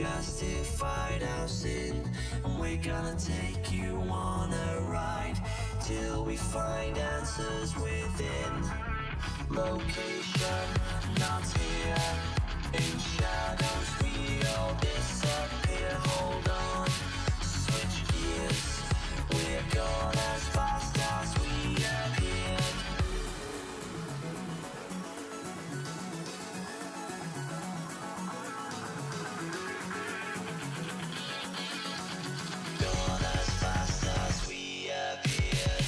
justified our sin, and we're gonna take you on a ride till we find answers within. Location not here, in shadows we all disappear. Hold on, switch gears, we're gone as fast as we appeared. Gone as fast as we appeared.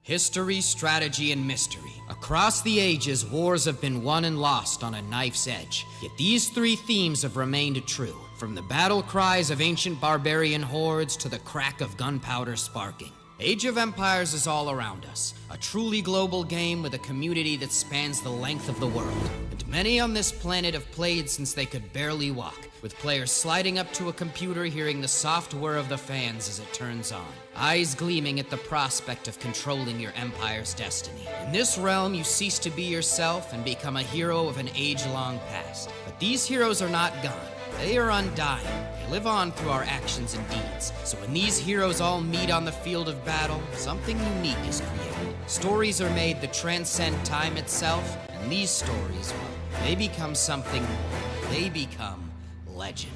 History, strategy, and mystery. Across the ages, wars have been won and lost on a knife's edge. Yet these three themes have remained true, from the battle cries of ancient barbarian hordes to the crack of gunpowder sparking. Age of Empires is all around us, a truly global game with a community that spans the length of the world. And many on this planet have played since they could barely walk, with players sliding up to a computer hearing the soft whir of the fans as it turns on, eyes gleaming at the prospect of controlling your empire's destiny. In this realm, you cease to be yourself and become a hero of an age-long past. But these heroes are not gone. They are undying. They live on through our actions and deeds. So when these heroes all meet on the field of battle, something unique is created. Stories are made that transcend time itself, and these stories, well, they become something more. They become legend.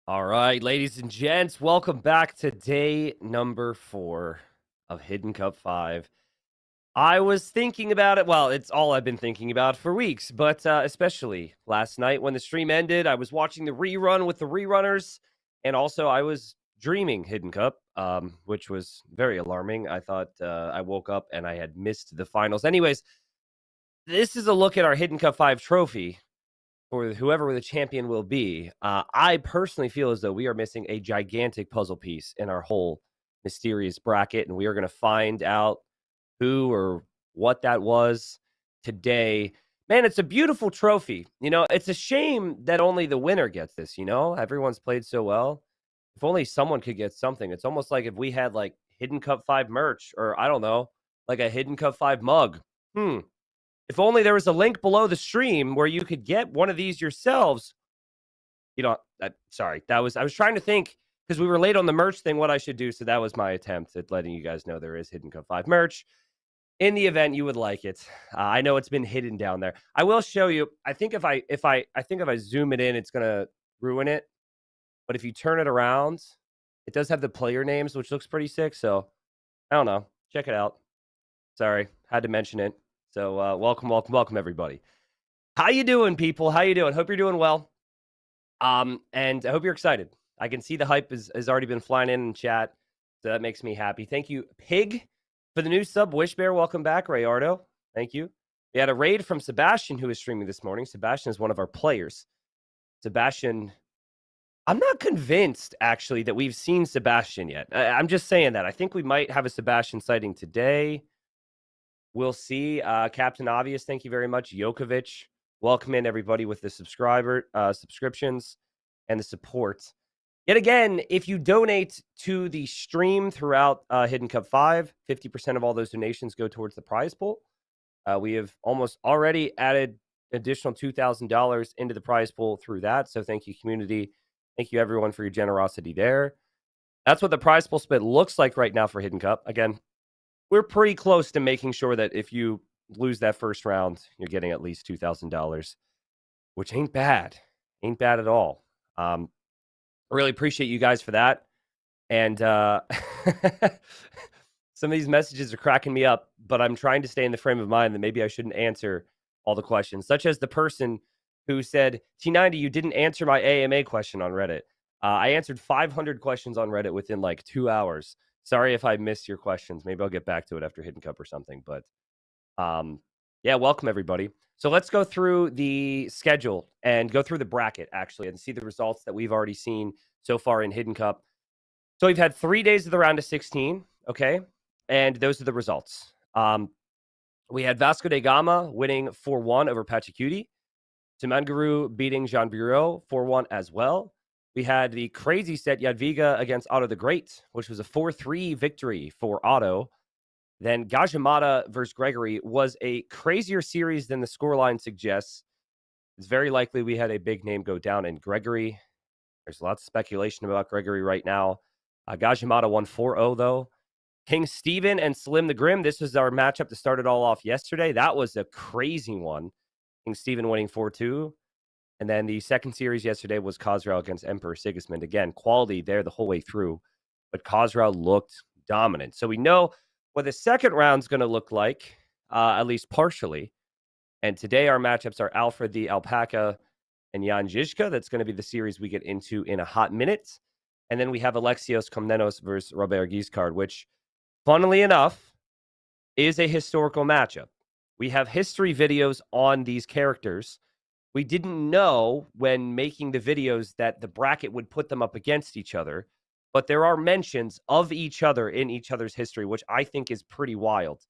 All right, ladies and gents, welcome back to day number 4 of Hidden Cup 5. I was thinking about it. Well, it's all I've been thinking about for weeks, but especially last night when the stream ended, I was watching the rerun with the rerunners, and also I was dreaming Hidden Cup, which was very alarming. I thought I woke up and I had missed the finals. Anyways, this is a look at our Hidden Cup 5 trophy for whoever the champion will be. I personally feel as though we are missing a gigantic puzzle piece in our whole mysterious bracket, and we are going to find out who or what that was today. Man, it's a beautiful trophy. You know, it's a shame that only the winner gets this, you know? Everyone's played so well. If only someone could get something. It's almost like if we had, like, Hidden Cup 5 merch, or I don't know, like a Hidden Cup 5 mug. If only there was a link below the stream where you could get one of these yourselves. You know, sorry, I was trying to think, because we were late on the merch thing, what I should do. So that was my attempt at letting you guys know there is Hidden Cup 5 merch. In the event you would like it, I know it's been hidden down there. I will show you. I think if I zoom it in, it's gonna ruin it. But if you turn it around, it does have the player names, which looks pretty sick. So I don't know. Check it out. Sorry, had to mention it. So welcome, everybody. How you doing, people? How you doing? Hope you're doing well. And I hope you're excited. I can see the hype has already been flying in chat, so that makes me happy. Thank you, Pig, for the new sub. Wishbear, welcome back. Rayardo, thank you. We had a raid from Sebastian, who is streaming this morning. Sebastian is one of our players. Sebastian, I'm not convinced, actually, that we've seen Sebastian yet. I'm just saying that. I think we might have a Sebastian sighting today. We'll see. Captain Obvious, thank you very much. Jokovic, welcome in everybody with the subscriptions and the support. Yet again, if you donate to the stream throughout Hidden Cup 5, 50% of all those donations go towards the prize pool. We have almost already added additional $2,000 into the prize pool through that. So thank you, community. Thank you, everyone, for your generosity there. That's what the prize pool split looks like right now for Hidden Cup. Again, we're pretty close to making sure that if you lose that first round, you're getting at least $2,000, which ain't bad. Ain't bad at all. I really appreciate you guys for that. And some of these messages are cracking me up, but I'm trying to stay in the frame of mind that maybe I shouldn't answer all the questions, such as the person who said, T90, you didn't answer my AMA question on Reddit. I answered 500 questions on Reddit within like 2 hours. Sorry if I missed your questions. Maybe I'll get back to it after Hidden Cup or something. But yeah, welcome everybody. So let's go through the schedule and go through the bracket, actually, and see the results that we've already seen so far in Hidden Cup. So we've had 3 days of the round of 16, okay? And those are the results. We had Vasco da Gama winning 4-1 over Pachacuti. Tumanguru beating Jean Bureau 4-1 as well. We had the crazy set Jadwiga against Otto the Great, which was a 4-3 victory for Otto. Then Gajimata versus Gregory was a crazier series than the scoreline suggests. It's very likely we had a big name go down in Gregory. There's lots of speculation about Gregory right now. Gajimata won 4-0, though. King Steven and Slim the Grim. This was our matchup to start it all off yesterday. That was a crazy one. King Steven winning 4-2. And then the second series yesterday was Khosrow against Emperor Sigismund. Again, quality there the whole way through. But Khosrow looked dominant. So we know what the second round's going to look like, at least partially. And today our matchups are Alfred the Alpaca and Jan Zizka. That's going to be the series we get into in a hot minute. And then we have Alexios Komnenos versus Robert Guiscard, which, funnily enough, is a historical matchup. We have history videos on these characters. We didn't know when making the videos that the bracket would put them up against each other, but there are mentions of each other in each other's history, which I think is pretty wild.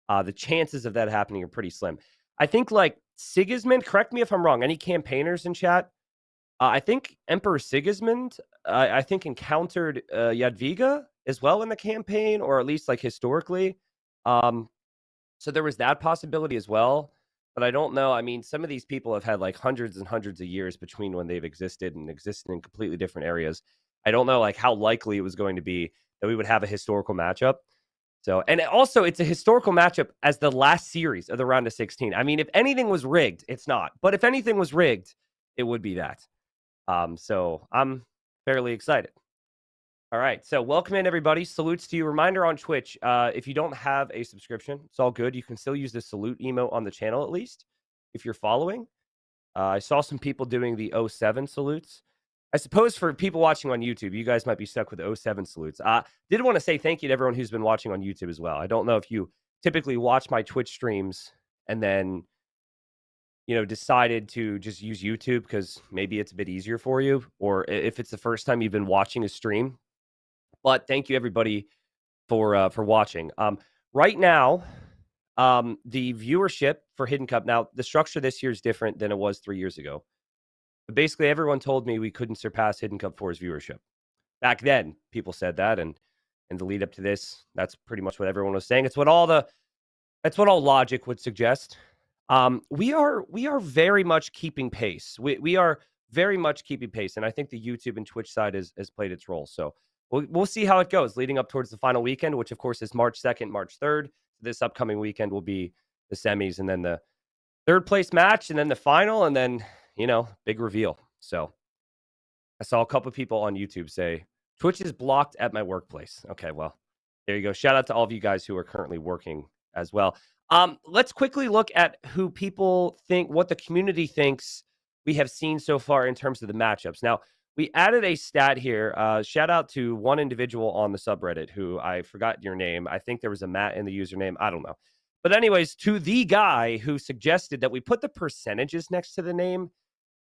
The chances of that happening are pretty slim. I think, like, Sigismund, correct me if I'm wrong, any campaigners in chat? I think Emperor Sigismund, I think, encountered Jadwiga as well in the campaign, or at least, like, historically. So there was that possibility as well. But I don't know. I mean, some of these people have had, like, hundreds and hundreds of years between when they've existed and existed in completely different areas. I don't know, like, how likely it was going to be that we would have a historical matchup. So, and also, it's a historical matchup as the last series of the round of 16. I mean, if anything was rigged, it's not. But if anything was rigged, it would be that. So I'm fairly excited. All right. So welcome in, everybody. Salutes to you. Reminder on Twitch, if you don't have a subscription, it's all good. You can still use the salute emote on the channel, at least, if you're following. I saw some people doing the 07 salutes. I suppose for people watching on YouTube, you guys might be stuck with 07 salutes. Did want to say thank you to everyone who's been watching on YouTube as well. I don't know if you typically watch my Twitch streams and then, decided to just use YouTube because maybe it's a bit easier for you, or if it's the first time you've been watching a stream. But thank you, everybody, for watching. Right now, the viewership for Hidden Cup, now the structure this year is different than it was 3 years ago. But basically, everyone told me we couldn't surpass Hidden Cup 4's viewership. Back then, people said that, and the lead up to this, that's pretty much what everyone was saying. That's what all logic would suggest. We are very much keeping pace. We are very much keeping pace, and I think the YouTube and Twitch side has played its role. So we'll see how it goes leading up towards the final weekend, which of course is March 2nd, March 3rd. This upcoming weekend will be the semis, and then the third place match, and then the final, and then, big reveal. So I saw a couple of people on YouTube say, Twitch is blocked at my workplace. Okay, well, there you go. Shout out to all of you guys who are currently working as well. Let's quickly look at who people think, what the community thinks we have seen so far in terms of the matchups. Now, we added a stat here. Shout out to one individual on the subreddit who I forgot your name. I think there was a Matt in the username. I don't know. But anyways, to the guy who suggested that we put the percentages next to the name,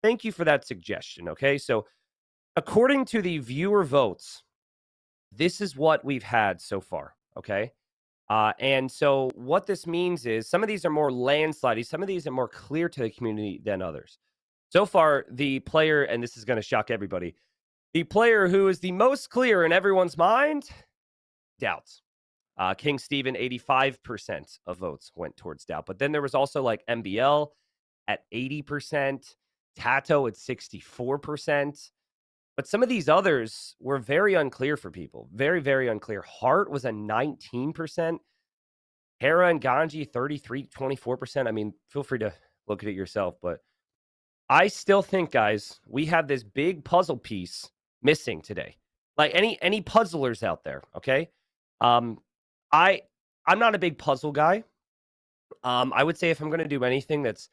thank you for that suggestion, okay? So according to the viewer votes, this is what we've had so far, okay? And so what this means is some of these are more landslidey. Some of these are more clear to the community than others. So far, the player, and this is going to shock everybody, the player who is the most clear in everyone's mind, Doubts. King Steven, 85% of votes went towards Doubt. But then there was also like MBL at 80%, Tato at 64%. But some of these others were very unclear for people. Very, very unclear. Hart was a 19%. Hera and Ganji, 33, 24%. I mean, feel free to look at it yourself. But I still think, guys, we have this big puzzle piece missing today. Like any puzzlers out there, okay? I'm not a big puzzle guy. I would say if I'm going to do anything that's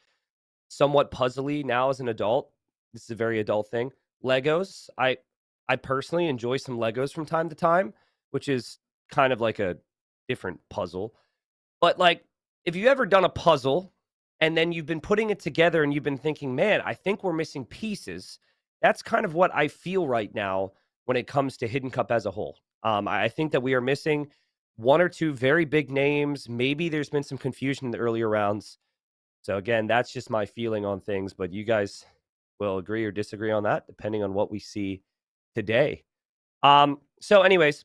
somewhat puzzly now as an adult, this is a very adult thing. Legos. I personally enjoy some Legos from time to time, which is kind of like a different puzzle. But like, if you've ever done a puzzle and then you've been putting it together and you've been thinking, man, I think we're missing pieces. That's kind of what I feel right now when it comes to Hidden Cup as a whole. I think that we are missing one or two very big names. Maybe there's been some confusion in the earlier rounds. So again, that's just my feeling on things, but you guys will agree or disagree on that, depending on what we see today. So anyways,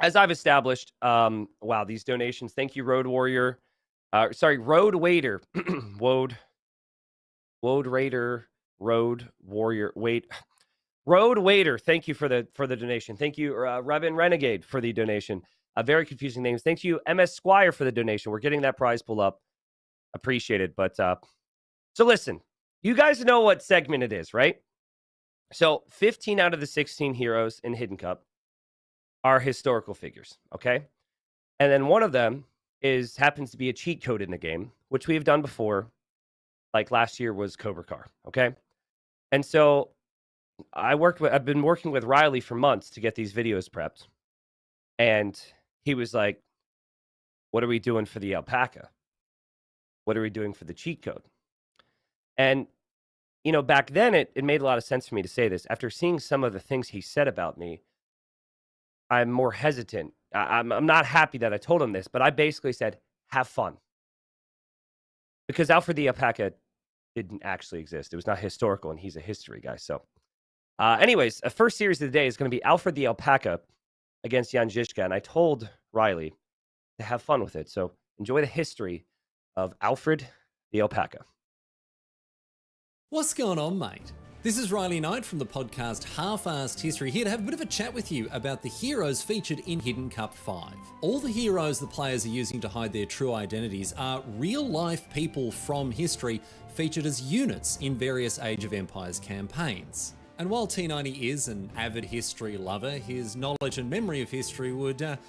as I've established, wow, these donations. Thank you, Road Warrior. Road Waiter. Woad Raider, Road Warrior. Road Waiter. Thank you for the donation. Thank you, Revin Renegade, for the donation. Very confusing names. Thank you, MS Squire, for the donation. We're getting that prize pull up. Appreciate it. But so listen, you guys know what segment it is, right? So 15 out of the 16 heroes in Hidden Cup are historical figures, okay? And then one of them happens to be a cheat code in the game, which we have done before. Like last year was Cobra Car, okay? And so I've been working with Riley for months to get these videos prepped. And he was like, what are we doing for the alpaca? What are we doing for the cheat code? And, you know, back then it made a lot of sense for me to say this. After seeing some of the things he said about me, I'm more hesitant. I'm not happy that I told him this, but I basically said, have fun. Because Alfred the Alpaca didn't actually exist. It was not historical, and he's a history guy. So, anyways, a first series of the day is going to be Alfred the Alpaca against Jan Zizka, and I told Riley to have fun with it. So, enjoy the history of Alfred the Alpaca. What's going on, mate? This is Riley Knight from the podcast Half-Assed History, here to have a bit of a chat with you about the heroes featured in Hidden Cup 5. All the heroes the players are using to hide their true identities are real-life people from history featured as units in various Age of Empires campaigns. And while T90 is an avid history lover, his knowledge and memory of history would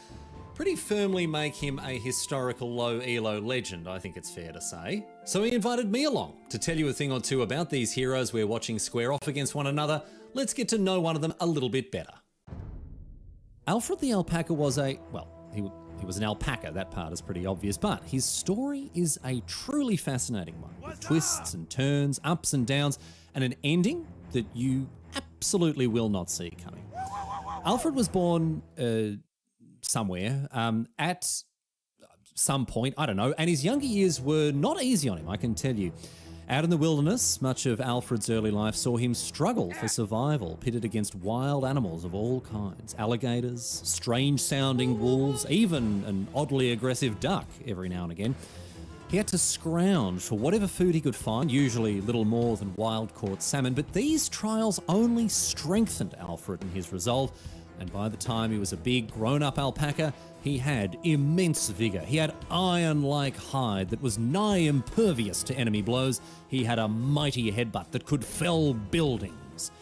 pretty firmly make him a historical low elo legend, I think it's fair to say. So he invited me along to tell you a thing or two about these heroes we're watching square off against one another. Let's get to know one of them a little bit better. Alfred the Alpaca was he was an alpaca, that part is pretty obvious, but his story is a truly fascinating one, with twists and turns, ups and downs, and an ending that you absolutely will not see coming. Alfred was born somewhere at some point, I don't know, and his younger years were not easy on him, I can tell you. Out in the wilderness, much of Alfred's early life saw him struggle for survival, pitted against wild animals of all kinds, alligators, strange-sounding wolves, even an oddly aggressive duck every now and again. He had to scrounge for whatever food he could find, usually little more than wild-caught salmon, but these trials only strengthened Alfred in his resolve. And by the time he was a big, grown-up alpaca, he had immense vigour. He had iron-like hide that was nigh impervious to enemy blows. He had a mighty headbutt that could fell buildings.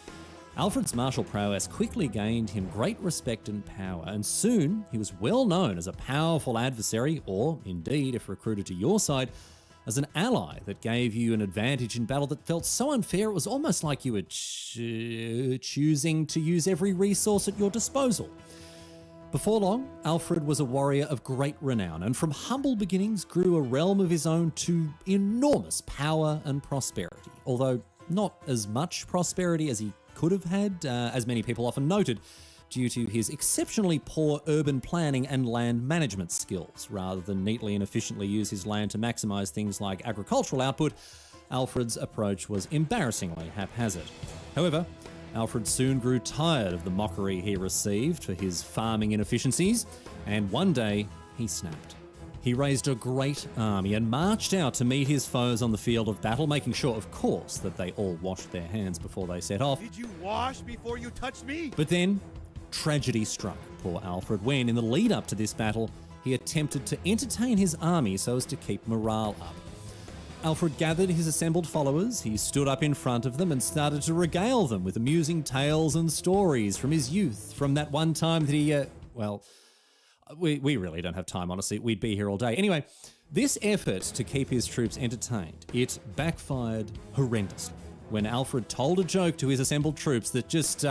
Alfred's martial prowess quickly gained him great respect and power, and soon he was well known as a powerful adversary, or, indeed, if recruited to your side, as an ally that gave you an advantage in battle that felt so unfair it was almost like you were choosing to use every resource at your disposal. Before long, Alfred was a warrior of great renown, and from humble beginnings grew a realm of his own to enormous power and prosperity, although not as much prosperity as he could have had, as many people often noted, due to his exceptionally poor urban planning and land management skills. Rather than neatly and efficiently use his land to maximise things like agricultural output, Alfred's approach was embarrassingly haphazard. However, Alfred soon grew tired of the mockery he received for his farming inefficiencies, and one day he snapped. He raised a great army and marched out to meet his foes on the field of battle, making sure, of course, that they all washed their hands before they set off. Did you wash before you touched me? But then, tragedy struck poor Alfred when, in the lead up to this battle, he attempted to entertain his army so as to keep morale up. Alfred gathered his assembled followers, he stood up in front of them and started to regale them with amusing tales and stories from his youth, from that one time that he, we really don't have time, honestly. We'd be here all day. Anyway, this effort to keep his troops entertained, it backfired horrendously when Alfred told a joke to his assembled troops that just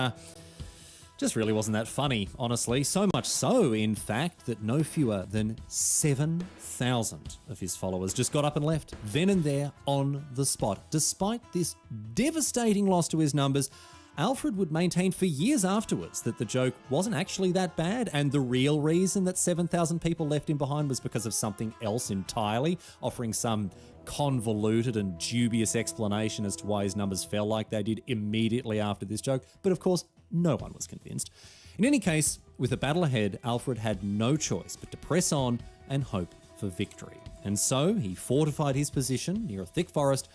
really wasn't that funny, honestly. So much so, in fact, that no fewer than 7,000 of his followers just got up and left, then and there, on the spot. Despite this devastating loss to his numbers, Alfred would maintain for years afterwards that the joke wasn't actually that bad, and the real reason that 7,000 people left him behind was because of something else entirely, offering some convoluted and dubious explanation as to why his numbers fell like they did immediately after this joke. But of course, no one was convinced. In any case, with the battle ahead, Alfred had no choice but to press on and hope for victory. And so he fortified his position near a thick forest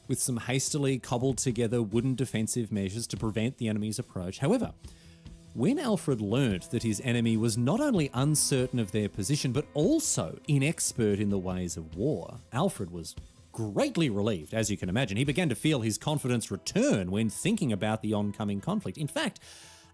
with some hastily cobbled together wooden defensive measures to prevent the enemy's approach. However, when Alfred learnt that his enemy was not only uncertain of their position, but also inexpert in the ways of war, Alfred was greatly relieved, as you can imagine. He began to feel his confidence return when thinking about the oncoming conflict. In fact,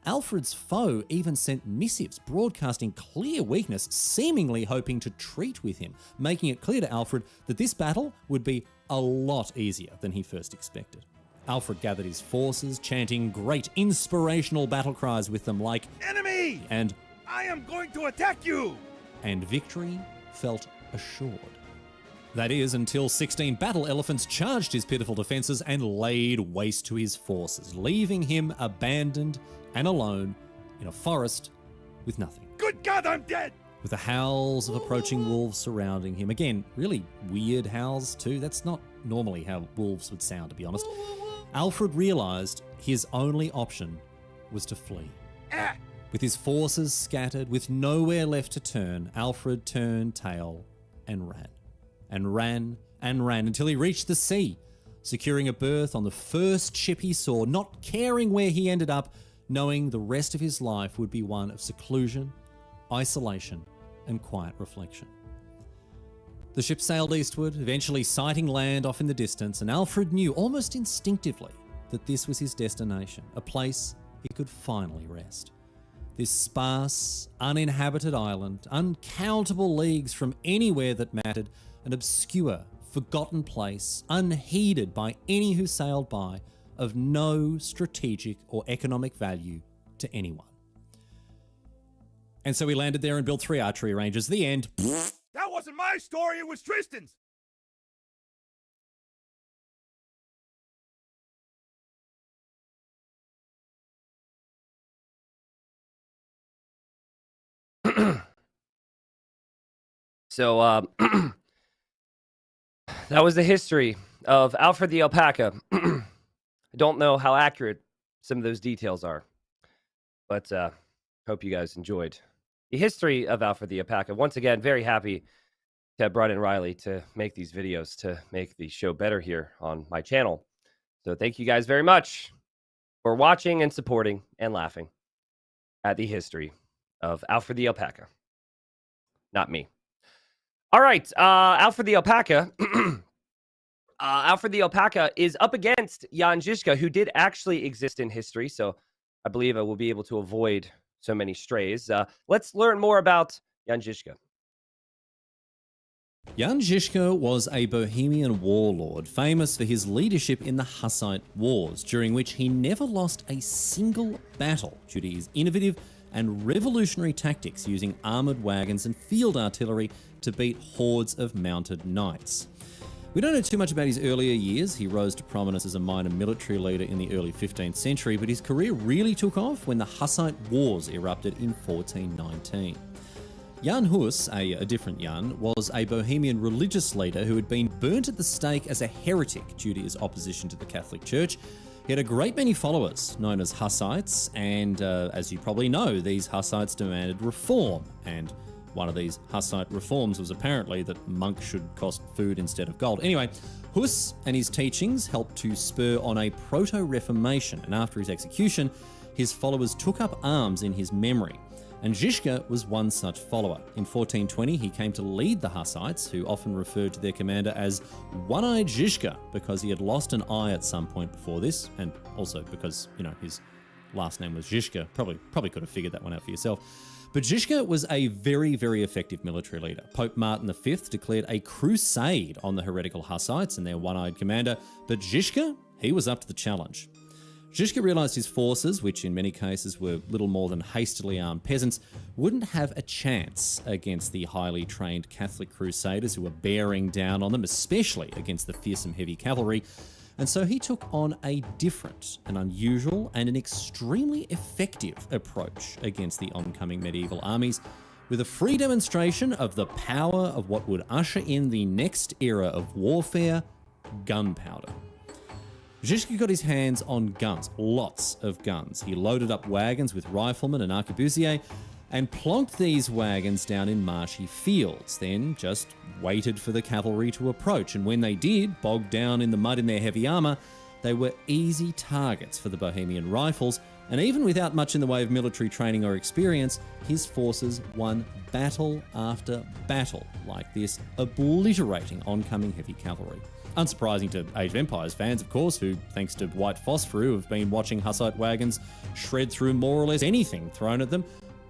Alfred's foe even sent missives broadcasting clear weakness, seemingly hoping to treat with him, making it clear to Alfred that this battle would be a lot easier than he first expected. Alfred gathered his forces, chanting great inspirational battle cries with them like, Enemy! and I am going to attack you! and victory felt assured. That is, until 16 battle elephants charged his pitiful defences and laid waste to his forces, leaving him abandoned and alone in a forest with nothing. Good God, I'm dead! With the howls of approaching wolves surrounding him. Again, really weird howls too. That's not normally how wolves would sound, to be honest. Alfred realised his only option was to flee. Ah! With his forces scattered, with nowhere left to turn, Alfred turned tail and ran. And ran and ran until he reached the sea, securing a berth on the first ship he saw, not caring where he ended up, knowing the rest of his life would be one of seclusion, isolation, and quiet reflection. The ship sailed eastward, eventually sighting land off in the distance, and Alfred knew almost instinctively that this was his destination, a place he could finally rest. This sparse, uninhabited island, uncountable leagues from anywhere that mattered, an obscure, forgotten place, unheeded by any who sailed by, of no strategic or economic value to anyone. And so he landed there and built 3 archery ranges. The end. That wasn't my story, it was Tristan's! So, that was the history of Alfred the Alpaca. I don't know how accurate some of those details are, but hope you guys enjoyed the history of Alfred the Alpaca. Once again, very happy to have brought in Riley to make these videos to make the show better here on my channel. So thank you guys very much for watching and supporting and laughing at the history of Alfred the Alpaca. Not me. All right, Alfred the Alpaca. Alfred the Alpaca is up against Jan Zizka, who did actually exist in history. So I believe I will be able to avoid so many strays. Let's learn more about Jan Zizka. Jan Zizka was a Bohemian warlord, famous for his leadership in the Hussite Wars, during which he never lost a single battle due to his innovative and revolutionary tactics using armoured wagons and field artillery to beat hordes of mounted knights. We don't know too much about his earlier years. He rose to prominence as a minor military leader in the early 15th century, but his career really took off when the Hussite Wars erupted in 1419. Jan Hus, a different Jan, was a Bohemian religious leader who had been burnt at the stake as a heretic due to his opposition to the Catholic Church. He had a great many followers, known as Hussites, and as you probably know, these Hussites demanded reform, and one of these Hussite reforms was apparently that monks should cost food instead of gold. Anyway, Hus and his teachings helped to spur on a proto-reformation, and after his execution, his followers took up arms in his memory. And Zizka was one such follower. In 1420, he came to lead the Hussites, who often referred to their commander as One-Eyed Zizka, because he had lost an eye at some point before this, and also because, his last name was Zizka. Probably could have figured that one out for yourself. But Zizka was a very, very effective military leader. Pope Martin V declared a crusade on the heretical Hussites and their one-eyed commander, but Zizka, he was up to the challenge. Zizka realised his forces, which in many cases were little more than hastily armed peasants, wouldn't have a chance against the highly trained Catholic crusaders who were bearing down on them, especially against the fearsome heavy cavalry. And so he took on a different, an unusual, and an extremely effective approach against the oncoming medieval armies, with a free demonstration of the power of what would usher in the next era of warfare, gunpowder. Zizka got his hands on guns, lots of guns. He loaded up wagons with riflemen and arquebusiers and plonked these wagons down in marshy fields, then just waited for the cavalry to approach. And when they did, bogged down in the mud in their heavy armour, they were easy targets for the Bohemian rifles, and even without much in the way of military training or experience, his forces won battle after battle like this, obliterating oncoming heavy cavalry. Unsurprising to Age of Empires fans, of course, who, thanks to White Phosphorus, have been watching Hussite wagons shred through more or less anything thrown at them.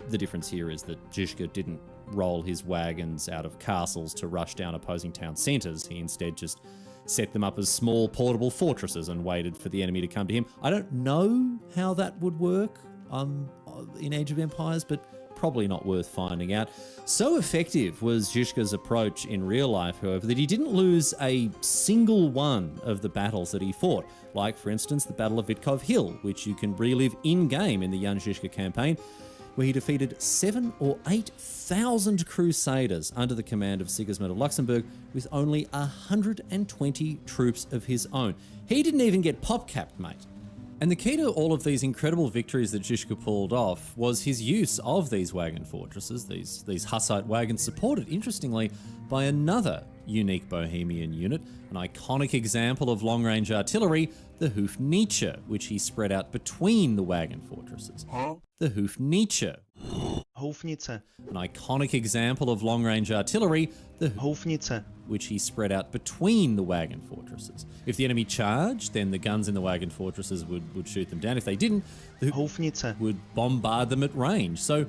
The difference here is that Zizka didn't roll his wagons out of castles to rush down opposing town centres. He instead just set them up as small portable fortresses and waited for the enemy to come to him. I don't know how that would work in Age of Empires, but probably not worth finding out. So effective was Zizka's approach in real life, however, that he didn't lose a single one of the battles that he fought, like, for instance, the Battle of Vitkov Hill, which you can relive in-game in the Jan Zizka campaign, where he defeated 7,000 or 8,000 crusaders under the command of Sigismund of Luxembourg with only 120 troops of his own. He didn't even get pop-capped, mate. And the key to all of these incredible victories that Zizka pulled off was his use of these wagon fortresses, these Hussite wagons, supported, interestingly, by another unique Bohemian unit, an iconic example of long-range artillery, the Hufnitsche, which he spread out between the wagon fortresses. The Hufnitsche. Hofnice. An iconic example of long-range artillery, the Hofnice. which he spread out between the wagon fortresses. If the enemy charged, then the guns in the wagon fortresses would shoot them down. If they didn't, the Hofnice. would bombard them at range. So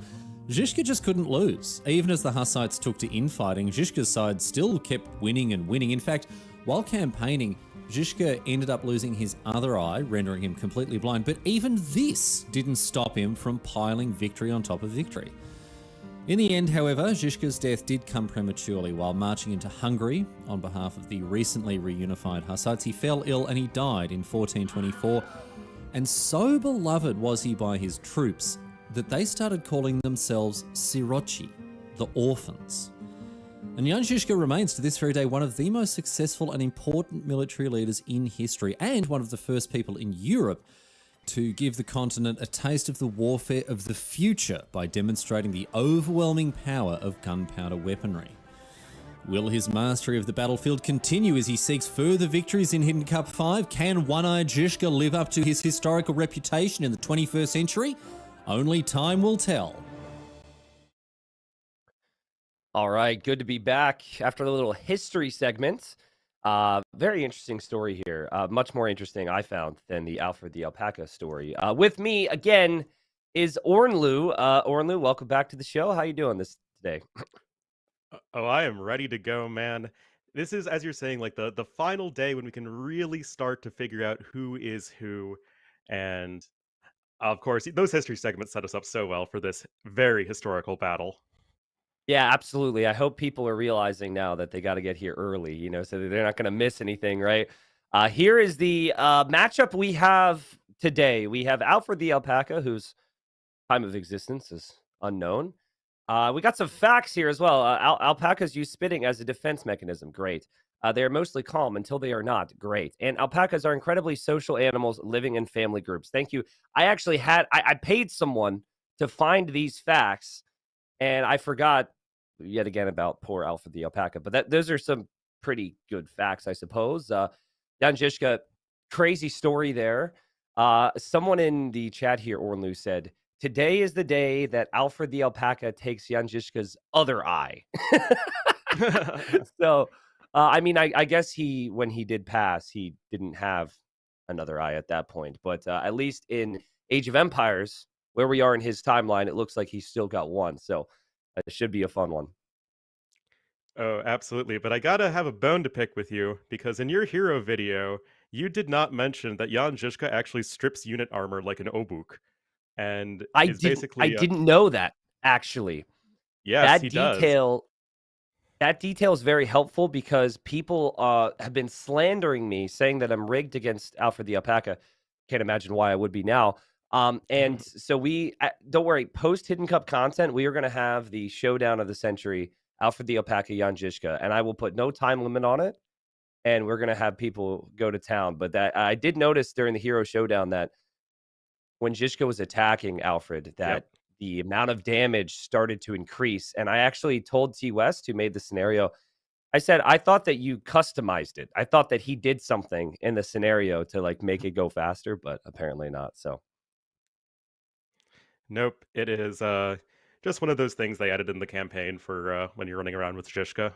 Zizka just couldn't lose. Even as the Hussites took to infighting, Zizka's side still kept winning and winning. In fact, while campaigning, Zizka ended up losing his other eye, rendering him completely blind, but even this didn't stop him from piling victory on top of victory. In the end, however, Zizka's death did come prematurely. While marching into Hungary on behalf of the recently reunified Hussites, he fell ill and he died in 1424. And so beloved was he by his troops that they started calling themselves Siroci, the orphans. And Jan Zizka remains to this very day one of the most successful and important military leaders in history, and one of the first people in Europe to give the continent a taste of the warfare of the future by demonstrating the overwhelming power of gunpowder weaponry. Will his mastery of the battlefield continue as he seeks further victories in Hidden Cup 5? Can One-Eyed Zizka live up to his historical reputation in the 21st century? Only time will tell. All right, good to be back after the little history segment. Very interesting story here. Much more interesting, I found, than the Alfred the Alpaca story. With me, again, is Ornlu. Ornlu, welcome back to the show. How you doing this today? Oh, I am ready to go, man. This is, as you're saying, like the final day when we can really start to figure out who is who. And, of course, those history segments set us up so well for this very historical battle. Yeah, absolutely. I hope people are realizing now that they got to get here early, so that they're not going to miss anything, right? Here is the matchup we have today. We have Alfred the Alpaca, whose time of existence is unknown. We got some facts here as well. Alpacas use spitting as a defense mechanism. Great. They are mostly calm until they are not. Great. And alpacas are incredibly social animals living in family groups. Thank you. I actually I paid someone to find these facts, and I forgot yet again about poor Alfred the Alpaca. But those are some pretty good facts, I suppose. Jan Zizka, crazy story there. Someone in the chat here, Ornlu, said, today is the day that Alfred the Alpaca takes Jan Zizka's other eye. So, I guess when he did pass, he didn't have another eye at that point. But at least in Age of Empires, where we are in his timeline, it looks like he's still got one. So it should be a fun one. Oh, absolutely. But I gotta have a bone to pick with you, because in your hero video, you did not mention that Jan Zizka actually strips unit armor like an obuk. And I basically didn't know that, actually. Yes, he does. That detail is very helpful because people have been slandering me, saying that I'm rigged against Alfred the Alpaca. Can't imagine why I would be now. And so don't worry, post Hidden Cup content, we are going to have the showdown of the century, Alfred the Alpaca, Jan Zizka, and I will put no time limit on it. and we're gonna have people go to town. But that I did notice during the Hero Showdown that when Zizka was attacking Alfred, that Yep. the amount of damage started to increase. And I actually told T West, who made the scenario, I said, I thought that you customized it. I thought that he did something in the scenario to like make it go faster, but apparently not. So Nope, it is just one of those things they added in the campaign for when you're running around with Zizka.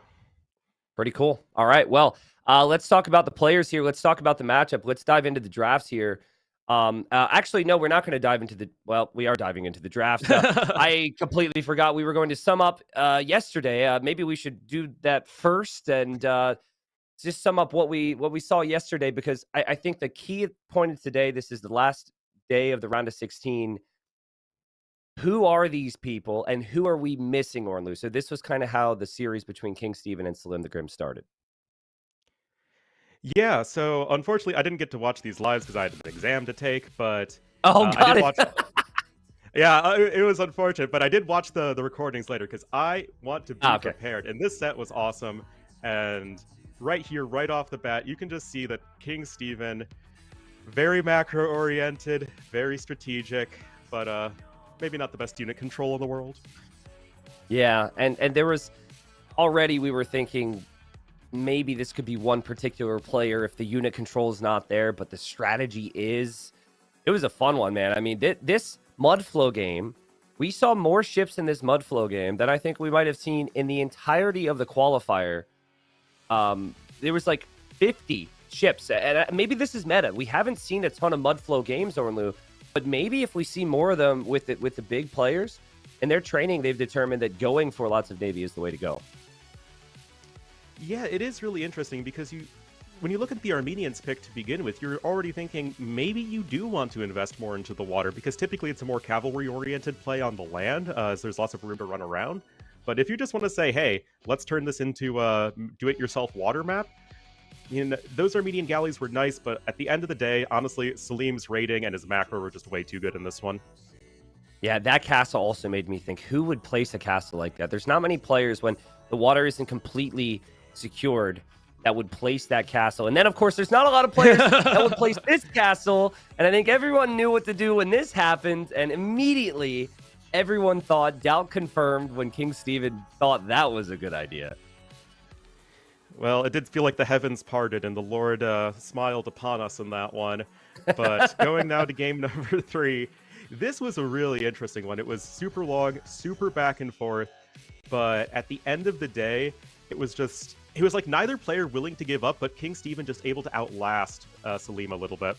pretty cool. All right. Well, let's talk about the players here. Let's talk about the matchup. Let's dive into the drafts here. Actually, no, we're not going to dive into the. Well, we are diving into the drafts. I completely forgot we were going to sum up yesterday. Maybe we should do that first and just sum up what we saw yesterday, because I think the key point of today. This is the last day of the round of 16. Who are these people, and who are we missing, Ornlu? So this was kind of how the series between King Stephen and Salim the Grim started. Yeah, so unfortunately, I didn't get to watch these lives because I had an exam to take, but Oh, I got did it. watch. Yeah, it was unfortunate, but I did watch the recordings later because I want to be Okay. prepared. And this set was awesome. And right here, right off the bat, you can just see that King Stephen, very macro-oriented, very strategic, but maybe not the best unit control in the world. Yeah, and there was already, we were thinking maybe this could be one particular player if the unit control is not there, but the strategy is. It was a fun one, man. I mean, this Mudflow game, we saw more ships in this Mudflow game than I think we might have seen in the entirety of the qualifier. There was like 50 ships, and maybe this is meta. We haven't seen a ton of Mudflow games, Ornlu, but maybe if we see more of them with the big players in their training, they've determined that going for lots of Navy is the way to go. Yeah, it is really interesting because when you look at the Armenians pick to begin with, you're already thinking maybe you do want to invest more into the water, because typically it's a more cavalry-oriented play on the land, as there's lots of room to run around. But if you just want to say, hey, let's turn this into a do-it-yourself water map, those Armenian galleys were nice, but at the end of the day, honestly, Salim's rating and his macro were just way too good in this one. Yeah, that castle also made me think, who would place a castle like that? There's not many players when the water isn't completely secured that would place that castle. And then, of course, there's not a lot of players that would place this castle. And I think everyone knew what to do when this happened. And immediately, everyone thought, doubt confirmed, when King Stephen thought that was a good idea. Well, it did feel like the heavens parted and the Lord smiled upon us in that one. But going now to game number 3, this was a really interesting one. It was super long, super back and forth. But at the end of the day, it was like neither player willing to give up, but King Stephen just able to outlast Salim a little bit.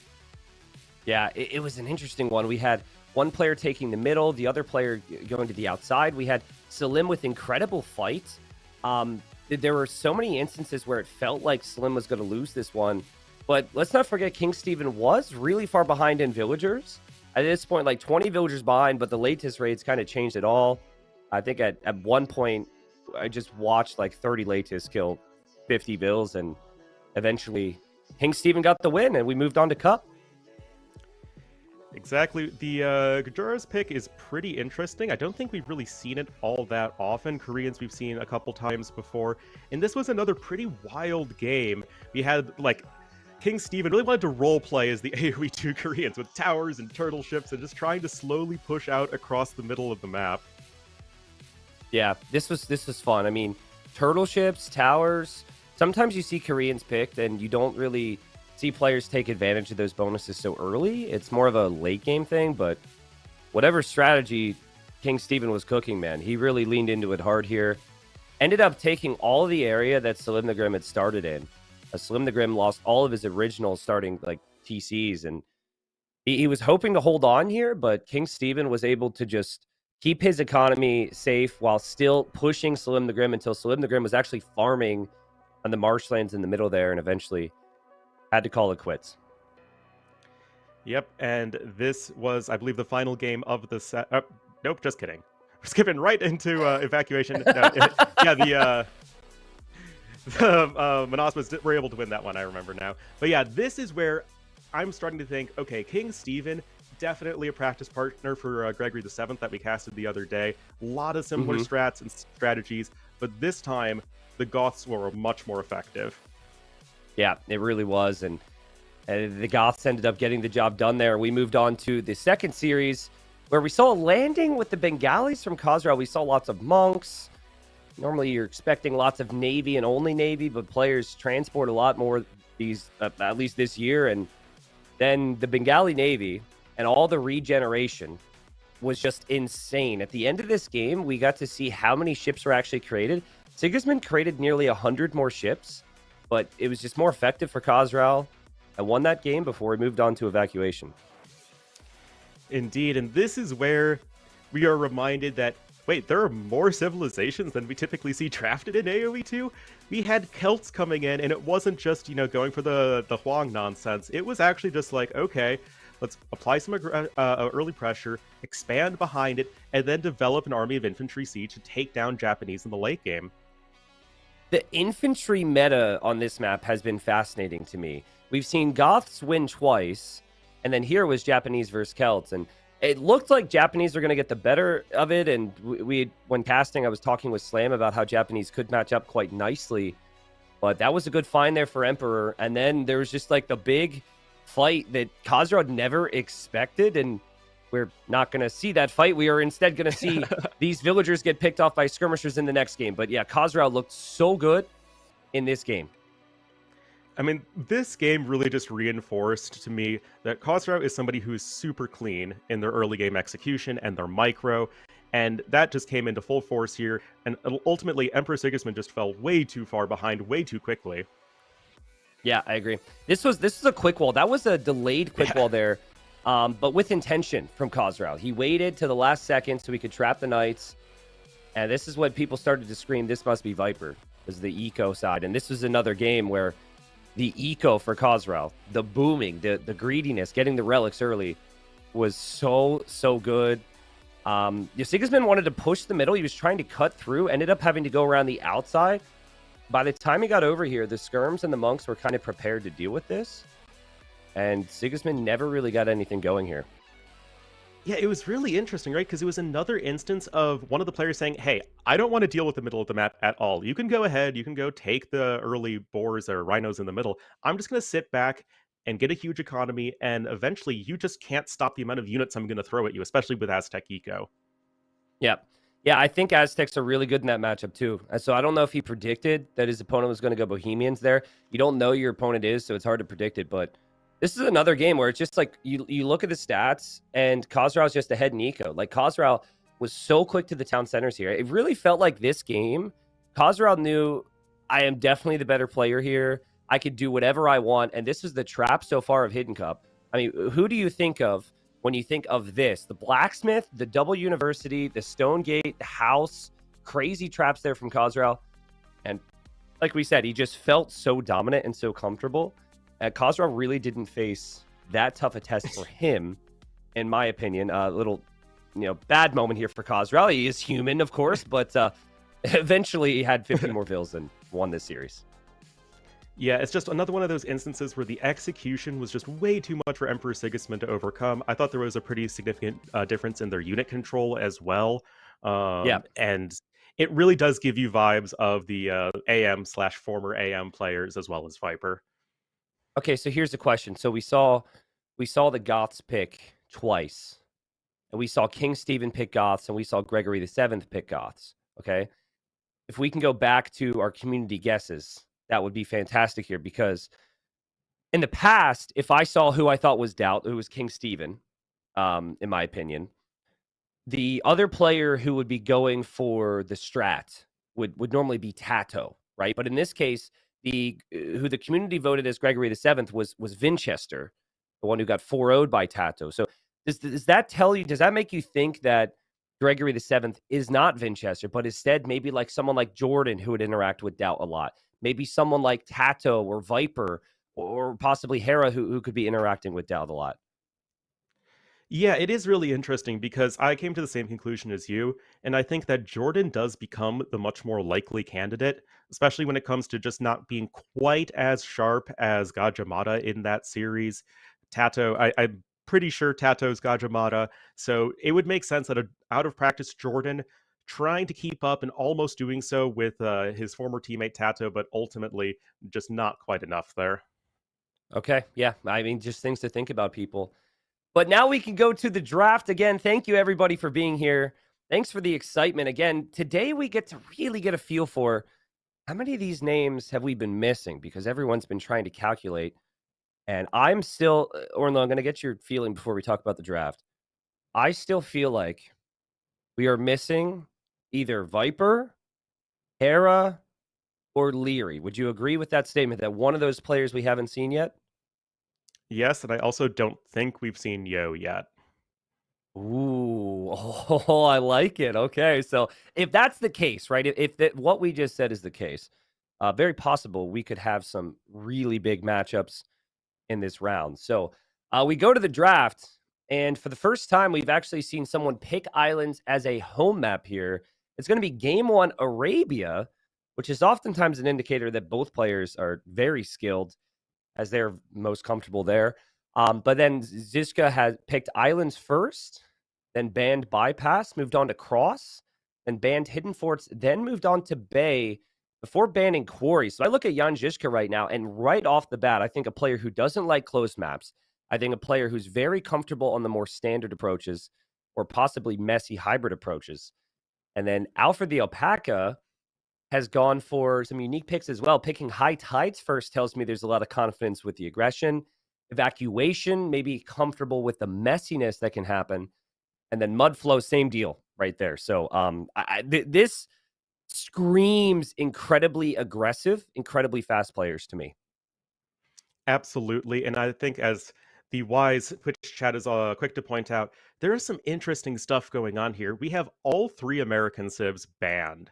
Yeah, it was an interesting one. We had one player taking the middle, the other player going to the outside. We had Salim with incredible fights. There were so many instances where it felt like Salim was going to lose this one. But let's not forget, King Stephen was really far behind in villagers. At this point, like 20 villagers behind, but the latest raids kind of changed it all. I think at one point, I just watched like 30 latest kill 50 bills, and eventually King Stephen got the win, and we moved on to Cup. Exactly. The Gajura's pick is pretty interesting. I don't think we've really seen it all that often. Koreans we've seen a couple times before. And this was another pretty wild game. We had, like, King Stephen really wanted to roleplay as the AoE 2 Koreans with towers and turtle ships and just trying to slowly push out across the middle of the map. Yeah, this was fun. I mean, turtle ships, towers. Sometimes you see Koreans picked, and you don't really see players take advantage of those bonuses so early. It's more of a late game thing, but whatever strategy King Stephen was cooking, man, he really leaned into it hard here. Ended up taking all of the area that Salim the Grim had started in. Salim the Grim lost all of his original starting like TCs, and he was hoping to hold on here, but King Stephen was able to just keep his economy safe while still pushing Salim the Grim until Salim the Grim was actually farming on the marshlands in the middle there, and eventually had to call it quits. Yep, and this was, I believe, the final game of the set. Nope, just kidding. We're skipping right into evacuation. The Monosmas were able to win that one, I remember now. But yeah, this is where I'm starting to think, okay, King Stephen, definitely a practice partner for Gregory the 7th that we casted the other day. A lot of similar strats and strategies, but this time the Goths were much more effective. Yeah, it really was. And the Goths ended up getting the job done there. We moved on to the second series where we saw a landing with the Bengalis from Khazra. We saw lots of monks. Normally you're expecting lots of Navy and only Navy, but players transport a lot more these, at least this year. And then the Bengali Navy and all the regeneration was just insane. At the end of this game, we got to see how many ships were actually created. Sigismund created nearly 100 more ships, but it was just more effective for Khazral. I won that game before we moved on to evacuation. Indeed, and this is where we are reminded that, wait, there are more civilizations than we typically see drafted in AoE 2? We had Celts coming in, and it wasn't just, going for the Huang nonsense. It was actually just like, okay, let's apply some early pressure, expand behind it, and then develop an army of infantry siege to take down Japanese in the late game. The infantry meta on this map has been fascinating to me. We've seen Goths win twice, and then here was Japanese versus Celts, and it looked like Japanese are going to get the better of it, and when casting, I was talking with Slam about how Japanese could match up quite nicely, but that was a good find there for Emperor, and then there was just like the big fight that Khazra never expected, and we're not going to see that fight. We are instead going to see these villagers get picked off by skirmishers in the next game, but yeah, Khazra looked so good in this game. I mean, this game really just reinforced to me that Khosrow is somebody who is super clean in their early game execution and their micro, and that just came into full force here, and ultimately Emperor Sigismund just fell way too far behind way too quickly. Yeah, I agree. This was a quick wall. That was a delayed quick wall there, but with intention from Khosrow. He waited to the last second so he could trap the knights, and this is when people started to scream, this must be Viper, was the eco side, and this was another game where the eco for Khosrow, the booming, the greediness, getting the relics early was so good. Sigismund wanted to push the middle. He was trying to cut through, ended up having to go around the outside. By the time he got over here, the skirms and the monks were kind of prepared to deal with this. And Sigismund never really got anything going here. Yeah, it was really interesting, right? Because it was another instance of one of the players saying, hey, I don't want to deal with the middle of the map at all. You can go ahead, you can go take the early boars or rhinos in the middle. I'm just going to sit back and get a huge economy, and eventually you just can't stop the amount of units I'm going to throw at you, especially with Aztec Eco. Yeah, I think Aztecs are really good in that matchup too. And so I don't know if he predicted that his opponent was going to go Bohemians there. You don't know your opponent is, so it's hard to predict it, but this is another game where it's just like you look at the stats and Khosrow's just ahead in eco. Like Khosrow was so quick to the town centers here. It really felt like this game, Khosrow knew I am definitely the better player here. I could do whatever I want. And this is the trap so far of Hidden Cup. I mean, who do you think of when you think of this? The Blacksmith, the Double University, the Stone Gate, the House, crazy traps there from Khosrow. And like we said, he just felt so dominant and so comfortable. Khosrow really didn't face that tough a test for him, in my opinion. A little, bad moment here for Khosrow. He is human, of course, but eventually he had 50 more vills and won this series. Yeah, it's just another one of those instances where the execution was just way too much for Emperor Sigismund to overcome. I thought there was a pretty significant difference in their unit control as well. And it really does give you vibes of the AM/former AM players as well as Viper. Okay, so here's the question. So we saw the Goths pick twice, and we saw King Stephen pick Goths, and we saw Gregory VII pick Goths. Okay, if we can go back to our community guesses, that would be fantastic here, because in the past, if I saw who I thought was doubt, it was King Stephen, in my opinion. The other player who would be going for the strat would normally be Tato, right? But in this case, who the community voted as Gregory VII was Vinchester, the one who got 4-0'd by Tato. So does that tell you, does that make you think that Gregory VII is not Vinchester, but instead maybe like someone like Jordan who would interact with Doubt a lot? Maybe someone like Tato or Viper or possibly Hera who could be interacting with Doubt a lot? Yeah, it is really interesting because I came to the same conclusion as you, and I think that Jordan does become the much more likely candidate, especially when it comes to just not being quite as sharp as Gajamata in that series. Tato, I'm pretty sure Tato's Gajamata, so it would make sense that out of practice Jordan trying to keep up and almost doing so with his former teammate Tato, but ultimately just not quite enough there. Okay, yeah. I mean, just things to think about, people. But now we can go to the draft again. Thank you, everybody, for being here. Thanks for the excitement. Again, today we get to really get a feel for how many of these names have we been missing, because everyone's been trying to calculate. And I'm still, Orlando, I'm going to get your feeling before we talk about the draft. I still feel like we are missing either Viper, Hera, or Leary. Would you agree with that statement that one of those players we haven't seen yet? Yes, and I also don't think we've seen Yo yet. Ooh, oh, I like it. Okay, so if that's the case, right? If that what we just said is the case, very possible we could have some really big matchups in this round. So we go to the draft, and for the first time, we've actually seen someone pick islands as a home map here. It's going to be Game 1 Arabia, which is oftentimes an indicator that both players are very skilled, as they're most comfortable there. But then Zizka has picked islands first, then banned bypass, moved on to cross, then banned hidden forts, then moved on to bay before banning quarry. So I look at Jan Zizka right now, and right off the bat, I think a player who doesn't like closed maps. I think a player who's very comfortable on the more standard approaches or possibly messy hybrid approaches. And then Alfred the Alpaca has gone for some unique picks as well. Picking high tides first tells me there's a lot of confidence with the aggression. Evacuation, maybe comfortable with the messiness that can happen. And then mud flow, same deal right there. So this screams incredibly aggressive, incredibly fast players to me. Absolutely, and I think as the wise Twitch chat is quick to point out, there is some interesting stuff going on here. We have all 3 American civs banned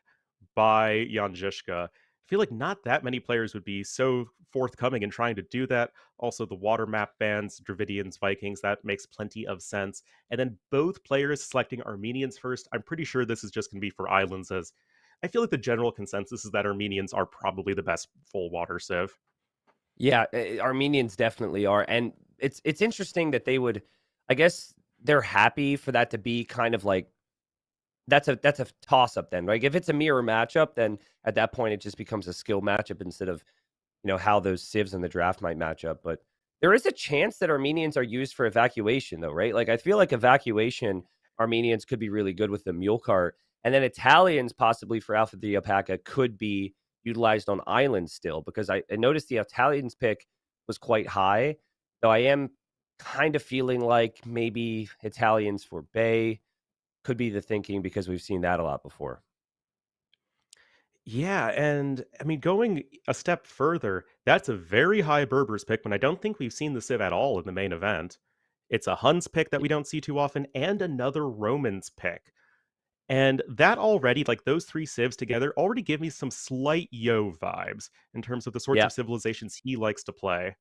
by Jan Zizka. I feel like not that many players would be so forthcoming in trying to do that. Also, the water map bans, Dravidians, Vikings, that makes plenty of sense. And then both players selecting Armenians first. I'm pretty sure this is just going to be for islands, as I feel like the general consensus is that Armenians are probably the best full water civ. Yeah, Armenians definitely are. And it's interesting that they would, I guess they're happy for that to be kind of like, that's a toss-up then, right? If it's a mirror matchup, then at that point it just becomes a skill matchup instead of, how those civs in the draft might match up. But there is a chance that Armenians are used for evacuation, though, right? Like, I feel like evacuation, Armenians could be really good with the mule cart. And then Italians, possibly for Alpha the Alpaca, could be utilized on islands still, because I noticed the Italians pick was quite high. Though I am kind of feeling like maybe Italians for Bay could be the thinking, because we've seen that a lot before. Yeah, and I mean, going a step further, that's a very high Berbers pick when I don't think we've seen the Civ at all in the main event. It's a Huns pick that we don't see too often, and another Romans pick. And that already, like those 3 civs together, already give me some slight Yo vibes in terms of the sorts Yeah. of civilizations he likes to play.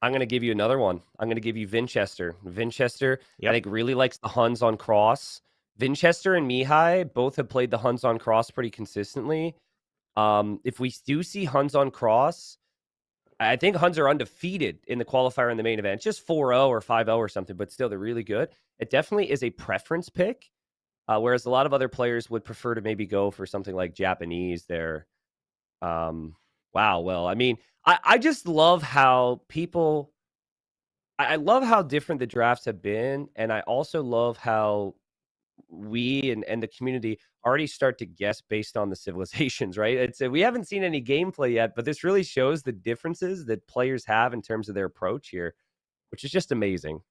I'm going to give you another one. I'm going to give you Vinchester. Vinchester, Yep. I think, really likes the Huns on cross. Vinchester and Mihai both have played the Huns on cross pretty consistently. If we do see Huns on cross, I think Huns are undefeated in the qualifier in the main event. It's just 4-0 or 5-0 or something, but still, they're really good. It definitely is a preference pick, whereas a lot of other players would prefer to maybe go for something like Japanese there. Wow. Well, I mean, I just love how people. I love how different the drafts have been, and I also love how we and the community already start to guess based on the civilizations, right? We haven't seen any gameplay yet, but this really shows the differences that players have in terms of their approach here, which is just amazing.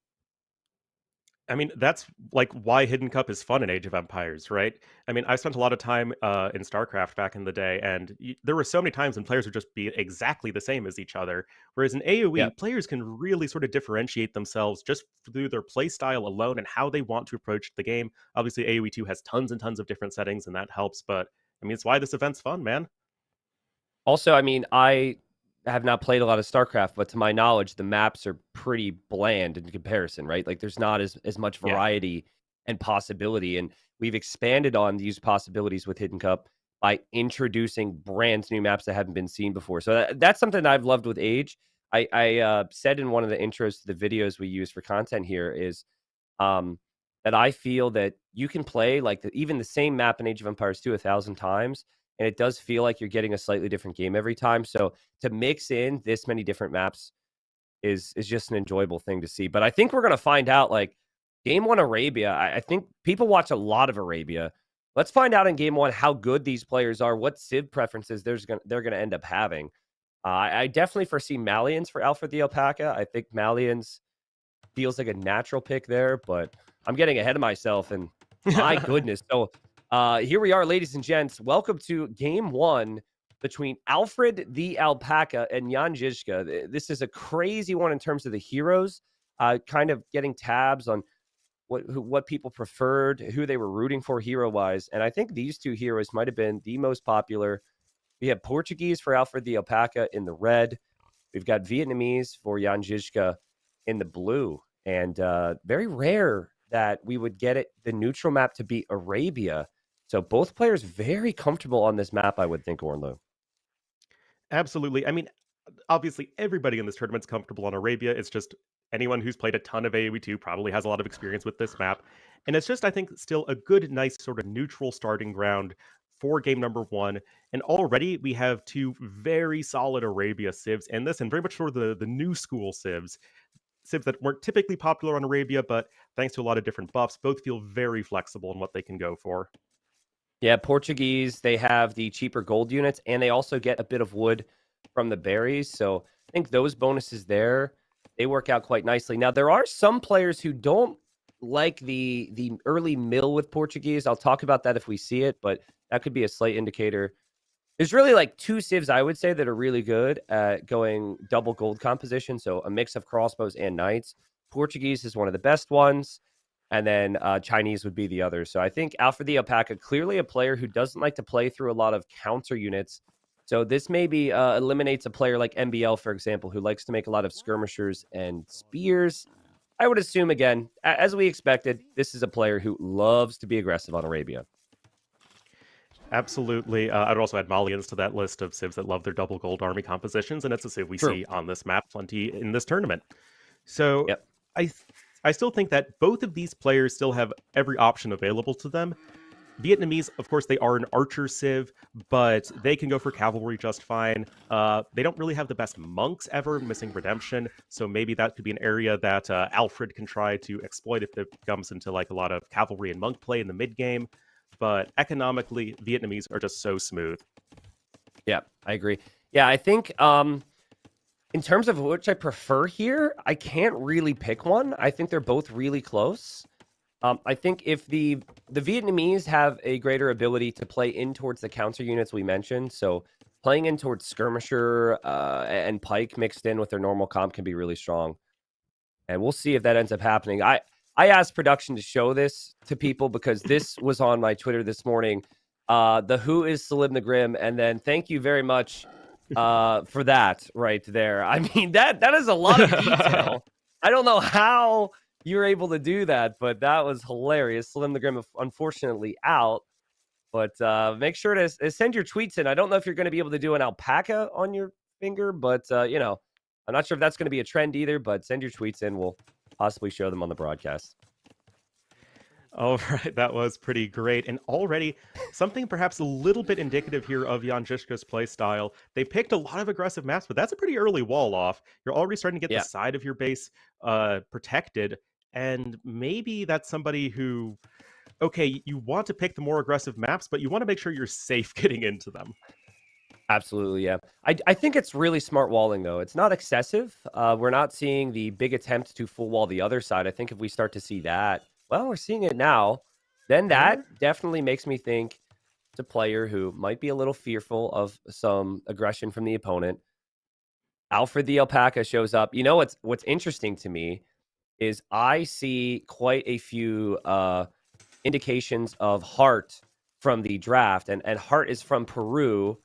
I mean, that's like why Hidden Cup is fun in Age of Empires, right? I mean, I spent a lot of time in StarCraft back in the day, and there were so many times when players would just be exactly the same as each other. Whereas in AoE, Yep. players can really sort of differentiate themselves just through their play style alone and how they want to approach the game. Obviously, AoE 2 has tons and tons of different settings, and that helps, but I mean, it's why this event's fun, man. Also, I mean, I have not played a lot of StarCraft, but to my knowledge, the maps are pretty bland in comparison, right? Like, there's not as much Yeah. variety and possibility. And we've expanded on these possibilities with Hidden Cup by introducing brand new maps that haven't been seen before. So that's something I've loved with Age. I said in one of the intros to the videos we use for content here is that that I feel that you can play like even the same map in Age of Empires 2 1,000 times, and it does feel like you're getting a slightly different game every time. So to mix in this many different maps is just an enjoyable thing to see. But I think we're going to find out, like, Game 1 Arabia, I think people watch a lot of Arabia. Let's find out in Game 1 how good these players are, what civ preferences they're going to end up having. I definitely foresee Malians for Alfred the Alpaca. I think Malians feels like a natural pick there, but I'm getting ahead of myself, and my goodness. So here we are, ladies and gents. Welcome to Game 1 between Alfred the Alpaca and Jan Zizka. This is a crazy one in terms of the heroes, kind of getting tabs on what people preferred, who they were rooting for hero-wise. And I think these two heroes might have been the most popular. We have Portuguese for Alfred the Alpaca in the red. We've got Vietnamese for Jan Zizka in the blue. And very rare that we would get the neutral map to be Arabia. So both players very comfortable on this map, I would think, Ornlo. Absolutely. I mean, obviously, everybody in this tournament's comfortable on Arabia. It's just anyone who's played a ton of AoE2 probably has a lot of experience with this map. And it's just, I think, still a good, nice sort of neutral starting ground for game number 1. And already we have two very solid Arabia civs in this, and very much sort of the new school civs that weren't typically popular on Arabia, but thanks to a lot of different buffs, both feel very flexible in what they can go for. Yeah, Portuguese, they have the cheaper gold units, and they also get a bit of wood from the berries. So I think those bonuses there, they work out quite nicely. Now, there are some players who don't like the early mill with Portuguese. I'll talk about that if we see it, but that could be a slight indicator. There's really like two civs, I would say, that are really good at going double gold composition. So a mix of crossbows and knights. Portuguese is one of the best ones. And then Chinese would be the other. So I think Alfred the Alpaca, clearly a player who doesn't like to play through a lot of counter units. So this maybe eliminates a player like MBL, for example, who likes to make a lot of skirmishers and spears. I would assume, again, as we expected, this is a player who loves to be aggressive on Arabia. Absolutely. I'd also add Malians to that list of civs that love their double gold army compositions, and it's a civ we see on this map plenty in this tournament. So yep. I still think that both of these players still have every option available to them. Vietnamese, of course, they are an archer civ, but they can go for cavalry just fine. They don't really have the best monks ever, missing redemption, so maybe that could be an area that Alfred can try to exploit if it comes into like a lot of cavalry and monk play in the mid game. But economically, Vietnamese are just so smooth. Yeah, I agree. Yeah, I think in terms of which I prefer here, I can't really pick one. I think they're both really close. I think if the Vietnamese have a greater ability to play in towards the counter units we mentioned, so playing in towards skirmisher and pike mixed in with their normal comp can be really strong. And we'll see if that ends up happening. I asked production to show this to people because this was on my Twitter this morning. The who is Salim the Grim, and then thank you very much for that right there. I mean, that is a lot of detail. I don't know how you're able to do that, but that was hilarious. Salim the Grim, unfortunately, out. But make sure to send your tweets in. I don't know if you're going to be able to do an alpaca on your finger, but, you know, I'm not sure if that's going to be a trend either, but send your tweets in. We'll possibly show them on the broadcast. All right, that was pretty great. And already, something perhaps a little bit indicative here of Jan Zizka's play style. They picked a lot of aggressive maps, but that's a pretty early wall off. You're already starting to get the side of your base protected. And maybe that's somebody who, okay, you want to pick the more aggressive maps, but you want to make sure you're safe getting into them. Absolutely, yeah. I think it's really smart walling, though. It's not excessive. We're not seeing the big attempt to full wall the other side. I think if we start to see that, well, we're seeing it now, then that definitely makes me think it's a player who might be a little fearful of some aggression from the opponent. Alfred the Alpaca shows up. You know what's interesting to me is I see quite a few indications of Hart from the draft, and Hart is from Peru.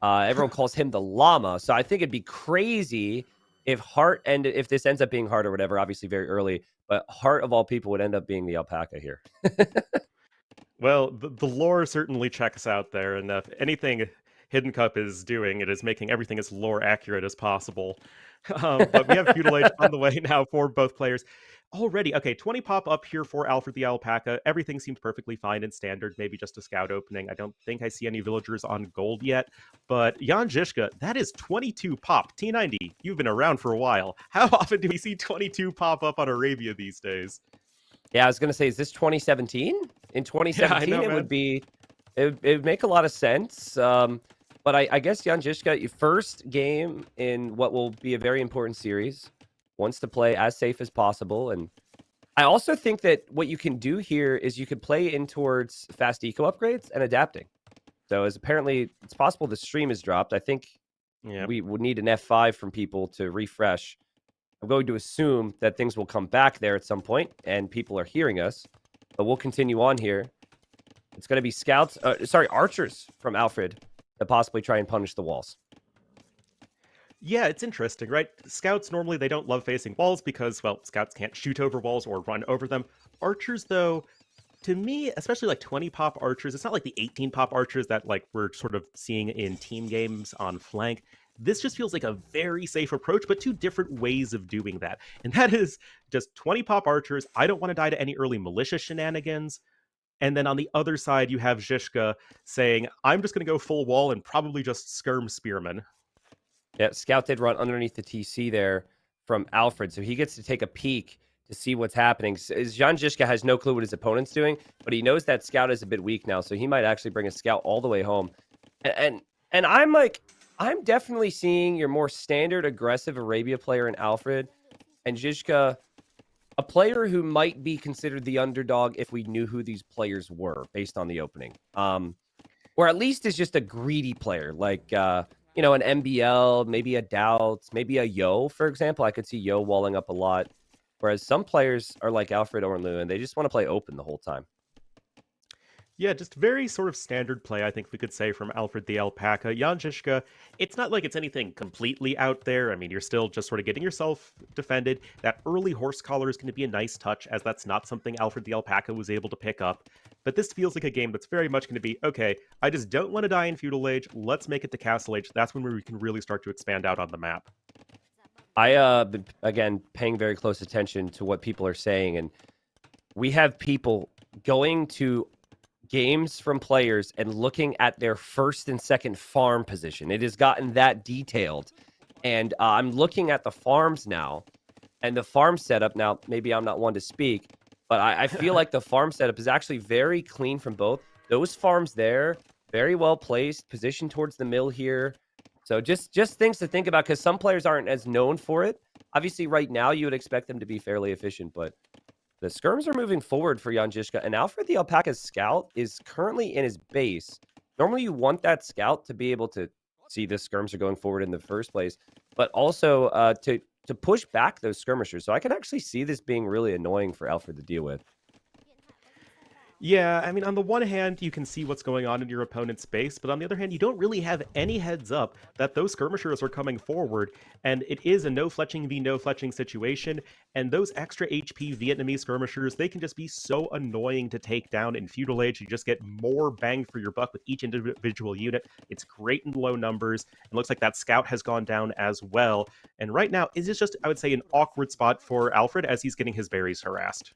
Everyone calls him the llama, so I think it'd be crazy if if this ends up being Hart or whatever, obviously very early, but Hart of all people would end up being the alpaca here. Well, the lore certainly checks out there, and if anything Hidden Cup is doing, it is making everything as lore accurate as possible. But we have Feudal Age on the way now for both players. Already, okay, 20 pop up here for Alfred the Alpaca. Everything seems perfectly fine and standard, maybe just a scout opening. I don't think I see any villagers on gold yet. But Jan Zizka, that is 22 pop. T90, you've been around for a while. How often do we see 22 pop up on Arabia these days? Yeah, I was going to say, is this 2017? In 2017, know, it man. would be, it would make a lot of sense. But I guess Jan Zizka, your first game in what will be a very important series, wants to play as safe as possible. And I also think that what you can do here is you could play in towards fast eco upgrades and adapting. So as apparently it's possible the stream is dropped. I think we would need an F5 from people to refresh. I'm going to assume that things will come back there at some point and people are hearing us, but we'll continue on here. It's going to be scouts, archers from Alfred to possibly try and punish the walls. Yeah, it's interesting, right? Scouts, normally, they don't love facing walls because, well, scouts can't shoot over walls or run over them. Archers, though, to me, especially like 20 pop archers, it's not like the 18 pop archers that like we're sort of seeing in team games on flank. This just feels like a very safe approach, but two different ways of doing that. And that is just 20 pop archers. I don't want to die to any early militia shenanigans. And then on the other side, you have Zizka saying, I'm just going to go full wall and probably just skirm spearmen. Yeah, Scout did run underneath the TC there from Alfred, so he gets to take a peek to see what's happening. Jan Zizka has no clue what his opponent's doing, but he knows that Scout is a bit weak now, so he might actually bring a Scout all the way home. And I'm definitely seeing your more standard aggressive Arabia player in Alfred, and Zizka, a player who might be considered the underdog if we knew who these players were based on the opening. Or at least is just a greedy player, like an MBL, maybe a Doubts, maybe a Yo, for example. I could see Yo walling up a lot. Whereas some players are like Alfred or Lou, and they just want to play open the whole time. Yeah, just very sort of standard play, I think we could say, from Alfred the Alpaca. Jan Zizka, it's not like it's anything completely out there. I mean, you're still just sort of getting yourself defended. That early horse collar is going to be a nice touch, as that's not something Alfred the Alpaca was able to pick up. But this feels like a game that's very much going to be, okay, I just don't want to die in Feudal Age. Let's make it to Castle Age. That's when we can really start to expand out on the map. I been, again, paying very close attention to what people are saying, and we have people going to games from players and looking at their first and second farm position. It has gotten that detailed, and I'm looking at the farms now, and the farm setup now, maybe I'm not one to speak, but I feel like the farm setup is actually very clean from both. Those farms there, very well placed, positioned towards the mill here. So just things to think about, because some players aren't as known for it. Obviously, right now, you would expect them to be fairly efficient, but the skirms are moving forward for Jan Zizka, and Alfred the Alpaca's scout is currently in his base. Normally, you want that scout to be able to see the skirms are going forward in the first place, but also to push back those skirmishers. So I can actually see this being really annoying for Alfred to deal with. Yeah, I mean, on the one hand, you can see what's going on in your opponent's base, but on the other hand, you don't really have any heads up that those skirmishers are coming forward, and it is a no-fletching v no-fletching situation, and those extra HP Vietnamese skirmishers, they can just be so annoying to take down in Feudal Age. You just get more bang for your buck with each individual unit. It's great in low numbers. It looks like that scout has gone down as well, and right now, it is just, I would say, an awkward spot for Alfred as he's getting his berries harassed.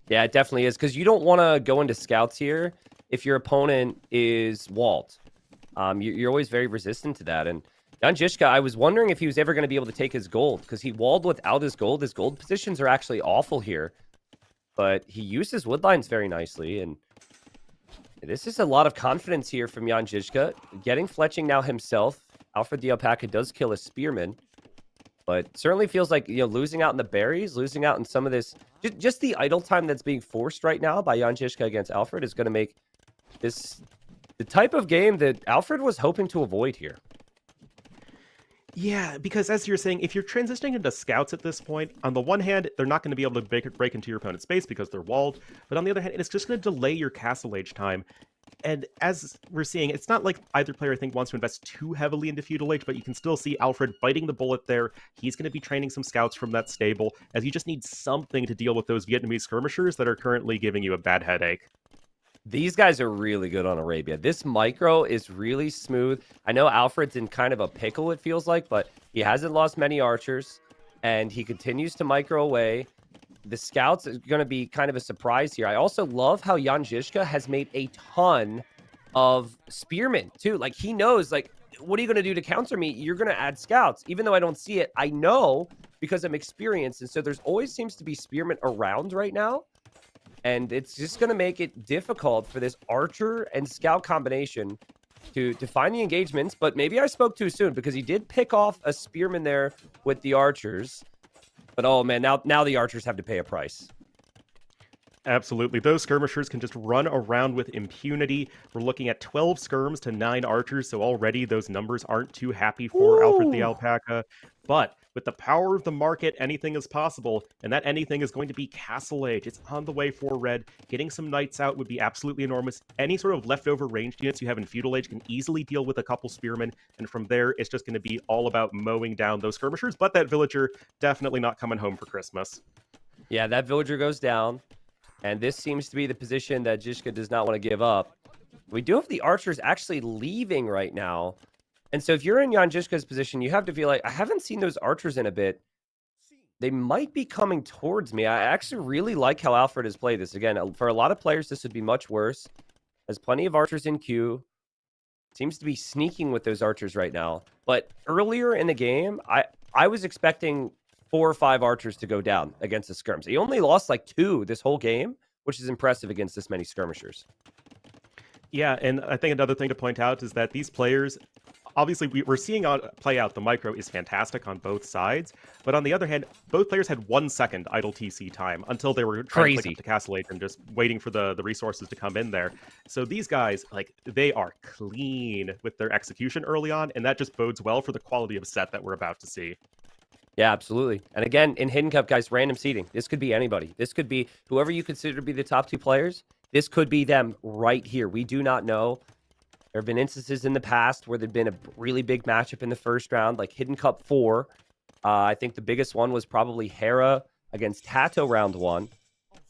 Yeah, it definitely is, because you don't want to go into scouts here if your opponent is walled. You're always very resistant to that. And Jan Zizka, I was wondering if he was ever going to be able to take his gold, because he walled without his gold. His gold positions are actually awful here, but he used his wood lines very nicely. And this is a lot of confidence here from Jan Zizka. Getting fletching now himself. Alfred the Alpaca does kill a spearman, but certainly feels like, losing out in the berries, losing out in some of this, just the idle time that's being forced right now by Jan Zizka against Alfred is going to make this the type of game that Alfred was hoping to avoid here. Yeah, because as you're saying, if you're transitioning into scouts at this point, on the one hand, they're not going to be able to break into your opponent's space because they're walled, but on the other hand, it's just going to delay your Castle Age time. And as we're seeing, it's not like either player, I think, wants to invest too heavily into Feudal Age, but you can still see Alfred biting the bullet there. He's going to be training some scouts from that stable, as you just need something to deal with those Vietnamese skirmishers that are currently giving you a bad headache. These guys are really good on Arabia. This micro is really smooth. I know Alfred's in kind of a pickle, it feels like, but he hasn't lost many archers, and he continues to micro away. the scouts is going to be kind of a surprise here. I also love how Jan Zizka has made a ton of spearmen too. Like he knows, like, what are you going to do to counter me? You're going to add scouts. Even though I don't see it, I know because I'm experienced. And so there's always seems to be spearmen around right now. And it's just going to make it difficult for this archer and scout combination to find the engagements. But maybe I spoke too soon because he did pick off a spearman there with the archers. But oh man, now the archers have to pay a price. Absolutely. Those skirmishers can just run around with impunity. We're looking at 12 skirms to 9 archers, so already those numbers aren't too happy for Alfred the Alpaca. But with the power of the market, anything is possible, and that anything is going to be Castle Age. It's on the way for red. Getting some knights out would be absolutely enormous. Any sort of leftover ranged units you have in Feudal Age can easily deal with a couple spearmen, and from there, it's just going to be all about mowing down those skirmishers, but that villager definitely not coming home for Christmas. Yeah, that villager goes down. And this seems to be the position that Zizka does not want to give up. We do have the archers actually leaving right now. And so if you're in Jan Zizka's position, you have to feel like, I haven't seen those archers in a bit. They might be coming towards me. I actually really like how Alfred has played this. Again, for a lot of players, this would be much worse. Has plenty of archers in queue. Seems to be sneaking with those archers right now. But earlier in the game, I was expecting 4 or 5 archers to go down against the skirms. He only lost like 2 this whole game, which is impressive against this many skirmishers. Yeah, and I think another thing to point out is that these players, obviously we're seeing play out the micro is fantastic on both sides, but on the other hand, both players had 1 second idle TC time until they were trying to click up to Castle Age and just waiting for the resources to come in there. So these guys, like, they are clean with their execution early on, and that just bodes well for the quality of set that we're about to see. Yeah, absolutely. And again, in Hidden Cup, guys, random seeding. This could be anybody. This could be whoever you consider to be the top 2 players. This could be them right here. We do not know. There have been instances in the past where there'd been a really big matchup in the first round, like Hidden Cup 4. I think the biggest one was probably Hera against Tato round 1.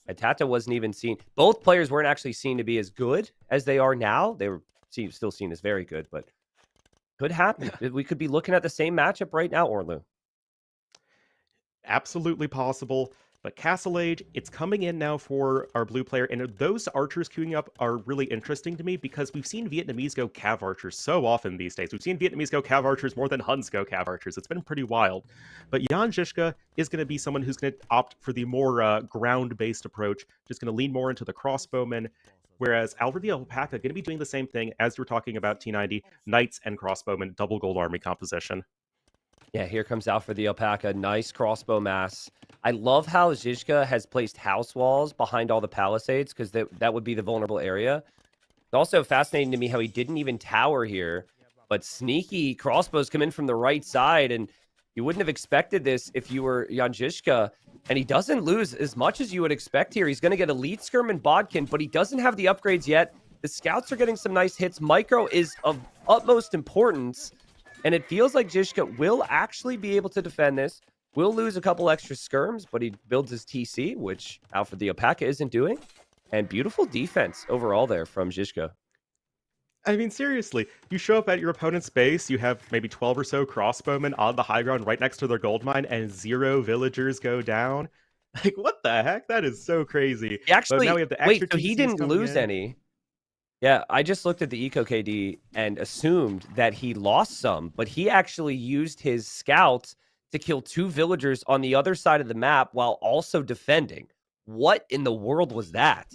And Tato wasn't even seen. Both players weren't actually seen to be as good as they are now. They were still seen as very good, but could happen. We could be looking at the same matchup right now, Orlu. Absolutely possible, but Castle Age, it's coming in now for our blue player, and those archers queuing up are really interesting to me because we've seen Vietnamese go Cav archers so often these days. We've seen Vietnamese go Cav archers more than Huns go Cav archers. It's been pretty wild. But Jan Zizka is going to be someone who's going to opt for the more ground-based approach, just going to lean more into the crossbowmen, whereas Alfred the Alpaca going to be doing the same thing as we're talking about T90, knights and crossbowmen, double gold army composition. Yeah, here comes Alfred the Alpaca. Nice crossbow mass. I love how Zizka has placed house walls behind all the palisades because that would be the vulnerable area. It's also fascinating to me how he didn't even tower here, but sneaky crossbows come in from the right side, and you wouldn't have expected this if you were Jan Zizka, and he doesn't lose as much as you would expect here. He's going to get Elite Skirm and Bodkin, but he doesn't have the upgrades yet. The scouts are getting some nice hits. Micro is of utmost importance. And it feels like Zizka will actually be able to defend this. Will lose a couple extra skirms, but he builds his TC, which Alfred the Alpaca isn't doing. And beautiful defense overall there from Zizka. I mean, seriously, you show up at your opponent's base, you have maybe 12 or so crossbowmen on the high ground right next to their gold mine, and 0 villagers go down. Like, what the heck? That is so crazy. Actually, now we have the wait, extra so he TCs didn't coming lose in. any. Yeah, I just looked at the Eco KD and assumed that he lost some, but he actually used his scouts to kill 2 villagers on the other side of the map while also defending. What in the world was that?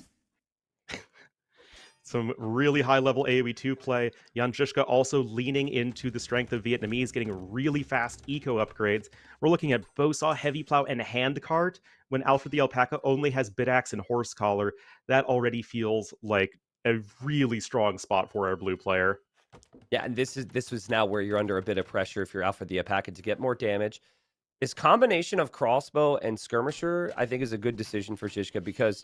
Some really high-level AoE2 play. Jan Zizka also leaning into the strength of Vietnamese, getting really fast eco upgrades. We're looking at Bowsaw, Heavy Plow, and Handcart. When Alfred the Alpaca only has Bidaxe and Horse Collar, that already feels like a really strong spot for our blue player. Yeah, and this was now where you're under a bit of pressure if you're Alfred the Alpaca to get more damage. This combination of crossbow and skirmisher, I think, is a good decision for Zizka because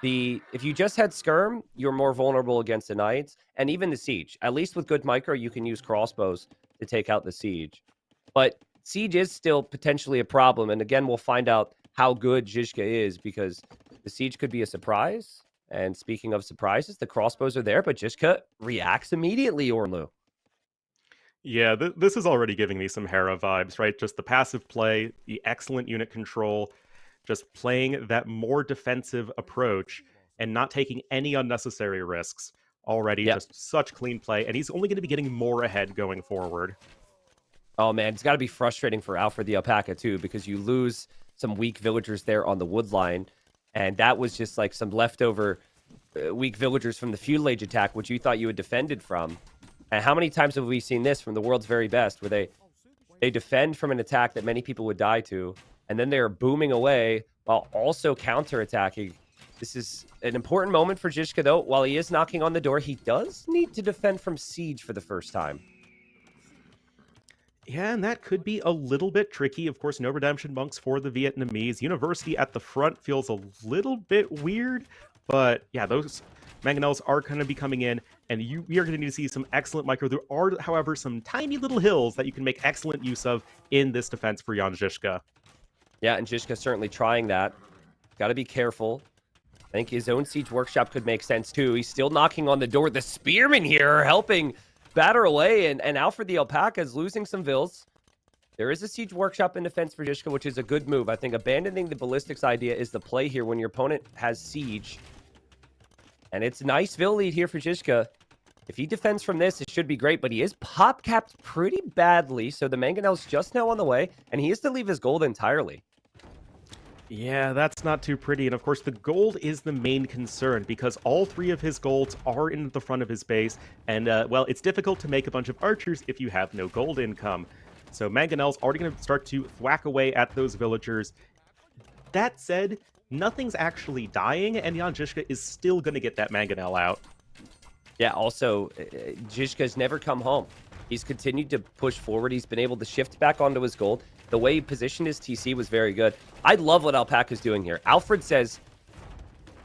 if you just had skirm, you're more vulnerable against the knights and even the siege. At least with good micro, you can use crossbows to take out the siege. But siege is still potentially a problem, and again, we'll find out how good Zizka is because the siege could be a surprise. And speaking of surprises, the crossbows are there, but Zizka reacts immediately, Orlu. Yeah, this is already giving me some Hera vibes, right? Just the passive play, the excellent unit control. just playing that more defensive approach and not taking any unnecessary risks. Already, Yep. just such clean play, and he's only going to be getting more ahead going forward. Oh, man, it's got to be frustrating for Alfred the Alpaca, too, because you lose some weak villagers there on the wood line, and that was just like some leftover weak villagers from the feudal age attack, which you thought you had defended from. And how many times have we seen this from the world's very best, where they defend from an attack that many people would die to, and then they're booming away while also counterattacking. This is an important moment for Zizka, though. While he is knocking on the door, he does need to defend from siege for the first time. Yeah, and that could be a little bit tricky. Of course, no redemption monks for the Vietnamese. University at the front feels a little bit weird, but yeah, those mangonels are going to be coming in, and we are going to need to see some excellent micro. There are, however, some tiny little hills that you can make excellent use of in this defense for Jan Zizka. Yeah, and Zizka certainly trying that. Got to be careful. I think his own siege workshop could make sense, too. He's still knocking on the door. The spearmen here are helping batter away, and Alfred the Alpaca is losing some vills. There is a siege workshop in defense for Zizka, which is a good move. I think abandoning the ballistics idea is the play here when your opponent has siege. And it's a nice vill lead here for Zizka. If he defends from this, it should be great, but he is pop-capped pretty badly, so the mangonel's just now on the way, and he has to leave his gold entirely. Yeah, that's not too pretty. And of course, the gold is the main concern because all three of his golds are in the front of his base. And, well, it's difficult to make a bunch of archers if you have no gold income. So Mangonel's already going to start to thwack away at those villagers. That said, nothing's actually dying, and Jan Zizka is still going to get that Mangonel out. Yeah, also, Zizka's never come home. He's continued to push forward. He's been able to shift back onto his gold. The way he positioned his TC was very good. I love what Alpaca's doing here. Alfred says,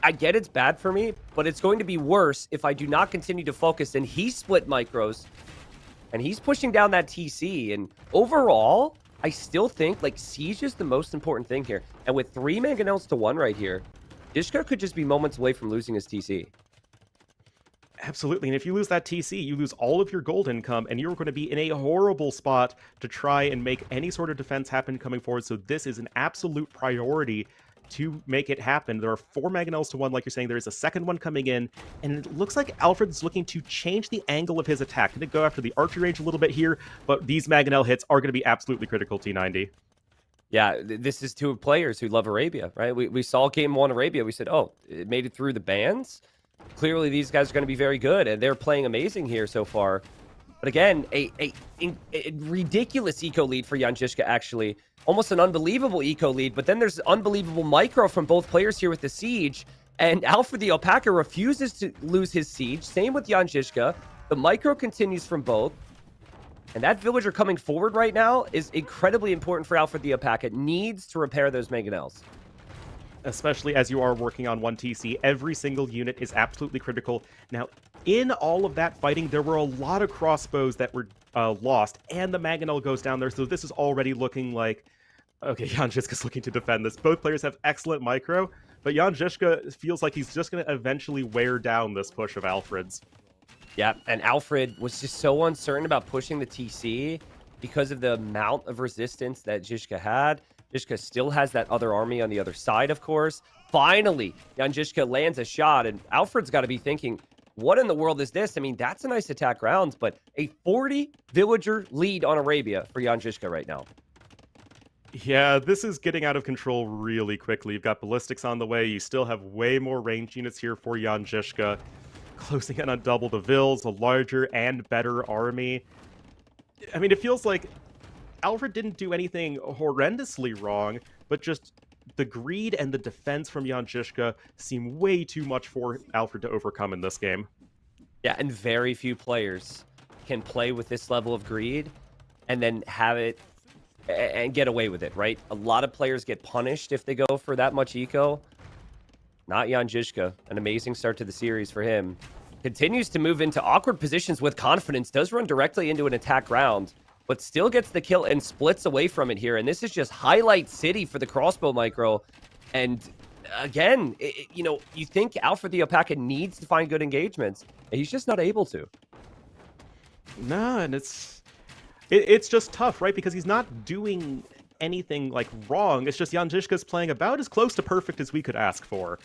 I get it's bad for me, but it's going to be worse if I do not continue to focus. And he split micros, and he's pushing down that TC. And overall, I still think, like, siege is the most important thing here. And with 3 mangonels to 1 right here, Zizka could just be moments away from losing his TC. Absolutely, and if you lose that TC, you lose all of your gold income, and you're going to be in a horrible spot to try and make any sort of defense happen coming forward, so this is an absolute priority to make it happen. There are 4 mangonels to 1, like you're saying. There is a second one coming in, and it looks like Alfred's looking to change the angle of his attack. Going to go after the archery range a little bit here, but these mangonel hits are going to be absolutely critical, T90. Yeah, this is 2 players who love Arabia, right? We saw game 1 Arabia. We said, oh, it made it through the bans. Clearly, these guys are going to be very good, and they're playing amazing here so far. But again, a ridiculous eco lead for Jan Zizka, actually. Almost an unbelievable eco lead, but then there's unbelievable micro from both players here with the siege, and Alfred the Alpaca refuses to lose his siege. Same with Jan Zizka. The micro continues from both. And that villager coming forward right now is incredibly important for Alfred the Alpaca. It needs to repair those mangonels. Especially as you are working on 1 TC, every single unit is absolutely critical. Now, in all of that fighting, there were a lot of crossbows that were lost, and the mangonel goes down there, so this is already looking like, okay, Jan Zizka's looking to defend this. Both players have excellent micro, but Jan Zizka feels like he's just going to eventually wear down this push of Alfred's. Yeah, and Alfred was just so uncertain about pushing the TC because of the amount of resistance that Zizka had. Zizka still has that other army on the other side, of course. Finally, Jan Zizka lands a shot, and Alfred's got to be thinking, what in the world is this? I mean, that's a nice attack round, but a 40-villager lead on Arabia for Jan Zizka right now. Yeah, this is getting out of control really quickly. You've got ballistics on the way. You still have way more range units here for Jan Zizka. Closing in on double the vills, a larger and better army. I mean, it feels like Alfred didn't do anything horrendously wrong, but just the greed and the defense from Jan Zizka seem way too much for Alfred to overcome in this game. Yeah, and very few players can play with this level of greed and then have it and get away with it, right? A lot of players get punished if they go for that much eco. Not Jan Zizka. An amazing start to the series for him. Continues to move into awkward positions with confidence. Does run directly into an attack round, but still gets the kill and splits away from it here. And this is just highlight city for the crossbow micro. And again, you know, you think Alfred the Alpaca needs to find good engagements, and he's just not able to. No, and it's just tough, right? Because he's not doing anything like wrong. It's just Jan Zizka's playing about as close to perfect as we could ask for.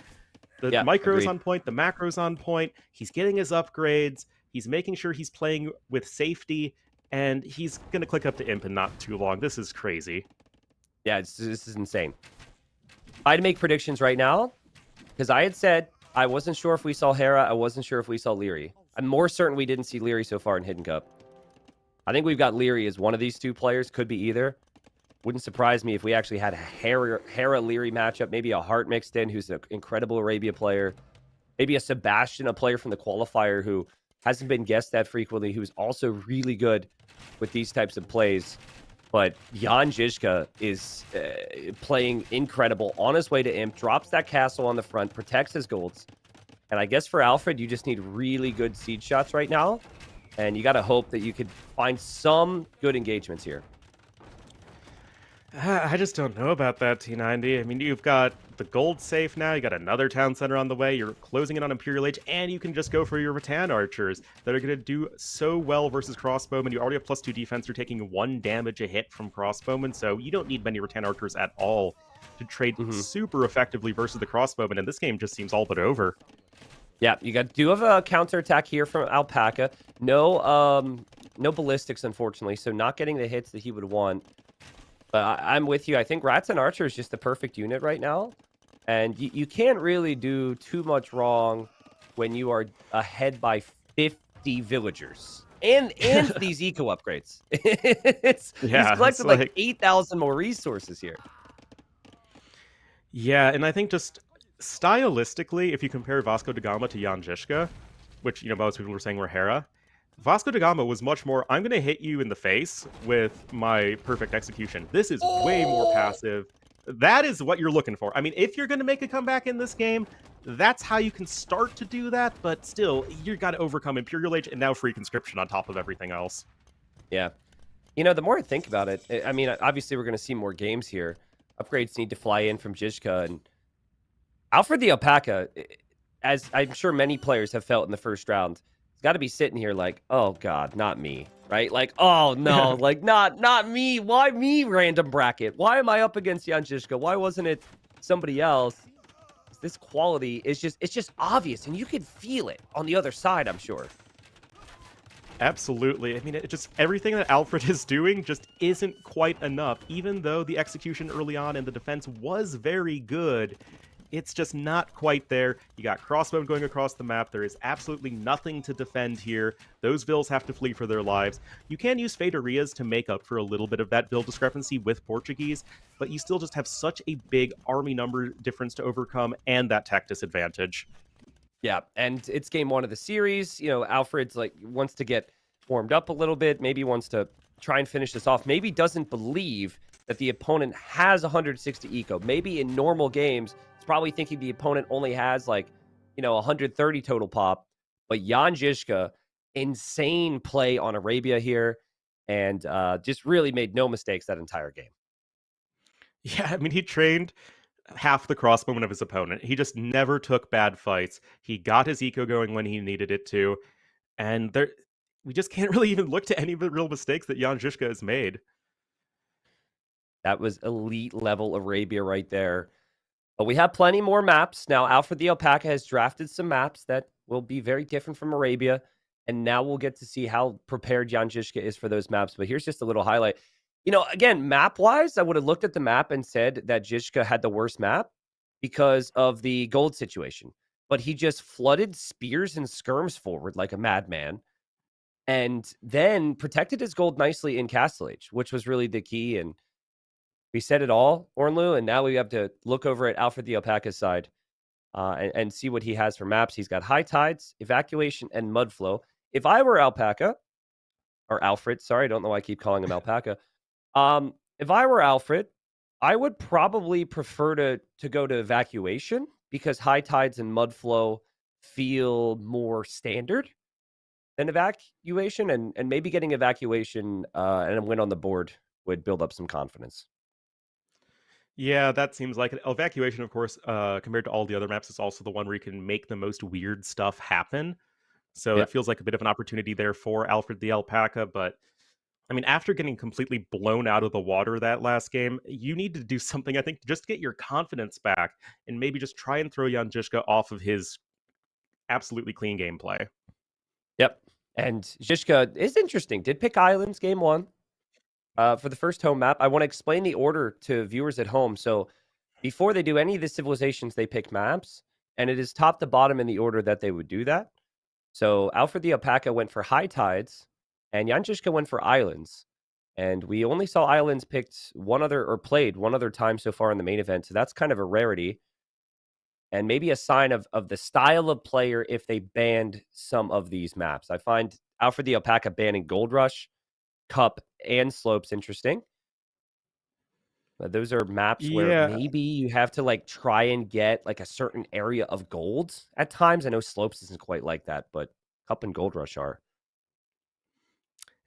The micro's agreed. on point, the macro's on point. He's getting his upgrades. He's making sure he's playing with safety, and he's gonna click up to Imp in not too long. This is crazy. Yeah, this is insane. I had to make predictions right now because I had said I wasn't sure if we saw Hera. I wasn't sure if we saw Leary. I'm more certain we didn't see Leary so far in Hidden Cup. I think we've got Leary as one of these two players. Could be either. Wouldn't surprise me if we actually had a Hera-Leary matchup. Maybe a Hart mixed in, who's an incredible Arabia player. Maybe a Sebastian, a player from the qualifier who hasn't been guessed that frequently, who's also really good with these types of plays. But Jan Zizka is playing incredible. On his way to Imp, drops that castle on the front, protects his golds. And I guess for Alfred, you just need really good siege shots right now. And you got to hope that you could find some good engagements here. I just don't know about that, T90. I mean, you've got the gold safe now. You got another town center on the way. You're closing in on Imperial Age, and you can just go for your Rattan archers that are going to do so well versus crossbowmen. You already have +2 defense. You're taking 1 damage a hit from crossbowmen, so you don't need many Rattan archers at all to trade super effectively versus the crossbowmen. And this game just seems all but over. Yeah, you do have a counterattack here from Alpaca. No ballistics, unfortunately, so not getting the hits that he would want. But I'm with you. I think Rats and Archer is just the perfect unit right now. And you can't really do too much wrong when you are ahead by 50 villagers. And these eco upgrades. He's collected like 8,000 more resources here. Yeah, and I think just stylistically, if you compare Vasco da Gama to Jan Zizka, which, most people were saying were Hera, Vasco da Gama was much more, I'm going to hit you in the face with my perfect execution. This is way more passive. That is what you're looking for. I mean, if you're going to make a comeback in this game, that's how you can start to do that, but still, you got to overcome Imperial Age and now free conscription on top of everything else. Yeah. The more I think about it, I mean, obviously we're going to see more games here. Upgrades need to fly in from Zizka, and Alfred the Alpaca, as I'm sure many players have felt in the first round, he's got to be sitting here like, oh God, not me, right? Like, oh no, like not me. Why me, random bracket? Why am I up against Jan Zizka? Why wasn't it somebody else? This quality is it's just obvious, and you can feel it on the other side, I'm sure. Absolutely. I mean, everything that Alfred is doing just isn't quite enough. Even though the execution early on and the defense was very good, it's just not quite there. You got crossbow going across the map. There is absolutely nothing to defend here. Those vills have to flee for their lives. You can use Federias to make up for a little bit of that vill discrepancy with Portuguese, but you still just have such a big army number difference to overcome and that tech disadvantage. Yeah, and it's game 1 of the series. Alfred's wants to get warmed up a little bit, maybe wants to try and finish this off, maybe doesn't believe that the opponent has 160 eco. Maybe in normal games, he's probably thinking the opponent only has 130 total pop. But Jan Zizka, insane play on Arabia here, and just really made no mistakes that entire game. Yeah, I mean, he trained half the crossbowmen of his opponent. He just never took bad fights. He got his eco going when he needed it to. And we just can't really even look to any of the real mistakes that Jan Zizka has made. That was elite level Arabia right there. But we have plenty more maps. Now, Alfred the Alpaca has drafted some maps that will be very different from Arabia. And now we'll get to see how prepared Jan Zizka is for those maps. But here's just a little highlight. Again, map-wise, I would have looked at the map and said that Zizka had the worst map because of the gold situation. But he just flooded spears and skirms forward like a madman. And then protected his gold nicely in Castle Age, which was really the key. And we said it all, Ornlu, and now we have to look over at Alfred the Alpaca's side and see what he has for maps. He's got High Tides, Evacuation, and Mudflow. If I were Alpaca, or Alfred, sorry, I don't know why I keep calling him Alpaca. If I were Alfred, I would probably prefer to go to Evacuation because High Tides and Mudflow feel more standard than Evacuation, and maybe getting Evacuation and a win on the board would build up some confidence. Yeah, that seems like it. Evacuation, of course, compared to all the other maps, is also the one where you can make the most weird stuff happen. So It feels like a bit of an opportunity there for Alfred the Alpaca, but I mean, after getting completely blown out of the water that last game, you need to do something, I think, just to get your confidence back and maybe just try and throw Jan Zizka off of his absolutely clean gameplay. Yep. And Zizka is interesting. Did pick Islands game 1 for the first home map. I want to explain the order to viewers at home. So before they do any of the civilizations, they pick maps, and it is top to bottom in the order that they would do that. So Alfred the Alpaca went for high tides, and Jan Zizka went for islands. And we only saw islands picked played one other time so far in the main event. So that's kind of a rarity. And maybe a sign of the style of player if they banned some of these maps. I find Alfred the Alpaca banning Gold Rush, Cup, and Slopes interesting. Those are maps where maybe you have to like try and get like a certain area of gold at times. I know Slopes isn't quite like that, but Cup and Gold Rush are.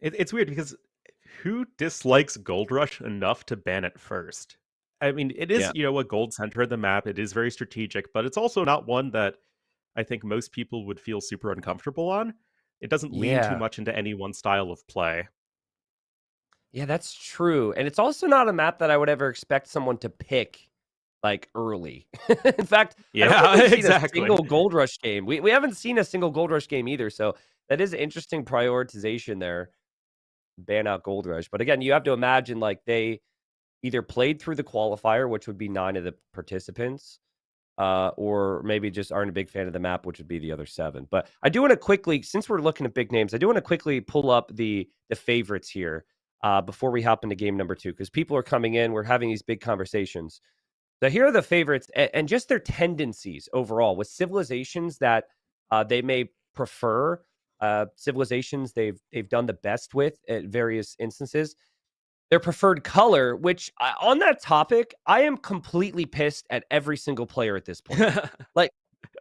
It's weird because who dislikes Gold Rush enough to ban it first? I mean, it is, a gold center of the map. It is very strategic, but it's also not one that I think most people would feel super uncomfortable on. It doesn't lean too much into any one style of play. Yeah, that's true. And it's also not a map that I would ever expect someone to pick like early. In fact, I don't think we've seen a single Gold Rush game. We haven't seen a single Gold Rush game either. So that is interesting prioritization there. Ban out Gold Rush. But again, you have to imagine like they either played through the qualifier, which would be 9 of the participants, or maybe just aren't a big fan of the map, which would be the other 7. But I do want to quickly, since we're looking at big names, I do want to quickly pull up the favorites here before we hop into game number 2, because people are coming in. We're having these big conversations. So here are the favorites and just their tendencies overall with civilizations that they may prefer, civilizations they've done the best with at various instances. Their preferred color, which on that topic, I am completely pissed at every single player at this point. Like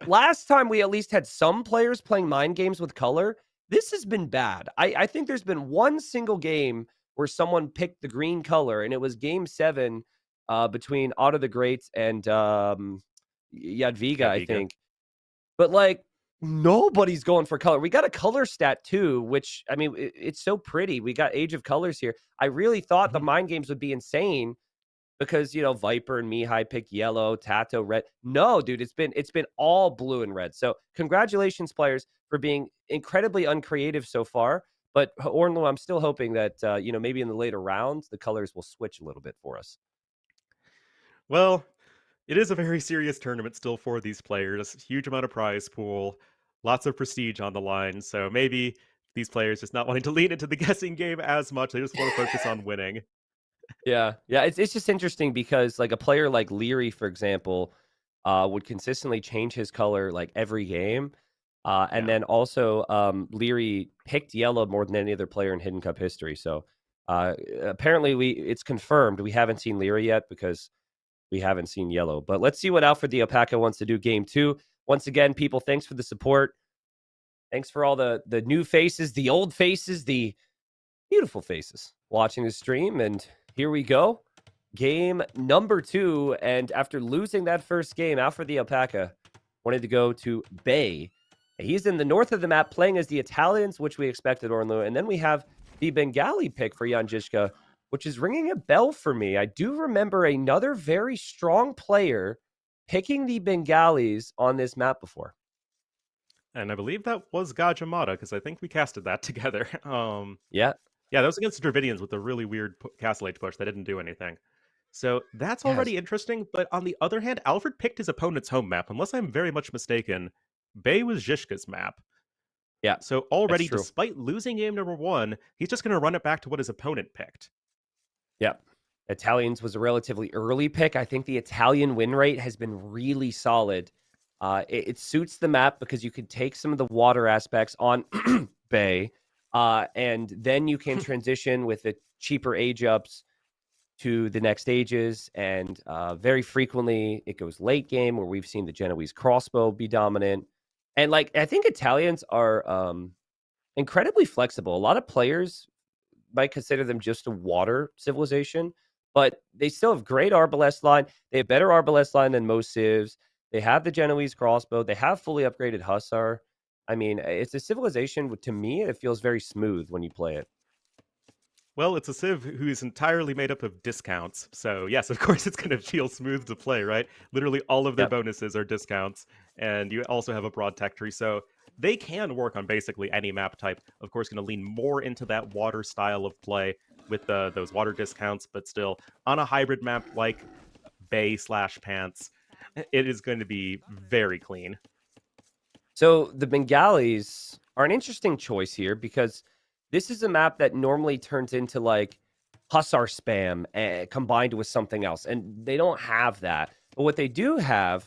last time we at least had some players playing mind games with color. This has been bad. I think there's been one single game where someone picked the green color, and it was game 7 between Otto the Great and Jadwiga, I think. But like, nobody's going for color. We got a color stat too, which, I mean, it's so pretty. We got Age of Colors here. I really thought the mind games would be insane because, Viper and Mihai picked yellow, Tato red. No, dude, it's been all blue and red. So congratulations, players, for being incredibly uncreative so far. But Ornlo, I'm still hoping that, maybe in the later rounds, the colors will switch a little bit for us. Well, it is a very serious tournament still for these players. Huge amount of prize pool, lots of prestige on the line. So maybe these players just not wanting to lean into the guessing game as much. They just want to focus on winning. Yeah. It's just interesting because like a player like Leary, for example, would consistently change his color like every game. And then also Leary picked yellow more than any other player in Hidden Cup history. So apparently it's confirmed. We haven't seen Leary yet because we haven't seen yellow. But let's see what Alfred the Alpaca wants to do game 2. Once again, people, thanks for the support. Thanks for all the new faces, the old faces, the beautiful faces watching the stream. And here we go. Game number 2. And after losing that first game, Alfred the Alpaca wanted to go to Bay. He's in the north of the map playing as the Italians, which we expected, Ornlo. And then we have the Bengali pick for Jan Zizka, which is ringing a bell for me. I do remember another very strong player picking the Bengalis on this map before. And I believe that was Gajamada, because I think we casted that together. Yeah, that was against the Dravidians with a really weird Castle Age push that didn't do anything. So that's already interesting, but on the other hand, Alfred picked his opponent's home map. Unless I'm very much mistaken, Bay was Zizka's map. Yeah. So already, despite losing game number 1, he's just going to run it back to what his opponent picked. Yeah. Italians was a relatively early pick. I think the Italian win rate has been really solid. It suits the map because you can take some of the water aspects on Bay, and then you can transition with the cheaper age ups to the next stages. And very frequently it goes late game where we've seen the Genoese crossbow be dominant. And like, I think Italians are incredibly flexible. A lot of players might consider them just a water civilization, but they still have great arbalest line. They have better arbalest line than most civs. They have the Genoese crossbow. They have fully upgraded Hussar. I mean, it's a civilization, to me, it feels very smooth when you play it. Well, it's a Civ who's entirely made up of discounts. So, yes, of course, it's going to feel smooth to play, right? Literally all of their Yep. bonuses are discounts. And you also have a broad tech tree. So, they can work on basically any map type. Of course, going to lean more into that water style of play with those water discounts. But still, on a hybrid map like Bay/Pants, it is going to be very clean. So the Bengalis are an interesting choice here because this is a map that normally turns into like Hussar spam combined with something else. And they don't have that. But what they do have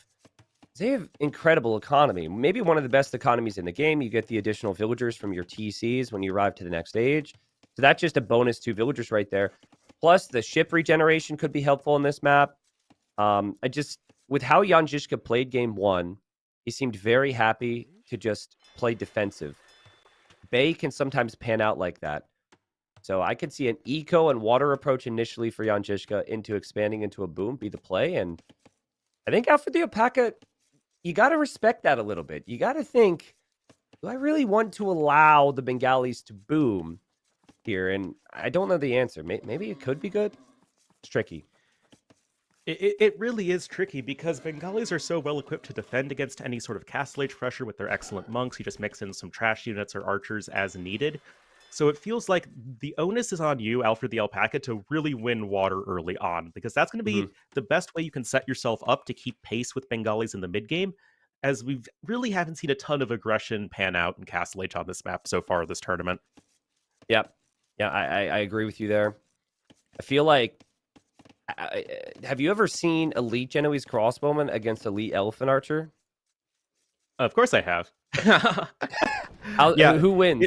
is they have incredible economy. Maybe one of the best economies in the game. You get the additional villagers from your TCs when you arrive to the next stage. So that's just a bonus to villagers right there. Plus the ship regeneration could be helpful in this map. With how Jan Zizka played game one, he seemed very happy to just play defensive. Bay can sometimes pan out like that. So I could see an eco and water approach initially for Jan Zizka into expanding into a boom be the play. And I think Alfred the Alpaca, you got to respect that a little bit. You got to think, do I really want to allow the Bengalis to boom here? And I don't know the answer. Maybe it could be good. It's tricky. It really is tricky because Bengalis are so well equipped to defend against any sort of Castle Age pressure with their excellent monks. You just mix in some trash units or archers as needed. So it feels like the onus is on you, Alfred the Alpaca, to really win water early on, because that's going to be the best way you can set yourself up to keep pace with Bengalis in the mid game, as we really haven't seen a ton of aggression pan out in Castle Age on this map so far this tournament. Yep. Yeah, I agree with you there. I feel like have you ever seen elite Genoese crossbowman against elite elephant archer? Of course I have. Who wins?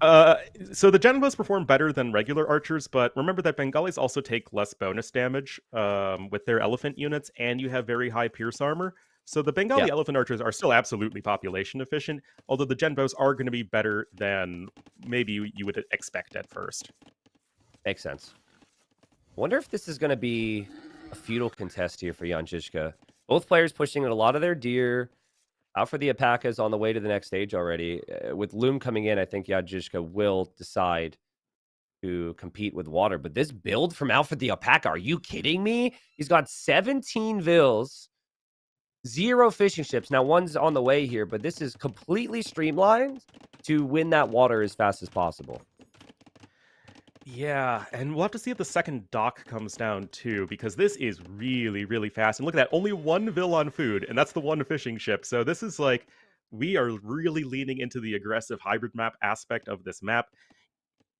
So the Genoese perform better than regular archers, but remember that Bengalis also take less bonus damage with their elephant units, and you have very high pierce armor. So the Bengali elephant archers are still absolutely population efficient, although the Genbos are going to be better than maybe you would expect at first. Makes sense. Wonder if this is going to be a feudal contest here for Jan Zizka. Both players pushing a lot of their deer. Alfred the Alpaca is on the way to the next stage already. With Loom coming in, I think Jan Zizka will decide to compete with water. But this build from Alfred the Alpaca, are you kidding me? He's got 17 vills, 0 fishing ships. Now, one's on the way here, but this is completely streamlined to win that water as fast as possible. Yeah, and we'll have to see if the second dock comes down too, because this is really, really fast. And look at that, only 1 vill on food, and that's the 1 fishing ship. So this is like, we are really leaning into the aggressive hybrid map aspect of this map.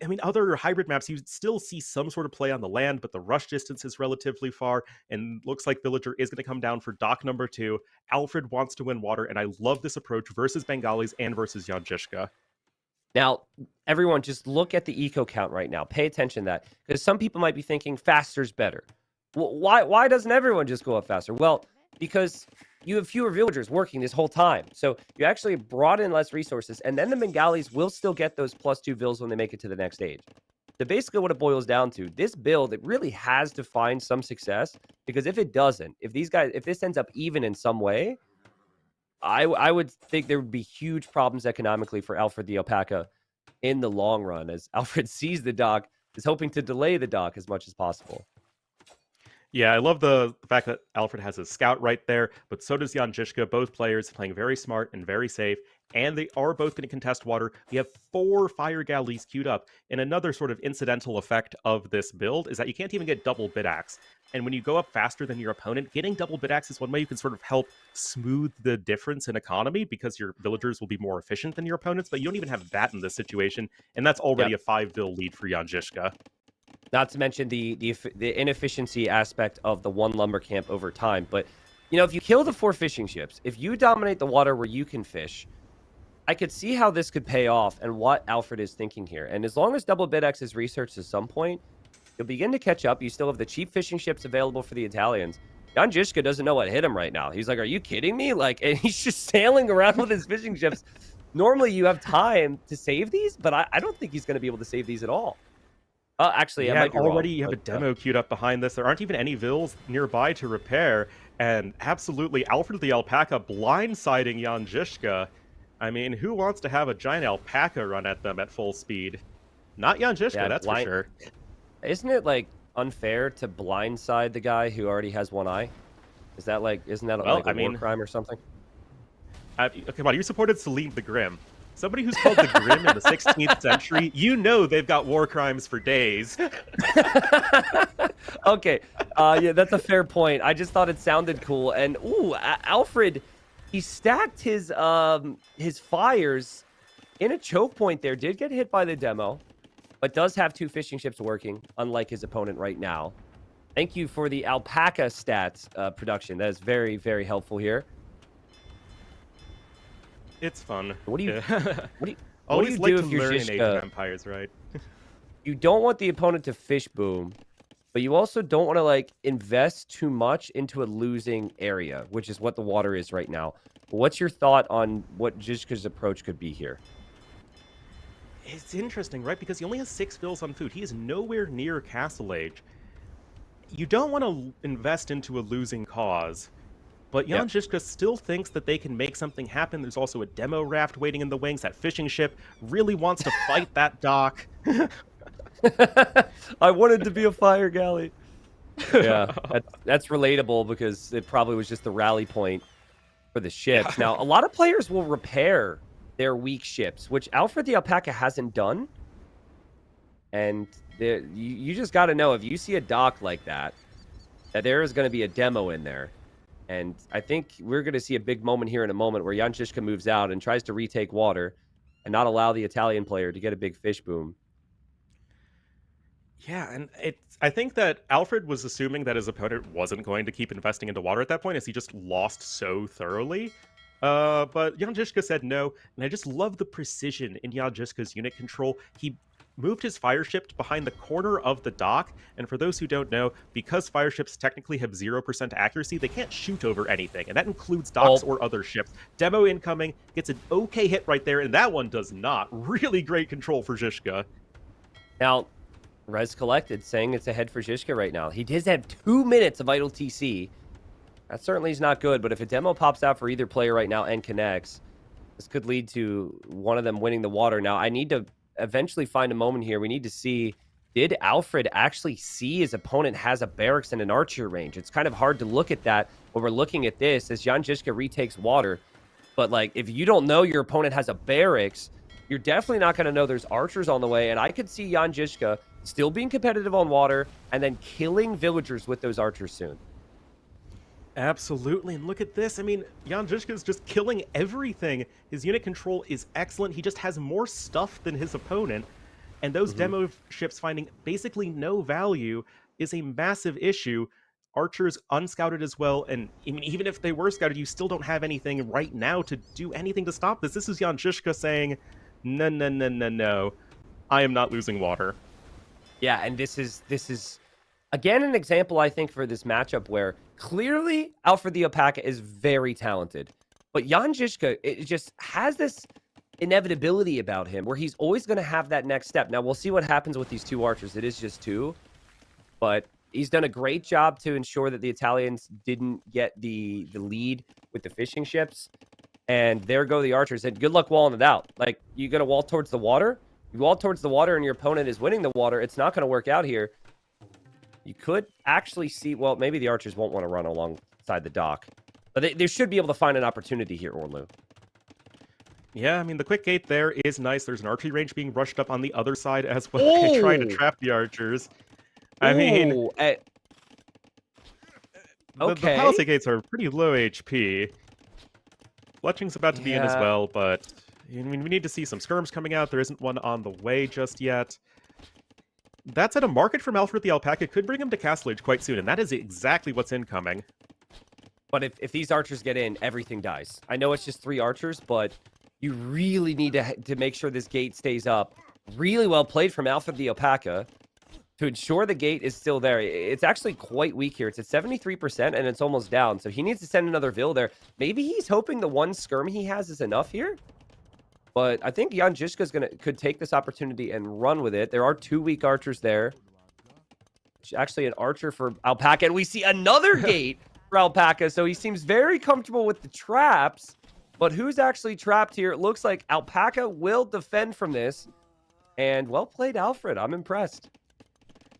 I mean, other hybrid maps, you still see some sort of play on the land, but the rush distance is relatively far, and looks like Villager is going to come down for dock number 2. Alfred wants to win water, and I love this approach versus Bengalis and versus Jan Zizka. Now, everyone, just look at the eco count right now. Pay attention to that, because some people might be thinking faster's better. Why doesn't everyone just go up faster? Well, because you have fewer villagers working this whole time. So you actually brought in less resources, and then the Bengalis will still get those +2 vills when they make it to the next stage. So basically what it boils down to, this build, it really has to find some success, because if it doesn't, if this ends up even in some way, I would think there would be huge problems economically for Alfred the Alpaca in the long run, as Alfred sees the dock, is hoping to delay the dock as much as possible. Yeah, I love the fact that Alfred has a scout right there, but so does Jan Zizka. Both players playing very smart and very safe, and they are both going to contest water. We have 4 fire galleys queued up, and another sort of incidental effect of this build is that you can't even get double bid axe. And when you go up faster than your opponent, getting double bid axe is one way you can sort of help smooth the difference in economy, because your villagers will be more efficient than your opponents, but you don't even have that in this situation, and that's already a 5 vill lead for Jan Zizka. Not to mention the inefficiency aspect of the 1 lumber camp over time. But, you know, if you kill the 4 fishing ships, if you dominate the water where you can fish, I could see how this could pay off and what Alfred is thinking here. And as long as double bid X is researched at some point, you'll begin to catch up. You still have the cheap fishing ships available for the Italians. Jan Zizka doesn't know what hit him right now. He's like, are you kidding me? Like, and he's just sailing around with his fishing ships. Normally you have time to save these, but I don't think he's going to be able to save these at all. Actually, yeah, I might be already wrong, you have a demo queued up behind this. There aren't even any vills nearby to repair, and absolutely Alfred the Alpaca blindsiding Jan Zizka. I mean, who wants to have a giant alpaca run at them at full speed? Not Jan Zizka, Yeah, that's for sure. Isn't it like unfair to blindside the guy who already has one eye? Isn't that Well, like a war crime or something? Come on, you supported Selim the Grim. Somebody who's called the Grim in the 16th century, you know they've got war crimes for days. Okay, yeah, that's a fair point. I just thought it sounded cool. And Alfred, he stacked his fires in a choke point there. Did get hit by the demo, but does have 2 fishing ships working, unlike his opponent right now. Thank you for the Alpaca stats production. That is very, very helpful here. It's fun. What do you Always do like if to you're learn in Age Zizka? of Empires, right? You don't want the opponent to fish boom, but you also don't want to like invest too much into a losing area, which is what the water is right now. What's your thought on what Zizka's approach could be here? It's interesting, right? Because he only has 6 fills on food. He is nowhere near Castle Age. You don't want to invest into a losing cause, but Jan Zizka still thinks that they can make something happen. There's also a demo raft waiting in the wings. That fishing ship really wants to fight that dock. I wanted to be a fire galley. Yeah, that's relatable because it probably was just the rally point for the ships. Now, a lot of players will repair their weak ships, which Alfred the Alpaca hasn't done. And you just got to know, if you see a dock like that there is going to be a demo in there. And I think we're going to see a big moment here in a moment where Jan Zizka moves out and tries to retake water and not allow the Italian player to get a big fish boom. Yeah, and I think that Alfred was assuming that his opponent wasn't going to keep investing into water at that point, as he just lost so thoroughly. But Jan Zizka said no, and I just love the precision in Jan Zizka's unit control. He moved his fire ship behind the corner of the dock, and for those who don't know, because fire ships technically have 0% accuracy, they can't shoot over anything, and that includes docks or other ships. Demo incoming, gets an okay hit right there, and that one does not. Really great control for Zizka. Now, Res collected, saying it's ahead for Zizka right now. He does have 2 minutes of idle TC. That certainly is not good, but if a demo pops out for either player right now and connects, this could lead to one of them winning the water. Now, I need to eventually find a moment here. We need to see, did Alfred actually see his opponent has a barracks and an archer range? It's kind of hard to look at that when we're looking at this as Jan Zizka retakes water. But like, if you don't know your opponent has a barracks, you're definitely not going to know there's archers on the way. And I could see Jan Zizka still being competitive on water and then killing villagers with those archers soon. Absolutely, and look at this. I mean, Jan Zizka is just killing everything. His unit control is excellent. He just has more stuff than his opponent. And those demo ships finding basically no value is a massive issue. Archers unscouted as well, and I mean, even if they were scouted, you still don't have anything right now to do anything to stop this. This is Jan Zizka saying, no, no, no, no, no. I am not losing water. Yeah, and this is again an example, I think, for this matchup where clearly Alfred the Alpaca is very talented, but Jan Zizka, it just has this inevitability about him where he's always going to have that next step. Now, we'll see what happens with these 2 archers. It is just 2, but he's done a great job to ensure that the Italians didn't get the lead with the fishing ships. And there go the archers. And good luck walling it out. Like, you got to wall towards the water. You wall towards the water and your opponent is winning the water. It's not going to work out here. You could actually see, well, maybe the archers won't want to run alongside the dock. But they should be able to find an opportunity here, Orlu. Yeah, I mean, the quick gate there is nice. There's an archery range being rushed up on the other side as well, trying to trap the archers. I mean, the palisade gates are pretty low HP. Fletching's about to be in as well, but I mean, we need to see some skirms coming out. There isn't one on the way just yet. That's at a market from Alfred the Alpaca. Could bring him to Castle Age quite soon, and that is exactly what's incoming. But if these archers get in, everything dies. I know it's just 3 archers, but you really need to make sure this gate stays up. Really well played from Alfred the Alpaca to ensure the gate is still there. It's actually quite weak here. It's at 73%, and it's almost down. So he needs to send another Vil there. Maybe he's hoping the 1 skirm he has is enough here. But I think Jan Zizka could take this opportunity and run with it. There are 2 weak archers there. Actually, an archer for Alpaca. And we see another gate for Alpaca. So he seems very comfortable with the traps. But who's actually trapped here? It looks like Alpaca will defend from this. And well played, Alfred. I'm impressed.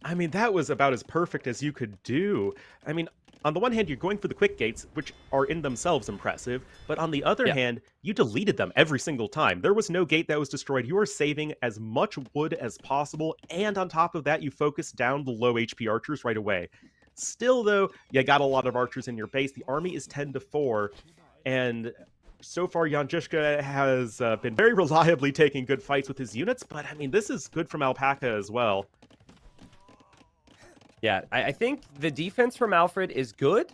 I mean, that was about as perfect as you could do. I mean, on the one hand, you're going for the quick gates, which are in themselves impressive, but on the other hand, you deleted them every single time. There was no gate that was destroyed. You are saving as much wood as possible, and on top of that, you focused down the low HP archers right away. Still, though, you got a lot of archers in your base. The army is 10-4, and so far, Jan Zizka has been very reliably taking good fights with his units, but I mean, this is good from Alpaca as well. Yeah, I think the defense from Alfred is good.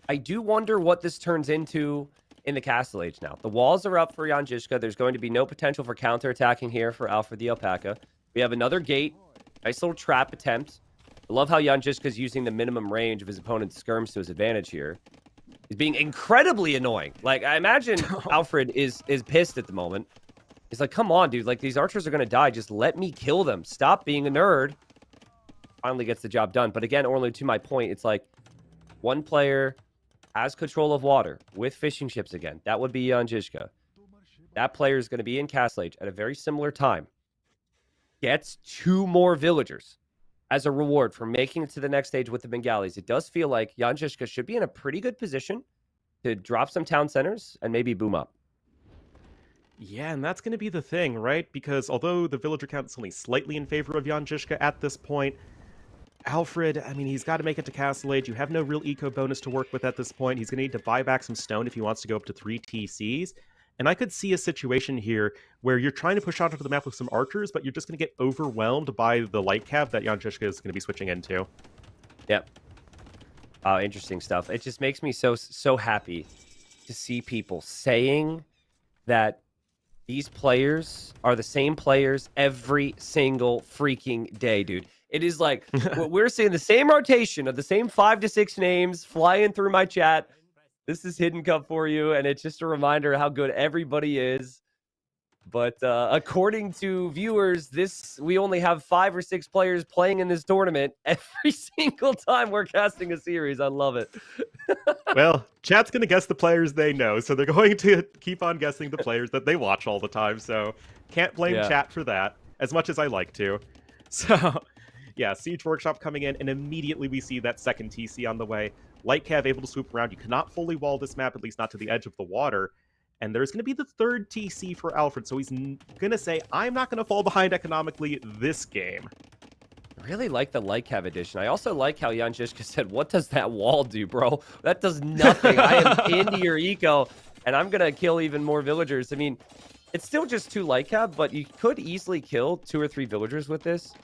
I do wonder what this turns into in the Castle Age now. The walls are up for Jan Zizka. There's going to be no potential for counterattacking here for Alfred the Alpaca. We have another gate. Nice little trap attempt. I love how Jan Zizka is using the minimum range of his opponent's skirms to his advantage here. He's being incredibly annoying. Like, I imagine Alfred is pissed at the moment. He's like, come on, dude. Like, these archers are going to die. Just let me kill them. Stop being a nerd. Finally gets the job done. But again, Orlando, to my point, it's like one player has control of water with fishing ships again. That would be Jan Zizka. That player is going to be in Castle Age at a very similar time. Gets 2 more villagers as a reward for making it to the next stage with the Bengalis. It does feel like Jan Zizka should be in a pretty good position to drop some town centers and maybe boom up. Yeah, and that's going to be the thing, right? Because although the villager count is only slightly in favor of Jan Zizka at this point, Alfred, I mean, he's got to make it to Castle Age. You have no real eco bonus to work with at this point. He's going to need to buy back some stone if he wants to go up to 3 TCs. And I could see a situation here where you're trying to push out onto the map with some archers, but you're just going to get overwhelmed by the light cav that Jan Zizka is going to be switching into. Yep. Oh, interesting stuff. It just makes me so happy to see people saying that these players are the same players every single freaking day, dude. It is like we're seeing the same rotation of the same 5 to 6 names flying through my chat. This is Hidden Cup for you, and it's just a reminder of how good everybody is. But according to viewers, we only have 5 or 6 players playing in this tournament every single time we're casting a series. I love it. Well, chat's going to guess the players they know, so they're going to keep on guessing the players that they watch all the time. So can't blame chat for that, as much as I like to. So yeah, Siege Workshop coming in, and immediately we see that second TC on the way. Light Cav able to swoop around. You cannot fully wall this map, at least not to the edge of the water. And there's going to be the third TC for Alfred, so he's going to say, I'm not going to fall behind economically this game. I really like the Light Cav edition. I also like how Jan Zizka said, what does that wall do, bro? That does nothing. I am into your eco, and I'm going to kill even more villagers. I mean, it's still just 2 Light Cav, but you could easily kill 2 or 3 villagers with this.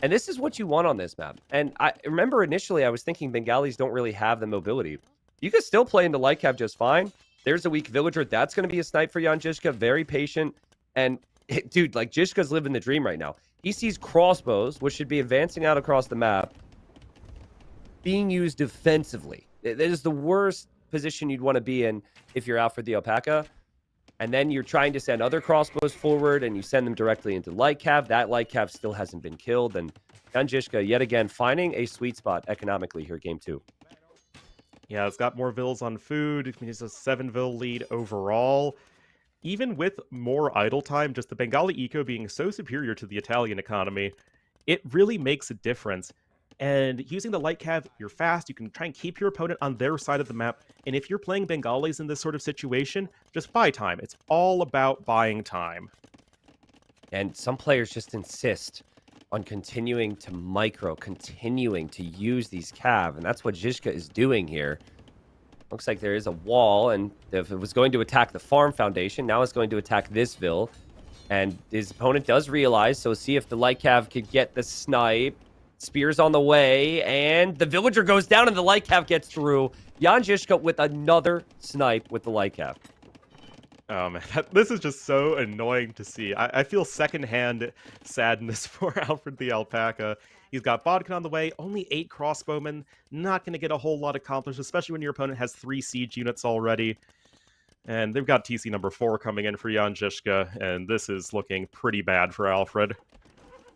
And this is what you want on this map. And I remember initially I was thinking Bengalis don't really have the mobility. You can still play into Light Cav just fine. There's a weak villager. That's going to be a snipe for Jan Zizka. Very patient. And, dude, like, Zizka's living the dream right now. He sees crossbows, which should be advancing out across the map, being used defensively. That is the worst position you'd want to be in if you're Alfred the Alpaca. And then you're trying to send other crossbows forward, and you send them directly into Light Cav. That Light Cav still hasn't been killed. And Jan Zizka, yet again, finding a sweet spot economically here, game 2. Yeah, it's got more vills on food. It's a 7 vill lead overall. Even with more idle time, just the Bengali eco being so superior to the Italian economy, it really makes a difference. And using the Light Cav, you're fast, you can try and keep your opponent on their side of the map, and if you're playing Bengalis in this sort of situation, just buy time. It's all about buying time. And some players just insist on continuing to micro, continuing to use these cav, and that's what Zizka is doing here. Looks like there is a wall, and if it was going to attack the farm foundation, now it's going to attack this ville. And his opponent does realize, so see if the Light Cav could get the snipe. Spears on the way, and the villager goes down, and the Light Cav gets through. Jan Zizka with another snipe with the Light Cav. Oh man, this is just so annoying to see. I feel secondhand sadness for Alfred the Alpaca. He's got Bodkin on the way, only 8 crossbowmen, not going to get a whole lot accomplished, especially when your opponent has 3 siege units already. And they've got TC number 4 coming in for Jan Zizka, and this is looking pretty bad for Alfred.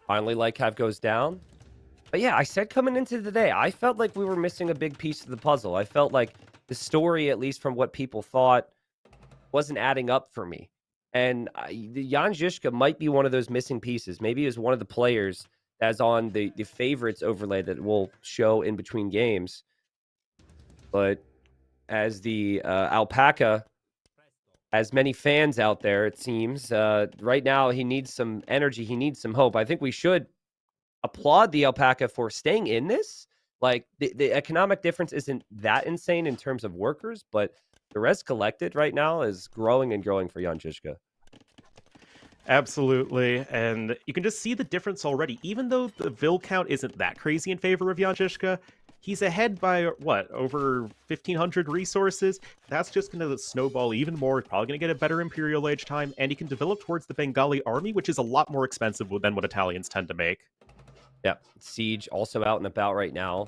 Finally, Light Cav goes down. But yeah, I said coming into the day, I felt like we were missing a big piece of the puzzle. I felt like the story, at least from what people thought, wasn't adding up for me. And Jan Zizka might be one of those missing pieces. Maybe is one of the players that's on the favorites overlay that will show in between games. But as the Alpaca has many fans out there, it seems, right now he needs some energy. He needs some hope. I think we should applaud the Alpaca for staying in this. Like, the economic difference isn't that insane in terms of workers, but the rest collected right now is growing and growing for Jan Zizka. Absolutely, and you can just see the difference already. Even though the Vil count isn't that crazy in favor of Jan Zizka, he's ahead by, what, over 1,500 resources? That's just going to snowball even more. Probably going to get a better Imperial Age time, and he can develop towards the Bengali army, which is a lot more expensive than what Italians tend to make. Yep, Siege also out and about right now.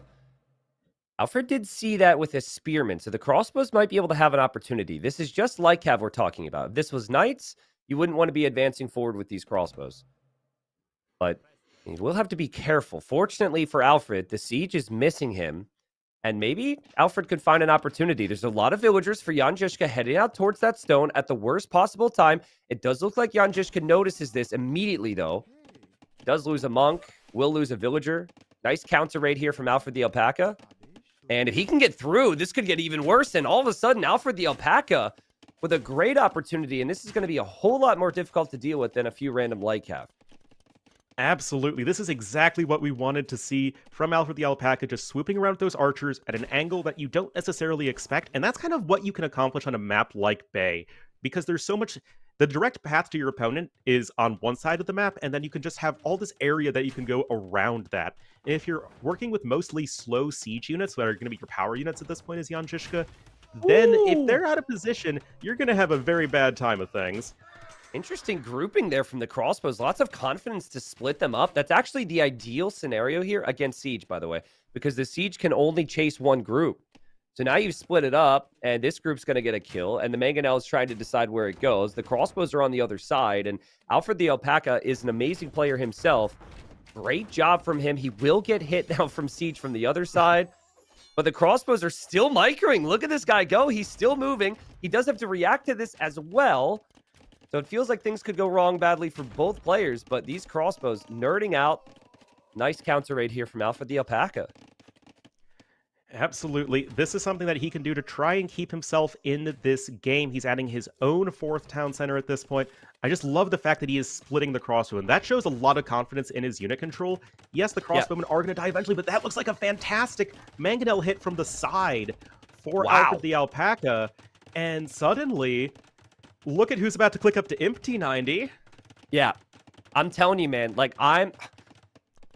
Alfred did see that with his spearmen, so the crossbows might be able to have an opportunity. This is just like Cav we're talking about. If this was knights, you wouldn't want to be advancing forward with these crossbows. But you will have to be careful. Fortunately for Alfred, the siege is missing him, and maybe Alfred could find an opportunity. There's a lot of villagers for Jan Zizka heading out towards that stone at the worst possible time. It does look like Jan Zizka notices this immediately, though. Does lose a monk, will lose a villager. Nice counter raid here from Alfred the Alpaca. And if he can get through, this could get even worse. And all of a sudden, Alfred the Alpaca with a great opportunity. And this is going to be a whole lot more difficult to deal with than a few random light cav. Absolutely. This is exactly what we wanted to see from Alfred the Alpaca, just swooping around with those archers at an angle that you don't necessarily expect. And that's kind of what you can accomplish on a map like Bay, because there's so much... The direct path to your opponent is on one side of the map, and then you can just have all this area that you can go around that. And if you're working with mostly slow siege units that are going to be your power units at this point as Jan Zizka, then if they're out of position, you're going to have a very bad time of things. Interesting grouping there from the crossbows. Lots of confidence to split them up. That's actually the ideal scenario here against Siege, by the way, because the Siege can only chase one group. So now you've split it up, and this group's going to get a kill, and the Mangonel is trying to decide where it goes. The crossbows are on the other side, and Alfred the Alpaca is an amazing player himself. Great job from him. He will get hit now from Siege from the other side, but the crossbows are still microing. Look at this guy go. He's still moving. He does have to react to this as well. So it feels like things could go wrong badly for both players, but these crossbows nerding out. Nice counter raid here from Alfred the Alpaca. Absolutely. This is something that he can do to try and keep himself in this game. He's adding his own fourth town center at this point. I just love the fact that he is splitting the crossbowmen. That shows a lot of confidence in his unit control. Yes, the crossbowmen are going to die eventually, but that looks like a fantastic Mangonel hit from the side for Alfred the Alpaca. And suddenly, look at who's about to click up to Imp T90. Yeah, I'm telling you, man, like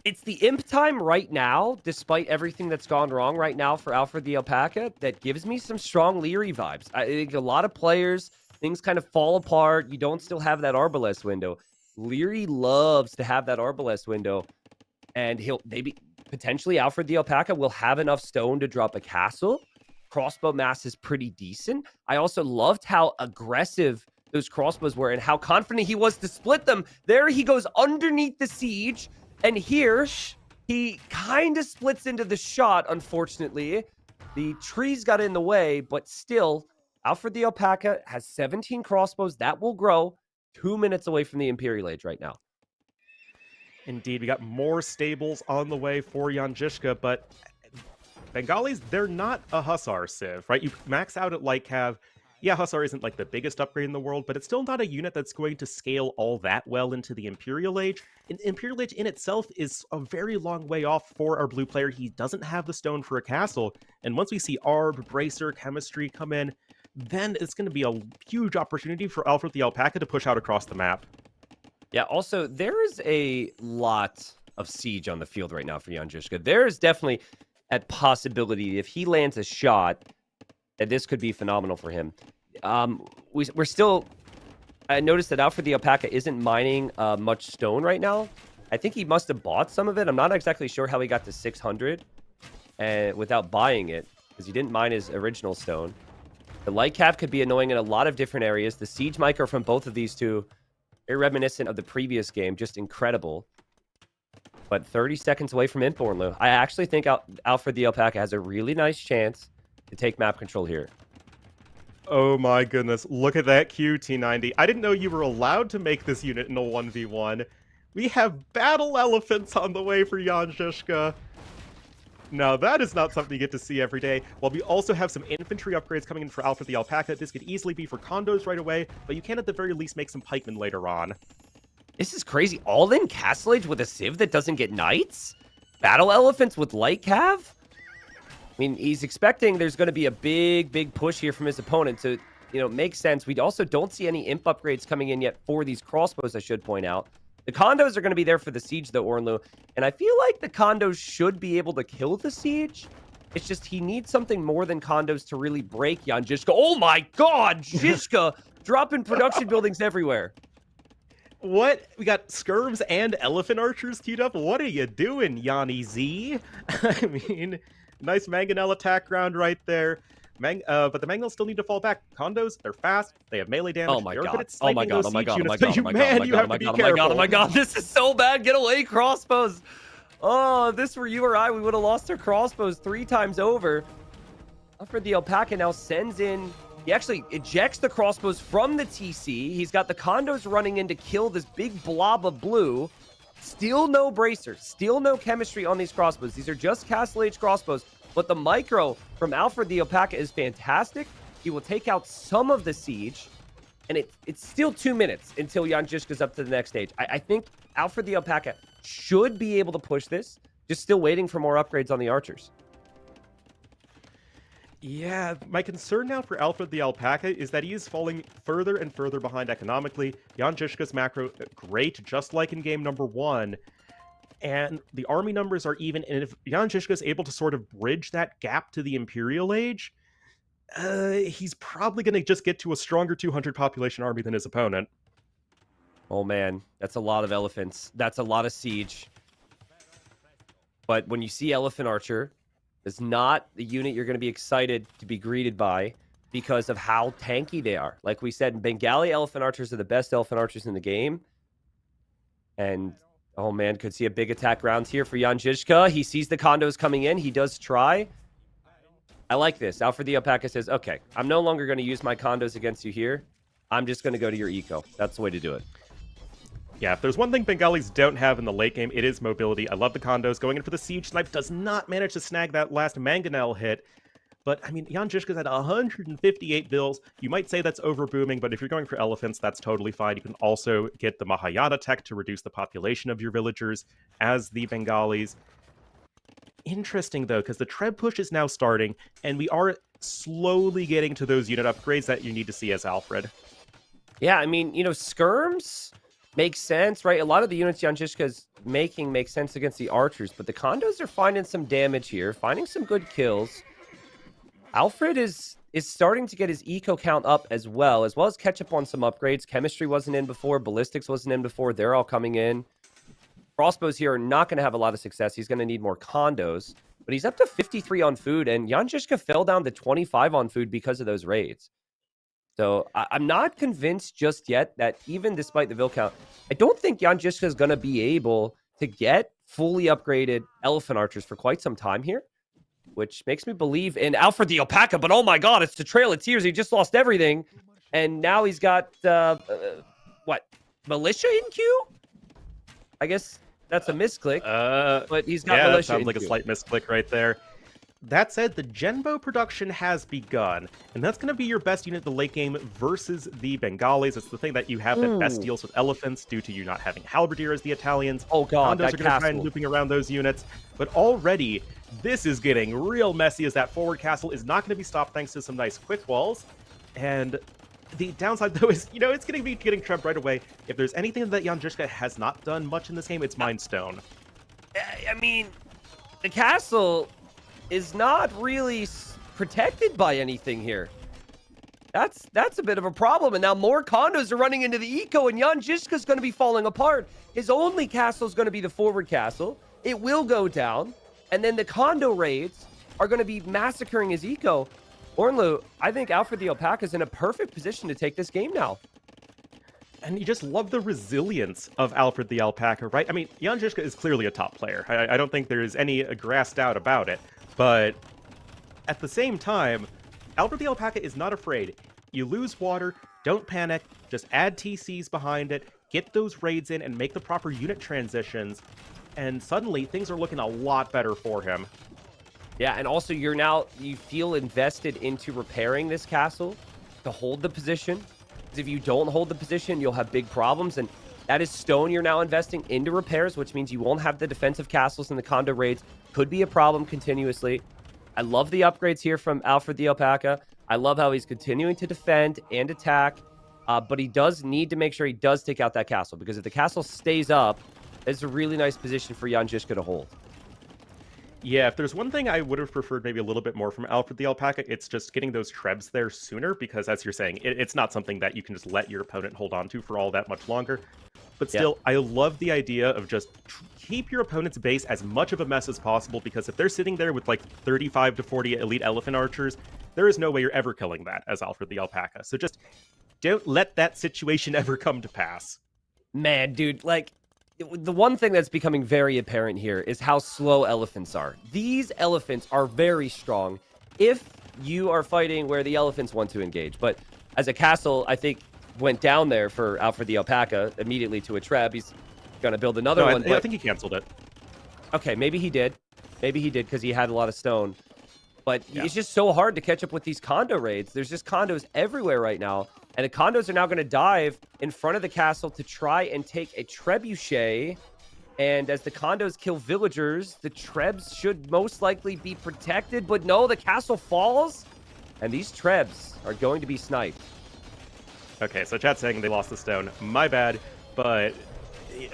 it's the imp time right now, despite everything that's gone wrong right now for Alfred the Alpaca, that gives me some strong Leary vibes. I think a lot of players, things kind of fall apart. You don't still have that Arbalest window. Leary loves to have that Arbalest window, and maybe potentially Alfred the Alpaca will have enough stone to drop a castle. Crossbow mass is pretty decent. I also loved how aggressive those crossbows were and how confident he was to split them. There he goes underneath the siege. And here, he kind of splits into the shot, unfortunately. The trees got in the way, but still, Alfred the Alpaca has 17 crossbows. That will grow 2 minutes away from the Imperial Age right now. Indeed, we got more stables on the way for Jan Zizka, but Bengalis, they're not a Hussar civ, right? You max out at Light Cav. Yeah, Hussar isn't like the biggest upgrade in the world, but it's still not a unit that's going to scale all that well into the Imperial Age. And Imperial Age in itself is a very long way off for our blue player. He doesn't have the stone for a castle. And once we see Arb, Bracer, Chemistry come in, then it's going to be a huge opportunity for Alfred the Alpaca to push out across the map. Yeah, also, there is a lot of siege on the field right now for Jan Zizka. There is definitely a possibility if he lands a shot, that this could be phenomenal for him. We're still... I noticed that Alfred the Alpaca isn't mining much stone right now. I think he must have bought some of it. I'm not exactly sure how he got to 600 without buying it, because he didn't mine his original stone. The light cap could be annoying in a lot of different areas. The siege micro from both of these two, very reminiscent of the previous game, just incredible. But 30 seconds away from Imp. I actually think Alfred the Alpaca has a really nice chance to take map control here. Oh my goodness, look at that QT90. I didn't know you were allowed to make this unit in a 1v1. We have battle elephants on the way for Jan Zizka. Now that is not something you get to see every day. While we also have some infantry upgrades coming in for Alfred the Alpaca. This could easily be for condos right away, but you can at the very least make some pikemen later on. This is crazy. All in Castle Age with a Civ that doesn't get knights? Battle elephants with light cav? I mean, he's expecting there's going to be a big push here from his opponent to, make sense. We also don't see any imp upgrades coming in yet for these crossbows, I should point out. The condos are going to be there for the siege, though, Ornlu. And I feel like the condos should be able to kill the siege. It's just he needs something more than condos to really break Jan Zizka. Oh my god! Zizka dropping production buildings everywhere. What? We got skirms and elephant archers queued up? What are you doing, Yanni Z? I mean, nice mangonel attack round right there. But the mangonels still need to fall back. Condos, they're fast. They have melee damage. Oh my They're god. good at Oh my sniping god. those Oh my siege god. Oh units, my but god. you, Oh my god. man, Oh you my have god. to be Oh my god. careful. Oh my god. This is so bad. Get away, crossbows. Oh, if this were you or I, we would have lost our crossbows 3 times over. Alfred the Alpaca now sends in... He actually ejects the crossbows from the TC. He's got the condos running in to kill this big blob of blue. Still no bracers. Still no chemistry on these crossbows. These are just Castle Age crossbows. But the micro from Alfred the Alpaca is fantastic. He will take out some of the siege. And it's still 2 minutes until Jan Zizka's up to the next stage. I think Alfred the Alpaca should be able to push this. Just still waiting for more upgrades on the archers. Yeah, my concern now for Alfred the Alpaca is that he is falling further and further behind economically. Jan Zizka's macro, great, just like in game number 1. And the army numbers are even, and if Jan Zizka is able to sort of bridge that gap to the Imperial Age, he's probably going to just get to a stronger 200 population army than his opponent. Oh man, that's a lot of elephants. That's a lot of siege. But when you see Elephant Archer, it's not the unit you're going to be excited to be greeted by because of how tanky they are. Like we said, Bengali Elephant Archers are the best Elephant Archers in the game. And, oh man, could see a big attack round here for Jan Zizka. He sees the condos coming in. He does try. I like this. Alfred the Alpaca says, okay, I'm no longer going to use my condos against you here. I'm just going to go to your eco. That's the way to do it. Yeah, if there's one thing Bengalis don't have in the late game, it is mobility. I love the condos. Going in for the siege snipe does not manage to snag that last mangonel hit. But, I mean, Jan Zizka's at 158 bills. You might say that's overbooming, but if you're going for elephants, that's totally fine. You can also get the Mahayana tech to reduce the population of your villagers as the Bengalis. Interesting, though, because the Treb push is now starting, and we are slowly getting to those unit upgrades that you need to see as Alfred. Yeah, I mean, skirms makes sense, right? A lot of the units Jan Zizka's making make sense against the archers, but the condos are finding some damage here, finding some good kills. Alfred is starting to get his eco count up as well as catch up on some upgrades. Chemistry wasn't in before, ballistics wasn't in before. They're all coming in. Crossbows here are not going to have a lot of success. He's going to need more condos, but he's up to 53 on food, and Jan Zizka fell down to 25 on food because of those raids. So I'm not convinced just yet that even despite the Vil count, I don't think Jan Zizka is going to be able to get fully upgraded Elephant Archers for quite some time here, which makes me believe in Alfred the Alpaca. But oh my god, it's the Trail of Tears. He just lost everything. And now he's got, what, militia in queue? I guess that's a misclick, but he's got militia that sounds in like queue. a slight misclick right there. That said, the Genbo production has begun, and that's going to be your best unit in the late game versus the Bengalis. It's the thing that you have that best deals with elephants due to you not having Halberdier as the Italians. Oh god, Condos that are going to try and castle. looping around those units, but already this is getting real messy as that forward castle is not going to be stopped thanks to some nice quick walls. And the downside, though, is, it's going to be getting trapped right away. If there's anything that Jan Zizka has not done much in this game, it's Mind Stone. I mean, the castle is not really protected by anything here. That's a bit of a problem. And now more condos are running into the eco, and Jan Zizka's going to be falling apart. His only castle is going to be the forward castle. It will go down, and then the condo raids are going to be massacring his eco. Ornlu, I think Alfred the Alpaca is in a perfect position to take this game now. And you just love the resilience of Alfred the Alpaca, right? I mean, Jan Zizka is clearly a top player. I don't think there is any grass doubt about it. But at the same time, Alfred the Alpaca is not afraid. you lose water, don't panic, just add TCs behind it, get those raids in, and make the proper unit transitions, and suddenly things are looking a lot better for him. Yeah, and also you feel invested into repairing this castle to hold the position. Because if you don't hold the position, you'll have big problems. And that is stone you're now investing into repairs, which means you won't have the defensive castles and the condo raids. Could be a problem continuously. I love the upgrades here from Alfred the Alpaca. I love how he's continuing to defend and attack. But he does need to make sure he does take out that castle. Because if the castle stays up, it's a really nice position for Jan Žižka to hold. Yeah, if there's one thing I would have preferred maybe a little bit more from Alfred the Alpaca, it's just getting those trebs there sooner, because as you're saying, it's not something that you can just let your opponent hold on to for all that much longer. But still, I love the idea of just keep your opponent's base as much of a mess as possible, because if they're sitting there with like 35 to 40 elite elephant archers, there is no way you're ever killing that as Alfred the Alpaca. So just don't let that situation ever come to pass. Man, dude, like, the one thing that's becoming very apparent here is how slow elephants are. These elephants are very strong if you are fighting where the elephants want to engage. But as a castle, I think, went down there for Alfred the Alpaca immediately to a treb. He's going to build another one. I think he canceled it. Okay, maybe he did. Maybe he did because he had a lot of stone. But it's just so hard to catch up with these condo raids. There's just condos everywhere right now. And the condos are now going to dive in front of the castle to try and take a trebuchet. And as the condos kill villagers, the trebs should most likely be protected. But no, the castle falls. And these trebs are going to be sniped. Okay, so chat's saying they lost the stone. My bad. But,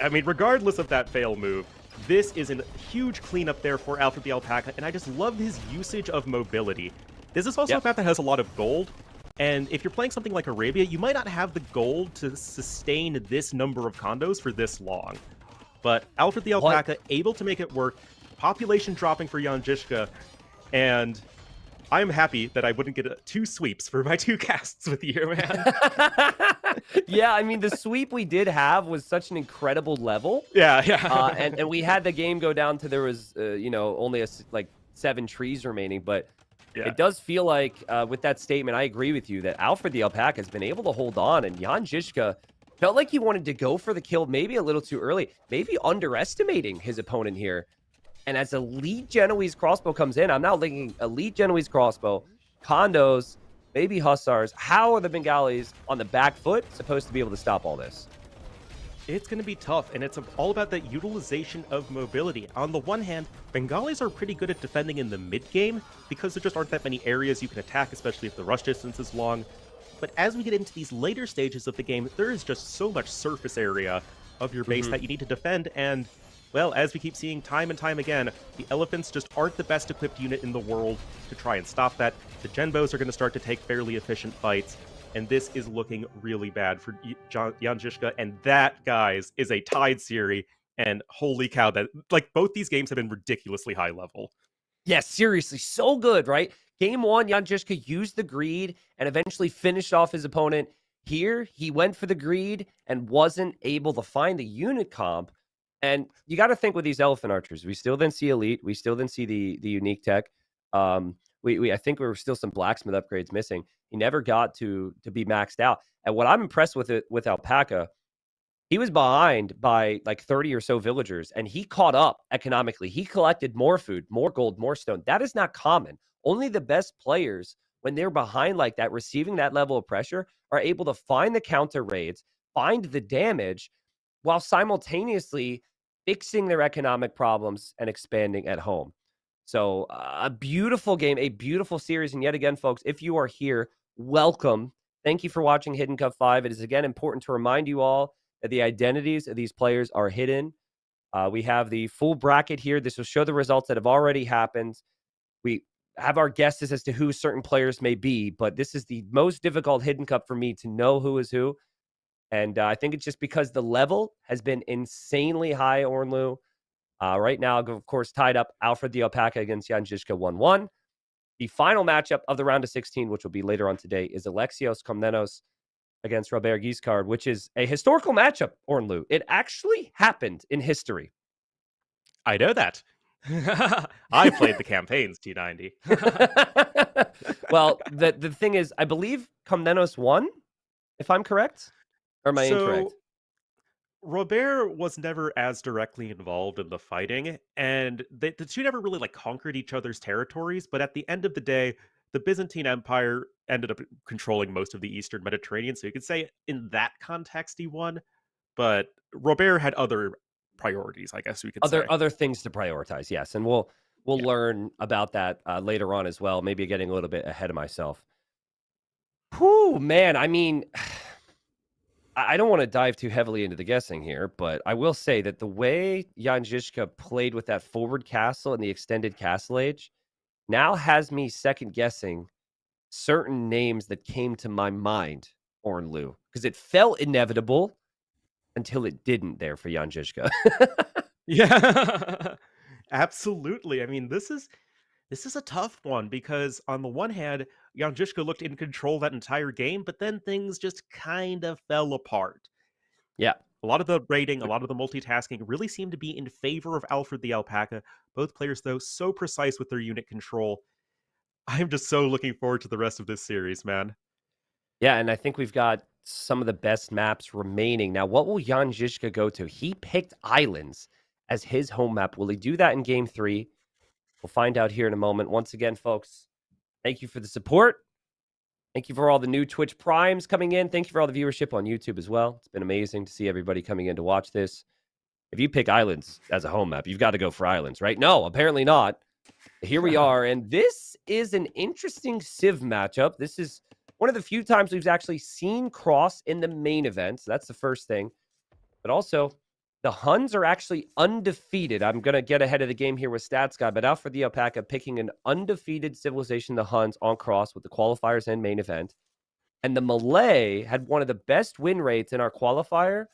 I mean, regardless of that fail move, this is a huge cleanup there for Alfred the Alpaca. And I just love his usage of mobility. This is also a map that has a lot of gold. And if you're playing something like Arabia, you might not have the gold to sustain this number of condos for this long. But Alfred the Alpaca able to make it work, population dropping for Jan Žižka, and I'm happy that I wouldn't get 2 sweeps for my 2 casts with you, man. Yeah, I mean, the sweep we did have was such an incredible level. Yeah. And we had the game go down to there was, only like 7 trees remaining, but it does feel like, with that statement, I agree with you that Alfred the Alpaca has been able to hold on, and Jan Žižka felt like he wanted to go for the kill maybe a little too early, maybe underestimating his opponent here. And as elite Genoese crossbow comes in, I'm now thinking elite Genoese crossbow, condos, maybe hussars. How are the Bengalis on the back foot supposed to be able to stop all this? It's going to be tough, and it's all about that utilization of mobility. On the one hand, Bengalis are pretty good at defending in the mid-game, because there just aren't that many areas you can attack, especially if the rush distance is long. But as we get into these later stages of the game, there is just so much surface area of your base that you need to defend, and, well, as we keep seeing time and time again, the elephants just aren't the best equipped unit in the world to try and stop that. The Genbos are going to start to take fairly efficient fights, and this is looking really bad for Jan Žižka, and that, guys, is a tied series, and holy cow, that, like, both these games have been ridiculously high level. Yes, seriously, so good, right? Game 1, Jan Žižka used the greed and eventually finished off his opponent. Here, he went for the greed and wasn't able to find the unit comp. And you got to think with these elephant archers, we still didn't see elite, we still didn't see the unique tech. I think there were still some blacksmith upgrades missing. He never got to be maxed out. And what I'm impressed with Alpaca, he was behind by like 30 or so villagers, and he caught up economically. He collected more food, more gold, more stone. That is not common. Only the best players, when they're behind like that, receiving that level of pressure, are able to find the counter raids, find the damage, while simultaneously fixing their economic problems and expanding at home. So a beautiful game, a beautiful series. And yet again, folks, if you are here, welcome. Thank you for watching Hidden Cup 5. It is, again, important to remind you all that the identities of these players are hidden. We have the full bracket here. This will show the results that have already happened. We have our guesses as to who certain players may be, but this is the most difficult Hidden Cup for me to know who is who. And I think it's just because the level has been insanely high, Ornlu. Right now, of course, tied up Alfred the Alpaca against Jan Žižka 1-1. The final matchup of the round of 16, which will be later on today, is Alexios Komnenos against Robert Guiscard, which is a historical matchup, Ornlu. It actually happened in history. I know that. I played the campaigns, T90. Well, the thing is, I believe Komnenos won, if I'm correct. Or am I incorrect? So Robert was never as directly involved in the fighting, and the two never really like conquered each other's territories. But at the end of the day, the Byzantine Empire ended up controlling most of the Eastern Mediterranean. So you could say in that context he won. But Robert had other priorities, I guess we could say. Other things to prioritize, yes, and we'll Yeah. learn about that later on as well. Maybe getting a little bit ahead of myself. Whew, man. I mean, I don't want to dive too heavily into the guessing here, but I will say that the way Jan Zizka played with that forward castle and the extended castle age now has me second guessing certain names that came to my mind, Orn Lu, because it felt inevitable until it didn't there for Jan Zizka. Yeah. Absolutely. I mean, this is a tough one because on the one hand, Jan Zizka looked in control that entire game, but then things just kind of fell apart. Yeah. A lot of the raiding, a lot of the multitasking really seemed to be in favor of Alfred the Alpaca. Both players, though, so precise with their unit control. I'm just so looking forward to the rest of this series, man. Yeah, and I think we've got some of the best maps remaining. Now, what will Jan Zizka go to? He picked Islands as his home map. Will he do that in Game 3? We'll find out here in a moment. Once again, folks, thank you for the support. Thank you for all the new Twitch Primes coming in. Thank you for all the viewership on YouTube as well. It's been amazing to see everybody coming in to watch this. If you pick Islands as a home map, you've got to go for Islands, right? No, apparently not. Here we are, and this is an interesting Civ matchup. This is one of the few times we've actually seen Cross in the main event. So that's the first thing. But also, the Huns are actually undefeated. I'm going to get ahead of the game here with Stats Guy, but Alfred the Alpaca picking an undefeated civilization, the Huns, on Cross with the qualifiers and main event. And the Malay had one of the best win rates in our qualifier.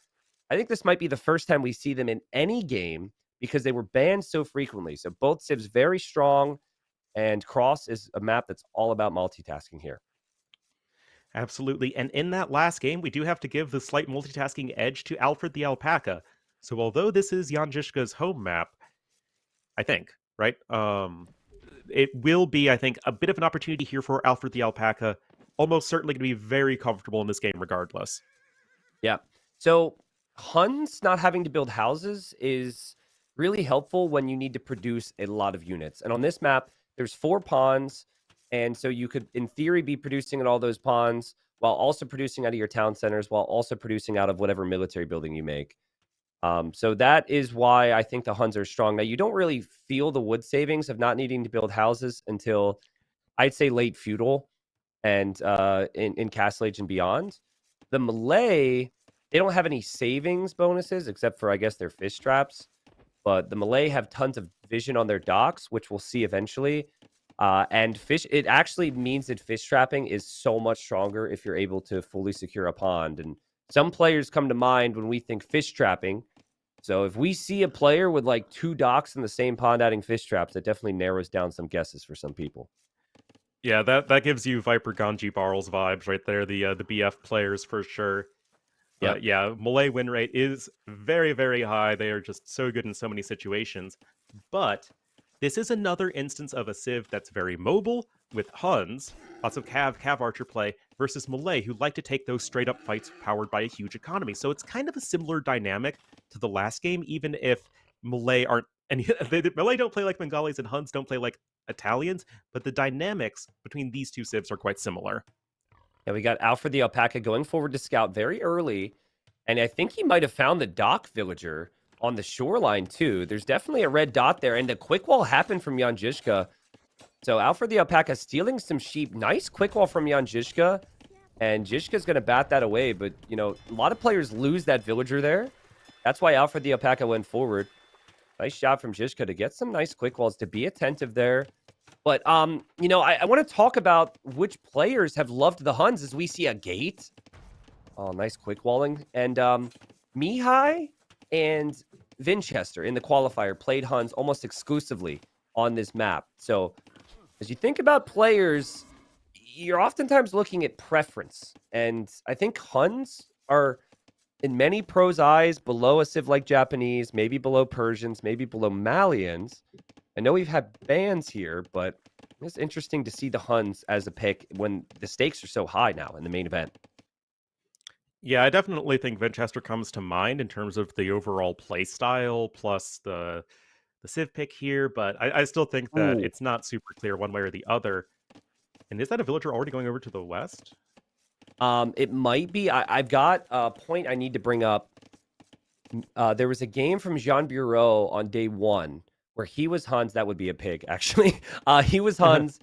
I think this might be the first time we see them in any game because they were banned so frequently. So both civs very strong, and Cross is a map that's all about multitasking here. Absolutely. And in that last game, we do have to give the slight multitasking edge to Alfred the Alpaca. So although this is Jan Zizka's home map, I think, right? It will be, I think, a bit of an opportunity here for Alfred the Alpaca. Almost certainly going to be very comfortable in this game regardless. Yeah. So Huns not having to build houses is really helpful when you need to produce a lot of units. And on this map, there's 4 pawns. And so you could, in theory, be producing in all those pawns while also producing out of your town centers, while also producing out of whatever military building you make. So that is why I think the Huns are strong. Now, you don't really feel the wood savings of not needing to build houses until, I'd say, late feudal and in Castle Age and beyond. The Malay, they don't have any savings bonuses except for, I guess, their fish traps. But the Malay have tons of vision on their docks, which we'll see eventually. And fish, it actually means that fish trapping is so much stronger if you're able to fully secure a pond. And some players come to mind when we think fish trapping. So if we see a player with like 2 docks in the same pond adding fish traps, that definitely narrows down some guesses for some people. Yeah, that gives you Viper Ganji Barrels vibes right there, the BF players for sure. Yep. Yeah, Malay win rate is very, very high. They are just so good in so many situations. But this is another instance of a Civ that's very mobile, with Huns, lots of Cav Archer play, versus Malay, who like to take those straight-up fights powered by a huge economy. So it's kind of a similar dynamic to the last game, even if Malay aren't... And Malay don't play like Bengalis, and Huns don't play like Italians, but the dynamics between these two Civs are quite similar. Yeah, we got Alfred the Alpaca going forward to scout very early, and I think he might have found the dock villager on the shoreline too. There's definitely a red dot there, and the quick wall happened from Jan Zizka. So Alfred the Alpaca stealing some sheep. Nice quick wall from Jan Zizka, and Zizka's going to bat that away, but, you know, a lot of players lose that villager there. That's why Alfred the Alpaca went forward. Nice shot from Zizka to get some nice quick walls, to be attentive there. But, you know, I want to talk about which players have loved the Huns as we see a gate. Oh, nice quick walling. And Mihai and Vinchester in the qualifier played Huns almost exclusively on this map. So as you think about players, you're oftentimes looking at preference. And I think Huns are, in many pros' eyes, below a Civ like Japanese, maybe below Persians, maybe below Malians. I know we've had bans here, but it's interesting to see the Huns as a pick when the stakes are so high now in the main event. Yeah, I definitely think Winchester comes to mind in terms of the overall play style plus the Civ pick here, but I still think that Ooh. it's not super clear one way or the other. And is that a villager already going over to the west? It might be. I've got a point I need to bring up. There was a game from Jean Bureau on day 1 where he was Huns. That would be a pig, actually. He was Huns,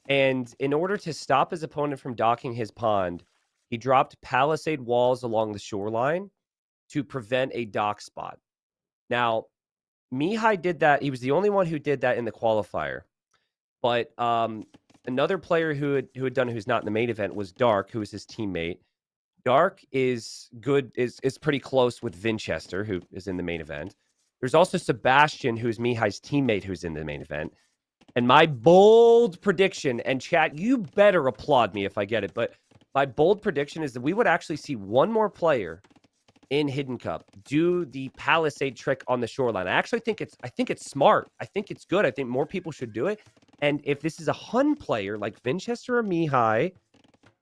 and in order to stop his opponent from docking his pond, he dropped palisade walls along the shoreline to prevent a dock spot. Now, Mihai did that. He was the only one who did that in the qualifier. But another player who had done it who's not in the main event was Dark, who was his teammate. Dark is good, is pretty close with Winchester, who is in the main event. There's also Sebastian, who's Mihai's teammate, who's in the main event. And my bold prediction, and chat, you better applaud me if I get it, but my bold prediction is that we would actually see one more player in Hidden Cup do the palisade trick on the shoreline. I actually think it's smart. I think it's good. I think more people should do it. And if this is a Hun player like Winchester or Mihai,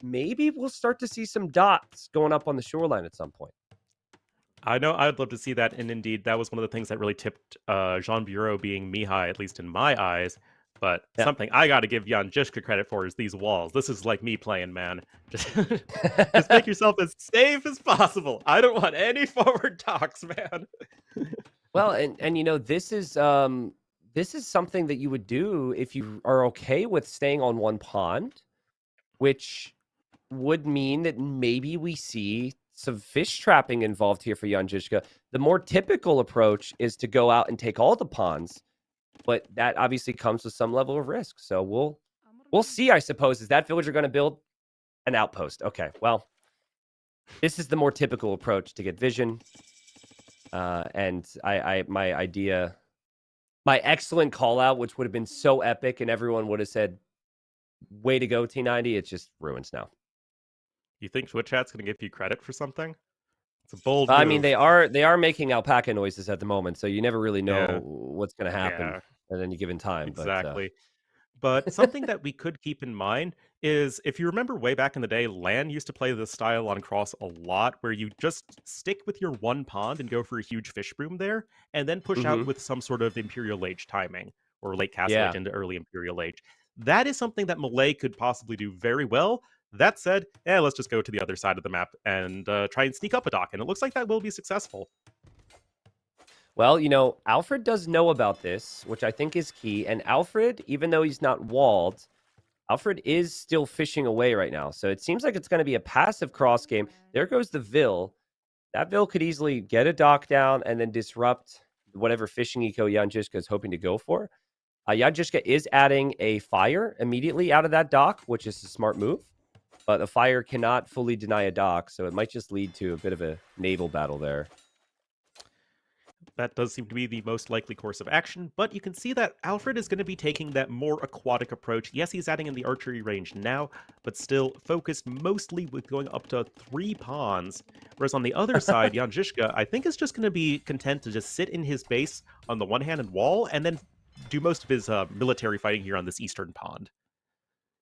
maybe we'll start to see some dots going up on the shoreline at some point. I know I'd love to see that, and indeed, that was one of the things that really tipped Jean Bureau being Mihai, at least in my eyes. But something I got to give Jan Žižka credit for is these walls. This is like me playing, man. Just make yourself as safe as possible. I don't want any forward docks, man. Well, and you know, this is something that you would do if you are okay with staying on one pond, which would mean that maybe we see some fish trapping involved here for Jan Žižka. The more typical approach is to go out and take all the ponds, but that obviously comes with some level of risk. So we'll see, I suppose. Is that villager going to build an outpost? Okay, well, this is the more typical approach to get vision. And my excellent call out, which would have been so epic, and everyone would have said, "Way to go, T90." It's just ruins now. You think Twitch chat's going to give you credit for something? It's a bold I move. mean, they are making alpaca noises at the moment, so you never really know what's going to happen at any given time. Exactly. But something that we could keep in mind is, if you remember way back in the day, LAN used to play this style on Cross a lot, where you just stick with your one pond and go for a huge fish broom there, and then push out with some sort of Imperial Age timing, or late Castle Age into early Imperial Age. That is something that Malay could possibly do very well. That said, let's just go to the other side of the map and try and sneak up a dock, and it looks like that will be successful. Well, you know, Alfred does know about this, which I think is key. And Alfred, even though he's not walled, Alfred is still fishing away right now. So it seems like it's going to be a passive cross game. There goes the Vil. That Vil could easily get a dock down and then disrupt whatever fishing eco Jan Žižka is hoping to go for. Jan Žižka is adding a fire immediately out of that dock, which is a smart move. But the fire cannot fully deny a dock, so it might just lead to a bit of a naval battle there. That does seem to be the most likely course of action, but you can see that Alfred is going to be taking that more aquatic approach. Yes, he's adding in the archery range now, but still focused mostly with going up to 3 pawns. Whereas on the other side, Jan Žižka, I think, is just going to be content to just sit in his base on the one-handed wall and then do most of his military fighting here on this eastern pond.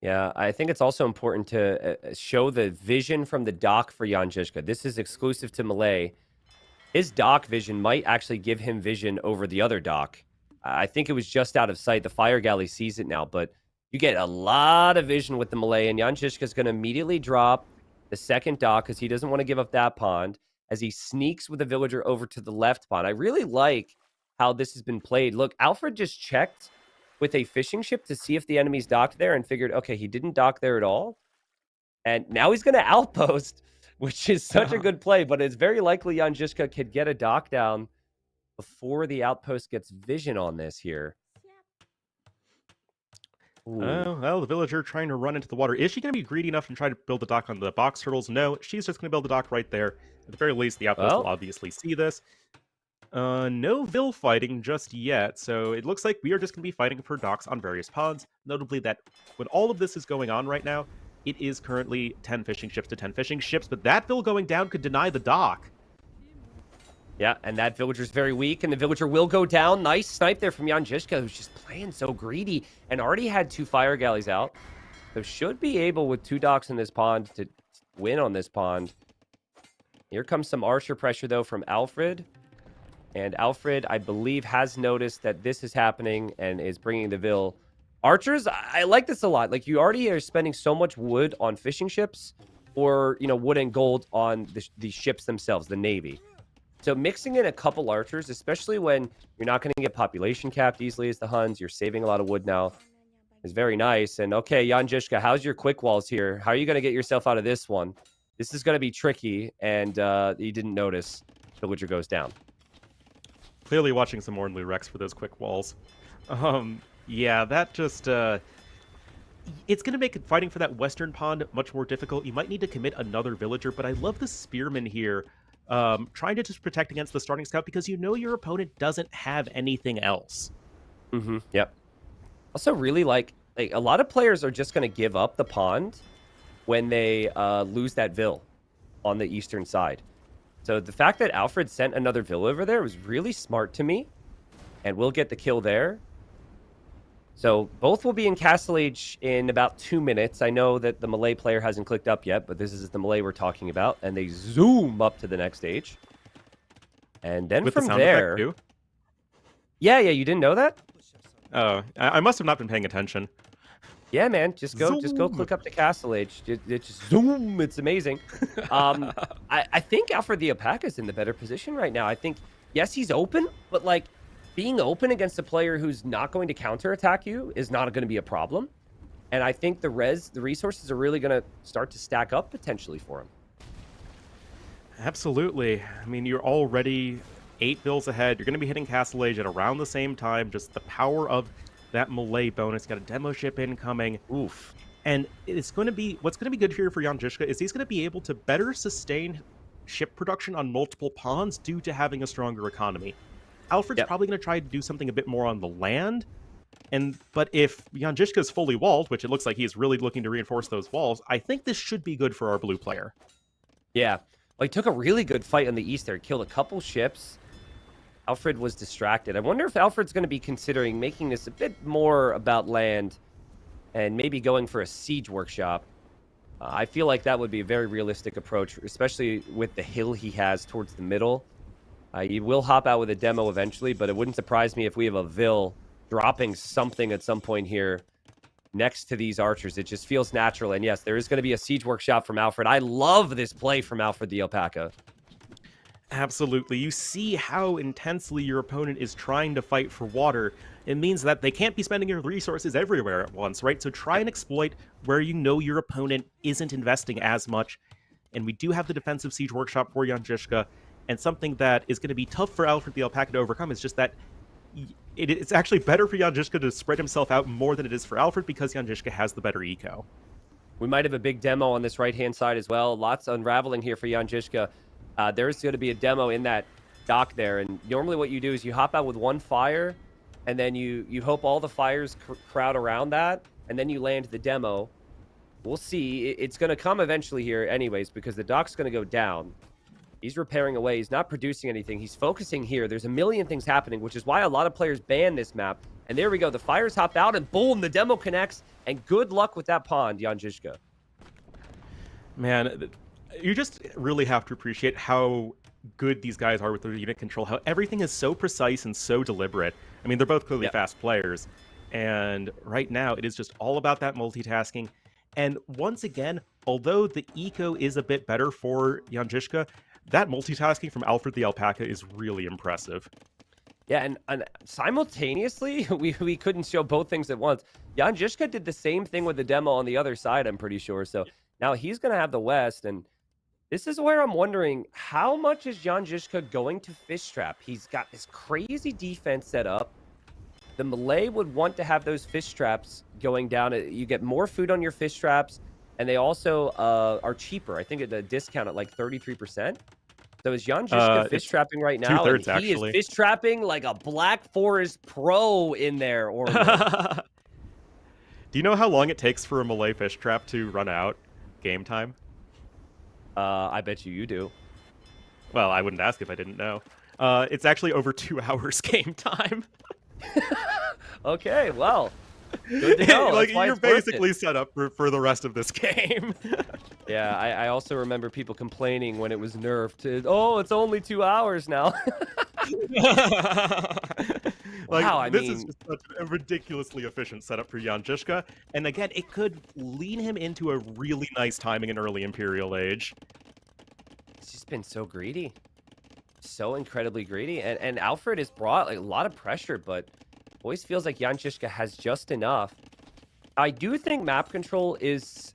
Yeah, I think it's also important to show the vision from the dock for Jan Žižka. This is exclusive to Malay. His dock vision might actually give him vision over the other dock. I think it was just out of sight. The fire galley sees it now, but you get a lot of vision with the Malay, and Jan Žižka is going to immediately drop the second dock because he doesn't want to give up that pond as he sneaks with the villager over to the left pond. I really like how this has been played. Look, Alfred just checked with a fishing ship to see if the enemy's docked there and figured, okay, he didn't dock there at all. And now he's going to outpost, which is such a good play, but it's very likely Jan Žižka could get a dock down before the outpost gets vision on this here. Oh, well, the villager trying to run into the water. Is she going to be greedy enough and try to build a dock on the box turtles? No, she's just going to build a dock right there. At the very least, the outpost will obviously see this. No Vil fighting just yet, so it looks like we are just going to be fighting for docks on various ponds. Notably that when all of this is going on right now, it is currently 10 fishing ships to 10 fishing ships, but that Vil going down could deny the dock. Yeah, and that villager's very weak, and the villager will go down. Nice snipe there from Jan Zizka, who's just playing so greedy and already had 2 fire galleys out. So should be able, with 2 docks in this pond, to win on this pond. Here comes some archer pressure, though, from Alfred. And Alfred, I believe, has noticed that this is happening and is bringing the Vil. Archers, I like this a lot. Like, you already are spending so much wood on fishing ships or, you know, wood and gold on the ships themselves, the Navy. So mixing in a couple archers, especially when you're not going to get population capped easily as the Huns, you're saving a lot of wood now, is very nice. And okay, Jan Zizka, how's your quick walls here? How are you going to get yourself out of this one? This is going to be tricky, and you didn't notice. Villager goes down. Clearly watching some more Rex for those quick walls. Yeah, that just... it's going to make fighting for that western pond much more difficult. You might need to commit another villager, but I love the spearman here. Trying to just protect against the starting scout because you know your opponent doesn't have anything else. Yep. Also, really like a lot of players are just going to give up the pond when they lose that Vil on the eastern side. So the fact that Alfred sent another Vil over there was really smart to me, and we'll get the kill there. So both will be in Castle Age in about 2 minutes. I know that the Malay player hasn't clicked up yet, but this is the Malay we're talking about. And they zoom up to the next stage. And then With from the sound there... effect too? Yeah, you didn't know that? Oh, I must have not been paying attention. Yeah, man, just go click up to Castle Age. Just zoom, it's amazing. I think Alfred the Alpaca is in the better position right now. I think, yes, he's open, but like... being open against a player who's not going to counterattack you is not going to be a problem. And I think the resources are really going to start to stack up potentially for him. Absolutely. I mean, you're already 8 bills ahead. You're going to be hitting Castle Age at around the same time. Just the power of that Malay bonus. Got a demo ship incoming. Oof. And it's going to be... what's going to be good here for Jan Zizka is he's going to be able to better sustain ship production on multiple ponds due to having a stronger economy. Alfred's probably going to try to do something a bit more on the land. But if Jan Zizka is fully walled, which it looks like he's really looking to reinforce those walls, I think this should be good for our blue player. Yeah. Well, he took a really good fight on the east there. Killed a couple ships. Alfred was distracted. I wonder if Alfred's going to be considering making this a bit more about land and maybe going for a siege workshop. I feel like that would be a very realistic approach, especially with the hill he has towards the middle. He will hop out with a demo eventually, but it wouldn't surprise me if we have a Vil dropping something at some point here next to these archers. It just feels natural. And yes, there is going to be a siege workshop from Alfred. I love this play from Alfred the Alpaca. Absolutely. You see how intensely your opponent is trying to fight for water. It means that they can't be spending your resources everywhere at once, right? So try and exploit where you know your opponent isn't investing as much. And we do have the defensive siege workshop for Jan Zizka. And something that is going to be tough for Alfred the Alpaca to overcome is just that it's actually better for Jan Zizka to spread himself out more than it is for Alfred because Jan Zizka has the better eco. We might have a big demo on this right-hand side as well. Lots unraveling here for Jan Zizka. There's going to be a demo in that dock there. And normally what you do is you hop out with one fire, and then you hope all the fires crowd around that, and then you land the demo. We'll see. It's going to come eventually here anyways because the dock's going to go down. He's repairing away. He's not producing anything. He's focusing here. There's a million things happening, which is why a lot of players ban this map. And there we go. The fires hop out, and boom, the demo connects. And good luck with that pond, Jan Zizka. Man, you just really have to appreciate how good these guys are with their unit control, how everything is so precise and so deliberate. I mean, they're both clearly fast players. And right now, it is just all about that multitasking. And once again, although the eco is a bit better for Jan Zizka, that multitasking from Alfred the Alpaca is really impressive. Yeah, and simultaneously, we couldn't show both things at once. Jan Zizka did the same thing with the demo on the other side, I'm pretty sure. So now he's going to have the west, and this is where I'm wondering, how much is Jan Zizka going to fish trap? He's got this crazy defense set up. The Malay would want to have those fish traps going down. You get more food on your fish traps, and they also are cheaper. I think at a discount at like 33%. So is Jan Zizka fish trapping right now? Two-thirds, and he actually. is fish trapping like a Black Forest pro in there. Or Do you know how long it takes for a Malay fish trap to run out game time? I bet you do. Well, I wouldn't ask if I didn't know. It's actually over 2 hours game time. Okay, well, good to know. Like That's why you're it's worth it. basically set up for the rest of this game. Yeah, I also remember people complaining when it was nerfed. Oh, it's only 2 hours now. Like, Wow, I this mean- is just such a ridiculously efficient setup for Jan Zizka. And again, it could lean him into a really nice timing in early Imperial Age. He's just been so greedy. So incredibly greedy. And Alfred has brought like a lot of pressure, but always feels like Jan Zizka has just enough. I do think map control is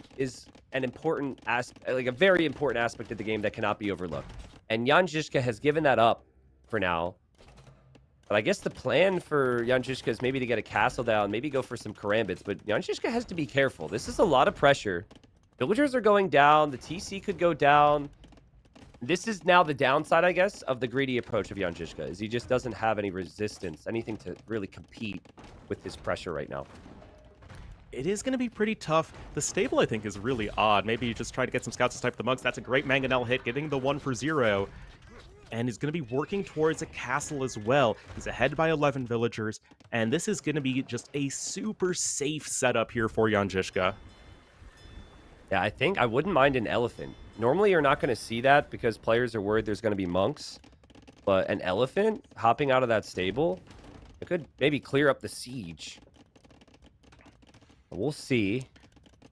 an important aspect, like a very important aspect of the game that cannot be overlooked. And Jan Zizka has given that up for now. But I guess the plan for Jan Zizka is maybe to get a castle down, maybe go for some karambits. But Jan Zizka has to be careful. This is a lot of pressure. Villagers are going down. The TC could go down. This is now the downside, I guess, of the greedy approach of Jan Zizka, is he just doesn't have any resistance, anything to really compete with this pressure right now. It is going to be pretty tough. The stable, I think, is really odd. Maybe you just try to get some scouts to type the mugs. That's a great Mangonel hit, getting the 1 for 0. And he's going to be working towards a castle as well. He's ahead by 11 villagers, and this is going to be just a super safe setup here for Jan Zizka. Yeah, I think I wouldn't mind an elephant. Normally, you're not going to see that because players are worried there's going to be monks. But an elephant hopping out of that stable, it could maybe clear up the siege. We'll see.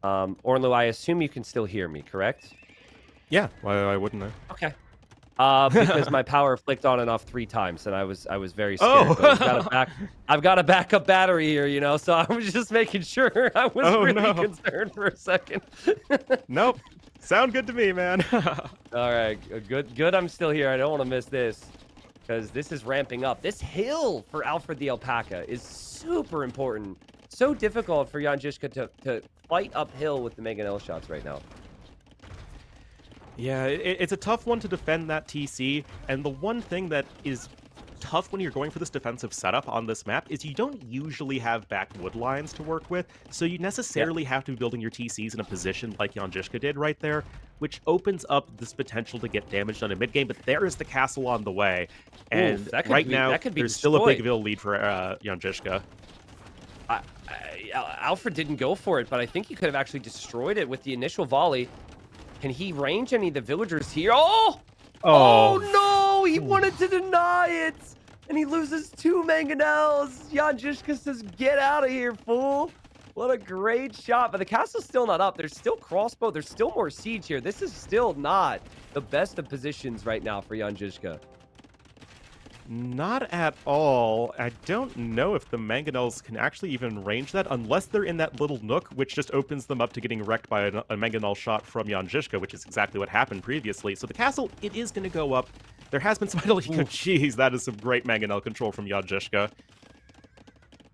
Orlo, I assume you can still hear me, correct? Yeah, why wouldn't I? Okay. Because my power flicked on and off 3 times, and I was very scared. Oh. But I've got a backup battery here, you know, so I was just making sure. I was really concerned for a second. Nope. Sound good to me, man. All right, good. I'm still here. I don't want to miss this because this is ramping up. This hill for Alfred the Alpaca is super important. So difficult for Jan Zizka to fight uphill with the Mangonel shots right now. Yeah, it's a tough one to defend that TC, and the one thing that is tough when you're going for this defensive setup on this map is you don't usually have back wood lines to work with, so you necessarily have to be building your TCs in a position like Jan Zizka did right there, which opens up this potential to get damaged on a mid-game, but there is the castle on the way, and right now there's still a big lead for Jan Zizka. Alfred didn't go for it, but I think he could have actually destroyed it with the initial volley. Can he range any of the villagers here? Oh no! He wanted to deny it! And he loses 2 Mangonels. Jan Zizka says, get out of here, fool! What a great shot. But the castle's still not up. There's still crossbow. There's still more siege here. This is still not the best of positions right now for Jan Zizka. Not at all. I don't know if the Mangonels can actually even range that unless they're in that little nook, which just opens them up to getting wrecked by a Mangonel shot from Jan Zizka, which is exactly what happened previously. So the castle, it is going to go up. There has been some Jeez, that is some great Mangonel control from Jan Zizka.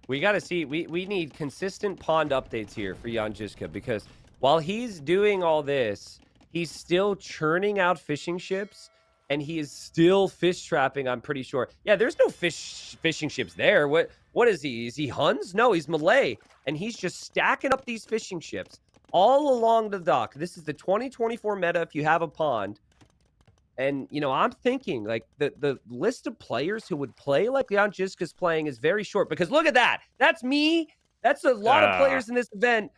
We got to see. We need consistent pond updates here for Jan Zizka, because while he's doing all this, he's still churning out fishing ships. And he is still fish trapping, I'm pretty sure. Yeah, there's no fishing ships there. What is he? Is he Huns? No, he's Malay. And he's just stacking up these fishing ships all along the dock. This is the 2024 meta if you have a pond. And, you know, I'm thinking, like, the list of players who would play like Jan Zizka's playing is very short. Because look at that. That's me. That's a lot of players in this event.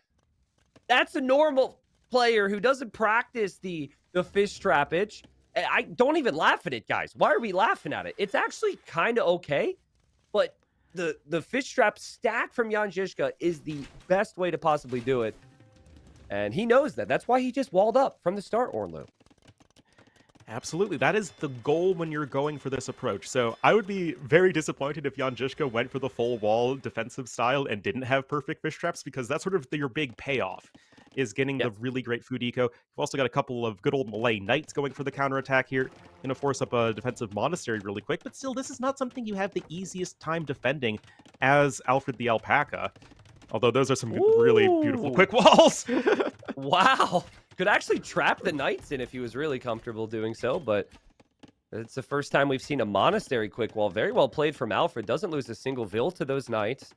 That's a normal player who doesn't practice the fish trappage. I don't even laugh at it, guys. Why are we laughing at it? It's actually kind of okay, but the fish trap stack from Jan Zizka is the best way to possibly do it, and he knows that. That's why he just walled up from the start, Orlo. Absolutely. That is the goal when you're going for this approach. So I would be very disappointed if Jan Zizka went for the full wall defensive style and didn't have perfect fish traps, because that's sort of your big payoff, is getting the really great food eco. You've also got a couple of good old Malay knights going for the counterattack here. Going to force up a defensive monastery really quick, but still, this is not something you have the easiest time defending as Alfred the Alpaca. Although those are some really beautiful quick walls. Wow. Could actually trap the knights in if he was really comfortable doing so, but it's the first time we've seen a monastery quick wall. Very well played from Alfred. Doesn't lose a single vill to those knights.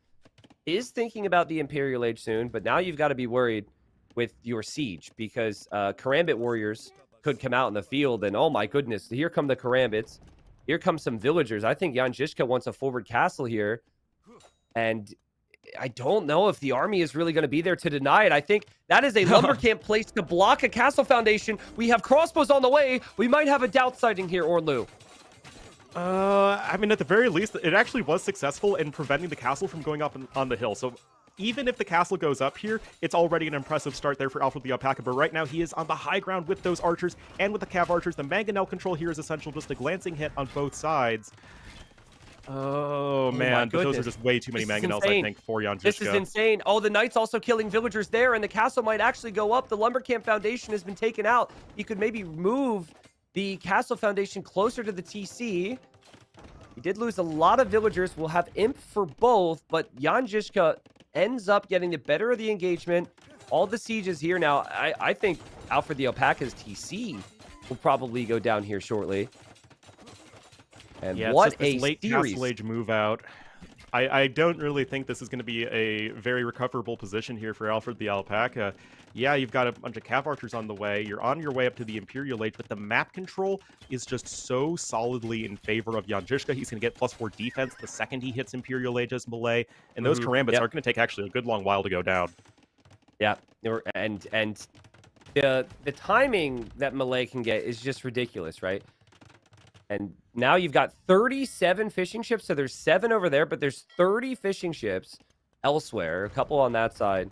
Is thinking about the Imperial Age soon, but now you've got to be worried with your siege, because Karambit warriors could come out in the field, and oh my goodness, here come the Karambits. Here comes some villagers. I think Jan Zizka wants a forward castle here. And I don't know if the army is really going to be there to deny it. I think that is a lumber camp place to block a castle foundation. We have crossbows on the way. We might have a doubt sighting here, Orlu. I mean, at the very least, it actually was successful in preventing the castle from going up on the hill. So even if the castle goes up here, it's already an impressive start there for Alfred the Alpaca. But right now, he is on the high ground with those archers and with the cav archers. The mangonel control here is essential, just a glancing hit on both sides. Oh man, but those are just way too many mangonels, I think, for Jan Zizka. This is insane. Oh, the knight's also killing villagers there, and the castle might actually go up. The lumber camp foundation has been taken out. He could maybe move the castle foundation closer to the TC. He did lose a lot of villagers. We'll have imp for both, but Jan Zizka ends up getting the better of the engagement. All the sieges here now. I think Alfred the Alpaca's TC will probably go down here shortly. And yeah, what it's just this a late series. Castle Age move out. I don't really think this is going to be a very recoverable position here for Alfred the Alpaca. Yeah, you've got a bunch of cav archers on the way. You're on your way up to the Imperial Age, but the map control is just so solidly in favor of Jan Zizka. He's going to get +4 defense the second he hits Imperial Age as melee, and those karambits are going to take actually a good long while to go down. Yeah, and the timing that melee can get is just ridiculous, right? And now you've got 37 fishing ships, so there's 7 over there, but there's 30 fishing ships elsewhere, a couple on that side.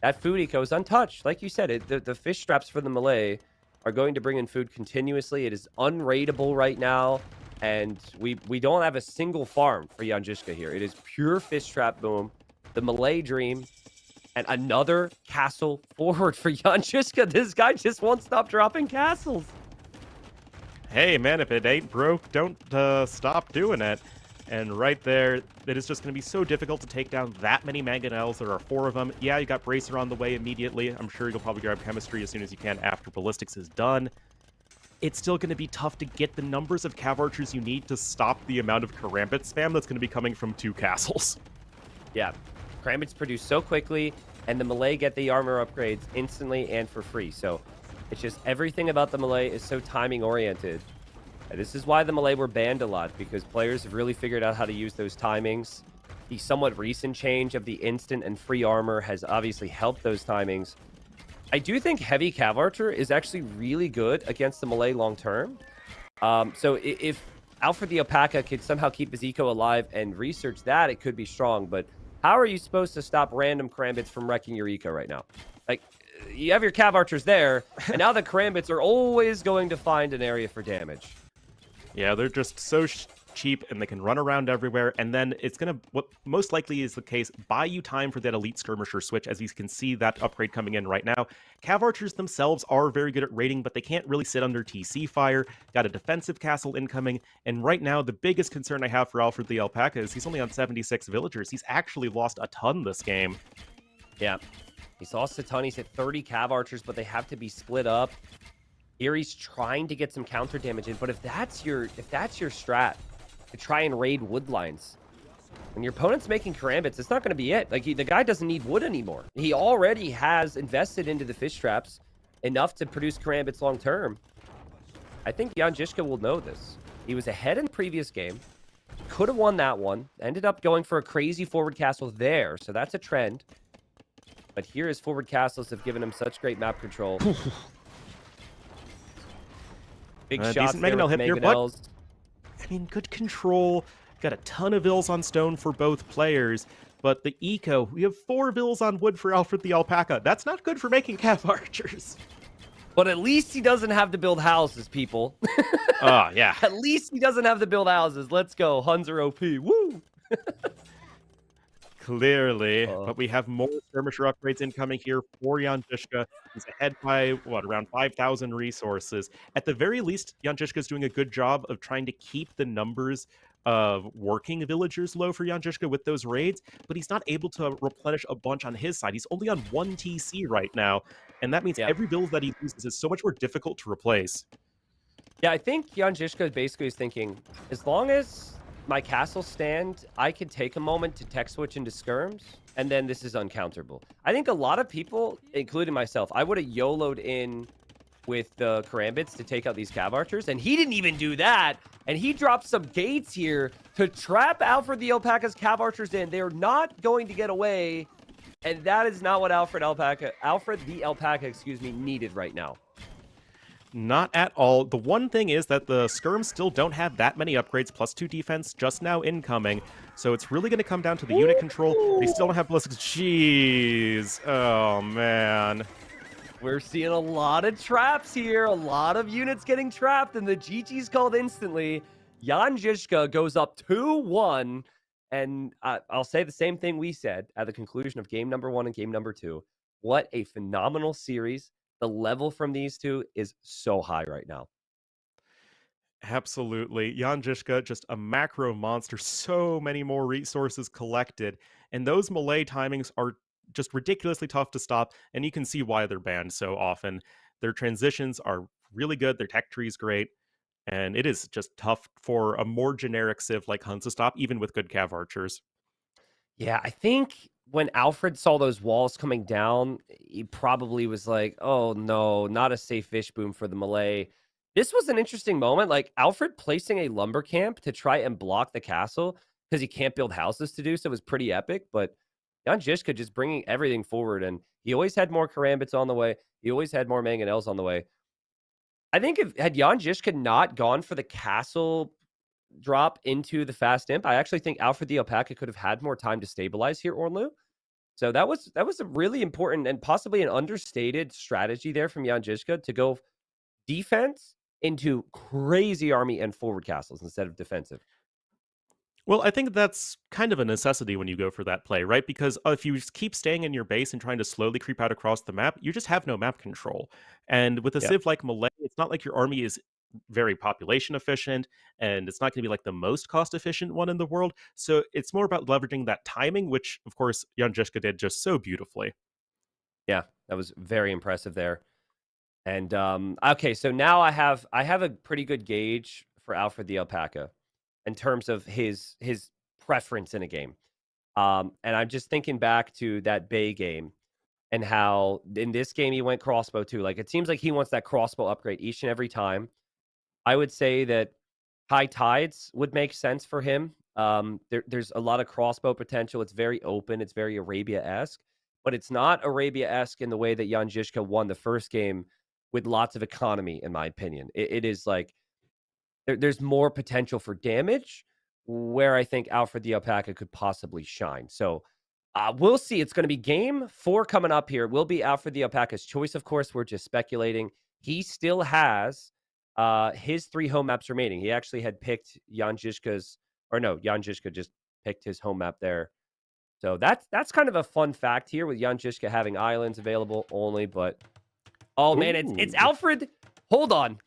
That food eco is untouched. Like you said, the fish straps for the melee are going to bring in food continuously. It is unraidable right now, and we don't have a single farm for Jan Zizka here. It is pure fish trap boom, the melee dream, and another castle forward for Jan Zizka. This guy just won't stop dropping castles. Hey, man, if it ain't broke, don't stop doing it. And right there, it is just going to be so difficult to take down that many mangonels. There are 4 of them. Yeah, you got Bracer on the way immediately. I'm sure you'll probably grab Chemistry as soon as you can after Ballistics is done. It's still going to be tough to get the numbers of cav archers you need to stop the amount of karambit spam that's going to be coming from 2 castles. Yeah, karambits produce so quickly, and the melee get the armor upgrades instantly and for free. So it's just everything about the melee is so timing oriented. And this is why the melee were banned a lot, because players have really figured out how to use those timings. The somewhat recent change of the instant and free armor has obviously helped those timings. I do think heavy cav archer is actually really good against the melee long term. So if Alfred the Alpaca could somehow keep his eco alive and research that, it could be strong. But how are you supposed to stop random karambits from wrecking your eco right now? Like, you have your cav archers there, and now the karambits are always going to find an area for damage. Yeah, they're just so cheap, and they can run around everywhere, and then it's going to, what most likely is the case, buy you time for that elite skirmisher switch, as you can see that upgrade coming in right now. Cav archers themselves are very good at raiding, but they can't really sit under TC fire. Got a defensive castle incoming, and right now the biggest concern I have for Alfred the Alpaca is he's only on 76 villagers. He's actually lost a ton this game. Yeah, he's lost a ton. He's hit 30 cav archers, but they have to be split up. Here he's trying to get some counter damage in, but if that's your strat, to try and raid wood lines, when your opponent's making karambits, it's not going to be it. Like, the guy doesn't need wood anymore. He already has invested into the fish traps enough to produce karambits long term. I think Jan Zizka will know this. He was ahead in the previous game, could have won that one, ended up going for a crazy forward castle there, so that's a trend. But here his forward castles have given him such great map control. Big shots there with mangonels. I mean, good control. Got a ton of vills on stone for both players, but the eco, we have 4 vills on wood for Alfred the Alpaca. That's not good for making cav archers. But at least he doesn't have to build houses, people. Oh, yeah. At least he doesn't have to build houses. Let's go. Huns are OP. Woo! Clearly, but we have more skirmisher upgrades incoming here for Jan Zizka. He's ahead by, around 5,000 resources. At the very least, Jan Zizka is doing a good job of trying to keep the numbers of working villagers low for Jan Zizka with those raids, but he's not able to replenish a bunch on his side. He's only on 1 TC right now, and that means every build that he uses is so much more difficult to replace. Yeah, I think Jan Zizka basically is thinking, as long as my castles stand, I can take a moment to tech switch into skirms, and then this is uncounterable. I think a lot of people, including myself, I would have YOLO'd in with the Karambits to take out these Cav Archers, and he didn't even do that. And he dropped some gates here to trap Alfred the Alpaca's Cav Archers in. They're not going to get away, and that is not what Alfred the Alpaca, excuse me, needed right now. Not at all. The one thing is that the Skirms still don't have that many upgrades, +2 defense just now incoming. So it's really going to come down to the unit control. They still don't have ballistics. Jeez. Oh, man. We're seeing a lot of traps here, a lot of units getting trapped, and the GG's called instantly. Jan Zizka goes up 2-1, and I'll say the same thing we said at the conclusion of game number 1 and game number 2. What a phenomenal series. The level from these two is so high right now. Absolutely. Jan Zizka, just a macro monster. So many more resources collected. And those melee timings are just ridiculously tough to stop. And you can see why they're banned so often. Their transitions are really good. Their tech tree is great. And it is just tough for a more generic Civ like Huns to stop, even with good Cav Archers. Yeah, I think when Alfred saw those walls coming down, he probably was like, oh no, not a safe fish boom for the melee. This was an interesting moment. Like Alfred placing a lumber camp to try and block the castle because he can't build houses to do so was pretty epic. But Jan Zizka just bringing everything forward, and he always had more Karambits on the way. He always had more Mangonels on the way. I think had Jan Zizka not gone for the castle drop into the fast imp, I actually think Alfred the Alpaca could have had more time to stabilize here, Ornlu. So that was a really important and possibly an understated strategy there from Jan Zizka to go defense into crazy army and forward castles instead of defensive. Well, I think that's kind of a necessity when you go for that play, right? Because if you just keep staying in your base and trying to slowly creep out across the map, you just have no map control. And with a Civ like Melee, it's not like your army is very population efficient, and it's not going to be like the most cost efficient one in the world. So it's more about leveraging that timing, which of course Jan Zizka did just so beautifully. Yeah, that was very impressive there. And okay, so now I have a pretty good gauge for Alfred the Alpaca in terms of his preference in a game. And I'm just thinking back to that Bay game and how in this game he went crossbow too. Like it seems like he wants that crossbow upgrade each and every time. I would say that High Tides would make sense for him. There's a lot of crossbow potential. It's very open. It's very Arabia-esque, but it's not Arabia-esque in the way that Jan Zizka won the first game with lots of economy, in my opinion. It is like there's more potential for damage where I think Alfred the Alpaca could possibly shine. So we'll see. It's going to be game 4 coming up here. Will be Alfred the Alpaca's choice, of course. We're just speculating. He still has his 3 home maps remaining. He actually had picked Jan Zizka's, or no, Jan Zizka just picked his home map there. So that's kind of a fun fact here with Jan Zizka having islands available only. But oh man, it's Alfred. Hold on,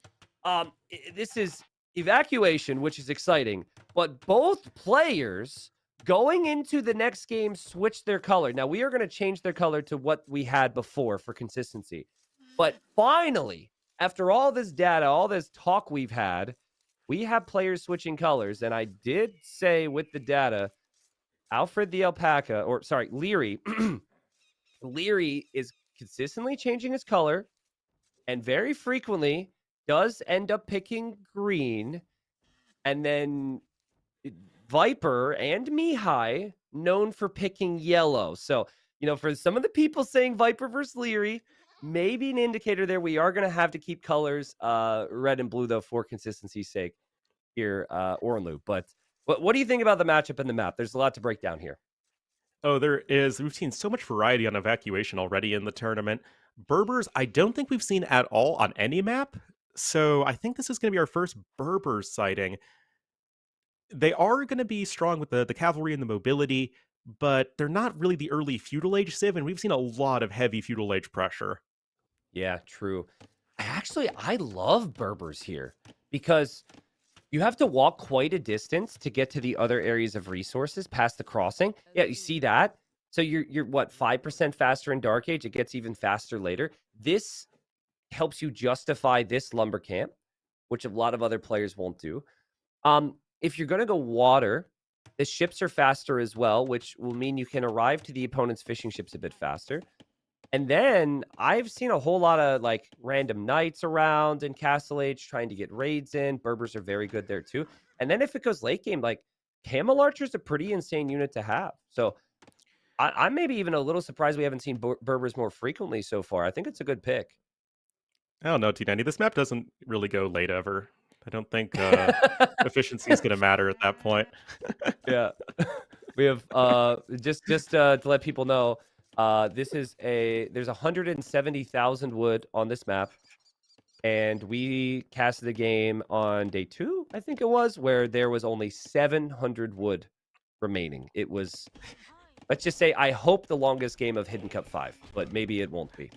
this is evacuation, which is exciting. But both players going into the next game switch their color. Now we are going to change their color to what we had before for consistency. But finally, after all this data, all this talk we've had, we have players switching colors. And I did say with the data, Alfred the Alpaca, or sorry, Leary, Leary is consistently changing his color and very frequently does end up picking green. And then Viper and Mihai known for picking yellow. So, you know, for some of the people saying Viper versus Leary, maybe an indicator there. We are going to have to keep colors red and blue, though, for consistency's sake here, Ornlu. But what do you think about the matchup and the map? There's a lot to break down here. Oh, there is. We've seen so much variety on evacuation already in the tournament. Berbers, I don't think we've seen at all on any map. So I think this is going to be our first Berbers sighting. They are going to be strong with the cavalry and the mobility, but they're not really the early feudal age Civ, and we've seen a lot of heavy feudal age pressure. Yeah, true. I love Berbers here because you have to walk quite a distance to get to the other areas of resources past the crossing. Yeah, you see that? So you're what, 5% faster in Dark Age? It gets even faster later. This helps you justify this lumber camp, which a lot of other players won't do. If you're going to go water, the ships are faster as well, which will mean you can arrive to the opponent's fishing ships a bit faster. And then I've seen a whole lot of like random knights around in Castle Age trying to get raids in. Berbers are very good there too. And then if it goes late game, like Camel Archer's a pretty insane unit to have. So I'm maybe even a little surprised we haven't seen Berbers more frequently so far. I think it's a good pick. I don't know, T90. This map doesn't really go late ever. I don't think efficiency is going to matter at that point. Yeah. We have just to let people know, there's 170,000 wood on this map, and we casted the game on day 2, I think it was, where there was only 700 wood remaining. It was, let's just say, I hope the longest game of Hidden Cup 5, but maybe it won't be.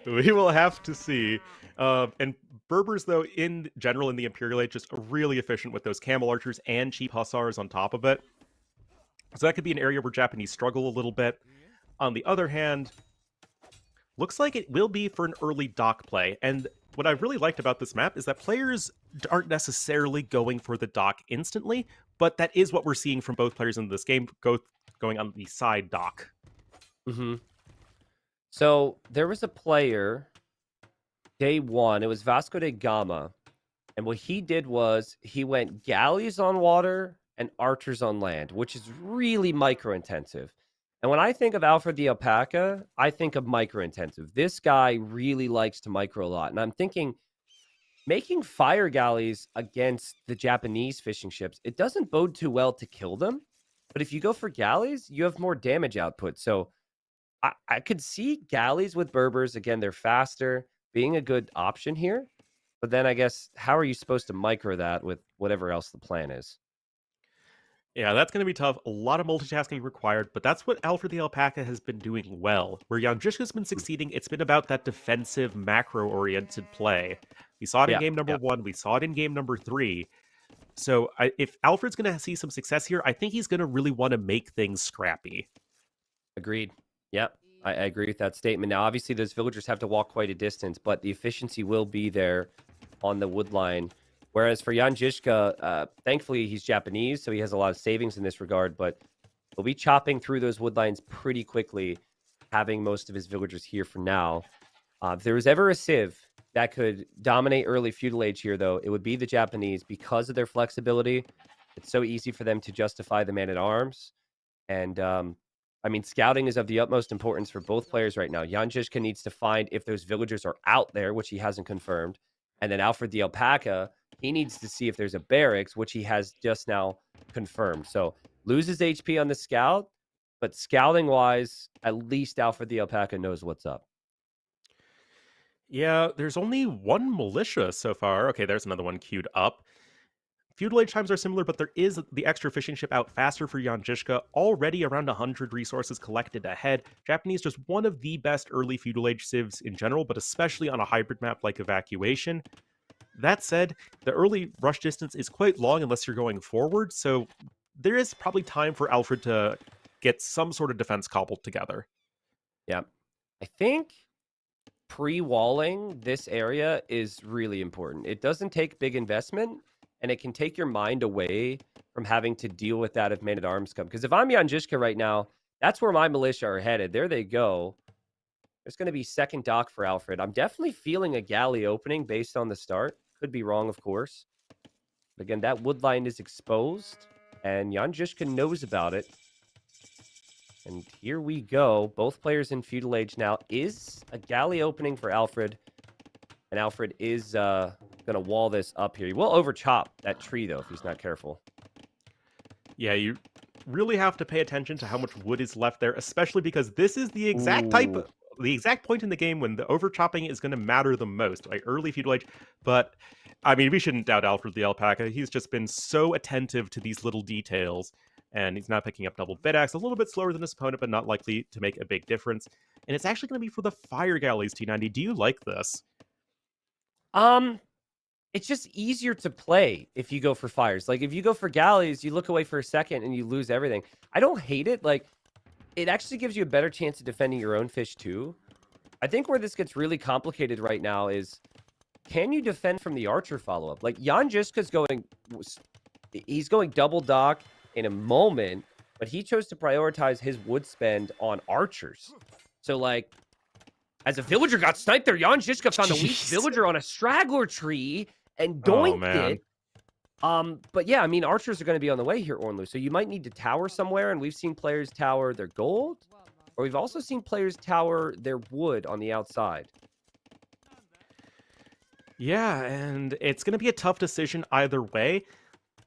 We will have to see. And Berbers, though, in general in the Imperial Age, just really efficient with those Camel Archers and cheap Hussars on top of it. So that could be an area where Japanese struggle a little bit. On the other hand, looks like it will be for an early dock play. And what I've really liked about this map is that players aren't necessarily going for the dock instantly, but that is what we're seeing from both players in this game, going on the side dock. Mm-hmm. So there was a player, day 1, it was Vasco da Gama, and what he did was he went galleys on water and archers on land, which is really micro-intensive. And when I think of Alfred the Alpaca, I think of micro-intensive. This guy really likes to micro a lot. And I'm thinking, making fire galleys against the Japanese fishing ships, it doesn't bode too well to kill them. But if you go for galleys, you have more damage output. So I could see galleys with Berbers. Again, they're faster, being a good option here. But then I guess, how are you supposed to micro that with whatever else the plan is? Yeah, that's going to be tough. A lot of multitasking required, but that's what Alfred the Alpaca has been doing well. Where Jan Žižka's been succeeding, it's been about that defensive, macro-oriented play. We saw it in game number 1. We saw it in game number 3. So if Alfred's going to see some success here, I think he's going to really want to make things scrappy. Agreed. Yep, I agree with that statement. Now, obviously, those villagers have to walk quite a distance, but the efficiency will be there on the wood line. Whereas for Jan Žižka, thankfully, he's Japanese, so he has a lot of savings in this regard, but he'll be chopping through those wood lines pretty quickly, having most of his villagers here for now. If there was ever a civ that could dominate early feudal age here, though, it would be the Japanese because of their flexibility. It's so easy for them to justify the man-at-arms. And, I mean, scouting is of the utmost importance for both players right now. Jan Žižka needs to find if those villagers are out there, which he hasn't confirmed. And then Alfred the Alpaca, he needs to see if there's a barracks, which he has just now confirmed. So loses HP on the scout, but scouting-wise, at least Alfred the Alpaca knows what's up. Yeah, there's only one militia so far. Okay, there's another one queued up. Feudal Age times are similar, but there is the extra fishing ship out faster for Jan Žižka, already around 100 resources collected ahead. Japanese just one of the best early Feudal Age civs in general, but especially on a hybrid map like Evacuation. That said, the early rush distance is quite long unless you're going forward, so there is probably time for Alfred to get some sort of defense cobbled together. Yeah. I think pre-walling this area is really important. It doesn't take big investment, and it can take your mind away from having to deal with that if man-at-arms come. Because if I'm Jan Žižka right now, that's where my militia are headed. There they go. There's going to be second dock for Alfred. I'm definitely feeling a galley opening based on the start. Could be wrong, of course. But again, that wood line is exposed, and Jan Žižka knows about it. And here we go. Both players in Feudal Age now. Is a galley opening for Alfred. And Alfred is going to wall this up here. He will overchop that tree, though, if he's not careful. Yeah, you really have to pay attention to how much wood is left there, especially because this is the exact the exact point in the game when the overchopping is going to matter the most, like early Feudal Age. But, I mean, we shouldn't doubt Alfred the Alpaca. He's just been so attentive to these little details, and he's not picking up double bid axe, a little bit slower than his opponent, but not likely to make a big difference. And it's actually going to be for the fire galleys, T90. Do you like this? It's just easier to play if you go for fires. Like, if you go for galleys, you look away for a second and you lose everything. I don't hate it. Like, it actually gives you a better chance of defending your own fish, too. I think where this gets really complicated right now is, can you defend from the archer follow-up? Like, Jan Žižka's he's going double dock in a moment, but he chose to prioritize his wood spend on archers. So, like, as a villager got sniped there, Jan Zizka found a weak Jeez. villager on a straggler tree and Oh, doinked man. it. But yeah, I mean, archers are going to be on the way here, Ornlu. So you might need to tower somewhere, and we've seen players tower their gold, or we've also seen players tower their wood on the outside. Yeah, and it's going to be a tough decision either way.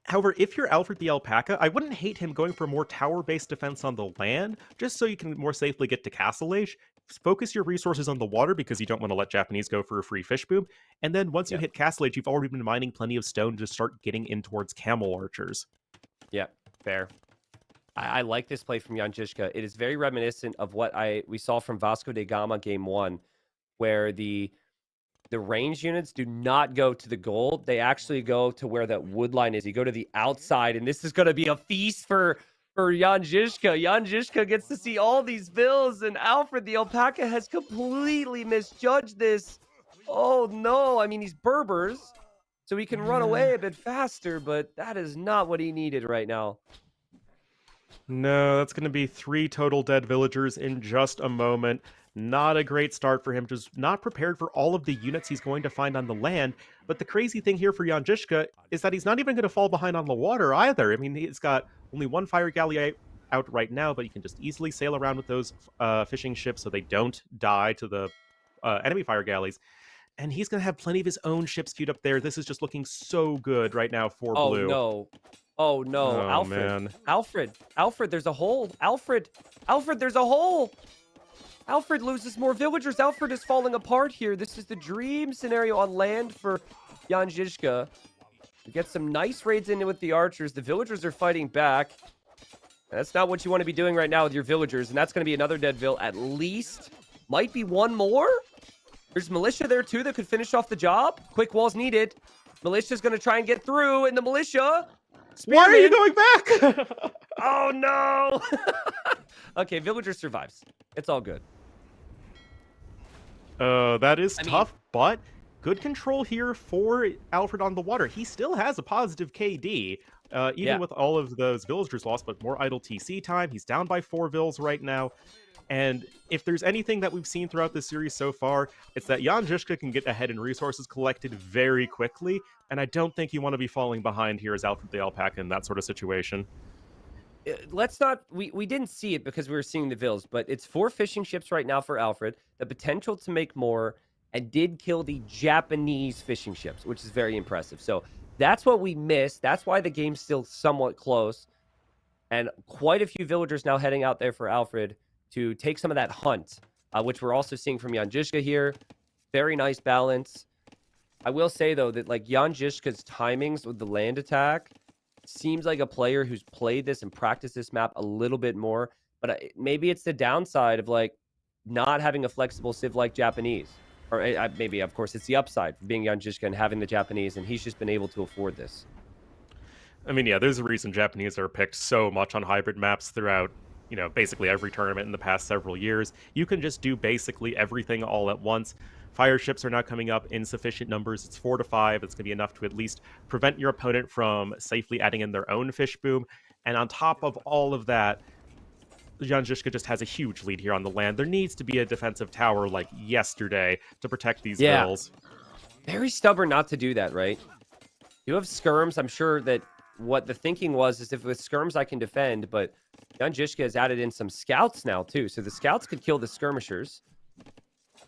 However, if you're Alfred the Alpaca, I wouldn't hate him going for more tower-based defense on the land, just so you can more safely get to Castle Age. Focus your resources on the water because you don't want to let Japanese go for a free fish boom. And then once you hit Castle Age, you've already been mining plenty of stone to start getting in towards camel archers. Yeah, fair. I like this play from Jan Zizka. It is very reminiscent of what we saw from Vasco da Gama Game 1, where the range units do not go to the gold. They actually go to where that wood line is. You go to the outside, and this is going to be a feast for Jan Zizka. Jan Zizka gets to see all these bills, and Alfred the Alpaca has completely misjudged this. Oh, no. I mean, he's Berbers, so he can run away a bit faster, but that is not what he needed right now. No, that's going to be 3 total dead villagers in just a moment. Not a great start for him, just not prepared for all of the units he's going to find on the land. But the crazy thing here for Jan Zizka is that he's not even going to fall behind on the water either. I mean, he's got only 1 fire galley out right now, but you can just easily sail around with those fishing ships so they don't die to the enemy fire galleys. And he's going to have plenty of his own ships queued up there. This is just looking so good right now for Blue. Oh, no. Oh, Alfred. man. Alfred, there's a hole. Alfred, there's a hole. Alfred loses more villagers. Alfred is falling apart here. This is the dream scenario on land for Jan Zizka. We get some nice raids in with the archers. The villagers are fighting back. That's not what you want to be doing right now with your villagers. And that's going to be another dead vill at least. Might be 1 more. There's militia there too that could finish off the job. Quick walls needed. Militia's going to try and get through. And the militia... Why are you going back? Oh, no. Okay, villager survives. It's all good. That is tough, but good control here for Alfred on the water. He still has a positive KD, even with all of those villagers lost, but more idle TC time. He's down by 4 vills right now. And if there's anything that we've seen throughout this series so far, it's that Jan Zizka can get ahead in resources collected very quickly, and I don't think you want to be falling behind here as Alfred the Alpaca in that sort of situation. Let's not... We didn't see it because we were seeing the vills, but it's 4 fishing ships right now for Alfred, the potential to make more, and did kill the Japanese fishing ships, which is very impressive. So that's what we missed. That's why the game's still somewhat close. And quite a few villagers now heading out there for Alfred to take some of that hunt, which we're also seeing from Jan Zizka here. Very nice balance. I will say, though, that like Jan Zizka's timings with the land attack seems like a player who's played this and practiced this map a little bit more. But maybe it's the downside of like not having a flexible civ like Japanese. Or maybe, of course, it's the upside for being Jan Zizka and having the Japanese, and he's just been able to afford this. I mean, yeah, there's a reason Japanese are picked so much on hybrid maps throughout, you know, basically every tournament in the past several years. You can just do basically everything all at once. Fire ships are now coming up in sufficient numbers. It's 4 to 5. It's going to be enough to at least prevent your opponent from safely adding in their own fish boom. And on top of all of that, Jan Zizka just has a huge lead here on the land. There needs to be a defensive tower like yesterday to protect these vills. Very stubborn not to do that, right? You have skirms. I'm sure that what the thinking was is if with skirms I can defend, but Jan Zizka has added in some scouts now too. So the scouts could kill the skirmishers.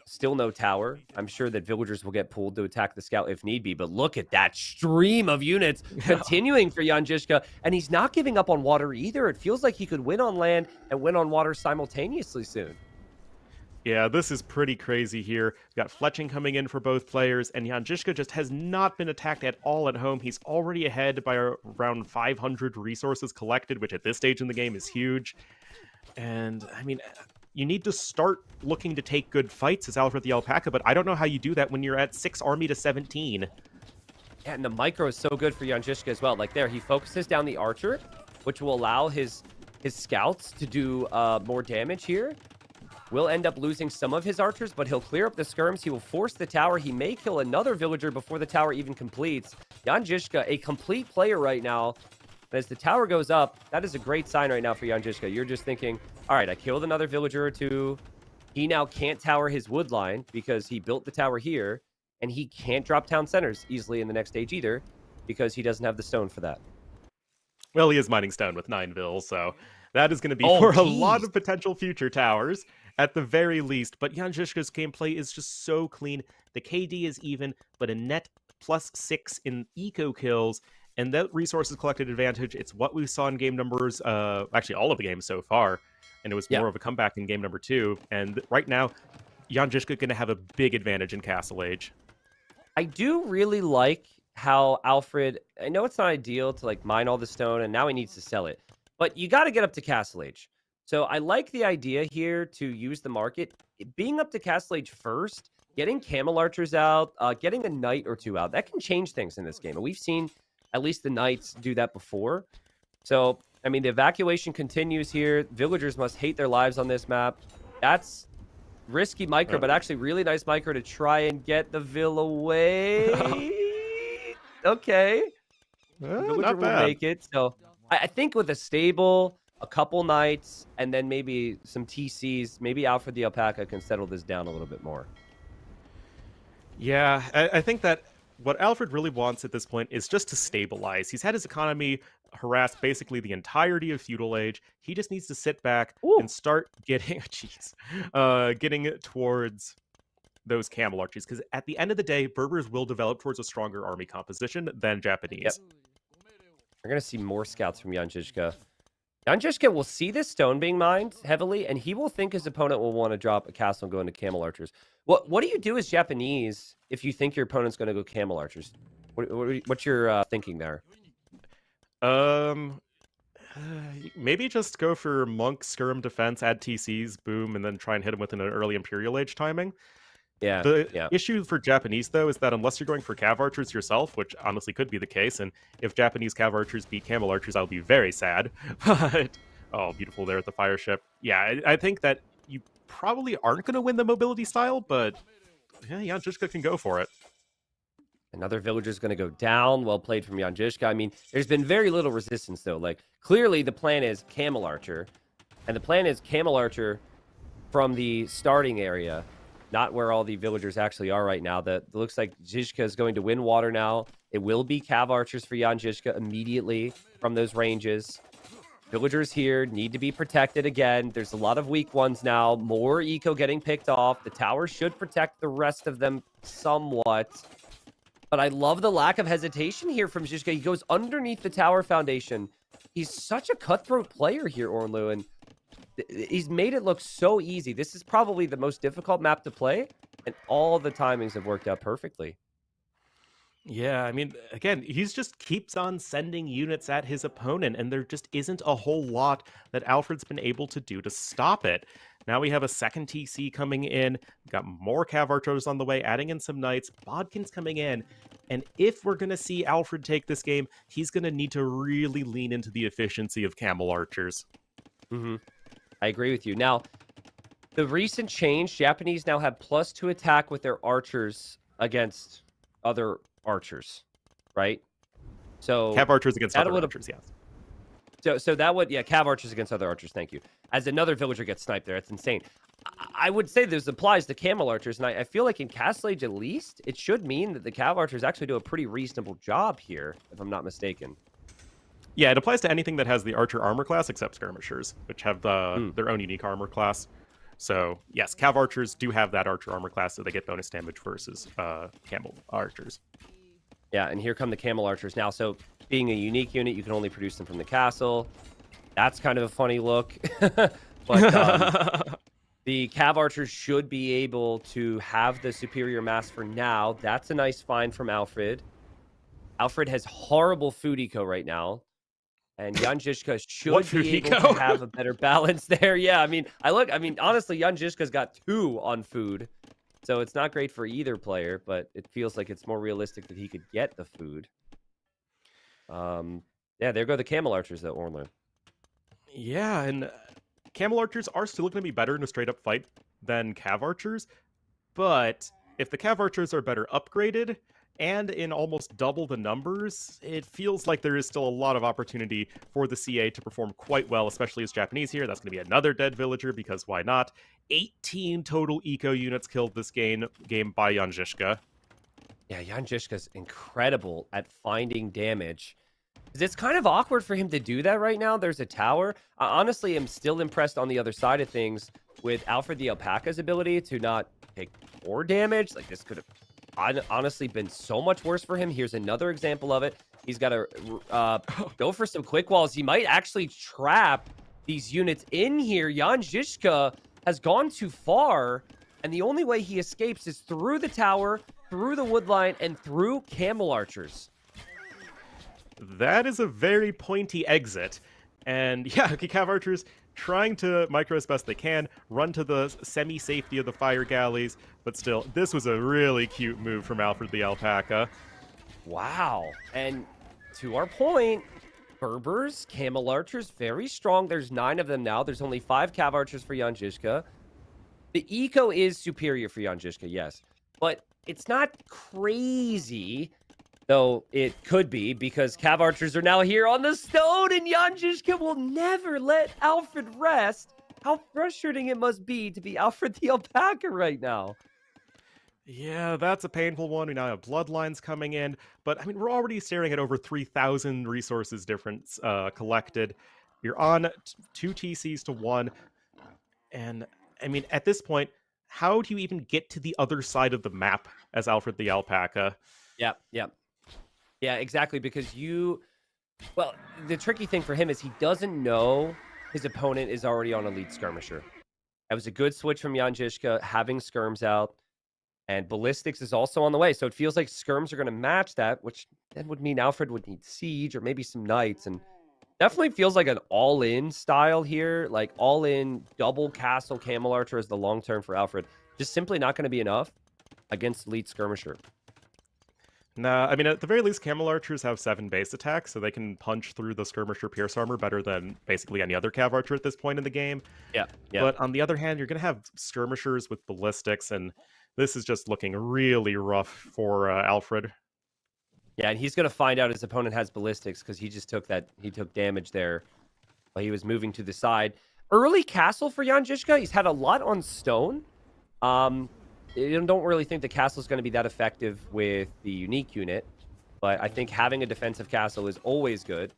Still no tower. I'm sure that villagers will get pulled to attack the scout if need be, but look at that stream of units continuing for Jan Zizka, and he's not giving up on water either. It feels like he could win on land and win on water simultaneously soon. Yeah, this is pretty crazy here. We've got fletching coming in for both players, and Jan Zizka just has not been attacked at all at home. He's already ahead by around 500 resources collected, which at this stage in the game is huge. And, I mean, you need to start looking to take good fights as Alfred the Alpaca, but I don't know how you do that when you're at 6 army to 17. Yeah, and the micro is so good for Jan Zizka as well. Like there, he focuses down the archer, which will allow his scouts to do more damage here. Will end up losing some of his archers, but he'll clear up the skirms. He will force the tower. He may kill another villager before the tower even completes. Jan Zizka, a complete player right now. And as the tower goes up, that is a great sign right now for Jan Zizka. You're just thinking, all right, I killed another villager or two. He now can't tower his wood line because he built the tower here, and he can't drop town centers easily in the next stage either because he doesn't have the stone for that. Well, he is mining stone with 9 vills, so that is going to be Oh, for a lot geez. of potential future towers, at the very least. But Jan Žižka's gameplay is just so clean. The KD is even, but a net +6 in eco kills, and that resources collected advantage, it's what we saw in game numbers, actually all of the games so far, and it was more of a comeback in game number 2. And right now, Jan Žižka going to have a big advantage in Castle Age. I do really like how Alfred, I know it's not ideal to like mine all the stone and now he needs to sell it, but you got to get up to Castle Age. So I like the idea here to use the market. Being up to Castle Age first, getting camel archers out, getting a knight or two out, that can change things in this game. And we've seen at least the knights do that before. So, I mean, the evacuation continues here. Villagers must hate their lives on this map. That's risky micro, but actually really nice micro to try and get the Vill away. Okay. Villager Not will bad. make it. So I think with a stable, a couple knights, and then maybe some TCs, maybe Alfred the Alpaca can settle this down a little bit more. Yeah, I think that what Alfred really wants at this point is just to stabilize. He's had his economy harassed basically the entirety of feudal age. He just needs to sit back and start getting, getting towards those camel archers. Because at the end of the day, Berbers will develop towards a stronger army composition than Japanese. Yep. We're going to see more scouts from Jan Žižka. Jan Žižka will see this stone being mined heavily, and he will think his opponent will want to drop a castle and go into camel archers. What do you do as Japanese if you think your opponent's going to go camel archers? What's your thinking there? Maybe just go for monk, skirm defense, add TCs, boom, and then try and hit him with an early Imperial Age timing. Yeah. The issue for Japanese, though, is that unless you're going for cav archers yourself, which honestly could be the case, and if Japanese cav archers beat camel archers, I'll be very sad. But, oh, beautiful there at the fire ship. Yeah, I think that you probably aren't going to win the mobility style, but yeah, Jan Žižka can go for it. Another villager's going to go down. Well played from Jan Žižka. I mean, there's been very little resistance, though. Like, clearly the plan is camel archer, and the plan is camel archer from the starting area. Not where all the villagers actually are right now. That looks like Zizka is going to win water now. It will be cav archers for Jan Žižka immediately from those ranges. Villagers here need to be protected again. There's a lot of weak ones now. More eco getting picked off. The tower should protect the rest of them somewhat. But I love the lack of hesitation here from Zizka. He goes underneath the tower foundation. He's such a cutthroat player here, Ornlu, and he's made it look so easy. This is probably the most difficult map to play, and all the timings have worked out perfectly. Yeah, I mean, again, he's just keeps on sending units at his opponent, and there just isn't a whole lot that Alfred's been able to do to stop it. Now we have a second TC coming in, we've got more cav archers on the way, adding in some knights, Bodkin's coming in, and if we're going to see Alfred take this game, he's going to need to really lean into the efficiency of camel archers. Mm-hmm. I agree with you. Now, the recent change, Japanese now have +2 attack with their archers against other archers, right? So Cav archers against other archers, yes. So that would, cav archers against other archers, thank you. As another villager gets sniped there, it's insane. I would say this applies to camel archers, and I feel like in Castle Age at least, it should mean that the cav archers actually do a pretty reasonable job here, if I'm not mistaken. Yeah, it applies to anything that has the archer armor class except skirmishers, which have their own unique armor class. So, yes, cav archers do have that archer armor class, so they get bonus damage versus camel archers. Yeah, and here come the camel archers now. So, being a unique unit, you can only produce them from the castle. That's kind of a funny look. But the cav archers should be able to have the superior mass for now. That's a nice find from Alfred. Alfred has horrible food eco right now. And Jan Žižka should be able to have a better balance there. Yeah, I mean, honestly, Jan Žižka's got 2 on food. So it's not great for either player, but it feels like it's more realistic that he could get the food. Yeah, there go the camel archers, though, Ornlu. Yeah, and camel archers are still going to be better in a straight-up fight than cav archers. But if the cav archers are better upgraded, and in almost double the numbers, it feels like there is still a lot of opportunity for the CA to perform quite well, especially as Japanese here. That's going to be another dead villager, because why not? 18 total eco units killed this game by Jan Zizka. Yeah, Jan Zizka's incredible at finding damage. It's kind of awkward for him to do that right now. There's a tower. I honestly am still impressed on the other side of things with Alfred the Alpaca's ability to not take more damage. Like, this could have honestly been so much worse for him. Here's another example of it. He's got to go for some quick walls. He might actually trap these units in here. Jan Zizka has gone too far, and the only way he escapes is through the tower, through the wood line, and through camel archers. That is a very pointy exit. And yeah, Cav archers trying to micro as best they can, run to the semi-safety of the fire galleys, but still, this was a really cute move from Alfred the Alpaca. Wow. And to our point, Berbers, camel archers, very strong. There's 9 of them now. There's only 5 cav archers for Jan Zizka. The eco is superior for Jan Zizka, yes. But it's not crazy, though it could be, because cav archers are now here on the stone, and Jan Zizka will never let Alfred rest. How frustrating it must be to be Alfred the Alpaca right now. Yeah, that's a painful one. We now have bloodlines coming in, but I mean, we're already staring at over 3,000 resources difference collected. You're on 2 TCs to 1, and I mean, at this point, how do you even get to the other side of the map as Alfred the Alpaca? Yeah, exactly, because well, the tricky thing for him is he doesn't know his opponent is already on a lead skirmisher. That was a good switch from Jan Zizka, having skirms out, and ballistics is also on the way, so it feels like skirms are going to match that, which then would mean Alfred would need siege or maybe some knights, and definitely feels like an all-in style here, like all-in double castle camel archer is the long term for Alfred. Just simply not going to be enough against lead skirmisher. Nah, I mean, at the very least, camel archers have 7 base attacks, so they can punch through the skirmisher pierce armor better than basically any other cav archer at this point in the game. Yeah. But on the other hand, you're going to have skirmishers with ballistics, and this is just looking really rough for Alfred. Yeah, and he's going to find out his opponent has ballistics because he just took damage there while he was moving to the side. Early castle for Jan Zizka. He's had a lot on stone. I don't really think the castle is going to be that effective with the unique unit, but I think having a defensive castle is always good.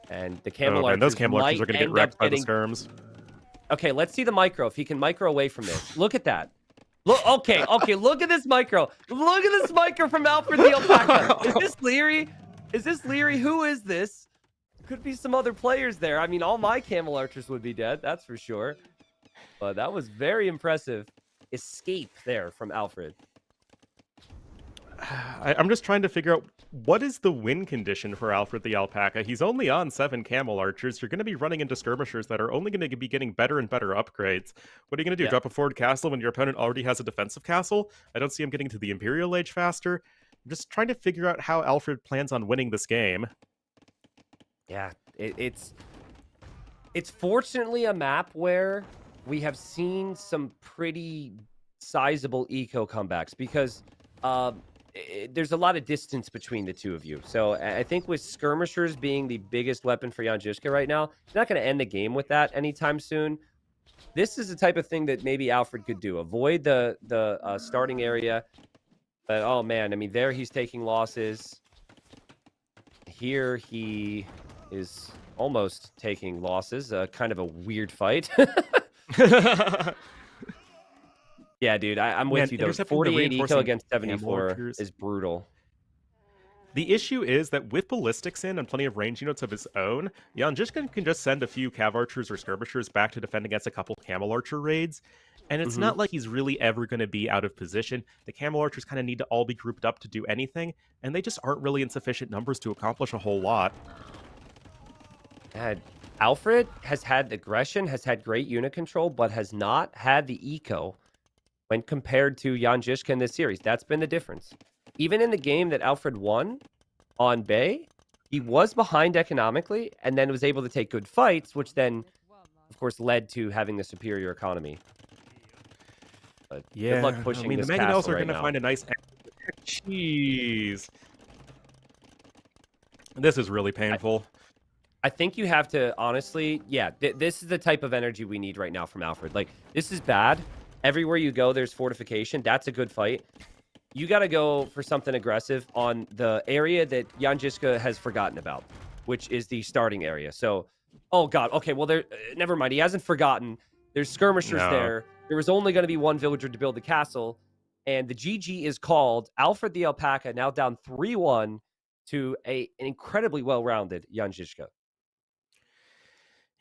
And the camel archers, those camel archers are going to get wrecked by the skirms. Okay, let's see the micro. If he can micro away from this, look at that. Look, okay. Look at this micro. Look at this micro from Alfred the Alpaca. Is this Leary? Is this Leary? Who is this? Could be some other players there. I mean, all my camel archers would be dead. That's for sure. But that was very impressive escape there from Alfred. I'm just trying to figure out, what is the win condition for Alfred the Alpaca? He's only on 7 camel archers. You're going to be running into skirmishers that are only going to be getting better and better upgrades. What are you going to do? Yeah. Drop a forward castle when your opponent already has a defensive castle? I don't see him getting to the Imperial Age faster. I'm just trying to figure out how Alfred plans on winning this game. Yeah, it's fortunately a map where we have seen some pretty sizable eco comebacks, because there's a lot of distance between the two of you. So I think with skirmishers being the biggest weapon for Jan Zizka right now, he's not going to end the game with that anytime soon. This is the type of thing that maybe Alfred could do. Avoid the starting area. But, oh, man, I mean, there he's taking losses. Here he is almost taking losses. Kind of a weird fight. Yeah, dude, I'm with you, though. 48 eco against 74 is brutal. The issue is that with ballistics in and plenty of range units of his own, Jan Zizka can just send a few cav archers or skirmishers back to defend against a couple camel archer raids. And it's not like he's really ever going to be out of position. The camel archers kind of need to all be grouped up to do anything, and they just aren't really in sufficient numbers to accomplish a whole lot. God, Alfred has had aggression, has had great unit control, but has not had the eco when compared to Jan Zizka in this series. That's been the difference. Even in the game that Alfred won on Bay, he was behind economically and then was able to take good fights, which then, of course, led to having a superior economy. But yeah, good luck pushing I mean, this the castle Mangonels are right going to now. find a nice Jeez. This is really painful. I think you have to, honestly, yeah, this is the type of energy we need right now from Alfred. Like, this is bad. Everywhere you go, there's fortification. That's a good fight. You got to go for something aggressive on the area that Jan Zizka has forgotten about, which is the starting area. So, oh, God. Okay, well, never mind. He hasn't forgotten. There's skirmishers there. There was only going to be one villager to build the castle. And the GG is called. Alfred the Alpaca now down 3-1 to an incredibly well-rounded Jan Zizka.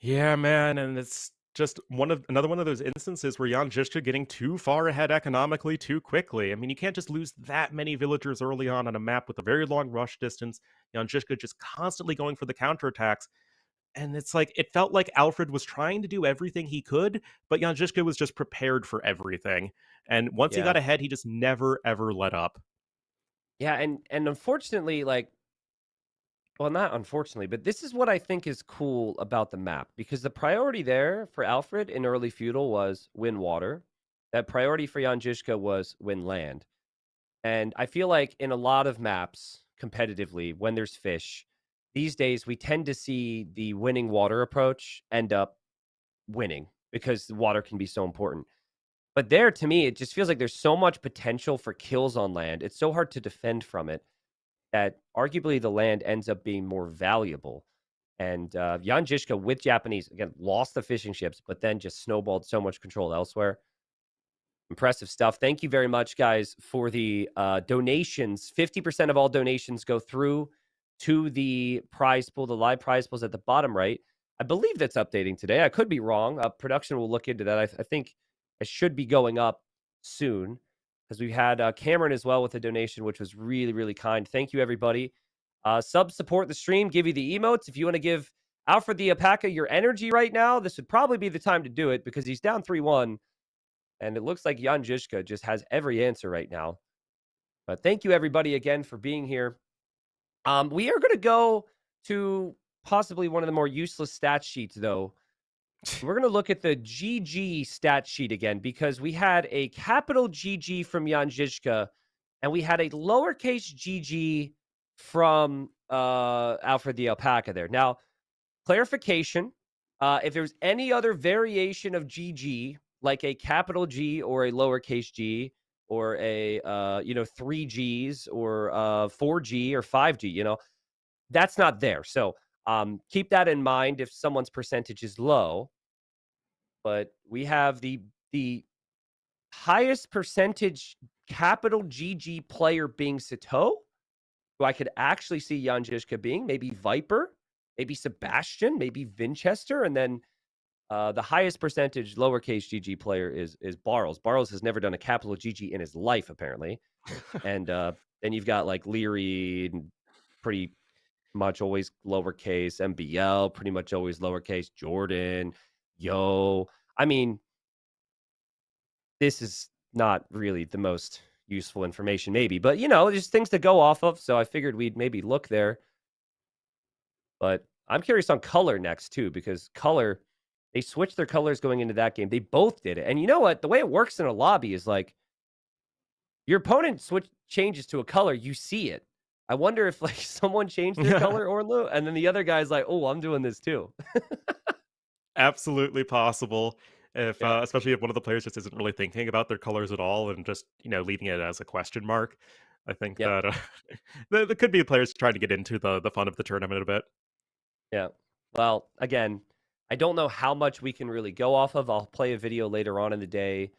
Yeah, man, and it's just another one of those instances where Jan Zizka getting too far ahead economically too quickly. I mean, you can't just lose that many villagers early on a map with a very long rush distance. Jan Zizka just constantly going for the counterattacks. And it's like, it felt like Alfred was trying to do everything he could, but Jan Zizka was just prepared for everything. And once he got ahead, he just never, ever let up. Yeah, and unfortunately, like, well, not unfortunately, but this is what I think is cool about the map, because the priority there for Alfred in early feudal was win water. That priority for Jan Zizka was win land. And I feel like in a lot of maps, competitively, when there's fish, these days we tend to see the winning water approach end up winning because the water can be so important. But there, to me, it just feels like there's so much potential for kills on land. It's so hard to defend from it that arguably the land ends up being more valuable. And Jan Zizka with Japanese, again, lost the fishing ships, but then just snowballed so much control elsewhere. Impressive stuff. Thank you very much, guys, for the donations. 50% of all donations go through to the prize pool. The live prize pool is at the bottom right. I believe that's updating today. I could be wrong. Production will look into that. I think it should be going up soon, because we had Cameron as well with a donation, which was really, really kind. Thank you, everybody. Support the stream. Give you the emotes. If you want to give Alfred the Alpaca your energy right now, this would probably be the time to do it, because he's down 3-1. And it looks like Jan Zizka just has every answer right now. But thank you, everybody, again, for being here. We are going to go to possibly one of the more useless stat sheets, though. We're going to look at the GG stat sheet again, because we had a capital GG from Jan Zizka, and we had a lowercase GG from Alfred the Alpaca there. Now, clarification, if there's any other variation of GG, like a capital G or a lowercase g, or a 3 Gs or 4G or 5G, that's not there. So keep that in mind if someone's percentage is low. But we have the highest percentage capital GG player being Sato, who I could actually see Jan Zizka being, maybe Viper, maybe Sebastian, maybe Vinchester, and then the highest percentage lowercase GG player is Barles. Barles has never done a capital GG in his life, apparently. And then you've got like Leary, pretty much always lowercase, MBL, pretty much always lowercase, Jordan, Yo. I mean, this is not really the most useful information, maybe, but just things to go off of. So I figured we'd maybe look there. But I'm curious on color next, too, because color, they switched their colors going into that game. They both did it. And you know what? The way it works in a lobby is like your opponent changes to a color, you see it. I wonder if like someone changed their color, Orlu, and then the other guy's like, oh, I'm doing this too. Absolutely possible. If especially if one of the players just isn't really thinking about their colors at all and just leaving it as a question mark. I think that there could be players trying to get into the fun of the tournament a bit. Yeah. Well, again, I don't know how much we can really go off of. I'll play a video later on in the day,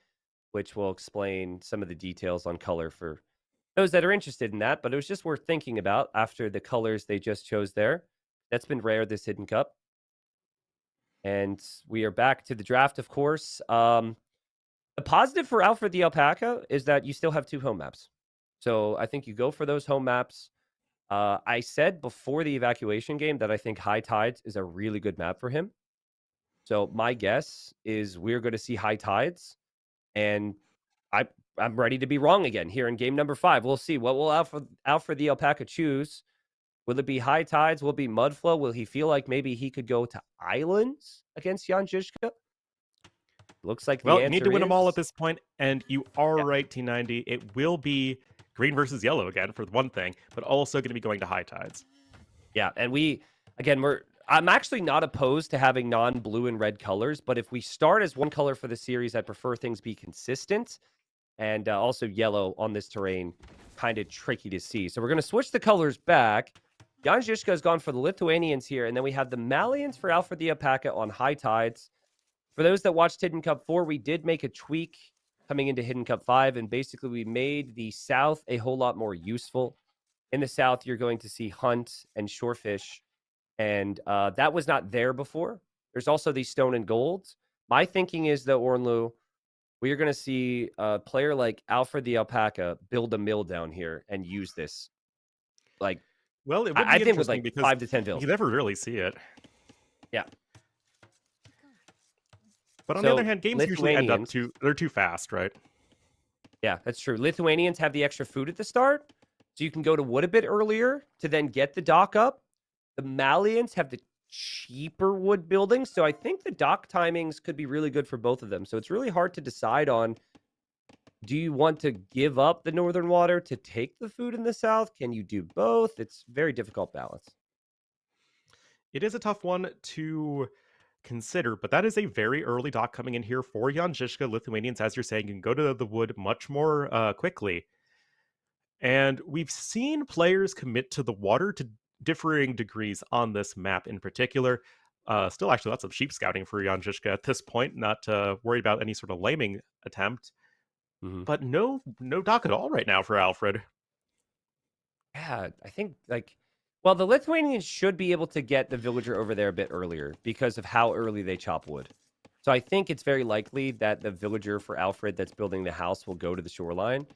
which will explain some of the details on color for those that are interested in that. But it was just worth thinking about after the colors they just chose there. That's been rare this Hidden Cup. And we are back to the draft, of course. The positive for Alfred the Alpaca is that you still have 2 home maps. So I think you go for those home maps. I said before the evacuation game that I think High Tides is a really good map for him. So my guess is we're going to see High Tides. And I'm ready to be wrong again here in game number 5. We'll see. What will Alfred the Alpaca choose? Will it be High Tides? Will it be Mudflow? Will he feel like maybe he could go to Islands against Jan Zizka? Looks like you need to win them all at this point, and you are right, T90. It will be green versus yellow again for one thing, but also going to be going to high tides. Yeah, and I'm actually not opposed to having non-blue and red colors, but if we start as one color for the series, I prefer things be consistent. And also yellow on this terrain, kind of tricky to see. So we're going to switch the colors back. Jan Zizka has gone for the Lithuanians here, and then we have the Malians for Alfred the Alpaca on high tides. For those that watched Hidden Cup 4, we did make a tweak coming into Hidden Cup 5, and basically we made the South a whole lot more useful. In the South, you're going to see hunt and shorefish, and that was not there before. There's also the stone and gold. My thinking is, though, Ornlu, we are going to see a player like Alfred the Alpaca build a mill down here and use this. Like, Well, it would be I think with interesting like because 5 to 10 bills. you never really see it. Yeah. But on the So, other hand, games usually end up Lithuanians- they're too fast, right? Yeah, that's true. Lithuanians have the extra food at the start, so you can go to wood a bit earlier to then get the dock up. The Malians have the cheaper wood buildings, so I think the dock timings could be really good for both of them. So it's really hard to decide on, do you want to give up the northern water to take the food in the south? Can you do both? It's very difficult balance. It is a tough one to consider, but that is a very early dock coming in here for Jan Zizka. Lithuanians, as you're saying, can go to the wood much more quickly. And we've seen players commit to the water to differing degrees on this map in particular. Still actually lots of sheep scouting for Jan Zizka at this point, not worried about any sort of laming attempt. Mhm. But no dock at all right now for Alfred. Yeah, I think well, the Lithuanians should be able to get the villager over there a bit earlier because of how early they chop wood. So I think it's very likely that the villager for Alfred that's building the house will go to the shoreline.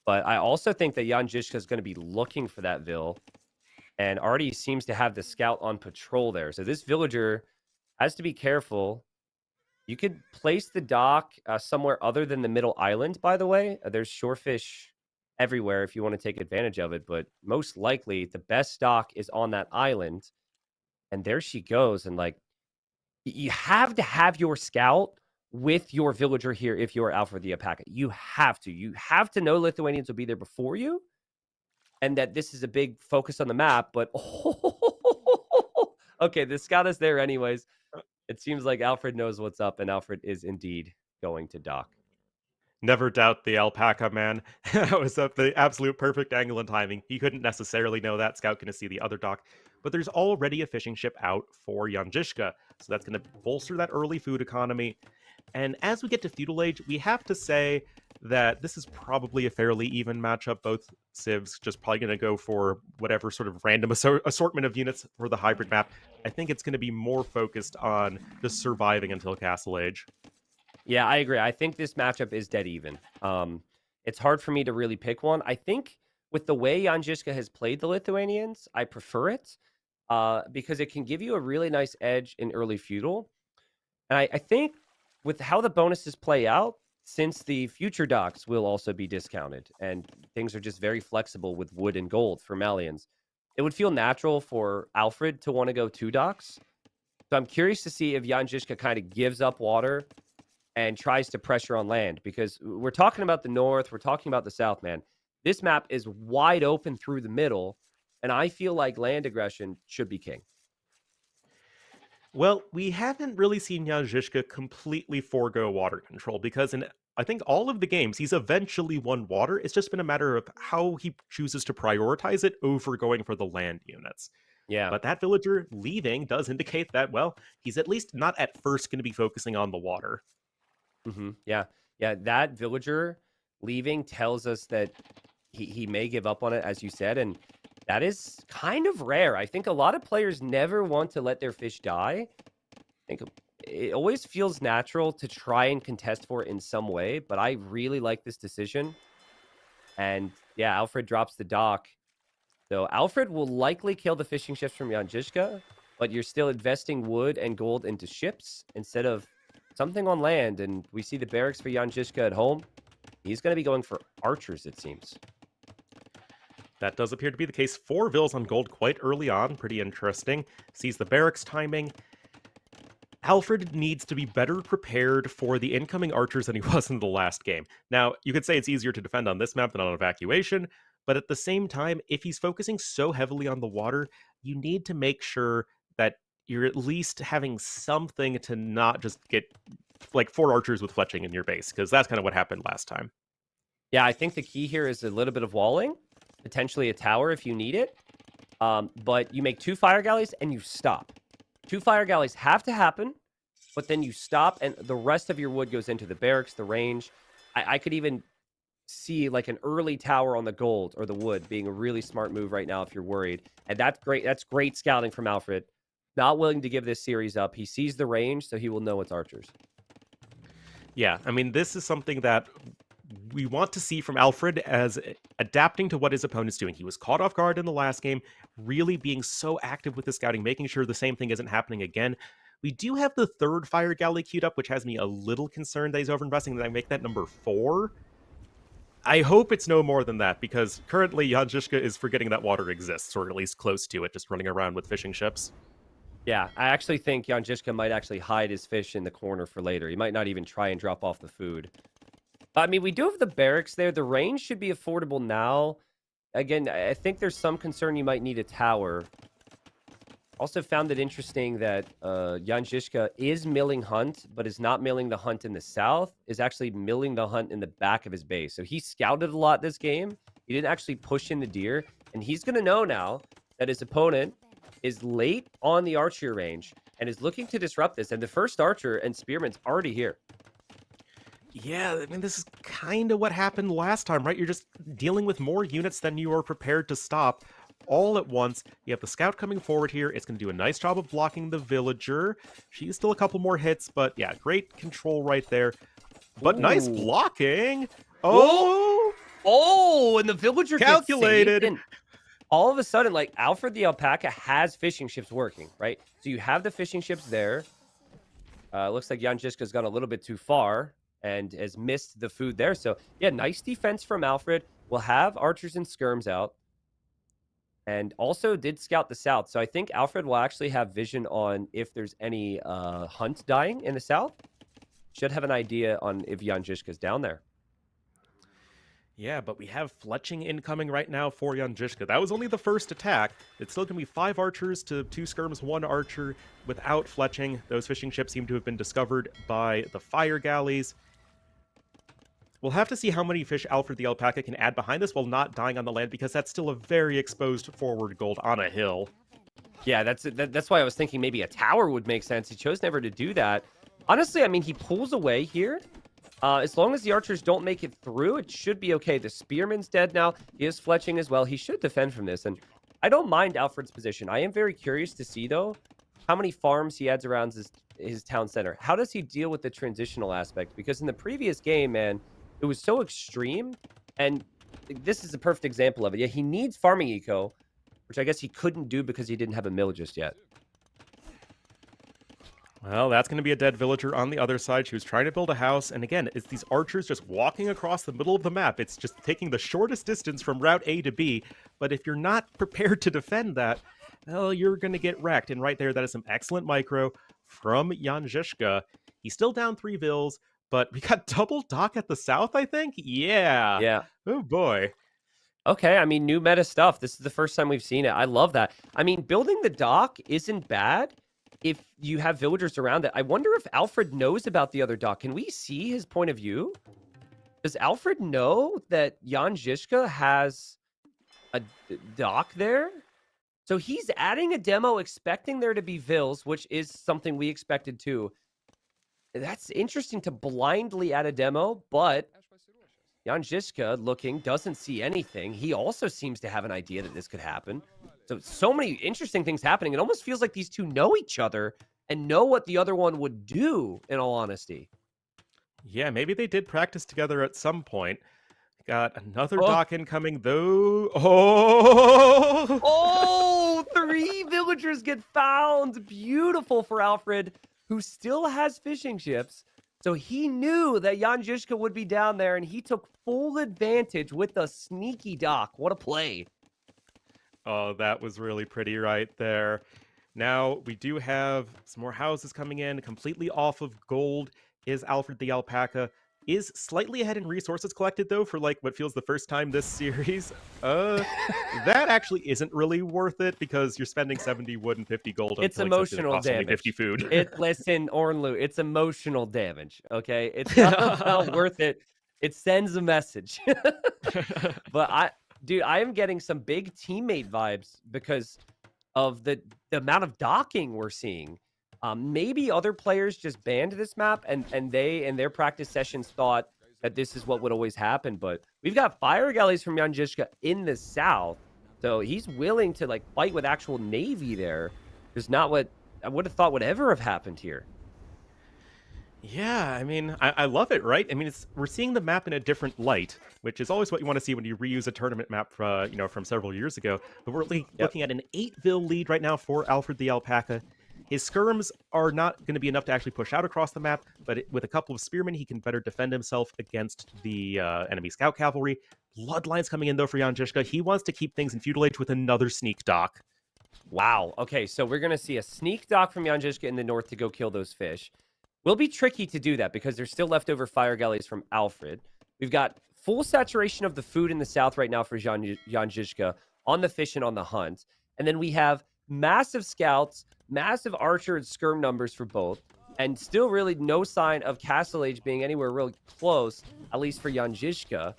But I also think that Jan Zizka is going to be looking for that vill and already seems to have the scout on patrol there. So this villager has to be careful. You could place the dock somewhere other than the middle island, by the way. There's shorefish everywhere if you want to take advantage of it, but most likely the best dock is on that island. And there she goes. And you have to have your scout with your villager here if you're Alfred the Alpaca. You have to know Lithuanians will be there before you, and that this is a big focus on the map. But okay, the scout is there anyways. It seems like Alfred knows what's up, and Alfred is indeed going to dock. Never doubt the alpaca, man. That was at the absolute perfect angle and timing. He couldn't necessarily know that. Scout going to see the other dock. But there's already a fishing ship out for Jan Zizka, so that's going to bolster that early food economy. And as we get to Feudal Age, we have to say that this is probably a fairly even matchup. Both civs just probably going to go for whatever sort of random assortment of units for the hybrid map. I think it's going to be more focused on just surviving until Castle Age. Yeah, I agree. I think this matchup is dead even. It's hard for me to really pick one. I think with the way Jan Zizka has played the Lithuanians, I prefer it because it can give you a really nice edge in early feudal. And I think with how the bonuses play out, since the future docks will also be discounted and things are just very flexible with wood and gold for Malians, it would feel natural for Alfred to want to go 2 docks. So I'm curious to see if Jan Zizka kind of gives up water and tries to pressure on land, because we're talking about the north, we're talking about the south, man. This map is wide open through the middle, and I feel like land aggression should be king. Well, we haven't really seen Jan Zizka completely forego water control, because in I think all of the games, he's eventually won water. It's just been a matter of how he chooses to prioritize it over going for the land units. Yeah. But that villager leaving does indicate that, well, he's at least not at first going to be focusing on the water. Yeah. That villager leaving tells us that he may give up on it, as you said, and that is kind of rare. I think a lot of players never want to let their fish die. I think it always feels natural to try and contest for it in some way, but I really like this decision. And yeah, Alfred drops the dock. So Alfred will likely kill the fishing ships from Jan Zizka, but you're still investing wood and gold into ships instead of something on land. And we see the barracks for Jan Zizka at home. He's going to be going for archers, it seems. That does appear to be the case. 4 vills on gold quite early on. Pretty interesting. Sees the barracks timing. Alfred needs to be better prepared for the incoming archers than he was in the last game. Now, you could say it's easier to defend on this map than on evacuation, but at the same time, if he's focusing so heavily on the water, you need to make sure that you're at least having something to not just get like 4 archers with fletching in your base, because that's kind of what happened last time. Yeah, I think the key here is a little bit of walling, potentially a tower if you need it. But you make 2 fire galleys and you stop. 2 fire galleys have to happen, but then you stop and the rest of your wood goes into the barracks, the range. I could even see like an early tower on the gold or the wood being a really smart move right now if you're worried. And that's great. That's great scouting from Alfred. Not willing to give this series up. He sees the range, so he will know it's archers. Yeah, I mean, this is something that we want to see from Alfred as adapting to what his opponent's doing. He was caught off guard in the last game, really being so active with the scouting, making sure the same thing isn't happening again. We do have the 3rd fire galley queued up, which has me a little concerned that he's overinvesting, that I make that number 4. I hope it's no more than that, because currently Jan Zizka is forgetting that water exists, or at least close to it, just running around with fishing ships. Yeah, I actually think Jan Zizka might actually hide his fish in the corner for later. He might not even try and drop off the food. I mean, we do have the barracks there. The range should be affordable now. Again, I think there's some concern you might need a tower. Also found it interesting that Jan Zizka is milling hunt, but is not milling the hunt in the south, is actually milling the hunt in the back of his base. So he scouted a lot this game. He didn't actually push in the deer. And he's going to know now that his opponent is late on the archer range and is looking to disrupt this. And the first archer and spearman's already here. Yeah, I mean, this is kind of what happened last time, right? You're just dealing with more units than you are prepared to stop all at once. You have the scout coming forward here. It's going to do a nice job of blocking the villager. She's still a couple more hits, but yeah, great control right there. But nice blocking. Oh, and the villager calculated. Gets saved, and all of a sudden, like, Alfred the Alpaca has fishing ships working, right? So you have the fishing ships there. Looks like Jan Zizka's gone a little bit too far and has missed the food there. So, yeah, nice defense from Alfred. We'll have archers and skirms out. And also did scout the south. So I think Alfred will actually have vision on if there's any hunt dying in the south. Should have an idea on if Jan Zizka's down there. Yeah, but we have fletching incoming right now for Jan Zizka. That was only the first attack. It's still going to be 5 archers to 2 skirms, 1 archer without fletching. Those fishing ships seem to have been discovered by the fire galleys. We'll have to see how many fish Alfred the Alpaca can add behind this while not dying on the land, because that's still a very exposed forward gold on a hill. Yeah, that's why I was thinking maybe a tower would make sense. He chose never to do that. Honestly, I mean, he pulls away here. As long as the archers don't make it through, it should be okay. The spearman's dead now. He is fletching as well. He should defend from this. And I don't mind Alfred's position. I am very curious to see, though, how many farms he adds around his town center. How does he deal with the transitional aspect? Because in the previous game, man, it was so extreme. And this is a perfect example of it. Yeah, he needs farming eco, which I guess he couldn't do because he didn't have a mill just yet. Well, that's going to be a dead villager on the other side. She was trying to build a house. And again, it's these archers just walking across the middle of the map. It's just taking the shortest distance from route A to B. But if you're not prepared to defend that, well, you're going to get wrecked. And right there, that is some excellent micro from Jan Zizka. He's still down 3 vills, but we got double dock at the south, I think? Yeah. Yeah. Oh, boy. Okay, I mean, new meta stuff. This is the first time we've seen it. I love that. I mean, building the dock isn't bad if you have villagers around it. I wonder if Alfred knows about the other dock. Can we see his point of view? Does Alfred know that Jan Zizka has a dock there? So he's adding a demo expecting there to be vills, which is something we expected too. That's interesting to blindly add a demo, but Jan Zizka looking doesn't see anything. He also seems to have an idea that this could happen. So many interesting things happening. It almost feels like these two know each other and know what the other one would do, in all honesty. Yeah, maybe they did practice together at some point. Got another dock incoming, though. Oh, 3 villagers get found. Beautiful for Alfred, who still has fishing ships. So he knew that Jan Zizka would be down there, and he took full advantage with the sneaky dock. What a play. Oh, that was really pretty right there. Now we do have some more houses coming in, completely off of gold is Alfred the Alpaca. Is slightly ahead in resources collected, though, for like what feels the first time this series. That actually isn't really worth it because you're spending 70 wood and 50 gold on It's killing something that emotional costs only damage. 50 food. Listen, Ornlu, it's emotional damage, okay? It's not about worth it. It sends a message. But I am getting some big teammate vibes because of the amount of docking we're seeing. Maybe other players just banned this map and they in their practice sessions thought that this is what would always happen. But we've got fire galleys from Jan Zizka in the south. So he's willing to like fight with actual navy there. There's not what I would have thought would ever have happened here. Yeah, I mean, I love it, right? I mean, we're seeing the map in a different light, which is always what you want to see when you reuse a tournament map, from several years ago. But we're looking at an 8-vil lead right now for Alfred the Alpaca. His skirms are not going to be enough to actually push out across the map, but with a couple of spearmen, he can better defend himself against the enemy scout cavalry. Bloodlines coming in, though, for Jan Zizka. He wants to keep things in feudal age with another sneak dock. Wow. Okay, so we're going to see a sneak dock from Jan Zizka in the north to go kill those fish. Will be tricky to do that because there's still leftover fire galleys from Alfred. We've got full saturation of the food in the south right now for Jan Zizka on the fish and on the hunt. And then we have massive scouts, massive archer and skirm numbers for both, and still really no sign of Castle Age being anywhere really close, at least for Jan Zizka.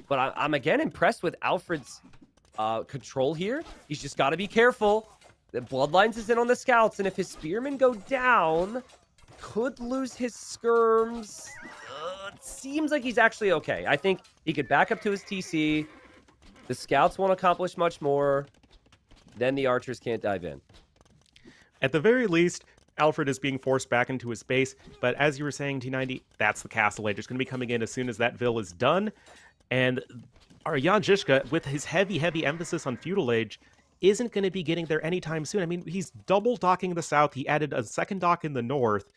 But I'm again impressed with Alfred's control here. He's just got to be careful. The Bloodlines is in on the scouts, and if his spearmen go down, could lose his skirms. It seems like he's actually okay. I think he could back up to his TC. The scouts won't accomplish much more. Then the archers can't dive in. At the very least, Alfred is being forced back into his base, but as you were saying, T90, that's the Castle Age. It's going to be coming in as soon as that vil is done, and our Jan Zizka, with his heavy emphasis on feudal age, isn't going to be getting there anytime soon. I mean, he's double docking the south, he added a second dock in the north,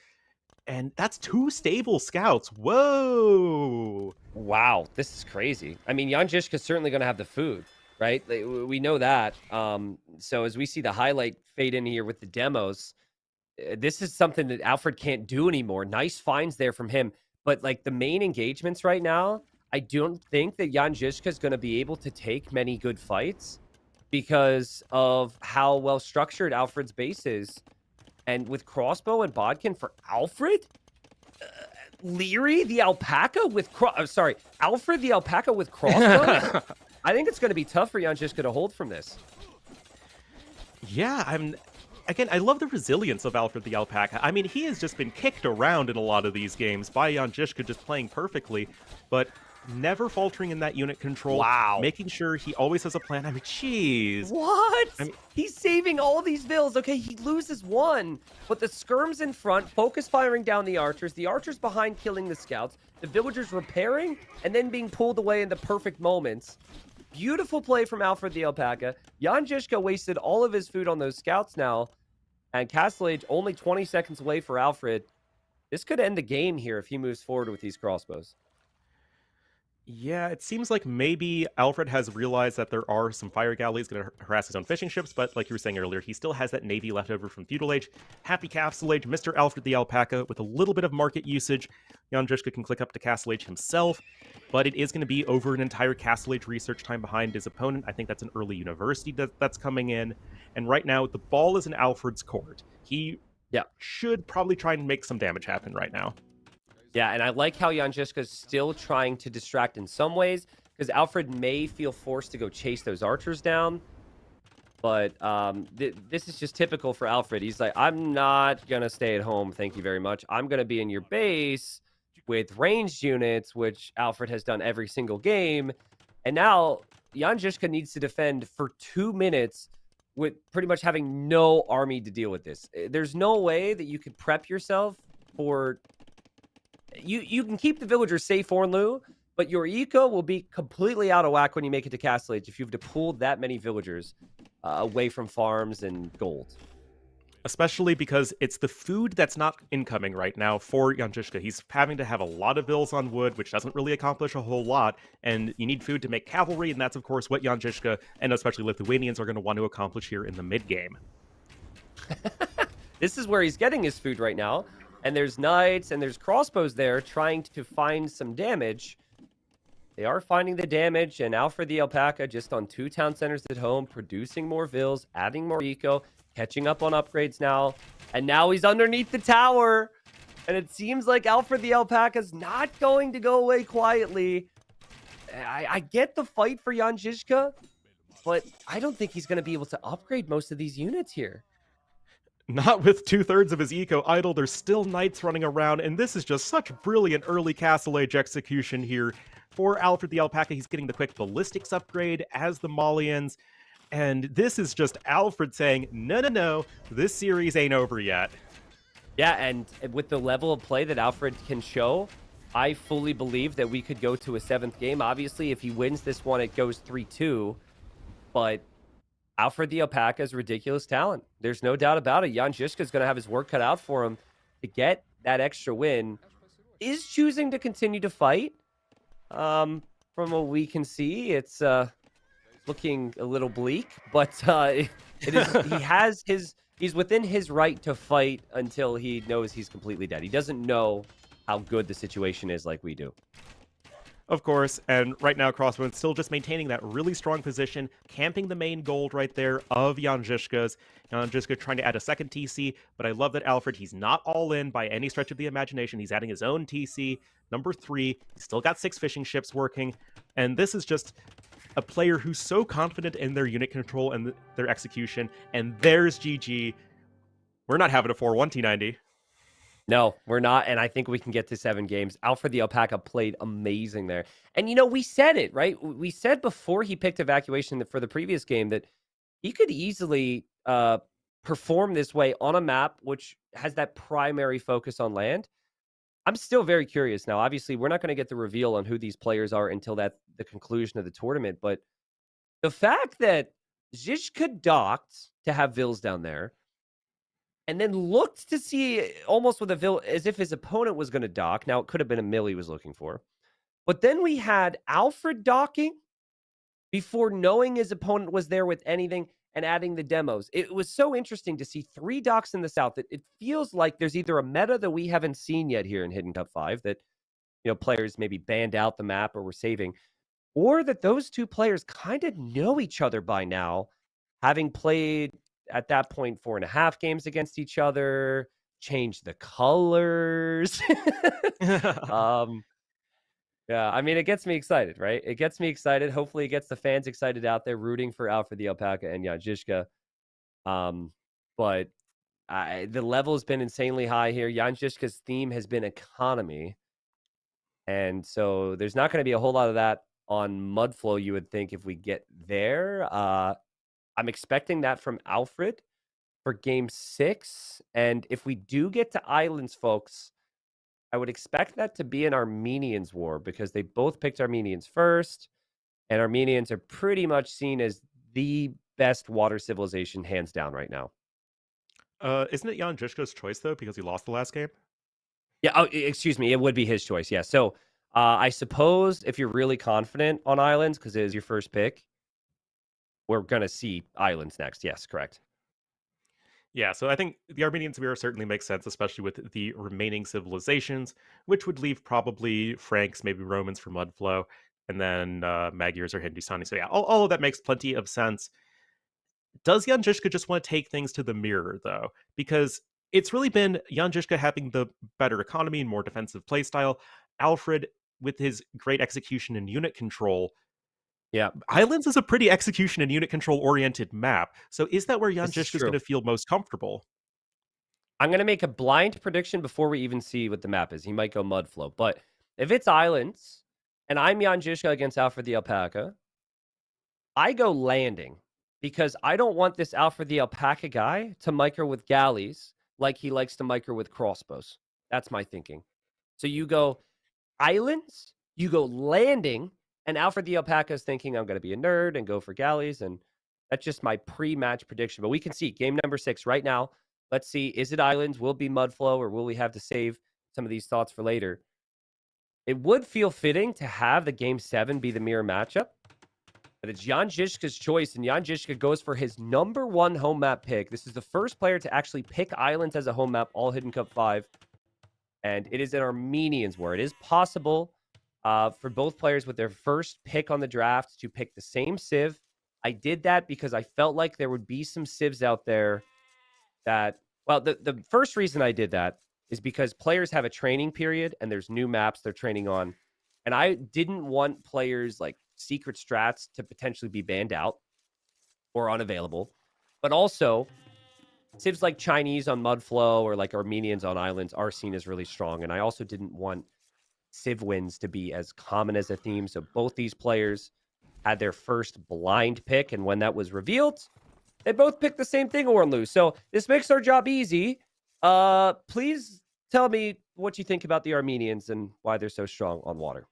and that's 2 stable scouts. Whoa! Wow, this is crazy. I mean, Jan Zizka's certainly going to have the food, right? We know that. So as we see the highlight fade in here with the demos, this is something that Alfred can't do anymore. Nice finds there from him. But like the main engagements right now, I don't think that Jan Zizka is going to be able to take many good fights because of how well structured Alfred's base is. And with crossbow and bodkin for Alfred? Leary the Alpaca with Alfred the Alpaca with crossbow? I think it's going to be tough for Jan Zizka to hold from this. Yeah, I love the resilience of Alfred the Alpaca. I mean, he has just been kicked around in a lot of these games by Jan Zizka just playing perfectly, but never faltering in that unit control. Wow. Making sure he always has a plan. I mean, jeez. What? I mean, he's saving all these vills. Okay, he loses one, but the skirms in front, focus firing down the archers behind killing the scouts, the villagers repairing, and then being pulled away in the perfect moments. Beautiful play from Alfred the Alpaca. Jan Zizka wasted all of his food on those scouts now, and Castle Age only 20 seconds away for Alfred. This could end the game here if he moves forward with these crossbows. Yeah, it seems like maybe Alfred has realized that there are some fire galleys going to harass his own fishing ships, but like you were saying earlier, he still has that navy left over from feudal age. Happy Castle Age, Mr. Alfred the Alpaca, with a little bit of market usage. Jan Zizka can click up to Castle Age himself, but it is going to be over an entire Castle Age research time behind his opponent. I think that's an early university that's coming in, and right now the ball is in Alfred's court. He should probably try and make some damage happen right now. Yeah, and I like how Jan Zizka is still trying to distract in some ways, because Alfred may feel forced to go chase those archers down. But this is just typical for Alfred. He's like, I'm not going to stay at home, thank you very much. I'm going to be in your base with ranged units, which Alfred has done every single game. And now Jan Zizka needs to defend for 2 minutes with pretty much having no army to deal with this. There's no way that you could prep yourself for... You can keep the villagers safe, Ornlu, but your eco will be completely out of whack when you make it to Castle Age if you have to pull that many villagers away from farms and gold. Especially because it's the food that's not incoming right now for Jan Zizka. He's having to have a lot of vills on wood, which doesn't really accomplish a whole lot, and you need food to make cavalry, and that's, of course, what Jan Zizka and especially Lithuanians are going to want to accomplish here in the mid-game. This is where he's getting his food right now. And there's knights and there's crossbows there trying to find some damage. They are finding the damage, and Alfred the Alpaca just on 2 town centers at home, producing more vills, adding more eco, catching up on upgrades now. And now he's underneath the tower. And it seems like Alfred the Alpaca's not going to go away quietly. I get the fight for Jan Zizka, but I don't think he's going to be able to upgrade most of these units here. Not with 2/3 of his eco idle. There's still knights running around, and this is just such brilliant early Castle Age execution here. For Alfred the Alpaca, he's getting the quick ballistics upgrade as the Malians, and this is just Alfred saying, no, this series ain't over yet. Yeah, and with the level of play that Alfred can show, I fully believe that we could go to a 7th game. Obviously, if he wins this one, it goes 3-2, but Alfred the Alpaca is ridiculous talent. There's no doubt about it. Jan Zizka is going to have his work cut out for him to get that extra win. Is choosing to continue to fight. From what we can see, it's looking a little bleak, but it is he's within his right to fight until he knows he's completely dead. He doesn't know how good the situation is like we do. Of course, and right now Crossbone's still just maintaining that really strong position, camping the main gold right there of Jan Zizka's. Jan Zizka trying to add a second TC, but I love that Alfred, he's not all in by any stretch of the imagination. He's adding his own TC, number 3. He's still got 6 fishing ships working, and this is just a player who's so confident in their unit control and their execution, and there's GG. We're not having a 4-1 T90. No, we're not, and I think we can get to 7 games. Alfred the Alpaca played amazing there. And, we said it, right? We said before he picked Evacuation for the previous game that he could easily perform this way on a map which has that primary focus on land. I'm still very curious now. Obviously, we're not going to get the reveal on who these players are until the conclusion of the tournament, but the fact that Zizka docked to have vills down there, and then looked to see almost with a vill as if his opponent was going to dock. Now, it could have been a mill he was looking for. But then we had Alfred docking before knowing his opponent was there with anything and adding the demos. It was so interesting to see 3 docks in the south. It feels like there's either a meta that we haven't seen yet here in Hidden Cup 5 that, players maybe banned out the map or were saving, or that those 2 players kind of know each other by now, having played at that point 4.5 games against each other, change the colors. Yeah, I mean, it gets me excited, right? It gets me excited. Hopefully it gets the fans excited out there rooting for Alfred the Alpaca and Jan Zizka. But the level has been insanely high here. Jan Zizka's theme has been economy, and so there's not going to be a whole lot of that on Mudflow, you would think, if we get there. I'm expecting that from Alfred for game 6. And if we do get to Islands, folks, I would expect that to be an Armenians war because they both picked Armenians first. And Armenians are pretty much seen as the best water civilization, hands down, right now. Isn't it Jan Zizka's choice, though, because he lost the last game? Yeah, excuse me. It would be his choice, yeah. So I suppose if you're really confident on Islands, because it is your first pick, we're going to see Islands next. Yes, correct. Yeah, so I think the Armenian Sphere certainly makes sense, especially with the remaining civilizations, which would leave probably Franks, maybe Romans for Mudflow, and then Magyars or Hindustani. So yeah, all of that makes plenty of sense. Does Jan Zizka just want to take things to the mirror, though? Because it's really been Jan Zizka having the better economy and more defensive playstyle, Alfred with his great execution and unit control. Yeah, Islands is a pretty execution and unit control oriented map. So is that where Jan Zizka is going to feel most comfortable? I'm going to make a blind prediction before we even see what the map is. He might go Mudflow. But if it's Islands and I'm Jan Zizka against Alfred the Alpaca, I go landing because I don't want this Alfred the Alpaca guy to micro with galleys like he likes to micro with crossbows. That's my thinking. So you go Islands, you go landing, and Alfred the Alpaca is thinking, I'm going to be a nerd and go for galleys. And that's just my pre-match prediction. But we can see game number 6 right now. Let's see, is it Islands? Will it be Mudflow? Or will we have to save some of these thoughts for later? It would feel fitting to have the game 7 be the mirror matchup. But it's Jan Žižka's choice, and Jan Žižka goes for his #1 home map pick. This is the first player to actually pick islands as a home map, all Hidden Cup 5. And it is an Armenians war. It is possible for both players with their first pick on the draft to pick the same civ. I did that because I felt like there would be some civs out there that, well, the first reason I did that is because players have a training period and there's new maps they're training on. And I didn't want players like secret strats to potentially be banned out or unavailable. But also, civs like Chinese on Mudflow or like Armenians on islands are seen as really strong. And I also didn't want civ wins to be as common as a theme. So both these players had their first blind pick. And when that was revealed, they both picked the same thing, or win lose. So this makes our job easy. Please tell me what you think about the Armenians and why they're so strong on water.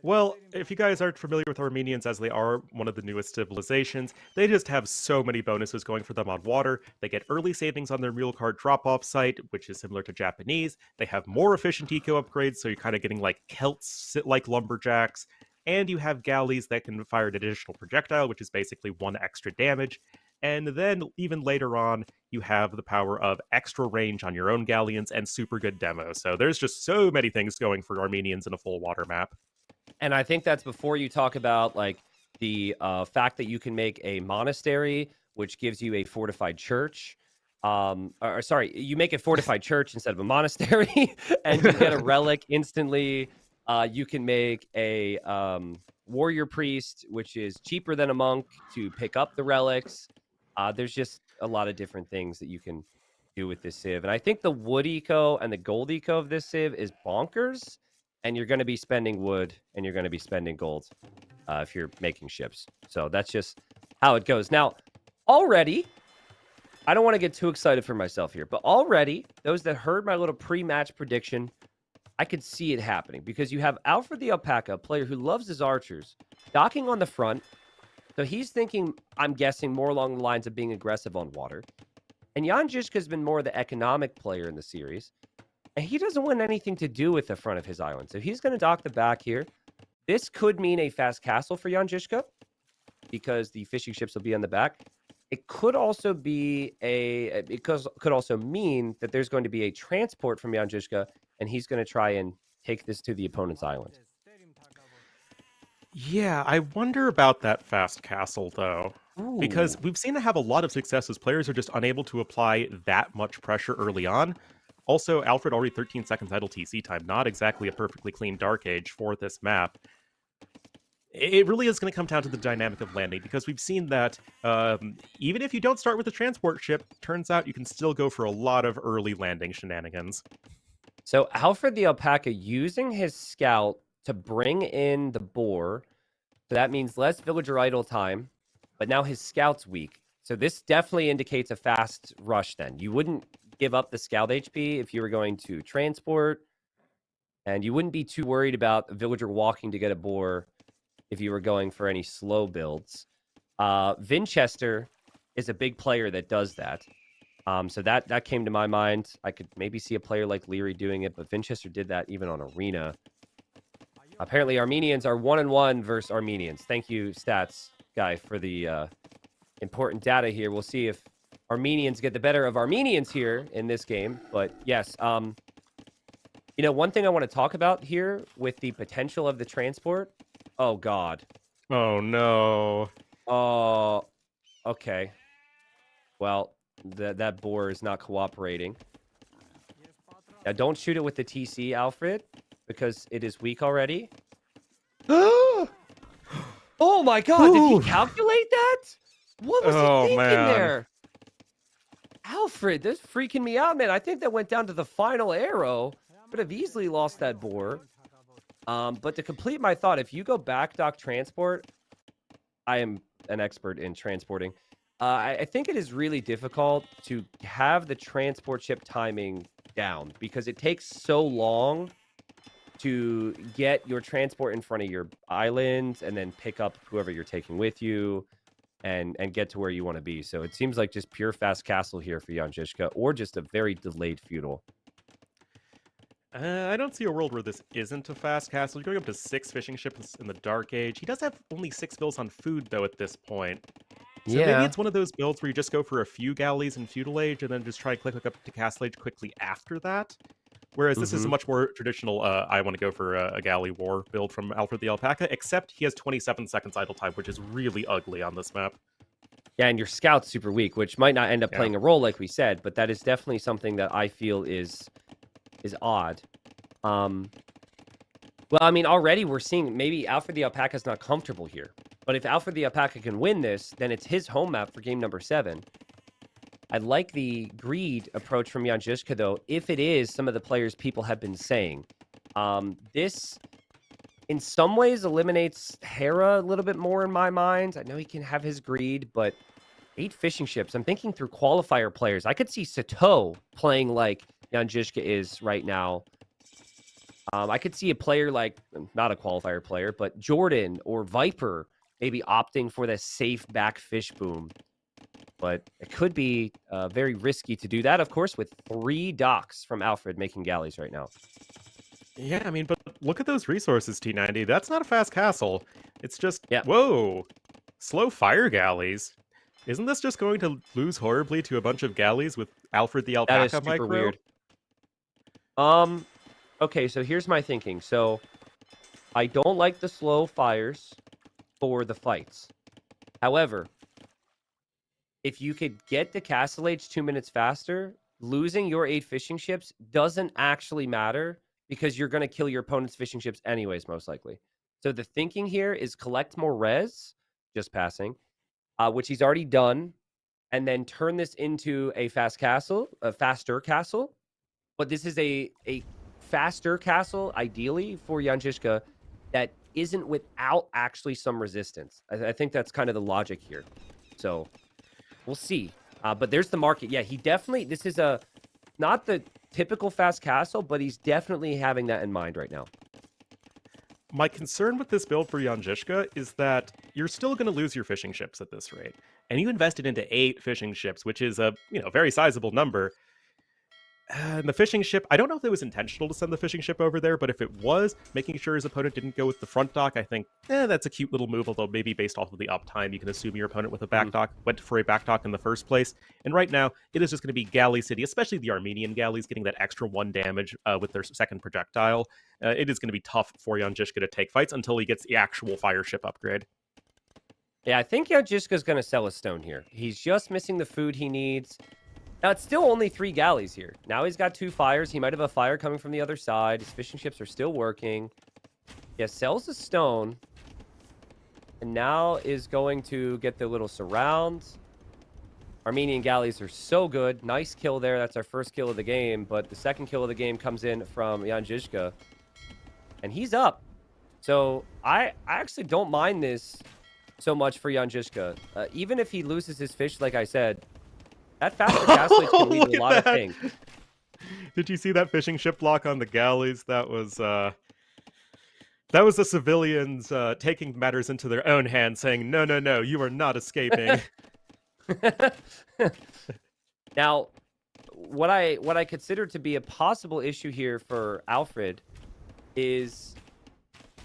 Well, if you guys aren't familiar with Armenians, as they are one of the newest civilizations, they just have so many bonuses going for them on water. They get early savings on their mule card drop-off site, which is similar to Japanese. They have more efficient eco upgrades, so you're kind of getting like Celts, like lumberjacks. And you have galleys that can fire an additional projectile, which is basically 1 extra damage. And then, even later on, you have the power of extra range on your own galleons and super good demo. So there's just so many things going for Armenians in a full water map. And I think that's before you talk about like the fact that you can make a monastery, which gives you a fortified church. Or sorry, you make a fortified church instead of a monastery, and you get a relic instantly. You can make a warrior priest, which is cheaper than a monk to pick up the relics. There's just a lot of different things that you can do with this civ. And I think the wood eco and the gold eco of this civ is bonkers. And you're going to be spending wood and you're going to be spending gold if you're making ships. So that's just how it goes. Now, already, I don't want to get too excited for myself here, but already, those that heard my little pre-match prediction, I could see it happening because you have Alfred the Alpaca, a player who loves his archers, docking on the front. So he's thinking, I'm guessing, more along the lines of being aggressive on water. And Jan Žižka has been more the economic player in the series. And he doesn't want anything to do with the front of his island. So he's going to dock the back here. This could mean a fast castle for Jan Žižka because the fishing ships will be on the back. It could also be could also mean that there's going to be a transport from Jan Žižka, and he's going to try and take this to the opponent's island. Yeah, I wonder about that fast castle, though. Ooh. Because we've seen it have a lot of success as players are just unable to apply that much pressure early on. Also, Alfred already 13 seconds idle TC time, not exactly a perfectly clean Dark Age for this map. It really is going to come down to the dynamic of landing, because we've seen that even if you don't start with a transport ship, turns out you can still go for a lot of early landing shenanigans. So Alfred the Alpaca using his scout to bring in the boar. So that means less villager idle time, but now his scout's weak. So this definitely indicates a fast rush then. You wouldn't give up the scout HP if you were going to transport, and you wouldn't be too worried about a villager walking to get a boar if you were going for any slow builds. Vinchester is a big player that does that. So that came to my mind. I could maybe see a player like Leary doing it, but Vinchester did that even on Arena. Apparently Armenians are 1-1 versus Armenians. Thank you, stats guy, for the important data here. We'll see if Armenians get the better of Armenians here in this game. But yes, you know, one thing I want to talk about here with the potential of the transport. Oh, God. Oh, no. Oh, okay. Well, that boar is not cooperating. Now, don't shoot it with the TC, Alfred, because it is weak already. Oh, my God. Did he calculate that? What was he thinking there? Alfred, that's freaking me out, man. I think that went down to the final arrow. Could have easily lost that boar. But to complete my thought, if you go back dock transport, I am an expert in transporting. I think it is really difficult to have the transport ship timing down because it takes so long to get your transport in front of your island and then pick up whoever you're taking with you and get to where you want to be. So it seems like just pure fast castle here for Jan Žižka, or just a very delayed feudal. I don't see a world where this isn't a fast castle. You're going up to 6 fishing ships in the Dark Age. He does have only 6 bills on food, though, at this point. So maybe Yeah. it's one of those builds where you just go for a few galleys in Feudal Age and then just try and click up to Castle Age quickly after that. Whereas this is a much more traditional, I want to go for a galley war build from Alfred the Alpaca, except he has 27 seconds idle time, which is really ugly on this map. Yeah, and your scout's super weak, which might not end up Yeah. playing a role like we said, but that is definitely something that I feel is odd. Well, I mean, already we're seeing maybe Alfred the Alpaca's not comfortable here. But if Alfred the Alpaca can win this, then it's his home map for game number 7. I like the greed approach from Jan Zizka, though, if it is some of the players people have been saying. This, in some ways, eliminates Hera a little bit more in my mind. I know he can have his greed, but 8 fishing ships. I'm thinking through qualifier players. I could see Sato playing like Jan Zizka is right now. I could see a player like, not a qualifier player, but Jordan or Viper maybe opting for the safe back fish boom. But it could be very risky to do that, of course, with 3 docks from Alfred making galleys right now. Yeah, I mean, but look at those resources, T90. That's not a fast castle. It's just, Yeah. whoa, slow fire galleys. Isn't this just going to lose horribly to a bunch of galleys with Alfred the Alpaca That is super micro? weird. Okay, so here's my thinking. So I don't like the slow fires for the fights. However, if you could get the Castle Age 2 minutes faster, losing your 8 fishing ships doesn't actually matter because you're going to kill your opponent's fishing ships anyways, most likely. So the thinking here is collect more res, just passing, which he's already done, and then turn this into a fast castle, a faster castle. But this is a faster castle, ideally, for Jan Zizka that isn't without actually some resistance. I think that's kind of the logic here. So we'll see. But there's the market. Yeah, he definitely, this is not the typical fast castle, but he's definitely having that in mind right now. My concern with this build for Jan Zizka is that you're still going to lose your fishing ships at this rate. And you invested into 8 fishing ships, which is a very sizable number. And the fishing ship, I don't know if it was intentional to send the fishing ship over there, but if it was, making sure his opponent didn't go with the front dock, I think, that's a cute little move, although maybe based off of the uptime, you can assume your opponent with a back dock went for a back dock in the first place. And right now, it is just going to be Galley City, especially the Armenian galleys, getting that extra 1 damage with their second projectile. It is going to be tough for Jan Zizka to take fights until he gets the actual fire ship upgrade. Yeah, I think Jan Zizka's going to sell a stone here. He's just missing the food he needs. Now, it's still only 3 galleys here. Now he's got 2 fires. He might have a fire coming from the other side. His fishing ships are still working. Yeah, sells a stone. And now is going to get the little surrounds. Armenian galleys are so good. Nice kill there. That's our first kill of the game. But the second kill of the game comes in from Jan Zizka. And he's up. So I actually don't mind this so much for Jan Zizka. Even if he loses his fish, like I said, that faster castle age can lead to a lot of things. Did you see that fishing ship block on the galleys? That was the civilians taking matters into their own hands, saying, "No, no, no, you are not escaping." Now, what I consider to be a possible issue here for Alfred is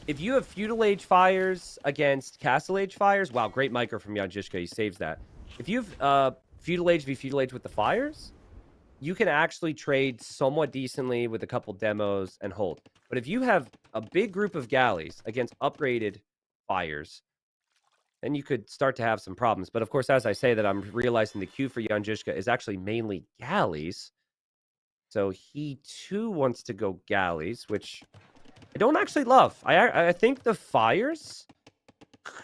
if you have feudal age fires against castle age fires. Wow, great micro from Jan Zizka. He saves that. If you have feudal age v feudal age with the fires, you can actually trade somewhat decently with a couple demos and hold. But if you have a big group of galleys against upgraded fires, then you could start to have some problems. But of course, as I say that, I'm realizing the queue for Jan Zizka is actually mainly galleys. So he too wants to go galleys, which I don't actually love. I think the fires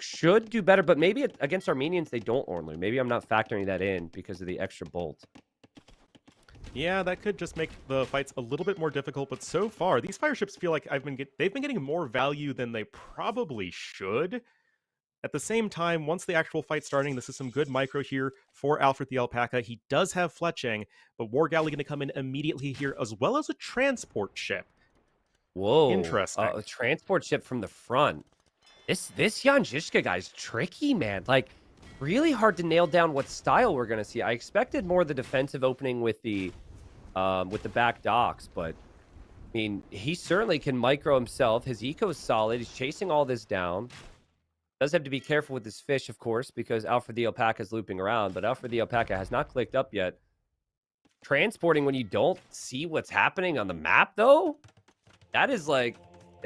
should do better, but maybe against Armenians they don't only. Maybe I'm not factoring that in because of the extra bolt. Yeah, that could just make the fights a little bit more difficult, but so far, these fire ships feel like they've been getting more value than they probably should. At the same time, once the actual fight's starting, this is some good micro here for Alfred the Alpaca. He does have fletching, but War Galley going to come in immediately here, as well as a transport ship. Whoa. Interesting. A transport ship from the front. This Jan Zizka guy's tricky, man. Like, really hard to nail down what style we're going to see. I expected more of the defensive opening with the back docks, but I mean, he certainly can micro himself. His eco is solid. He's chasing all this down. Does have to be careful with his fish, of course, because Alfred the Alpaca is looping around, but Alfred the Alpaca has not clicked up yet. Transporting when you don't see what's happening on the map, though, that is like,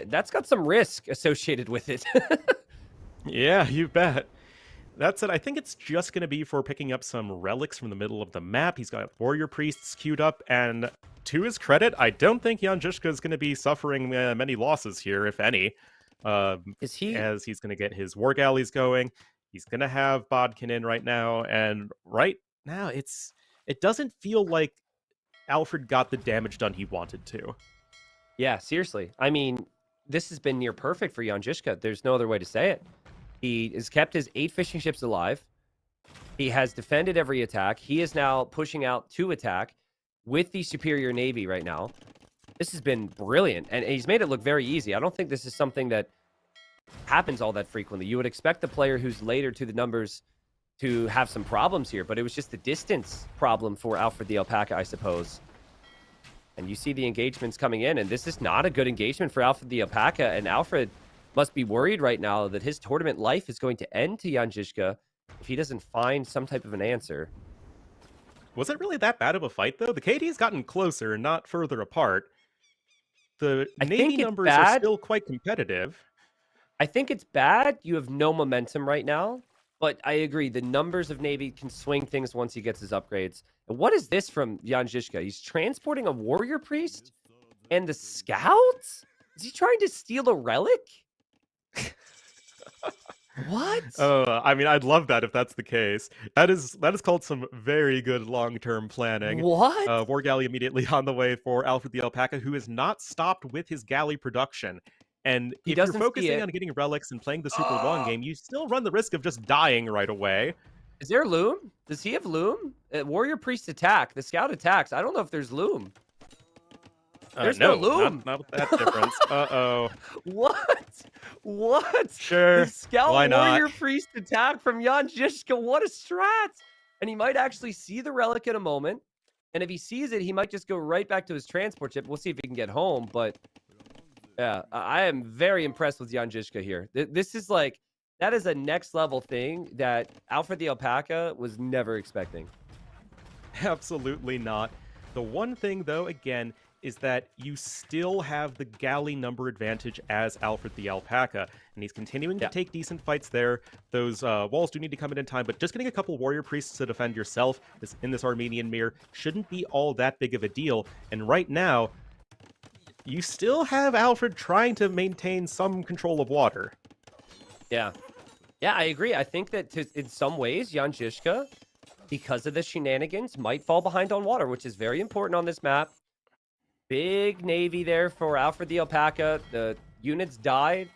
that's got some risk associated with it. Yeah, you bet. That said, I think it's just going to be for picking up some relics from the middle of the map. He's got warrior priests queued up, and to his credit, I don't think Jan Zizka is going to be suffering many losses here, if any. Is he? As he's going to get his war galleys going. He's going to have Bodkin in right now, and right now it doesn't feel like Alfred got the damage done he wanted to. Yeah, seriously. I mean, this has been near perfect for Jan Zizka. There's no other way to say it. He has kept his 8 fishing ships alive. He has defended every attack. He is now pushing out to attack with the superior navy right now. This has been brilliant, and he's made it look very easy. I don't think this is something that happens all that frequently. You would expect the player who's later to the numbers to have some problems here, but it was just the distance problem for Alfred the Alpaca, I suppose. And you see the engagements coming in, and this is not a good engagement for Alfred the Alpaca, and Alfred must be worried right now that his tournament life is going to end to Jan Zizka if he doesn't find some type of an answer. Was it really that bad of a fight, though? The KD's gotten closer, not further apart. The Navy numbers are still quite competitive. I think it's bad. You have no momentum right now. But I agree. The numbers of Navy can swing things once he gets his upgrades. And what is this from Jan Zizka? He's transporting a warrior priest and the scouts? Is he trying to steal a relic? What? I mean, I'd love that if that's the case. That is called some very good long-term planning. What? War galley immediately on the way for Alfred the Alpaca, who has not stopped with his galley production. And if you're focusing on getting relics and playing the super long game, you still run the risk of just dying right away. Is there loom? Does he have loom? Warrior priest attack. The scout attacks. I don't know if there's loom. There's no loom. Not with that difference. Uh-oh. What? Sure. The scout why not? warrior priest attack from Jan Zizka. What a strat. And he might actually see the relic in a moment. And if he sees it, he might just go right back to his transport ship. We'll see if he can get home. But yeah, I am very impressed with Jan Zizka here. This is like, that is a next level thing that Alfred the Alpaca was never expecting. Absolutely not. The one thing, though, again, is that you still have the galley number advantage as Alfred the Alpaca, and he's continuing to take decent fights there. Those walls do need to come in time, but just getting a couple warrior priests to defend yourself in this Armenian mirror shouldn't be all that big of a deal. And right now, you still have Alfred trying to maintain some control of water. Yeah. Yeah, I agree. I think that in some ways, Jan Zizka, because of the shenanigans, might fall behind on water, which is very important on this map. Big navy there for Alfred the Alpaca. The units died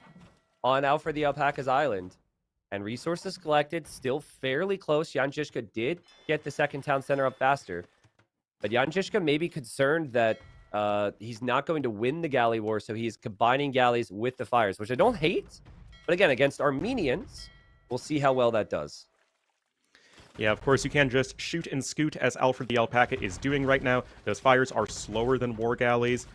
on Alfred the Alpaca's island. And resources collected, still fairly close. Jan Zizka did get the second town center up faster. But Jan Zizka may be concerned that he's not going to win the galley war, so he's combining galleys with the fires, which I don't hate. But again, against Armenians, we'll see how well that does. Yeah, of course, you can just shoot and scoot as Alfred the Alpaca is doing right now. Those fires are slower than war galleys.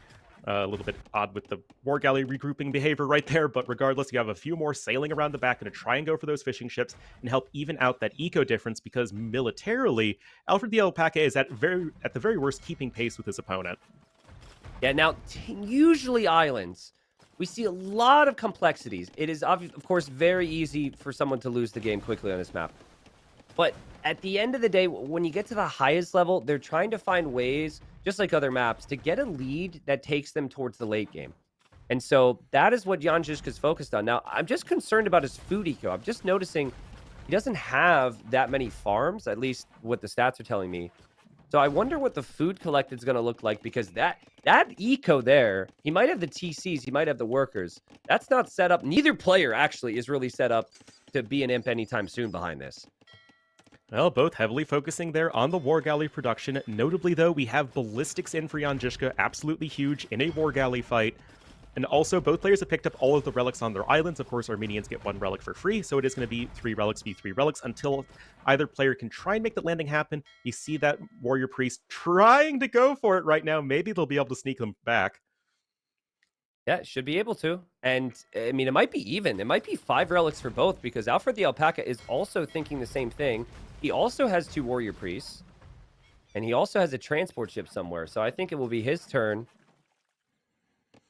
A little bit odd with the war galley regrouping behavior right there, but regardless, you have a few more sailing around the back and to try and go for those fishing ships and help even out that eco difference, because militarily, Alfred the Alpaca is at the very worst keeping pace with his opponent. Yeah, now, usually islands, we see a lot of complexities. It is, of course, very easy for someone to lose the game quickly on this map. But at the end of the day, when you get to the highest level, they're trying to find ways, just like other maps, to get a lead that takes them towards the late game. And so that is what Jan Zizka's focused on. Now, I'm just concerned about his food eco. I'm just noticing he doesn't have that many farms, at least what the stats are telling me. So I wonder what the food collected is going to look like, because that eco there, he might have the TCs, he might have the workers. That's not set up. Neither player actually is really set up to be an imp anytime soon behind this. Well, both heavily focusing there on the war galley production. Notably, though, we have ballistics in for Jan Zizka, absolutely huge in a war galley fight. And also, both players have picked up all of the relics on their islands. Of course, Armenians get 1 relic for free, so it is going to be 3 relics v 3 relics until either player can try and make that landing happen. You see that warrior priest trying to go for it right now. Maybe they'll be able to sneak them back. Yeah, it should be able to. And I mean, it might be even. It might be 5 relics for both because Alfred the Alpaca is also thinking the same thing. He also has 2 warrior priests. And he also has a transport ship somewhere. So I think it will be his turn.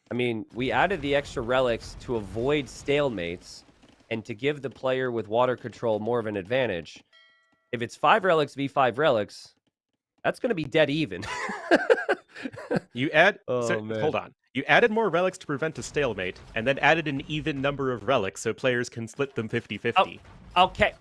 I mean, we added the extra relics to avoid stalemates and to give the player with water control more of an advantage. If it's 5 relics v 5 relics, that's going to be dead even. You add... man. Hold on. You added more relics to prevent a stalemate, and then added an even number of relics so players can split them 50-50. Okay.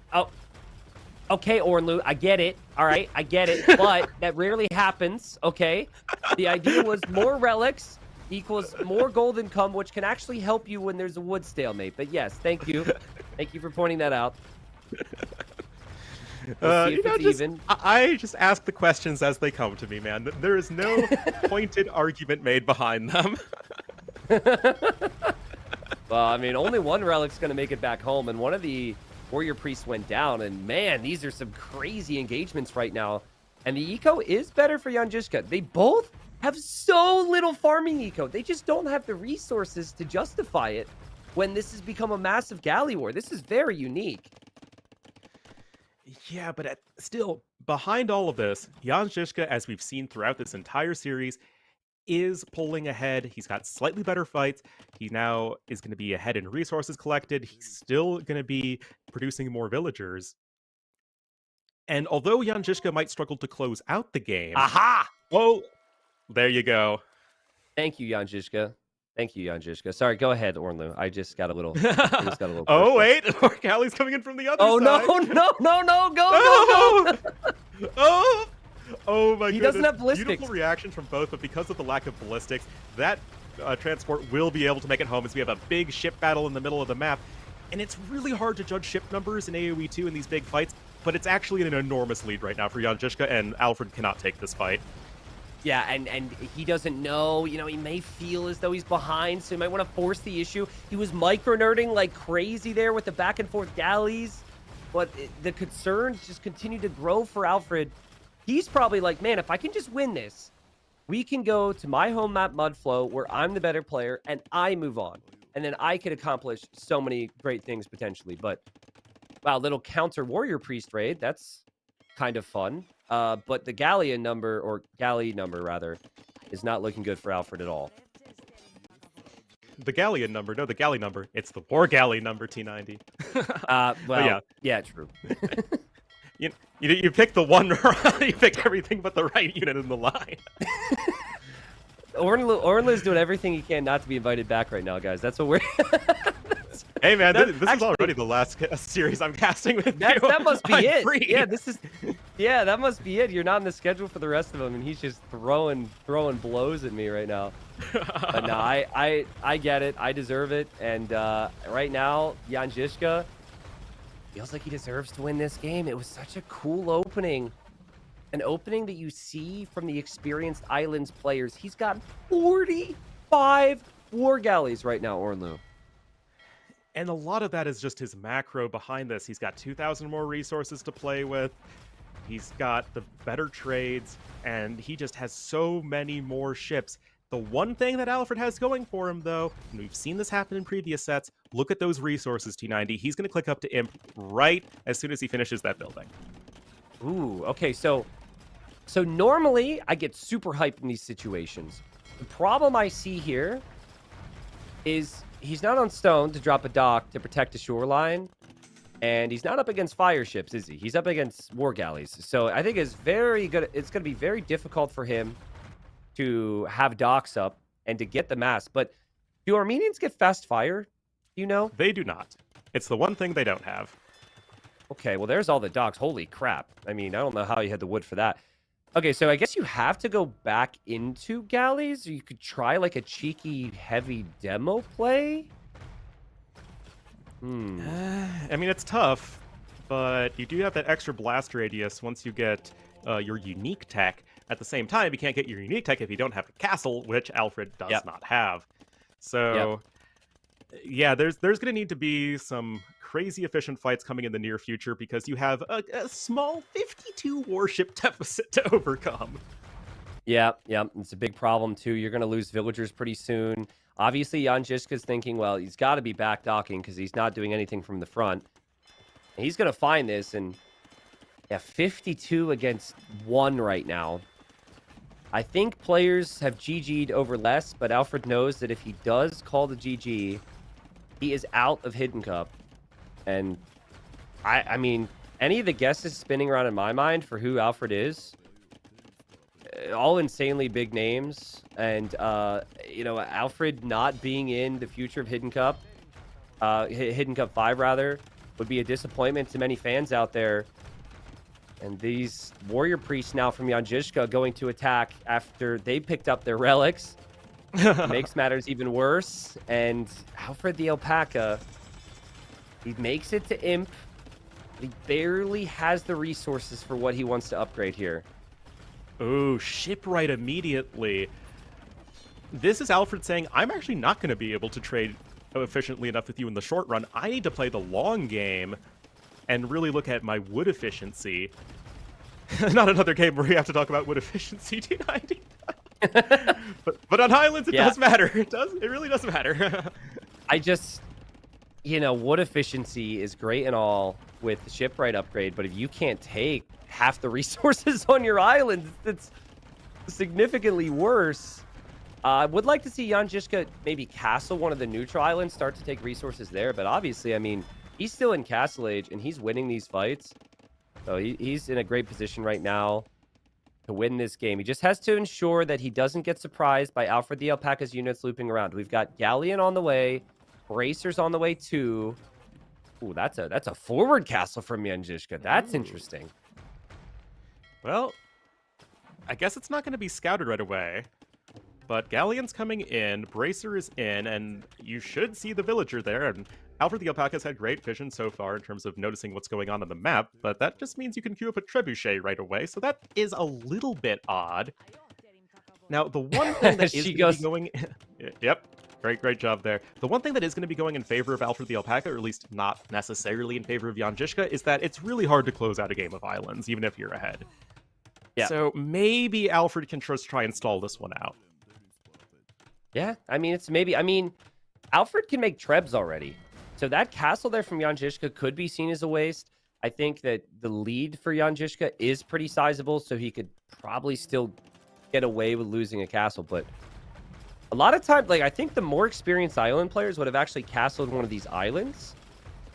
Okay, Ornlu, I get it. All right, I get it. But that rarely happens, okay? The idea was more relics equals more gold income, which can actually help you when there's a wood stalemate. But yes, thank you. Thank you for pointing that out. We'll see if it's even. I just ask the questions as they come to me, man. There is no pointed argument made behind them. Well, I mean, only one relic's going to make it back home, and one of the warrior priests went down. And man, these are some crazy engagements right now. And the eco is better for Jan Zizka. They both have so little farming eco. They just don't have the resources to justify it when this has become a massive galley war. This is very unique. Yeah, but still, behind all of this, Jan Zizka, as we've seen throughout this entire series, is pulling ahead. He's got slightly better fights. He now is going to be ahead in resources collected. He's still going to be producing more villagers. And although Jan Zizka might struggle to close out the game... Aha! Oh, there you go. Thank you, Jan Zizka. Thank you, Jan Zizka. Sorry, go ahead, Ornlu. I just got a little... Oh, wait. Calli's coming in from the other side. No. Go. Oh, my goodness. He doesn't have ballistics. Beautiful reactions from both, but because of the lack of ballistics, that transport will be able to make it home as we have a big ship battle in the middle of the map. And it's really hard to judge ship numbers in AoE 2 in these big fights, but it's actually an enormous lead right now for Jan Zizka, and Alfred cannot take this fight. Yeah, and he doesn't know. You know, he may feel as though he's behind, so he might want to force the issue. He was micro-nerding like crazy there with the back-and-forth galleys, but the concerns just continue to grow for Alfred. He's probably like, man, if I can just win this, we can go to my home map Mudflow where I'm the better player and I move on. And then I could accomplish so many great things potentially. But, wow, little counter warrior priest raid. That's kind of fun. But the galley number, is not looking good for Alfred at all. The galleon number? No, the galley number. It's the war galley number, T90. Well, yeah, true. You picked the one, you picked everything but the right unit in the line. Ornlu's doing everything he can not to be invited back right now, guys. That's what we're... Hey, man, this is already the last series I'm casting with you. That must be it. Free. Yeah, that must be it. You're not in the schedule for the rest of them, and he's just throwing blows at me right now. But no, I get it. I deserve it. And right now, Jan Zizka feels like he deserves to win this game. It was such a cool opening. An opening that you see from the experienced Islands players. He's got 45 war galleys right now, Ornlu. And a lot of that is just his macro behind this. He's got 2,000 more resources to play with. He's got the better trades, and he just has so many more ships. The one thing that Alfred has going for him, though, and we've seen this happen in previous sets, look at those resources, T90. He's going to click up to Imp right as soon as he finishes that building. Ooh, okay, so normally I get super hyped in these situations. The problem I see here is he's not on stone to drop a dock to protect the shoreline, and he's not up against fire ships, is he? He's up against war galleys. So I think it's very good. It's going to be very difficult for him to have docks up and to get the mass. But do Armenians get fast fire? Do you know? They do not. It's the one thing they don't have. Okay, well, there's all the docks. Holy crap. I mean, I don't know how you had the wood for that. Okay, so I guess you have to go back into galleys, or you could try like a cheeky heavy demo play. I mean, it's tough, but you do have that extra blast radius once you get your unique tech. At the same time, you can't get your unique tech if you don't have a castle, which Alfred does not have. So, yeah, there's going to need to be some crazy efficient fights coming in the near future because you have a small 52 warship deficit to overcome. Yeah, it's a big problem too. You're going to lose villagers pretty soon. Obviously, Jan Žižka's thinking, well, he's got to be back docking because he's not doing anything from the front. And he's going to find this, and yeah, 52 against 1 right now. I think players have GG'd over less, but Alfred knows that if he does call the GG, he is out of Hidden Cup. And I mean, any of the guesses spinning around in my mind for who Alfred is, all insanely big names. And, you know, Alfred not being in the future of Hidden Cup, Hidden Cup 5 rather, would be a disappointment to many fans out there. And these warrior priests now from Jan Žižka going to attack after they picked up their relics. Makes matters even worse. And Alfred the Alpaca, he makes it to Imp. But he barely has the resources for what he wants to upgrade here. Oh, shipwright immediately. This is Alfred saying, I'm actually not going to be able to trade efficiently enough with you in the short run. I need to play the long game and really look at my wood efficiency. Not another game where we have to talk about wood efficiency, T90. but on Highlands, it does matter. It really does matter. I just, you know, wood efficiency is great and all with the shipwright upgrade, but if you can't take half the resources on your island, it's significantly worse. I would like to see Jan Žižka maybe castle one of the neutral islands, start to take resources there, but obviously, I mean, he's still in Castle Age, and he's winning these fights. So he's in a great position right now to win this game. He just has to ensure that he doesn't get surprised by Alfred the Alpaca's units looping around. We've got Galleon on the way. Bracers on the way, too. Ooh, that's a forward castle from Jan Žižka. That's interesting. Well, I guess it's not going to be scouted right away. But Galleon's coming in, Bracer is in, and you should see the villager there. And Alfred the Alpaca's had great vision so far in terms of noticing what's going on the map, but that just means you can queue up a trebuchet right away, so that is a little bit odd. Now, the one thing that is going to be going... Yep, great job there. The one thing that is going to be going in favor of Alfred the Alpaca, or at least not necessarily in favor of Jan Žižka, is that it's really hard to close out a game of Islands, even if you're ahead. Yeah. So maybe Alfred can just try and stall this one out. Yeah, I mean, it's maybe... I mean, Alfred can make trebs already. So that castle there from Jan Žižka could be seen as a waste. I think that the lead for Jan Žižka is pretty sizable, so he could probably still get away with losing a castle. But a lot of times, like, I think the more experienced island players would have actually castled one of these islands.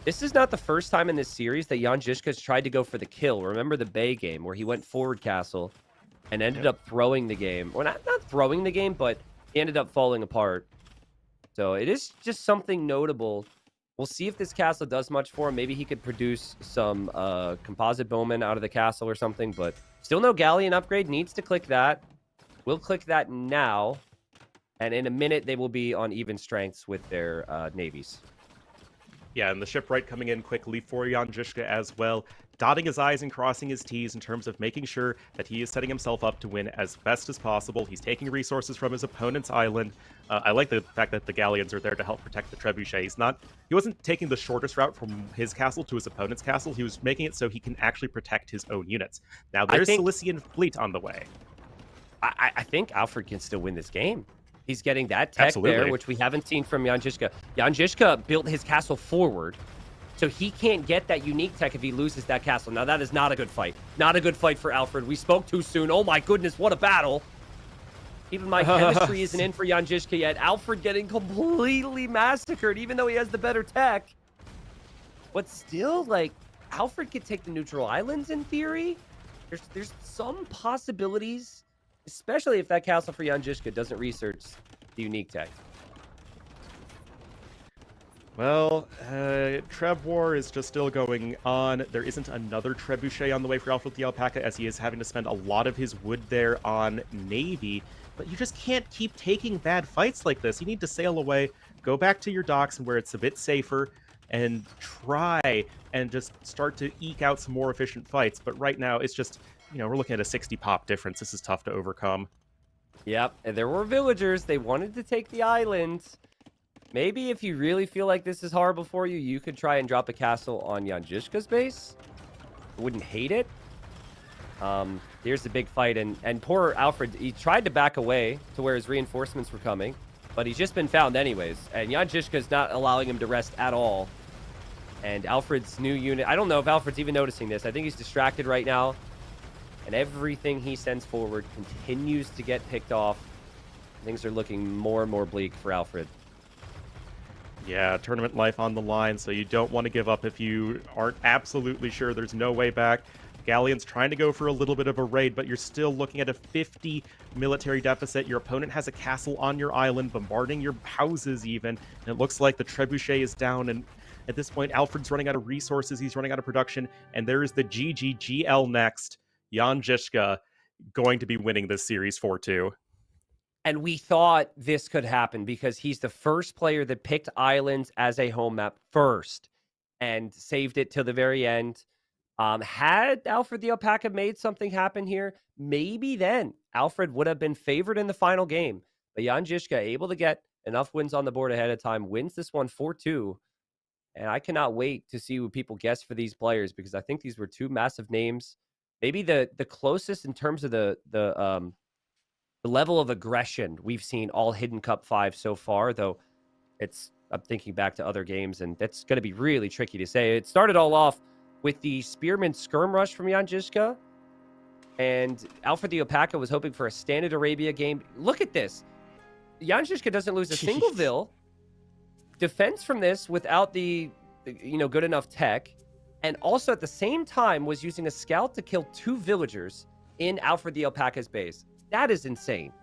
This is not the first time in this series that Jan Žižka has tried to go for the kill. Remember the Bay game where he went forward castle and ended up throwing the game. Well, not throwing the game, but he ended up falling apart. So it is just something notable. We'll see if this castle does much for him. Maybe he could produce some composite bowmen out of the castle or something, but still no Galleon upgrade. Needs to click that. We'll click that now. And in a minute, they will be on even strengths with their navies. Yeah, and the shipwright coming in quickly for Jan Žižka as well, dotting his I's and crossing his T's in terms of making sure that he is setting himself up to win as best as possible. He's taking resources from his opponent's island. I like the fact that the Galleons are there to help protect the trebuchet. He wasn't taking the shortest route from his castle to his opponent's castle. He was making it so he can actually protect his own units. Now, there's Cilician fleet on the way. I think Alfred can still win this game. He's getting that tech there, which we haven't seen from Jan Žižka. Jan Žižka built his castle forward, so he can't get that unique tech if he loses that castle. Now, that is not a good fight. Not a good fight for Alfred. We spoke too soon. Oh, my goodness, what a battle. Even my chemistry isn't in for Jan Žižka yet. Alfred getting completely massacred, even though he has the better tech. But still, like, Alfred could take the neutral islands in theory. There's some possibilities, especially if that castle for Jan Žižka doesn't research the unique tech. Well, Treb War is just still going on. There isn't another trebuchet on the way for Alfred the Alpaca, as he is having to spend a lot of his wood there on Navy. But you just can't keep taking bad fights like this. You need to sail away, go back to your docks and where it's a bit safer, and try and just start to eke out some more efficient fights. But right now, it's just, you know, we're looking at a 60 pop difference. This is tough to overcome. Yep, and there were villagers. They wanted to take the islands. Maybe if you really feel like this is horrible for you, you could try and drop a castle on Jan Žižka's base. Wouldn't hate it. Here's the big fight, and poor Alfred, he tried to back away to where his reinforcements were coming. but he's just been found anyways. And Jan Žižka's not allowing him to rest at all. And Alfred's new unit, I don't know if Alfred's even noticing this. I think he's distracted right now. And everything he sends forward continues to get picked off. Things are looking more and more bleak for Alfred. Yeah, tournament life on the line, so you don't want to give up if you aren't absolutely sure there's no way back. Galleon's trying to go for a little bit of a raid, but you're still looking at a 50 military deficit. Your opponent has a castle on your island, bombarding your houses even. And it looks like the trebuchet is down, and at this point, Alfred's running out of resources. He's running out of production, and there is the GGGL next. Jan Žižka going to be winning this series 4-2. And we thought this could happen because he's the first player that picked islands as a home map first and saved it till the very end. Had Alfred the Alpaca made something happen here, maybe then Alfred would have been favored in the final game. But Jan Žižka able to get enough wins on the board ahead of time, wins this one 4-2. And I cannot wait to see what people guess for these players because I think these were two massive names. Maybe the closest in terms of the level of aggression we've seen all Hidden Cup 5 so far, though I'm thinking back to other games, and that's going to be really tricky to say. It started all off with the Spearman Skirm Rush from Jan Žižka, and Alfred the Alpaca was hoping for a Standard Arabia game. Look at this. Jan Žižka doesn't lose a single Vil, defends from this without the good enough tech, and also at the same time was using a scout to kill 2 villagers in Alfred the Alpaca's base. That is insane.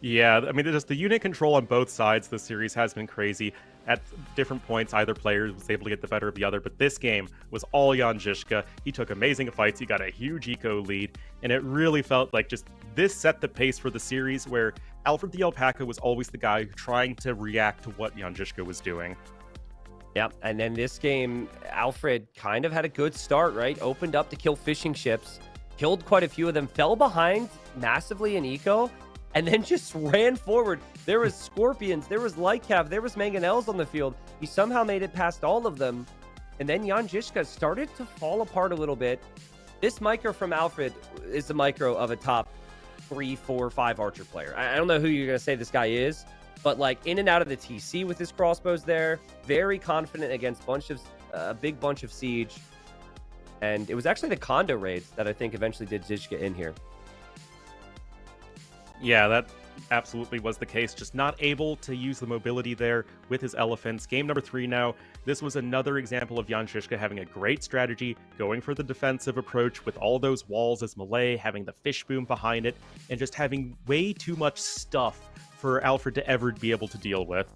Yeah, I mean, just the unit control on both sides of the series has been crazy. At different points, either player was able to get the better of the other, but this game was all Jan Žižka. He took amazing fights, he got a huge eco lead, and it really felt like just this set the pace for the series where Alfred the Alpaca was always the guy trying to react to what Jan Žižka was doing. Yep, and then this game, Alfred kind of had a good start, right? Opened up to kill fishing ships, killed quite a few of them, fell behind massively in eco, and then just ran forward. There was Scorpions, there was Lightcav, there was Mangonels on the field. He somehow made it past all of them. And then Jan Žižka started to fall apart a little bit. This micro from Alfred is the micro of a top 3, 4, 5 archer player. I don't know who you're going to say this guy is, but like in and out of the TC with his crossbows there, very confident against a big bunch of siege. And it was actually the condo raids that I think eventually did Zizka in here. Yeah, that absolutely was the case. Just not able to use the mobility there with his elephants. Game number 3 now. This was another example of Jan Žižka having a great strategy, going for the defensive approach with all those walls as melee, having the fish boom behind it, and just having way too much stuff for Alfred to ever be able to deal with.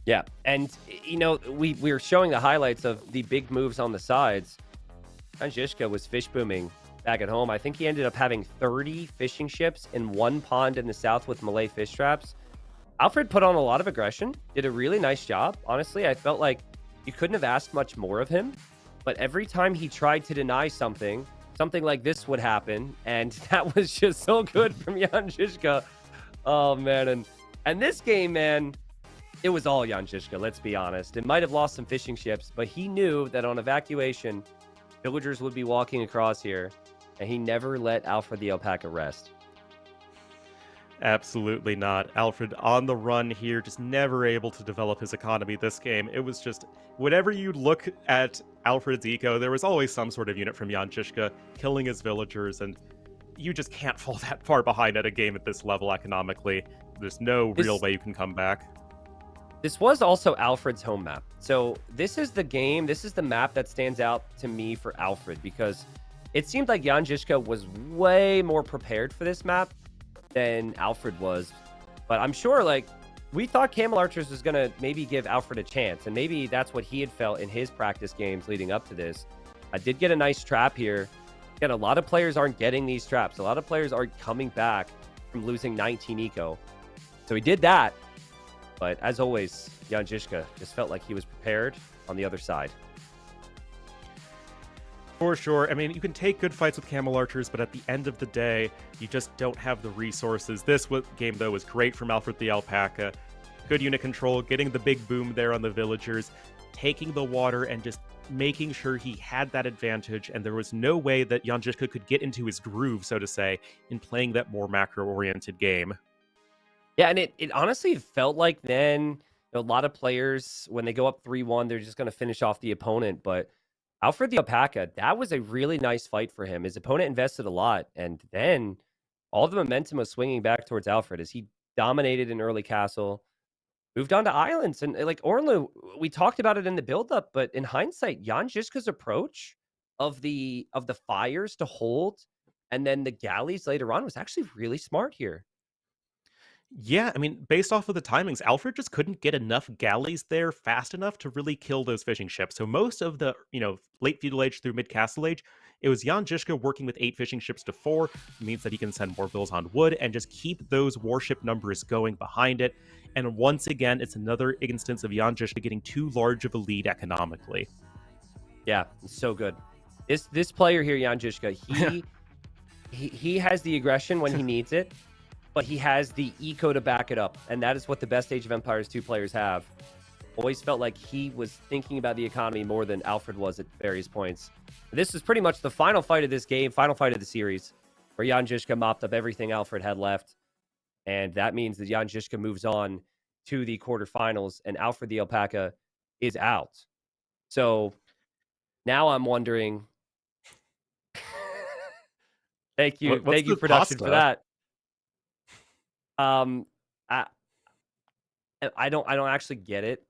Yeah, and we were showing the highlights of the big moves on the sides. Jan Žižka was fish booming back at home. I think he ended up having 30 fishing ships in one pond in the south with Malay fish traps. Alfred put on a lot of aggression, did a really nice job. Honestly, I felt like you couldn't have asked much more of him, but every time he tried to deny something like this would happen, and that was just so good from Jan Žižka. Oh, man. And this game, man, it was all Jan Žižka, let's be honest. It might have lost some fishing ships, but he knew that on evacuation, villagers would be walking across here, and he never let Alfred the Alpaca rest. Absolutely not. Alfred on the run here, just never able to develop his economy this game. It was just, whenever you look at Alfred's eco, there was always some sort of unit from Jan Žižka killing his villagers, and you just can't fall that far behind at a game at this level economically. There's no real way you can come back. This was also Alfred's home map. So this is the map that stands out to me for Alfred, because it seemed like Jan Žižka was way more prepared for this map than Alfred was. But I'm sure, like, we thought Camel Archers was going to maybe give Alfred a chance, and maybe that's what he had felt in his practice games leading up to this. I did get a nice trap here. Again, a lot of players aren't getting these traps. A lot of players aren't coming back from losing 19 eco. So he did that. But as always, Jan Žižka just felt like he was prepared on the other side. For sure. I mean, you can take good fights with Camel Archers, but at the end of the day, you just don't have the resources. This game, though, was great from Alfred the Alpaca. Good unit control, getting the big boom there on the villagers, taking the water and just making sure he had that advantage, and there was no way that Jan Žižka could get into his groove, so to say, in playing that more macro-oriented game. Yeah, and it honestly felt like then a lot of players, when they go up 3-1, they're just going to finish off the opponent. But Alfred the Alpaca, that was a really nice fight for him. His opponent invested a lot, and then all the momentum was swinging back towards Alfred as he dominated in early castle, moved on to islands. And like Orlu, we talked about it in the build-up, but in hindsight, Jan Žižka's approach of the fires to hold and then the galleys later on was actually really smart here. Yeah, I mean, based off of the timings, Alfred just couldn't get enough galleys there fast enough to really kill those fishing ships. So most of the, late feudal age through mid castle age, it was Jan Žižka working with 8 fishing ships to 4. It means that he can send more bills on wood and just keep those warship numbers going behind it. And once again, it's another instance of Jan Žižka getting too large of a lead economically. Yeah, it's so good. This player here, Jan Žižka, he has the aggression when he needs it, but he has the eco to back it up, and that is what the best Age of Empires 2 players have. Always felt like he was thinking about the economy more than Alfred was at various points. This is pretty much the final fight of this game, final fight of the series, where Jan Žižka mopped up everything Alfred had left, and that means that Jan Žižka moves on to the quarterfinals, and Alfred the Alpaca is out. So now I'm wondering. Thank you, What's the production, for pasta? that. I don't actually get it.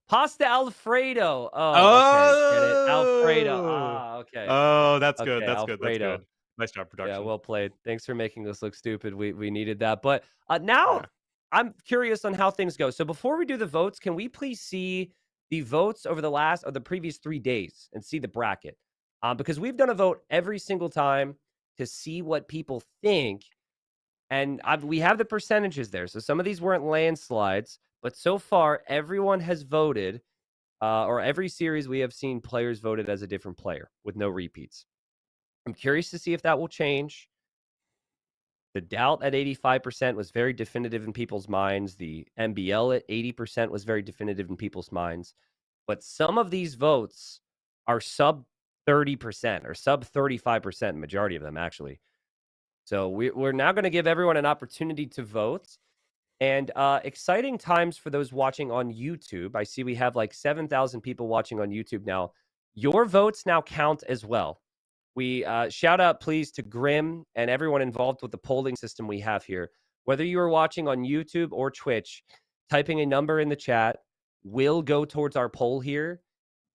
Pasta Alfredo. Oh, okay, get it, Alfredo. Okay. Oh, that's Okay, good. That's good. That's Alfredo. good. Nice job, Yeah, production. well played. Thanks for making us look stupid. We needed that. But now Yeah. I'm curious on how things go. So before we do the votes, can we please see the votes over the previous 3 days and see the bracket? Because we've done a vote every single time to see what people think. And we have the percentages there. So some of these weren't landslides, but so far everyone has voted, or every series we have seen players voted as a different player with no repeats. I'm curious to see if that will change. The doubt at 85% was very definitive in people's minds. The MBL at 80% was very definitive in people's minds. But some of these votes are sub 30% or sub 35%, majority of them actually. So we're now going to give everyone an opportunity to vote. And exciting times for those watching on YouTube. I see we have like 7,000 people watching on YouTube now. Your votes now count as well. We shout out, please, to Grim and everyone involved with the polling system we have here. Whether you are watching on YouTube or Twitch, typing a number in the chat will go towards our poll here.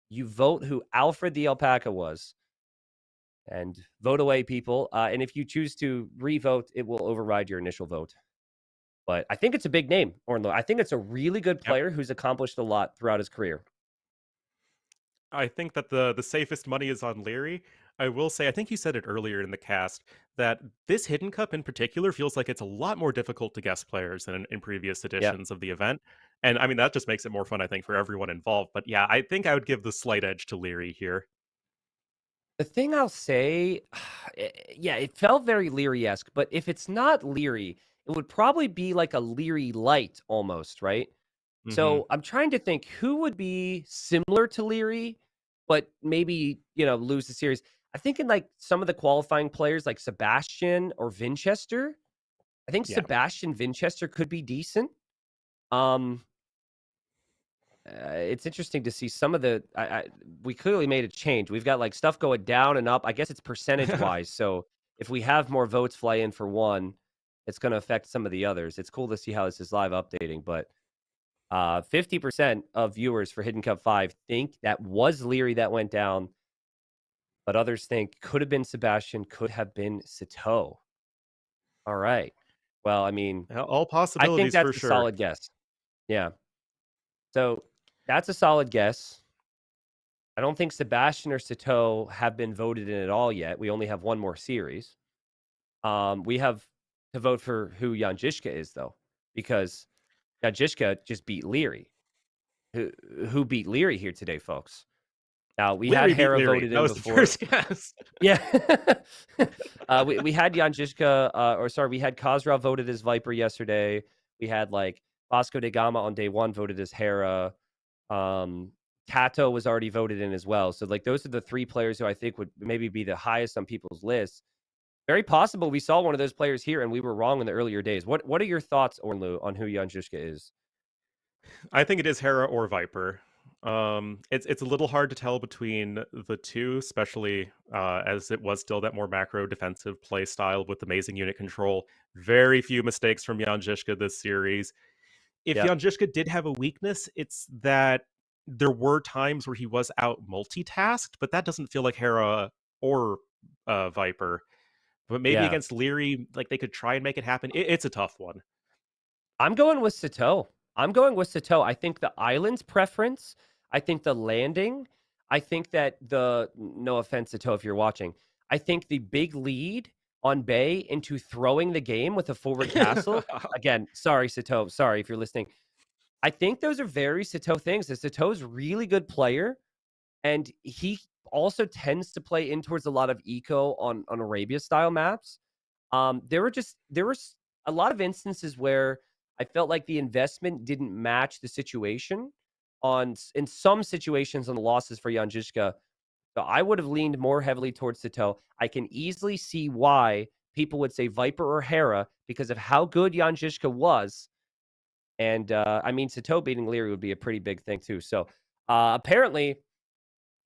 You vote who Alfred the Alpaca was. And vote away, people. And if you choose to re-vote, it will override your initial vote. But I think it's a big name, Ornlo. I think it's a really good player who's accomplished a lot throughout his career. I think that the safest money is on Leary. I will say, I think you said it earlier in the cast, that this Hidden Cup in particular feels like it's a lot more difficult to guess players than in previous editions of the event. And I mean, that just makes it more fun, I think, for everyone involved. But yeah, I think I would give the slight edge to Leary here. The thing I'll say, yeah, it felt very Leary-esque, but if it's not Leary, it would probably be like a Leary light almost, right? So I'm trying to think who would be similar to Leary, but maybe, lose the series. I think in like some of the qualifying players like Sebastian or Vinchester. I think Sebastian Vinchester could be decent. It's interesting to see some of the. We clearly made a change. We've got like stuff going down and up. I guess it's percentage wise. So if we have more votes fly in for one, it's going to affect some of the others. It's cool to see how this is live updating. But 50% of viewers for Hidden Cup 5 think that was Leary that went down, but others think could have been Sebastian, could have been Sito. All right. Well, I mean, all I possibilities think that's for a sure. solid guess. Yeah. So that's a solid guess. I don't think Sebastian or Sito have been voted in at all yet. We only have one more series. We have to vote for who Jan Žižka is, though, because Jan Žižka just beat Leary. Who beat Leary here today, folks? Now, we Leary had Hera beat Leary. voted That in was before. the first guess. Yeah. We had Jan Žižka, we had Khazra voted as Viper yesterday. We had like Vasco da Gama on day one voted as Hera. Tato was already voted in as well. So like those are the 3 players who I think would maybe be the highest on people's lists. very possible we saw one of those players here and we were wrong in the earlier days. What are your thoughts, Ornlu, on who Jan Žižka is? I think it is Hera or Viper. It's a little hard to tell between the two, especially as it was still that more macro defensive play style with amazing unit control. Very few mistakes from Jan Žižka this series. If Yep. Jan Žižka did have a weakness, it's that there were times where he was out multitasked, but that doesn't feel like Hera or Viper. But maybe Yeah. against Leary, like they could try and make it happen. It's a tough one. I'm going with Sito. I think the island's preference, I think the landing, I think that no offense, Sito, if you're watching, I think the big lead on Bay into throwing the game with a forward castle. Again, sorry, Sito. Sorry if you're listening. I think those are very Sito things. Sito's really good player, and he also tends to play in towards a lot of eco on Arabia style maps. There were a lot of instances where I felt like the investment didn't match the situation in some situations on the losses for Jan Žižka. So I would have leaned more heavily towards Sito. I can easily see why people would say Viper or Hera because of how good Jan Žižka was. And I mean, Sito beating Leary would be a pretty big thing too. So apparently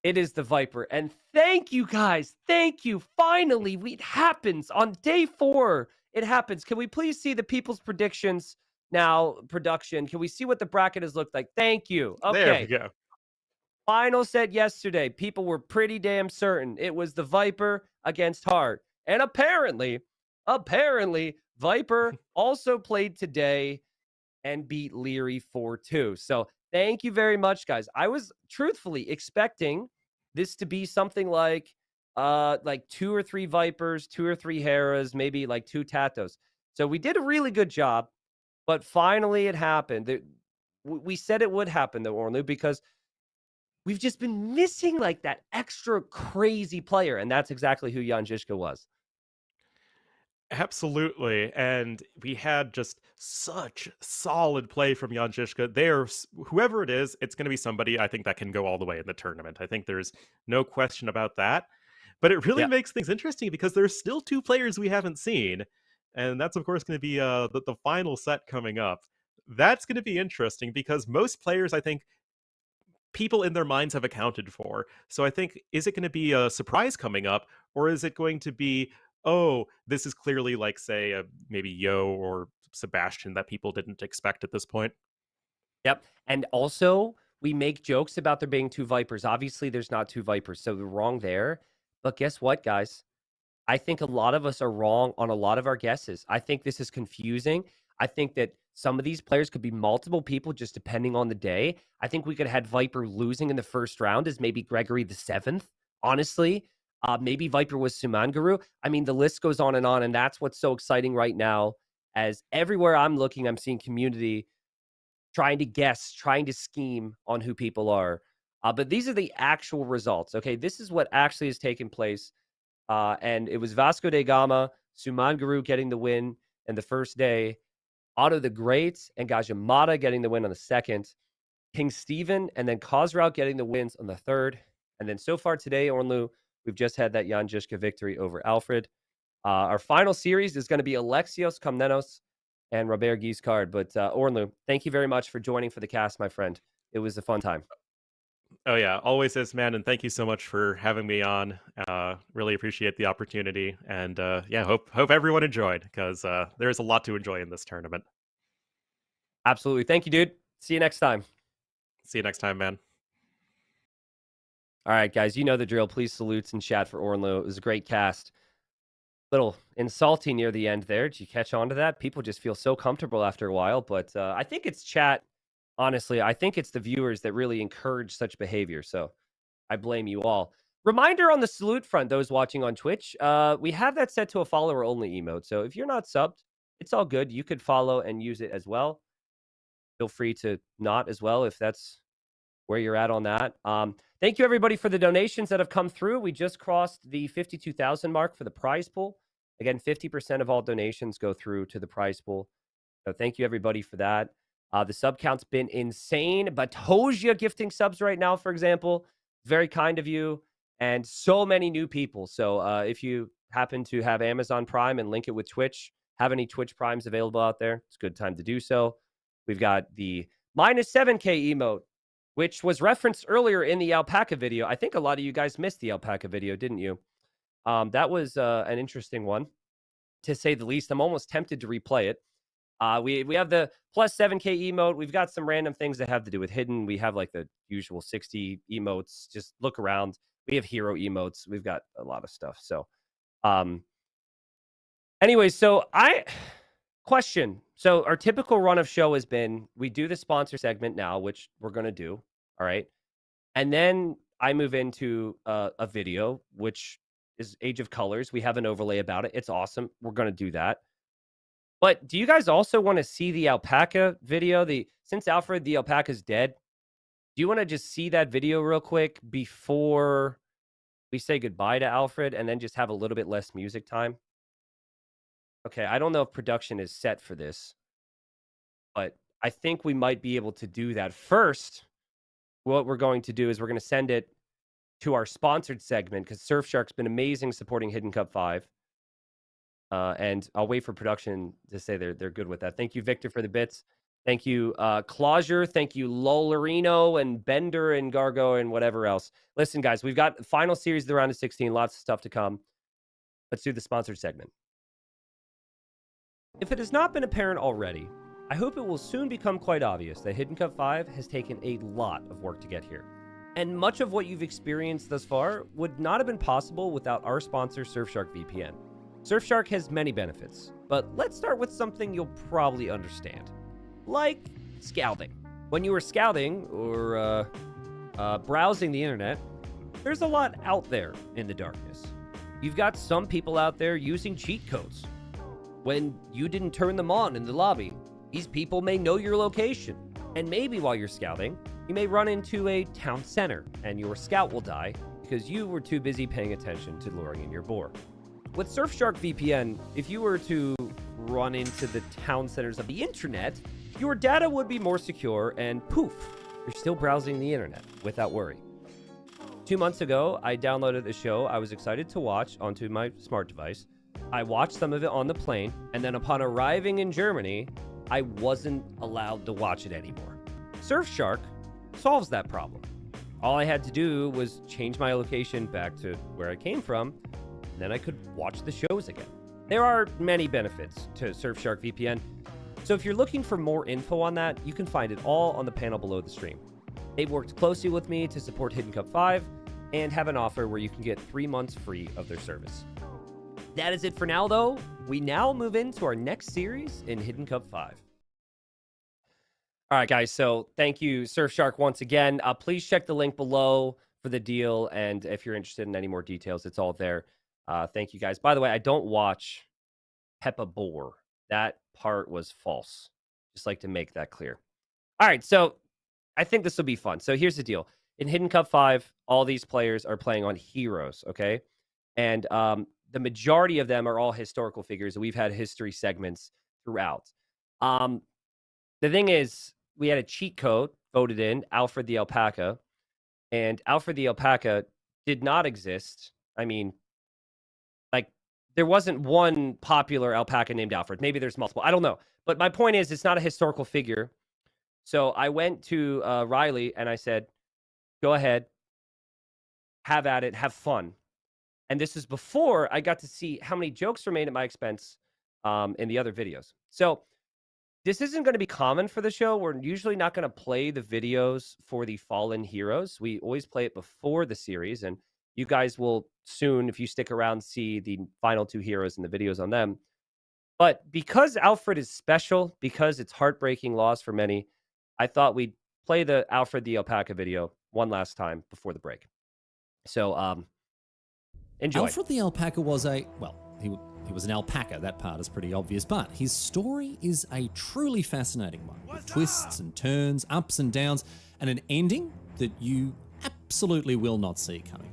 it is the Viper. And thank you guys. Thank you. Finally, it happens on day 4. It happens. Can we please see the people's predictions now, production? Can we see what the bracket has looked like? Thank you. Okay. There we go. Final set yesterday. People were pretty damn certain it was the Viper against Hart. And apparently, Viper also played today and beat Leary 4-2. So thank you very much, guys. I was truthfully expecting this to be something like 2 or 3 Vipers, 2 or 3 Heras, maybe like 2 Tatos. So we did a really good job, but finally it happened. We said it would happen though, Ornlu, because we've just been missing like that extra crazy player, and that's exactly who Jan Žižka was. Absolutely. And we had just such solid play from Jan Žižka. Whoever it is, it's going to be somebody I think that can go all the way in the tournament. I think there's no question about that. But it really makes things interesting because there's still 2 players we haven't seen. And that's, of course, going to be the final set coming up. That's going to be interesting because most players, I think, people in their minds have accounted for. So I think, is it going to be a surprise coming up, or is it going to be, oh, this is clearly like, say, maybe Yo or Sebastian that people didn't expect at this point? Yep. And also, we make jokes about there being 2 Vipers. Obviously, there's not 2 Vipers, so we're wrong there. But guess what, guys? I think a lot of us are wrong on a lot of our guesses. I think this is confusing. I think that some of these players could be multiple people just depending on the day. I think we could have had Viper losing in the first round as maybe Gregory the 7th, honestly. Maybe Viper was Sumanguru. I mean, the list goes on, and that's what's so exciting right now. As everywhere I'm looking, I'm seeing community trying to guess, trying to scheme on who people are. But these are the actual results, okay? This is what actually has taken place. And it was Vasco da Gama, Sumanguru getting the win in the first day, Otto the Great and Gajamada getting the win on the second, King Stephen and then Khosrau getting the wins on the third. And then so far today, Ornlu, we've just had that Jan Žižka victory over Alfred. Our final series is going to be Alexios Komnenos and Robert Guiscard. But Ornlu, thank you very much for joining for the cast, my friend. It was a fun time. Oh yeah, always is, man, and thank you so much for having me on. Really appreciate the opportunity, and hope everyone enjoyed because there's a lot to enjoy in this tournament. Absolutely, thank you, dude. See you next time. See you next time, man. All right, guys, you know the drill. Please salutes in chat for Ornlu. It was a great cast. Little insulting near the end there. Did you catch on to that? People just feel so comfortable after a while, but I think it's chat. Honestly, I think it's the viewers that really encourage such behavior. So I blame you all. Reminder on the salute front, those watching on Twitch, we have that set to a follower only emote. So if you're not subbed, it's all good. You could follow and use it as well. Feel free to not as well if that's where you're at on that. Thank you, everybody, for the donations that have come through. We just crossed the 52,000 mark for the prize pool. Again, 50% of all donations go through to the prize pool. So thank you, everybody, for that. The sub count's been insane. Batosia gifting subs right now, for example. Very kind of you. And so many new people. So if you happen to have Amazon Prime and link it with Twitch, have any Twitch Primes available out there, it's a good time to do so. We've got the minus 7K emote, which was referenced earlier in the alpaca video. I think a lot of you guys missed the alpaca video, didn't you? That was an interesting one, to say the least. I'm almost tempted to replay it. We have the plus 7K emote. We've got some random things that have to do with hidden. We have like the usual 60 emotes. Just look around. We have hero emotes. We've got a lot of stuff. So, anyway, question. So our typical run of show has been, we do the sponsor segment now, which we're going to do. All right. And then I move into a video, which is Age of Colors. We have an overlay about it. It's awesome. We're going to do that. But do you guys also want to see the alpaca video? Since Alfred the Alpaca is dead, do you want to just see that video real quick before we say goodbye to Alfred and then just have a little bit less music time? Okay, I don't know if production is set for this, but I think we might be able to do that. First, what we're going to do is we're going to send it to our sponsored segment, because Surfshark's been amazing supporting Hidden Cup 5. And I'll wait for production to say they're good with that. Thank you, Victor, for the bits. Thank you, Clauser. Thank you, Lolarino and Bender and Gargo and whatever else. Listen, guys, we've got the final series of the round of 16. Lots of stuff to come. Let's do the sponsored segment. If it has not been apparent already, I hope it will soon become quite obvious that Hidden Cup 5 has taken a lot of work to get here. And much of what you've experienced thus far would not have been possible without our sponsor, Surfshark VPN. Surfshark has many benefits, but let's start with something you'll probably understand. Like scouting. When you are scouting or browsing the internet, there's a lot out there in the darkness. You've got some people out there using cheat codes. When you didn't turn them on in the lobby, these people may know your location. And maybe while you're scouting, you may run into a town center and your scout will die because you were too busy paying attention to luring in your boar. With Surfshark VPN, if you were to run into the town centers of the internet, your data would be more secure and poof, you're still browsing the internet without worry. 2 months ago, I downloaded a show I was excited to watch onto my smart device. I watched some of it on the plane, and then upon arriving in Germany, I wasn't allowed to watch it anymore. Surfshark solves that problem. All I had to do was change my location back to where I came from, and then I could watch the shows again. There are many benefits to Surfshark VPN, so if you're looking for more info on that, you can find it all on the panel below the stream. They've worked closely with me to support Hidden Cup 5 and have an offer where you can get 3 months free of their service. That is it for now, though. We now move into our next series in Hidden Cup 5. All right, guys, so thank you, Surfshark, once again. Please check the link below for the deal, and if you're interested in any more details, it's all there. Thank you, guys. By the way, I don't watch Peppa Boar. That part was false. Just like to make that clear. All right, so I think this will be fun. So here's the deal. In Hidden Cup 5, all these players are playing on heroes, okay? And the majority of them are all historical figures. We've had history segments throughout. The thing is, we had a cheat code voted in, Alfred the Alpaca, and Alfred the Alpaca did not exist. I mean, like, there wasn't one popular alpaca named Alfred. Maybe there's multiple. I don't know. But my point is, it's not a historical figure. So I went to Riley and I said, go ahead, have at it, have fun. And this is before I got to see how many jokes were made at my expense in the other videos. So this isn't going to be common for the show. We're usually not going to play the videos for the fallen heroes. We always play it before the series. And you guys will soon, if you stick around, see the final 2 heroes and the videos on them. But because Alfred is special, because it's heartbreaking loss for many, I thought we'd play the Alfred the Alpaca video one last time before the break. So, enjoy. Alfred the Alpaca was he was an alpaca. That part is pretty obvious, but his story is a truly fascinating one, with twists and turns, ups and downs, and an ending that you absolutely will not see coming.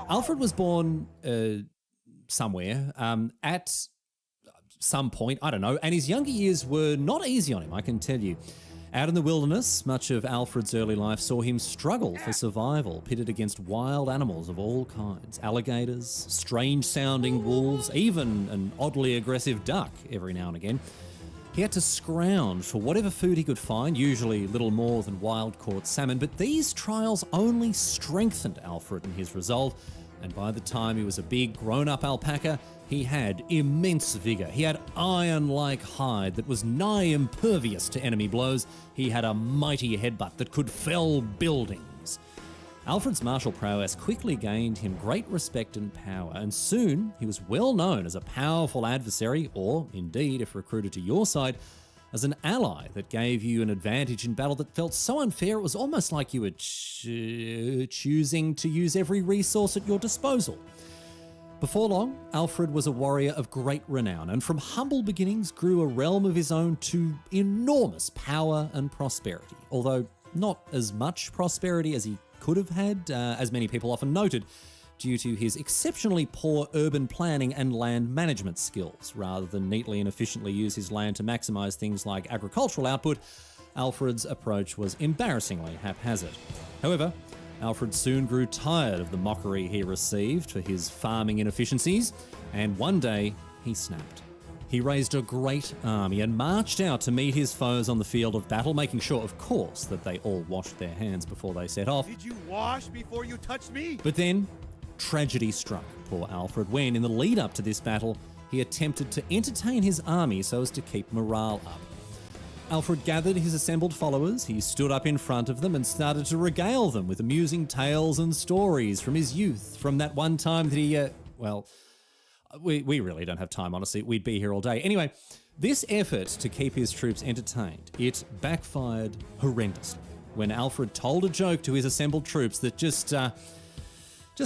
Alfred was born somewhere at some point, I don't know, and his younger years were not easy on him, I can tell you. Out in the wilderness, much of Alfred's early life saw him struggle for survival, pitted against wild animals of all kinds. Alligators, strange-sounding wolves, even an oddly aggressive duck every now and again. He had to scrounge for whatever food he could find, usually little more than wild-caught salmon, but these trials only strengthened Alfred in his resolve, and by the time he was a big, grown-up alpaca, he had immense vigour. He had iron-like hide that was nigh impervious to enemy blows. He had a mighty headbutt that could fell buildings. Alfred's martial prowess quickly gained him great respect and power, and soon he was well known as a powerful adversary, or indeed, if recruited to your side, as an ally that gave you an advantage in battle that felt so unfair it was almost like you were choosing to use every resource at your disposal. Before long, Alfred was a warrior of great renown, and from humble beginnings grew a realm of his own to enormous power and prosperity, although not as much prosperity as he could have had, as many people often noted, due to his exceptionally poor urban planning and land management skills. Rather than neatly and efficiently use his land to maximise things like agricultural output, Alfred's approach was embarrassingly haphazard. However, Alfred soon grew tired of the mockery he received for his farming inefficiencies, and one day he snapped. He raised a great army and marched out to meet his foes on the field of battle, making sure, of course, that they all washed their hands before they set off. Did you wash before you touched me? But then, tragedy struck poor Alfred when, in the lead up to this battle, he attempted to entertain his army so as to keep morale up. Alfred gathered his assembled followers, he stood up in front of them and started to regale them with amusing tales and stories from his youth, from that one time that he, we really don't have time, honestly. We'd be here all day. Anyway, this effort to keep his troops entertained, it backfired horrendously when Alfred told a joke to his assembled troops that just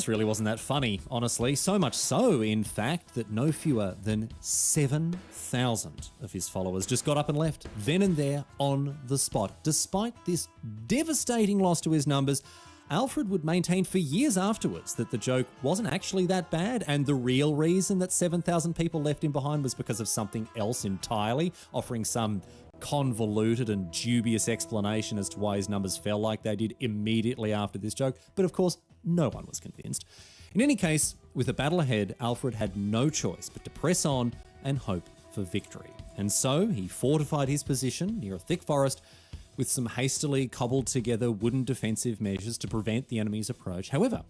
really wasn't that funny, honestly. So much so, in fact, that no fewer than 7,000 of his followers just got up and left, then and there, on the spot. Despite this devastating loss to his numbers, Alfred would maintain for years afterwards that the joke wasn't actually that bad, and the real reason that 7,000 people left him behind was because of something else entirely, offering some convoluted and dubious explanation as to why his numbers fell like they did immediately after this joke. But of course, no one was convinced. In any case, with the battle ahead, Alfred had no choice but to press on and hope for victory. And so he fortified his position near a thick forest with some hastily cobbled together wooden defensive measures to prevent the enemy's approach. However,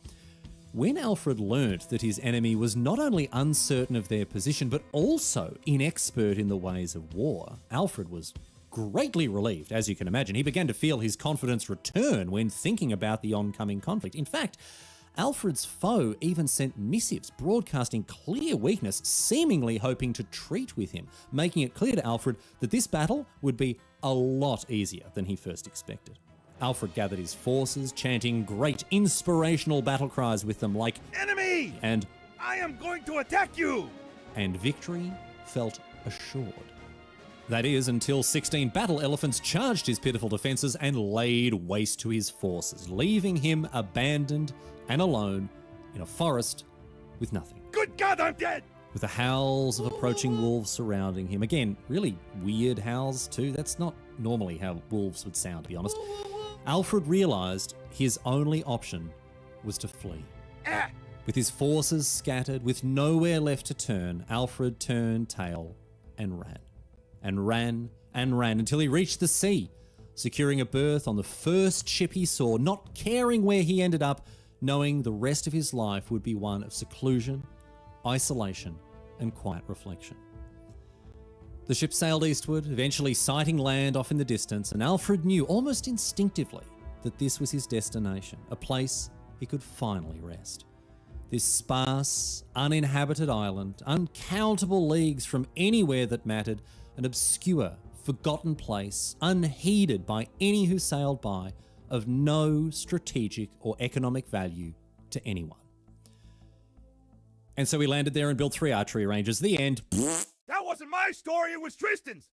when Alfred learnt that his enemy was not only uncertain of their position, but also inexpert in the ways of war, Alfred was greatly relieved, as you can imagine. He began to feel his confidence return when thinking about the oncoming conflict. In fact, Alfred's foe even sent missives broadcasting clear weakness, seemingly hoping to treat with him, making it clear to Alfred that this battle would be a lot easier than he first expected. Alfred gathered his forces, chanting great inspirational battle cries with them like Enemy! and I am going to attack you! and victory felt assured. That is, until 16 battle elephants charged his pitiful defences and laid waste to his forces, leaving him abandoned and alone in a forest with nothing. Good God, I'm dead! With the howls of approaching wolves surrounding him. Again, really weird howls too. That's not normally how wolves would sound, to be honest. Alfred realised his only option was to flee. Ah! With his forces scattered, with nowhere left to turn, Alfred turned tail and ran. And ran and ran until he reached the sea, securing a berth on the first ship he saw, not caring where he ended up, knowing the rest of his life would be one of seclusion, isolation, and quiet reflection. The ship sailed eastward, eventually sighting land off in the distance, and Alfred knew almost instinctively that this was his destination, a place he could finally rest. This sparse, uninhabited island, uncountable leagues from anywhere that mattered, an obscure, forgotten place, unheeded by any who sailed by, of no strategic or economic value to anyone. And so he landed there and built 3 archery ranges. The end. That wasn't my story, it was Tristan's!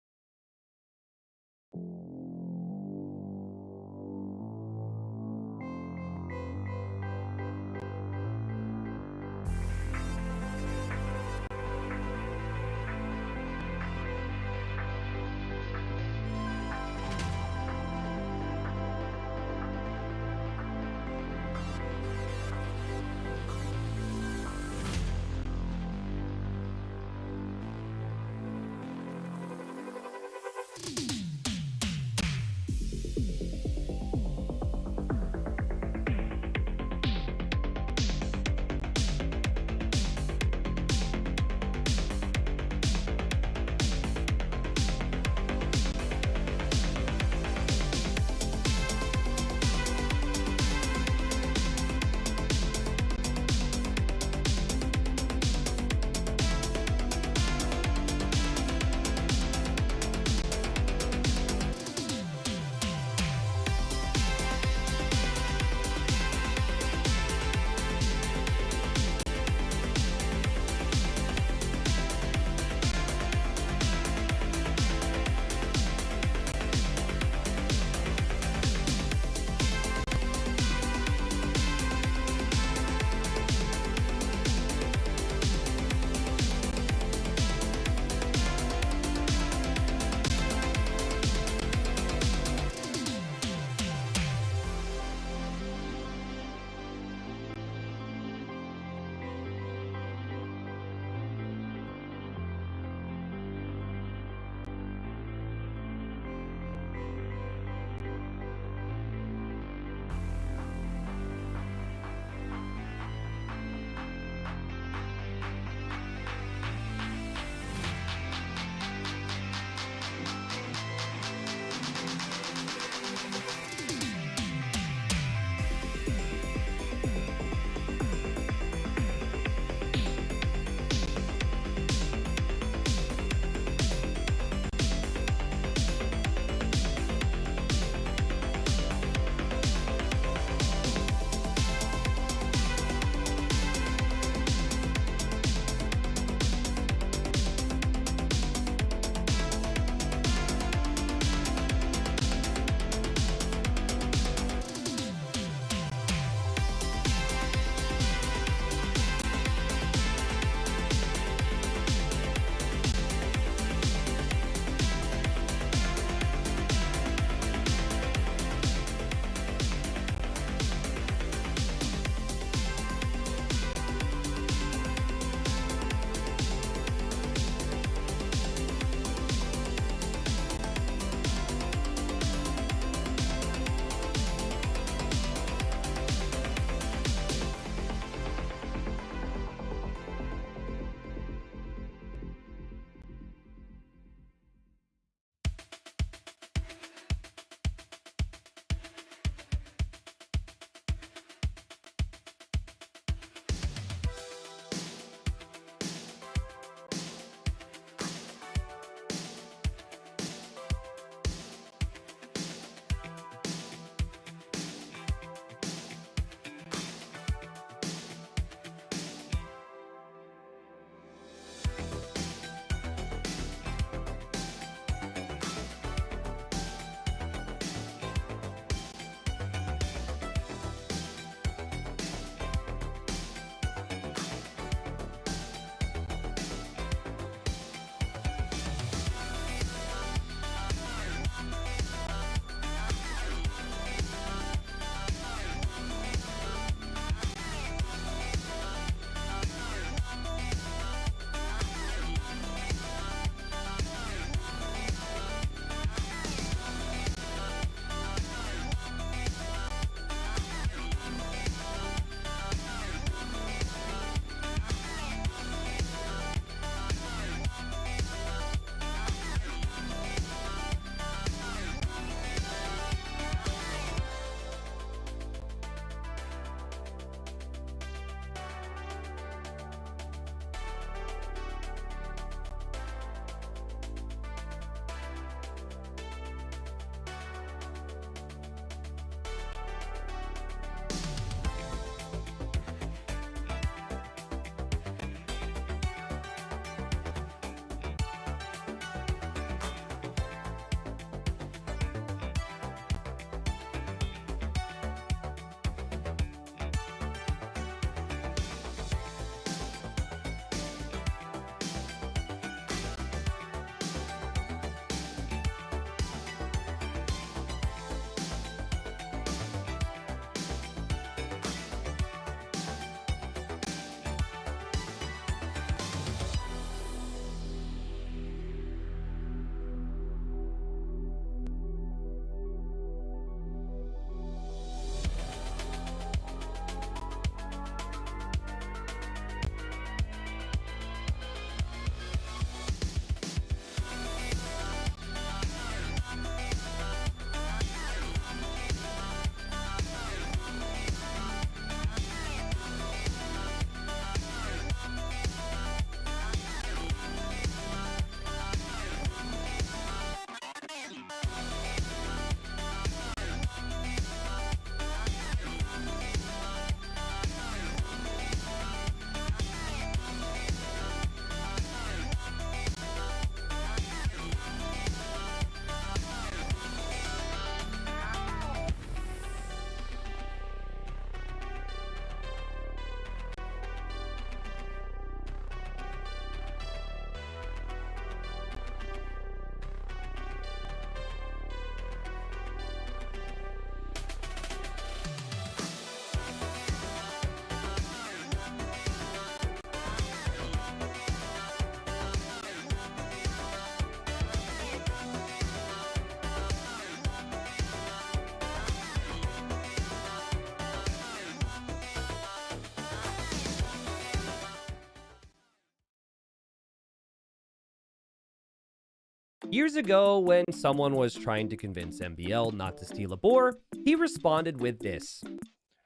Years ago, when someone was trying to convince MBL not to steal a boar, he responded with this.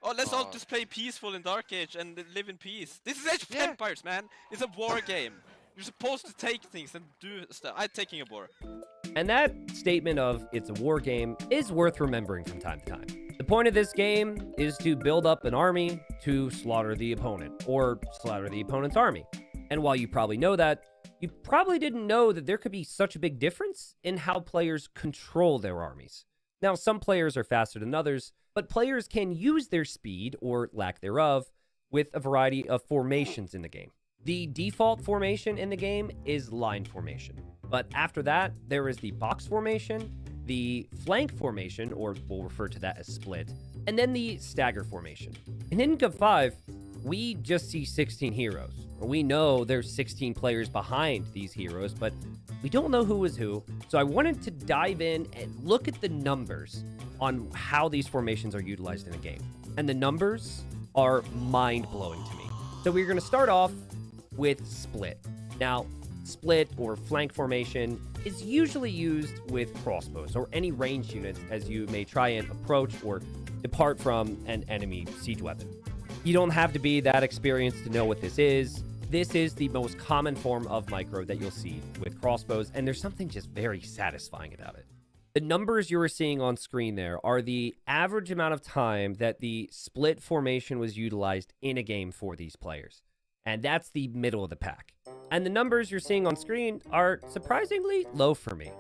Oh, let's all just play peaceful in Dark Age and live in peace. This is Age of Empires, man. It's a war game. You're supposed to take things and do stuff. I'm taking a boar. And that statement of it's a war game is worth remembering from time to time. The point of this game is to build up an army to slaughter the opponent, or slaughter the opponent's army. And while you probably know that, you probably didn't know that there could be such a big difference in how players control their armies. Now, some players are faster than others, but players can use their speed, or lack thereof, with a variety of formations in the game. The default formation in the game is line formation. But after that, there is the box formation, the flank formation, or we'll refer to that as split, and then the stagger formation. In Hidden Cup 5, we just see 16 heroes. We know there's 16 players behind these heroes, but we don't know who is who. So I wanted to dive in and look at the numbers on how these formations are utilized in a game. And the numbers are mind-blowing to me. So we're going to start off with split. Now, split or flank formation is usually used with crossbows or any ranged units as you may try and approach or depart from an enemy siege weapon. You don't have to be that experienced to know what this is. This is the most common form of micro that you'll see with crossbows, and there's something just very satisfying about it. The numbers you are seeing on screen there are the average amount of time that the split formation was utilized in a game for these players. And that's the middle of the pack. And the numbers you're seeing on screen are surprisingly low for me.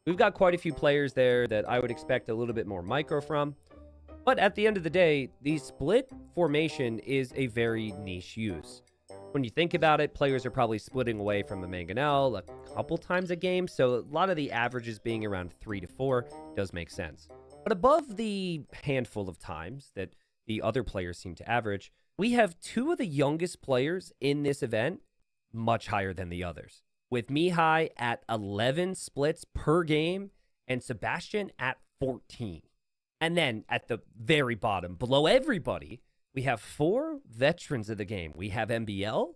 We've got quite a few players there that I would expect a little bit more micro from. But at the end of the day, the split formation is a very niche use. When you think about it, players are probably splitting away from the mangonel a couple times a game, so a lot of the averages being around 3 to 4 does make sense. But above the handful of times that the other players seem to average, we have two of the youngest players in this event much higher than the others, with Mihai at 11 splits per game and Sebastian at 14. And then at the very bottom, below everybody, we have 4 veterans of the game. We have MBL,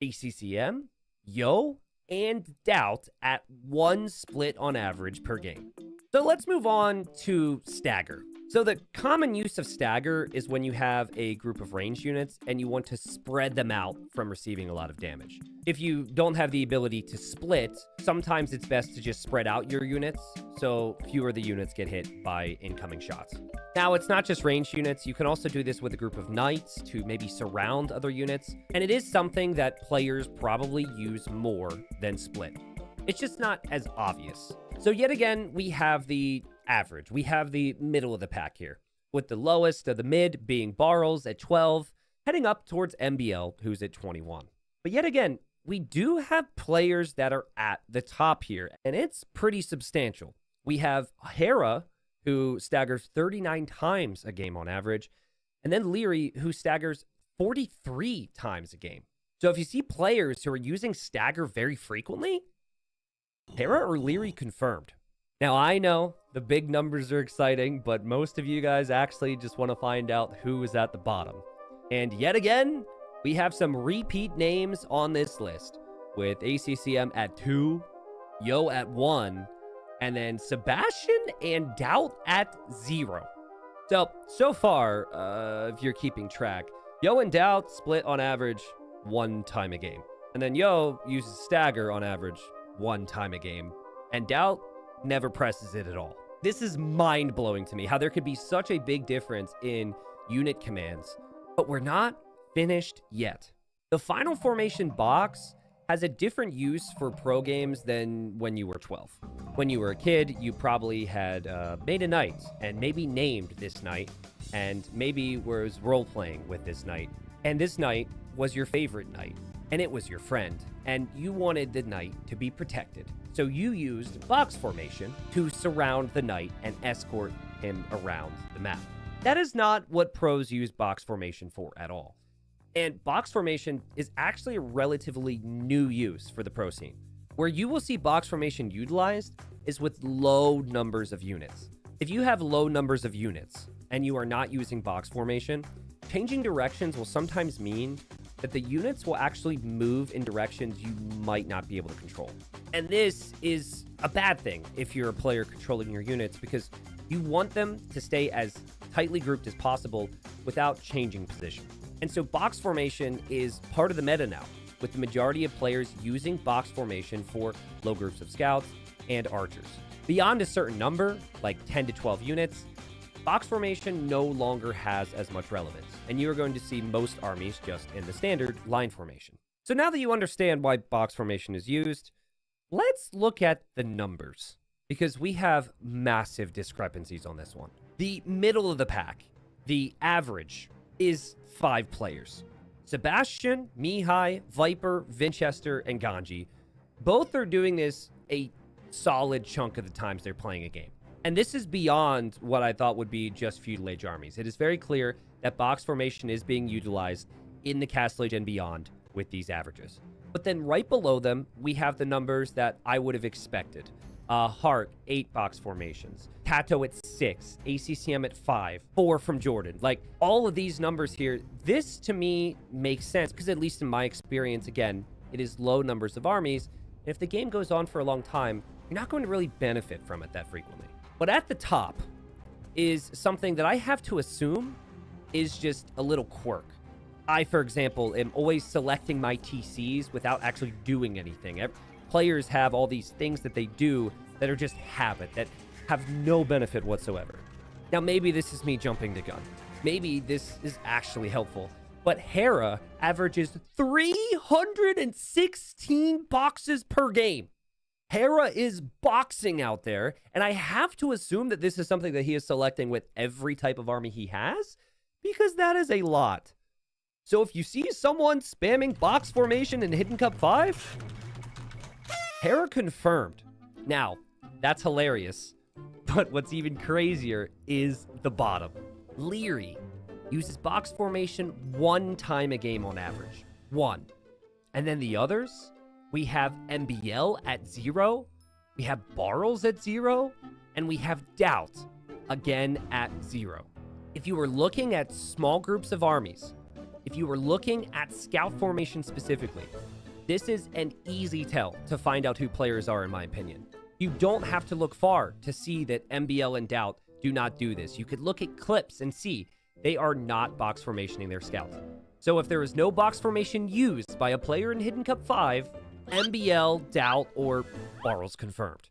ACCM, Yo, and Doubt at 1 split on average per game. So let's move on to stagger. So the common use of stagger is when you have a group of ranged units and you want to spread them out from receiving a lot of damage. If you don't have the ability to split, sometimes it's best to just spread out your units so fewer of the units get hit by incoming shots. Now, it's not just ranged units. You can also do this with a group of knights to maybe surround other units. And it is something that players probably use more than split. It's just not as obvious. So yet again, we have the average. We have the middle of the pack here, with the lowest of the mid being Barrels at 12, heading up towards MBL, who's at 21. But yet again, we do have players that are at the top here, and it's pretty substantial. We have Hera, who staggers 39 times a game on average, and then Leary, who staggers 43 times a game. So if you see players who are using stagger very frequently, Hera or Leary confirmed. Now, I know the big numbers are exciting, but most of you guys actually just want to find out who is at the bottom. And yet again, we have some repeat names on this list, with ACCM at 2, Yo at 1, and then Sebastian and Doubt at 0. So far, if you're keeping track, Yo and Doubt split on average 1 time a game. And then Yo uses stagger on average 1 time a game. And Doubt never presses it at all. This is mind-blowing to me, how there could be such a big difference in unit commands. But we're not finished yet. The final formation box has a different use for pro games than when you were 12. When you were a kid, you probably had made a knight and maybe named this knight and maybe was role-playing with this knight. And this knight was your favorite knight, and it was your friend, and you wanted the knight to be protected. So you used box formation to surround the knight and escort him around the map. That is not what pros use box formation for at all. And box formation is actually a relatively new use for the pro scene. Where you will see box formation utilized is with low numbers of units. If you have low numbers of units and you are not using box formation, changing directions will sometimes mean that the units will actually move in directions you might not be able to control. And this is a bad thing if you're a player controlling your units, because you want them to stay as tightly grouped as possible without changing position. And so box formation is part of the meta now, with the majority of players using box formation for low groups of scouts and archers. Beyond a certain number, like 10 to 12 units, box formation no longer has as much relevance, and you are going to see most armies just in the standard line formation. So now that you understand why box formation is used, let's look at the numbers, because we have massive discrepancies on this one. The middle of the pack, the average, is 5 players. Sebastian, Mihai, Viper, Vinchester, and Ganji, both are doing this a solid chunk of the times they're playing a game. And this is beyond what I thought would be just feudal age armies. It is very clear that box formation is being utilized in the Castle Age and beyond with these averages. But then right below them, we have the numbers that I would have expected. Hart, 8 box formations. Tato at 6. ACCM at 5. 4 from Jordan. Like, all of these numbers here, this to me makes sense, because at least in my experience, again, it is low numbers of armies. And if the game goes on for a long time, you're not going to really benefit from it that frequently. But at the top is something that I have to assume is just a little quirk. I, for example, am always selecting my TCs without actually doing anything. Players have all these things that they do that are just habit, that have no benefit whatsoever. Now, maybe this is me jumping the gun. Maybe this is actually helpful. But Hera averages 316 boxes per game. Hera is boxing out there, and I have to assume that this is something that he is selecting with every type of army he has, because that is a lot. So if you see someone spamming box formation in Hidden Cup 5, Hera confirmed. Now, that's hilarious, but what's even crazier is the bottom. Leary uses box formation 1 time a game on average. 1. And then the others, we have MBL at 0, we have Barrels at 0, and we have Doubt, again at 0. If you were looking at small groups of armies, if you were looking at scout formation specifically, this is an easy tell to find out who players are, in my opinion. You don't have to look far to see that MBL and Doubt do not do this. You could look at clips and see they are not box formationing their scouts. So if there is no box formation used by a player in Hidden Cup 5, MBL, Doubt, or Barrels confirmed.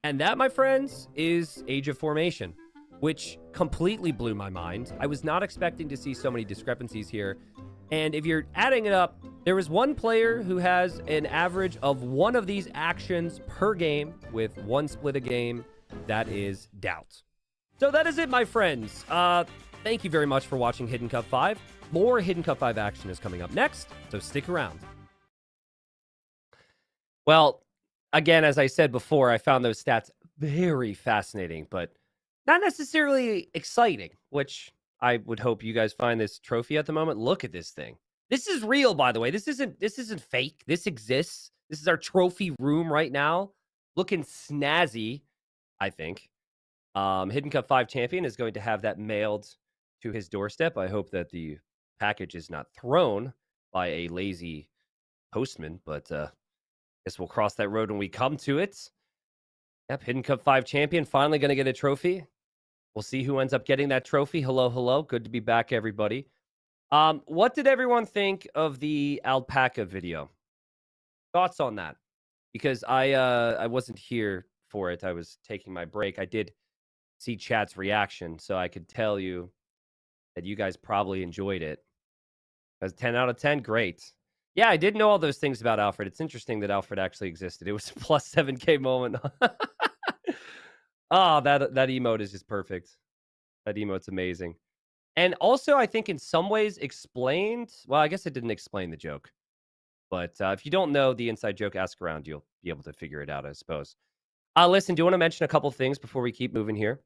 And that, my friends, is Age of Formation, which completely blew my mind. I was not expecting to see so many discrepancies here. And if you're adding it up, there was one player who has an average of 1 of these actions per game with 1 split a game. That is Doubt. So that is it, my friends. Thank you very much for watching Hidden Cup 5. More Hidden Cup 5 action is coming up next, so stick around. Well, again, as I said before, I found those stats very fascinating, but not necessarily exciting, which I would hope you guys find this trophy at the moment. Look at this thing. This is real, by the way. This isn't fake. This exists. This is our trophy room right now. Looking snazzy, I think. Hidden Cup 5 champion is going to have that mailed to his doorstep. I hope that the package is not thrown by a lazy postman, but guess we'll cross that road when we come to it. Yep, Hidden Cup 5 champion finally going to get a trophy. We'll see who ends up getting that trophy. Hello, hello. Good to be back, everybody. What did everyone think of the alpaca video? Thoughts on that? Because I wasn't here for it. I was taking my break. I did see chat's reaction, so I could tell you that you guys probably enjoyed it. As 10 out of 10, great. Yeah, I did know all those things about Alfred. It's interesting that Alfred actually existed. It was a plus 7K moment. Oh, that emote is just perfect. That emote's amazing. And also, I think in some ways explained... Well, I guess it didn't explain the joke. But if you don't know the inside joke, ask around. You'll be able to figure it out, I suppose. Listen, do you want to mention a couple things before we keep moving here?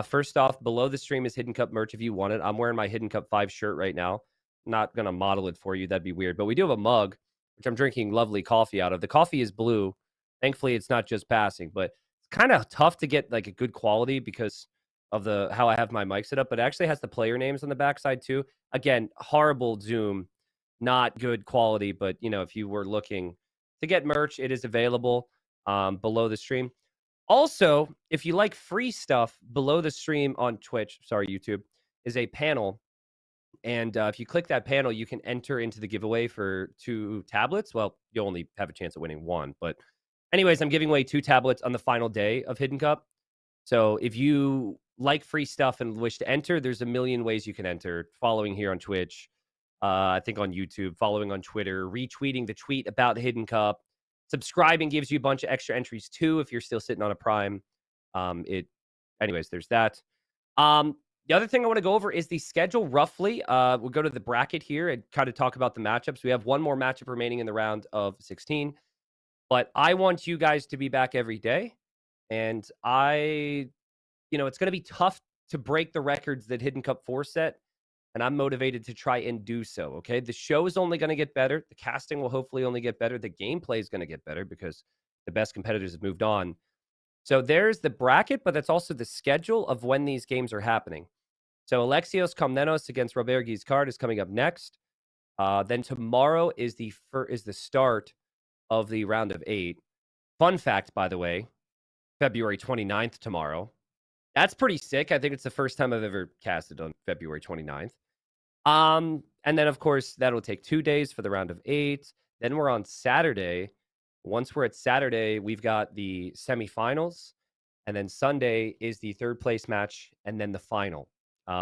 First off, below the stream is Hidden Cup merch if you want it. I'm wearing my Hidden Cup 5 shirt right now. Not going to model it for you. That'd be weird. But we do have a mug, which I'm drinking lovely coffee out of. The coffee is blue. Thankfully, it's not just passing. But it's kind of tough to get like a good quality because of how I have my mic set up. But it actually has the player names on the backside too. Again, horrible zoom not good quality, but if you were looking to get merch, it is available below the stream. Also, if you like free stuff, below the stream on Twitch, sorry, YouTube, is a panel. And if you click that panel, you can enter into the giveaway for 2 tablets. Well, you'll only have a chance of winning 1. But anyways, I'm giving away 2 tablets on the final day of Hidden Cup. So if you like free stuff and wish to enter, there's a million ways you can enter. Following here on Twitch, I think on YouTube, following on Twitter, retweeting the tweet about the Hidden Cup. Subscribing gives you a bunch of extra entries too if you're still sitting on a Prime. Anyways, there's that. The other thing I want to go over is the schedule roughly. We'll go to the bracket here and kind of talk about the matchups. We have one more matchup remaining in the round of 16. But I want you guys to be back every day. And it's going to be tough to break the records that Hidden Cup 4 set. And I'm motivated to try and do so, okay? The show is only going to get better. The casting will hopefully only get better. The gameplay is going to get better because the best competitors have moved on. So there's the bracket, but that's also the schedule of when these games are happening. So Alexios Komnenos against Robert Guiscard is coming up next. Then tomorrow is the start of the round of 8. Fun fact, by the way, February 29th tomorrow. That's pretty sick. I think it's the first time I've ever casted on February 29th. And then, of course, that'll take 2 days for the round of 8. Then we're on Saturday. Once we're at Saturday, we've got the semifinals. And then Sunday is the 3rd place match and then the final.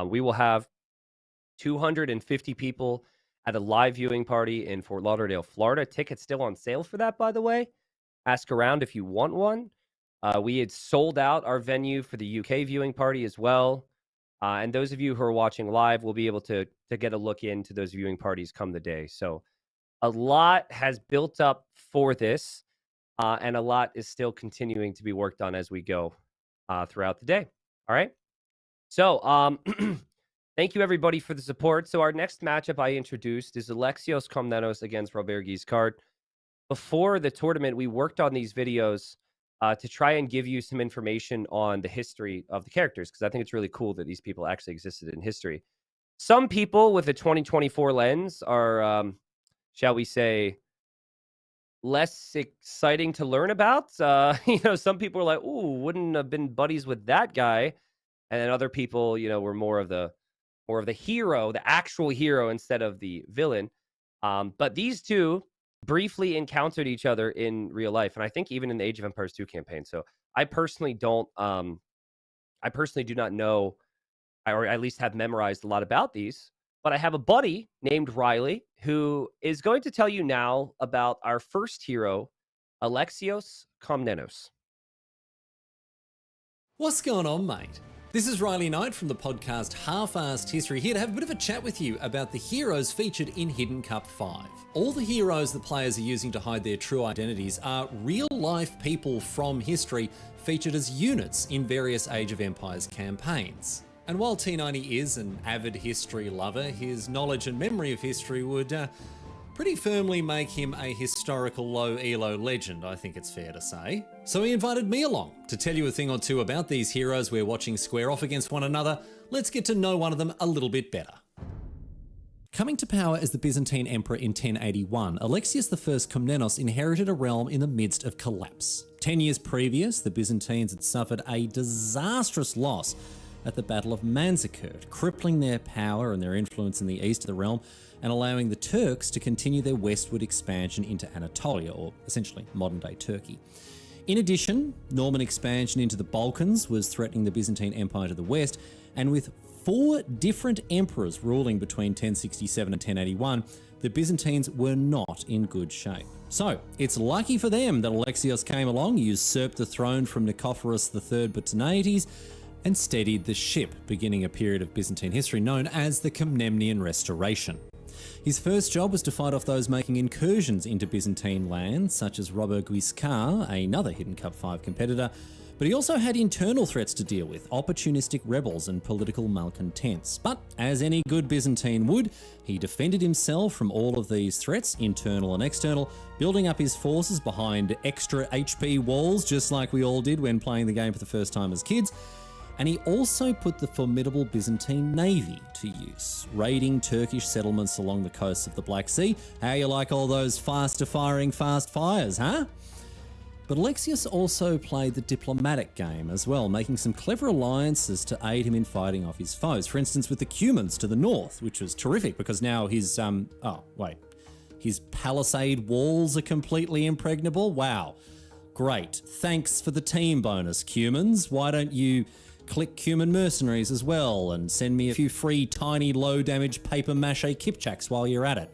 We will have 250 people at a live viewing party in Fort Lauderdale, Florida. Tickets still on sale for that, by the way. Ask around if you want one. We had sold out our venue for the UK viewing party as well. And those of you who are watching live will be able to get a look into those viewing parties come the day. So a lot has built up for this, and a lot is still continuing to be worked on as we go throughout the day. All right? So thank you, everybody, for the support. So our next matchup I introduced is Alexios Komnenos against Robert Guiscard. Before the tournament, we worked on these videos to try and give you some information on the history of the characters, because I think it's really cool that these people actually existed in history. Some people with a 2024 lens are, shall we say, less exciting to learn about. Some people are like, ooh, wouldn't have been buddies with that guy. And then other people, were more of the hero, the actual hero instead of the villain. But these two briefly encountered each other in real life, and I think even in the Age of Empires 2 campaign. So I personally do not know, or at least have memorized a lot about these, but I have a buddy named Riley who is going to tell you now about our first hero, Alexios Komnenos. What's going on, mate? This is Riley Knight from the podcast Half-Assed History, here to have a bit of a chat with you about the heroes featured in Hidden Cup 5. All the heroes the players are using to hide their true identities are real-life people from history featured as units in various Age of Empires campaigns. And while T90 is an avid history lover, his knowledge and memory of history would pretty firmly make him a historical low elo legend, I think it's fair to say. So he invited me along to tell you a thing or two about these heroes we're watching square off against one another. Let's get to know one of them a little bit better. Coming to power as the Byzantine Emperor in 1081, Alexios I Komnenos inherited a realm in the midst of collapse. 10 years previous, the Byzantines had suffered a disastrous loss at the Battle of Manzikert, crippling their power and their influence in the east of the realm, and allowing the Turks to continue their westward expansion into Anatolia, or essentially modern-day Turkey. In addition, Norman expansion into the Balkans was threatening the Byzantine Empire to the west, and with 4 different emperors ruling between 1067 and 1081, the Byzantines were not in good shape. So, it's lucky for them that Alexios came along, usurped the throne from Nicephorus III Botaniates, and steadied the ship, beginning a period of Byzantine history known as the Komnenian Restoration. His first job was to fight off those making incursions into Byzantine lands, such as Robert Guiscard, another Hidden Cup 5 competitor, but he also had internal threats to deal with, opportunistic rebels and political malcontents. But as any good Byzantine would, he defended himself from all of these threats, internal and external, building up his forces behind extra HP walls, just like we all did when playing the game for the first time as kids. And he also put the formidable Byzantine navy to use, raiding Turkish settlements along the coasts of the Black Sea. How you like all those faster-firing fast fires, huh? But Alexios also played the diplomatic game as well, making some clever alliances to aid him in fighting off his foes. For instance, with the Cumans to the north, which was terrific because now his, his palisade walls are completely impregnable. Wow. Great. Thanks for the team bonus, Cumans. Why don't you click Cuman mercenaries as well and send me a few free tiny low-damage paper mache kipchaks while you're at it.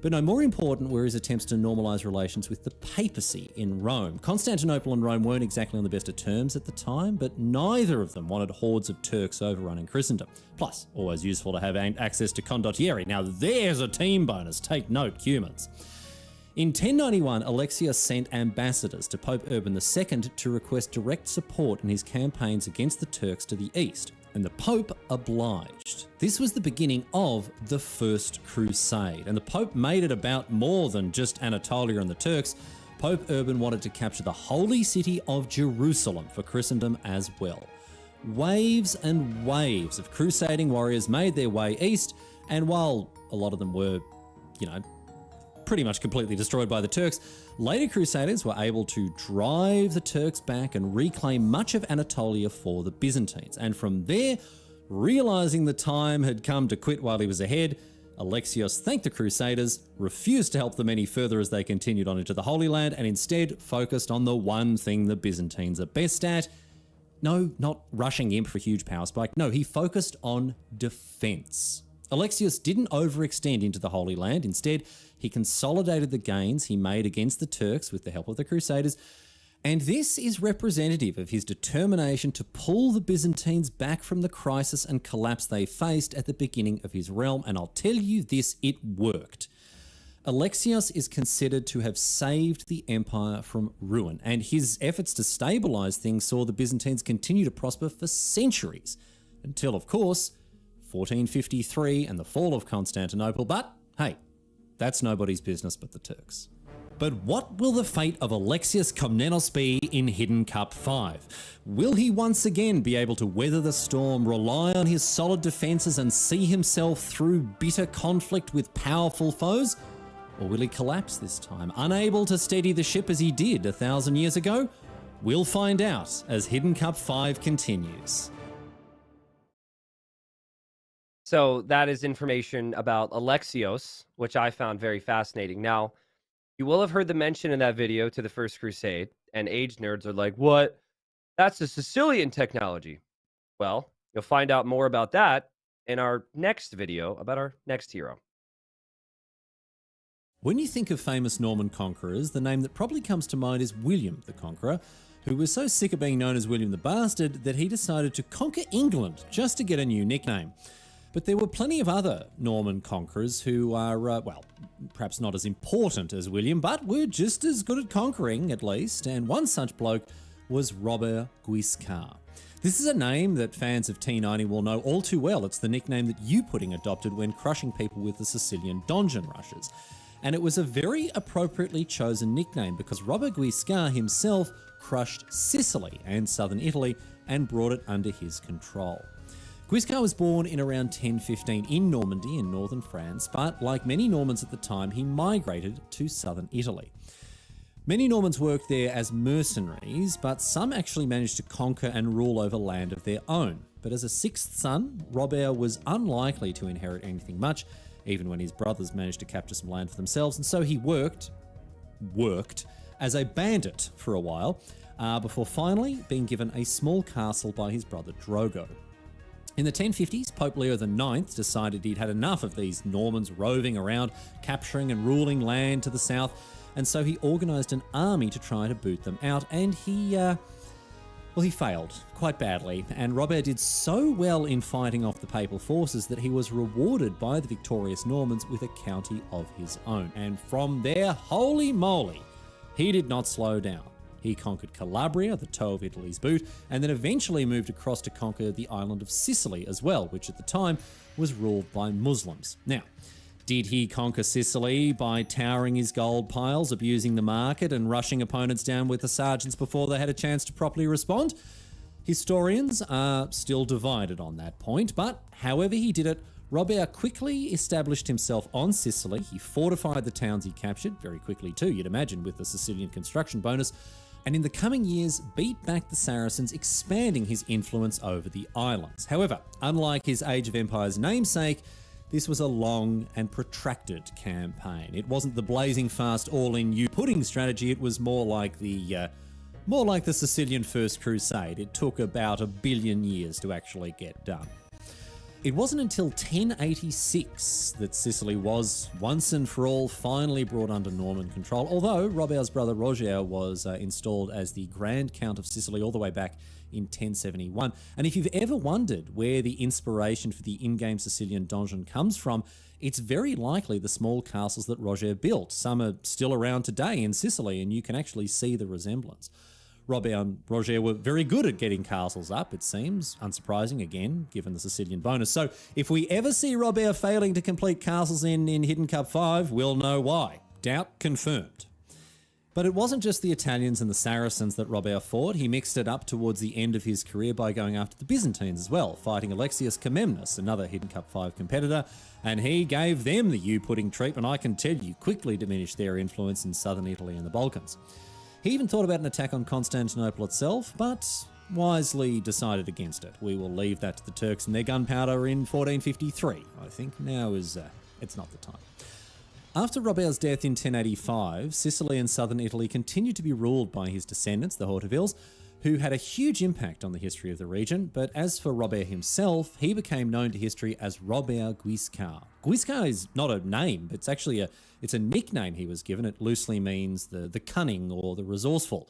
But no, more important were his attempts to normalise relations with the papacy in Rome. Constantinople and Rome weren't exactly on the best of terms at the time, but neither of them wanted hordes of Turks overrunning Christendom. Plus, always useful to have access to condottieri. Now there's a team bonus. Take note, Cumans. In 1091, Alexios sent ambassadors to Pope Urban II to request direct support in his campaigns against the Turks to the east, and the Pope obliged. This was the beginning of the First Crusade, and the Pope made it about more than just Anatolia and the Turks. Pope Urban wanted to capture the holy city of Jerusalem for Christendom as well. Waves and waves of crusading warriors made their way east, and while a lot of them were, pretty much completely destroyed by the Turks, later Crusaders were able to drive the Turks back and reclaim much of Anatolia for the Byzantines. And from there, realising the time had come to quit while he was ahead, Alexios thanked the Crusaders, refused to help them any further as they continued on into the Holy Land, and instead focused on the one thing the Byzantines are best at. No, not rushing imp for a huge power spike. No, he focused on defence. Alexios didn't overextend into the Holy Land. Instead, he consolidated the gains he made against the Turks with the help of the Crusaders, and this is representative of his determination to pull the Byzantines back from the crisis and collapse they faced at the beginning of his realm, and I'll tell you this, it worked. Alexios is considered to have saved the empire from ruin, and his efforts to stabilise things saw the Byzantines continue to prosper for centuries, until, of course, 1453 and the fall of Constantinople, but hey, that's nobody's business but the Turks. But what will the fate of Alexios Komnenos be in Hidden Cup 5? Will he once again be able to weather the storm, rely on his solid defences and see himself through bitter conflict with powerful foes? Or will he collapse this time, unable to steady the ship as he did 1,000 years ago? We'll find out as Hidden Cup 5 continues. So that is information about Alexios, which I found very fascinating. Now, you will have heard the mention in that video to the First Crusade, and age nerds are like, what? That's a Sicilian technology. Well, you'll find out more about that in our next video about our next hero. When you think of famous Norman conquerors, the name that probably comes to mind is William the Conqueror, who was so sick of being known as William the Bastard that he decided to conquer England just to get a new nickname. But there were plenty of other Norman conquerors who are, perhaps not as important as William, but were just as good at conquering, at least, and one such bloke was Robert Guiscard. This is a name that fans of T90 will know all too well. It's the nickname that U-Pudding adopted when crushing people with the Sicilian donjon rushes. And it was a very appropriately chosen nickname because Robert Guiscard himself crushed Sicily and southern Italy and brought it under his control. Guiscard was born in around 1015 in Normandy in northern France, but like many Normans at the time, he migrated to southern Italy. Many Normans worked there as mercenaries, but some actually managed to conquer and rule over land of their own. But as a sixth son, Robert was unlikely to inherit anything much, even when his brothers managed to capture some land for themselves, and so he worked as a bandit for a while, before finally being given a small castle by his brother Drogo. In the 1050s, Pope Leo IX decided he'd had enough of these Normans roving around, capturing and ruling land to the south, and so he organised an army to try to boot them out, and he failed quite badly, and Robert did so well in fighting off the papal forces that he was rewarded by the victorious Normans with a county of his own. And from there, holy moly, he did not slow down. He conquered Calabria, the toe of Italy's boot, and then eventually moved across to conquer the island of Sicily as well, which at the time was ruled by Muslims. Now, did he conquer Sicily by towering his gold piles, abusing the market, and rushing opponents down with the sergeants before they had a chance to properly respond? Historians are still divided on that point, but however he did it, Robert quickly established himself on Sicily. He fortified the towns he captured, very quickly too, you'd imagine, with the Sicilian construction bonus, and in the coming years beat back the Saracens, expanding his influence over the islands. However, unlike his Age of Empires namesake, this was a long and protracted campaign. It wasn't the blazing fast all-in you pudding strategy, it was more like the Sicilian First Crusade. It took about 1 billion years to actually get done. It wasn't until 1086 that Sicily was, once and for all, finally brought under Norman control, although Robert's brother Roger was installed as the Grand Count of Sicily all the way back in 1071. And if you've ever wondered where the inspiration for the in-game Sicilian donjon comes from, it's very likely the small castles that Roger built. Some are still around today in Sicily, and you can actually see the resemblance. Robert and Roger were very good at getting castles up, it seems. Unsurprising, again, given the Sicilian bonus. So if we ever see Robert failing to complete castles in Hidden Cup 5, we'll know why. Doubt confirmed. But it wasn't just the Italians and the Saracens that Robert fought. He mixed it up towards the end of his career by going after the Byzantines as well, fighting Alexios Komnenos, another Hidden Cup 5 competitor, and he gave them the you-pudding treatment. I can tell you, quickly diminished their influence in southern Italy and the Balkans. He even thought about an attack on Constantinople itself, but wisely decided against it. We will leave that to the Turks and their gunpowder in 1453. I think now is it's not the time. After Robert's death in 1085, Sicily and southern Italy continued to be ruled by his descendants, the Hortevilles, who had a huge impact on the history of the region. But as for Robert himself, he became known to history as Robert Guiscard. Guiscard is not a name, it's actually it's a nickname he was given. It loosely means the cunning or the resourceful.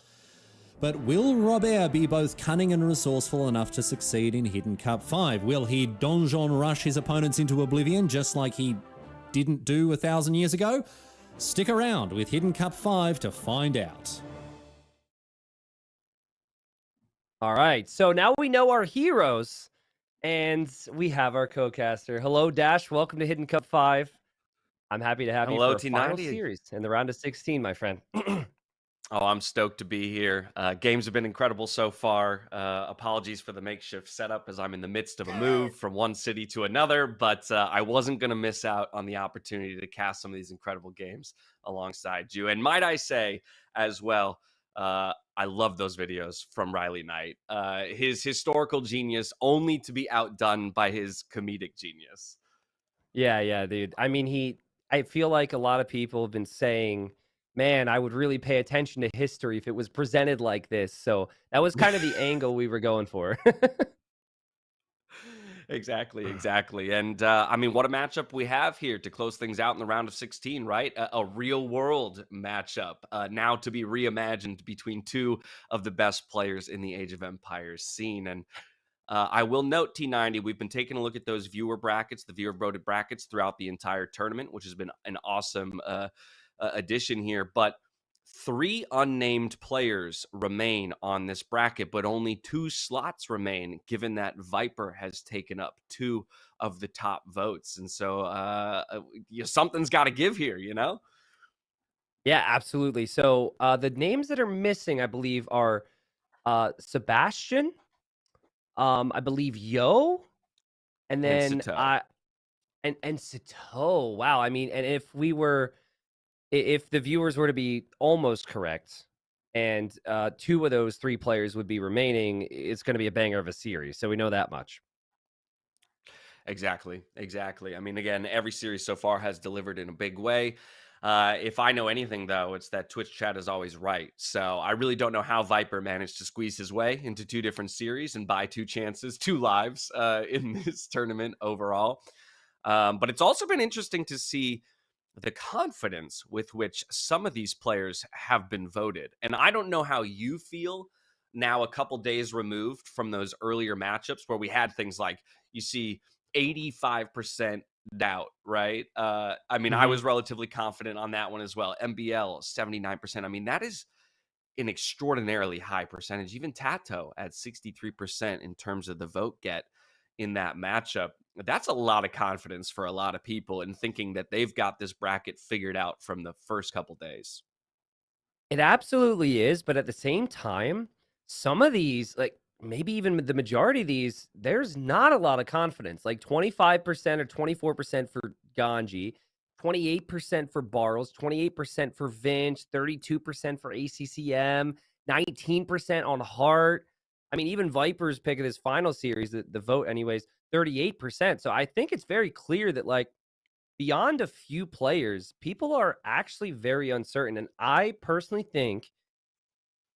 But will Robert be both cunning and resourceful enough to succeed in Hidden Cup 5? Will he donjon rush his opponents into oblivion just like he didn't do 1,000 years ago? Stick around with Hidden Cup 5 to find out. All right, so now we know our heroes, and we have our co-caster. Hello, Dash. Welcome to Hidden Cup 5. I'm happy to have you for a final series in the round of 16, my friend. Oh, I'm stoked to be here. Games have been incredible so far. Apologies for the makeshift setup as I'm in the midst of a move from one city to another, but I wasn't going to miss out on the opportunity to cast some of these incredible games alongside you. And might I say as well, I love those videos from Riley Knight. His historical genius only to be outdone by his comedic genius. Yeah, dude. I mean, I feel like a lot of people have been saying, man, I would really pay attention to history if it was presented like this. So that was kind of the angle we were going for. Exactly. And I mean, what a matchup we have here to close things out in the round of 16, right? A real world matchup now to be reimagined between two of the best players in the Age of Empires scene. And I will note, T90, we've been taking a look at those viewer brackets, the viewer voted brackets throughout the entire tournament, which has been an awesome addition here. But 3 unnamed players remain on this bracket, but only 2 slots remain, given that Viper has taken up 2 of the top votes. And so something's got to give here, you know? Yeah, absolutely. So the names that are missing, I believe, are Sebastian, I believe Yo, and then and Sito. Wow. I mean, and if the viewers were to be almost correct, and 2 of those 3 players would be remaining, it's going to be a banger of a series. So we know that much. Exactly. I mean, again, every series so far has delivered in a big way. If I know anything, though, it's that Twitch chat is always right. So I really don't know how Viper managed to squeeze his way into 2 different series and buy 2 chances, 2 lives in this tournament overall. But it's also been interesting to see the confidence with which some of these players have been voted. And I don't know how you feel now, a couple days removed from those earlier matchups where we had things like, you see 85% doubt, right? I mean, I was relatively confident on that one as well. MBL, 79%. I mean, that is an extraordinarily high percentage. Even Tato at 63% in terms of the vote get in that matchup. That's a lot of confidence for a lot of people in thinking that they've got this bracket figured out from the first couple days. It absolutely is, but at the same time, some of these, like maybe even the majority of these, there's not a lot of confidence. Like 25% or 24% for Ganji, 28% for Bartles, 28% for Vinch, 32% for ACCM, 19% on Hart. I mean, even Viper's pick of this final series, the vote anyways, 38%. So I think it's very clear that, like, beyond a few players, people are actually very uncertain. And I personally think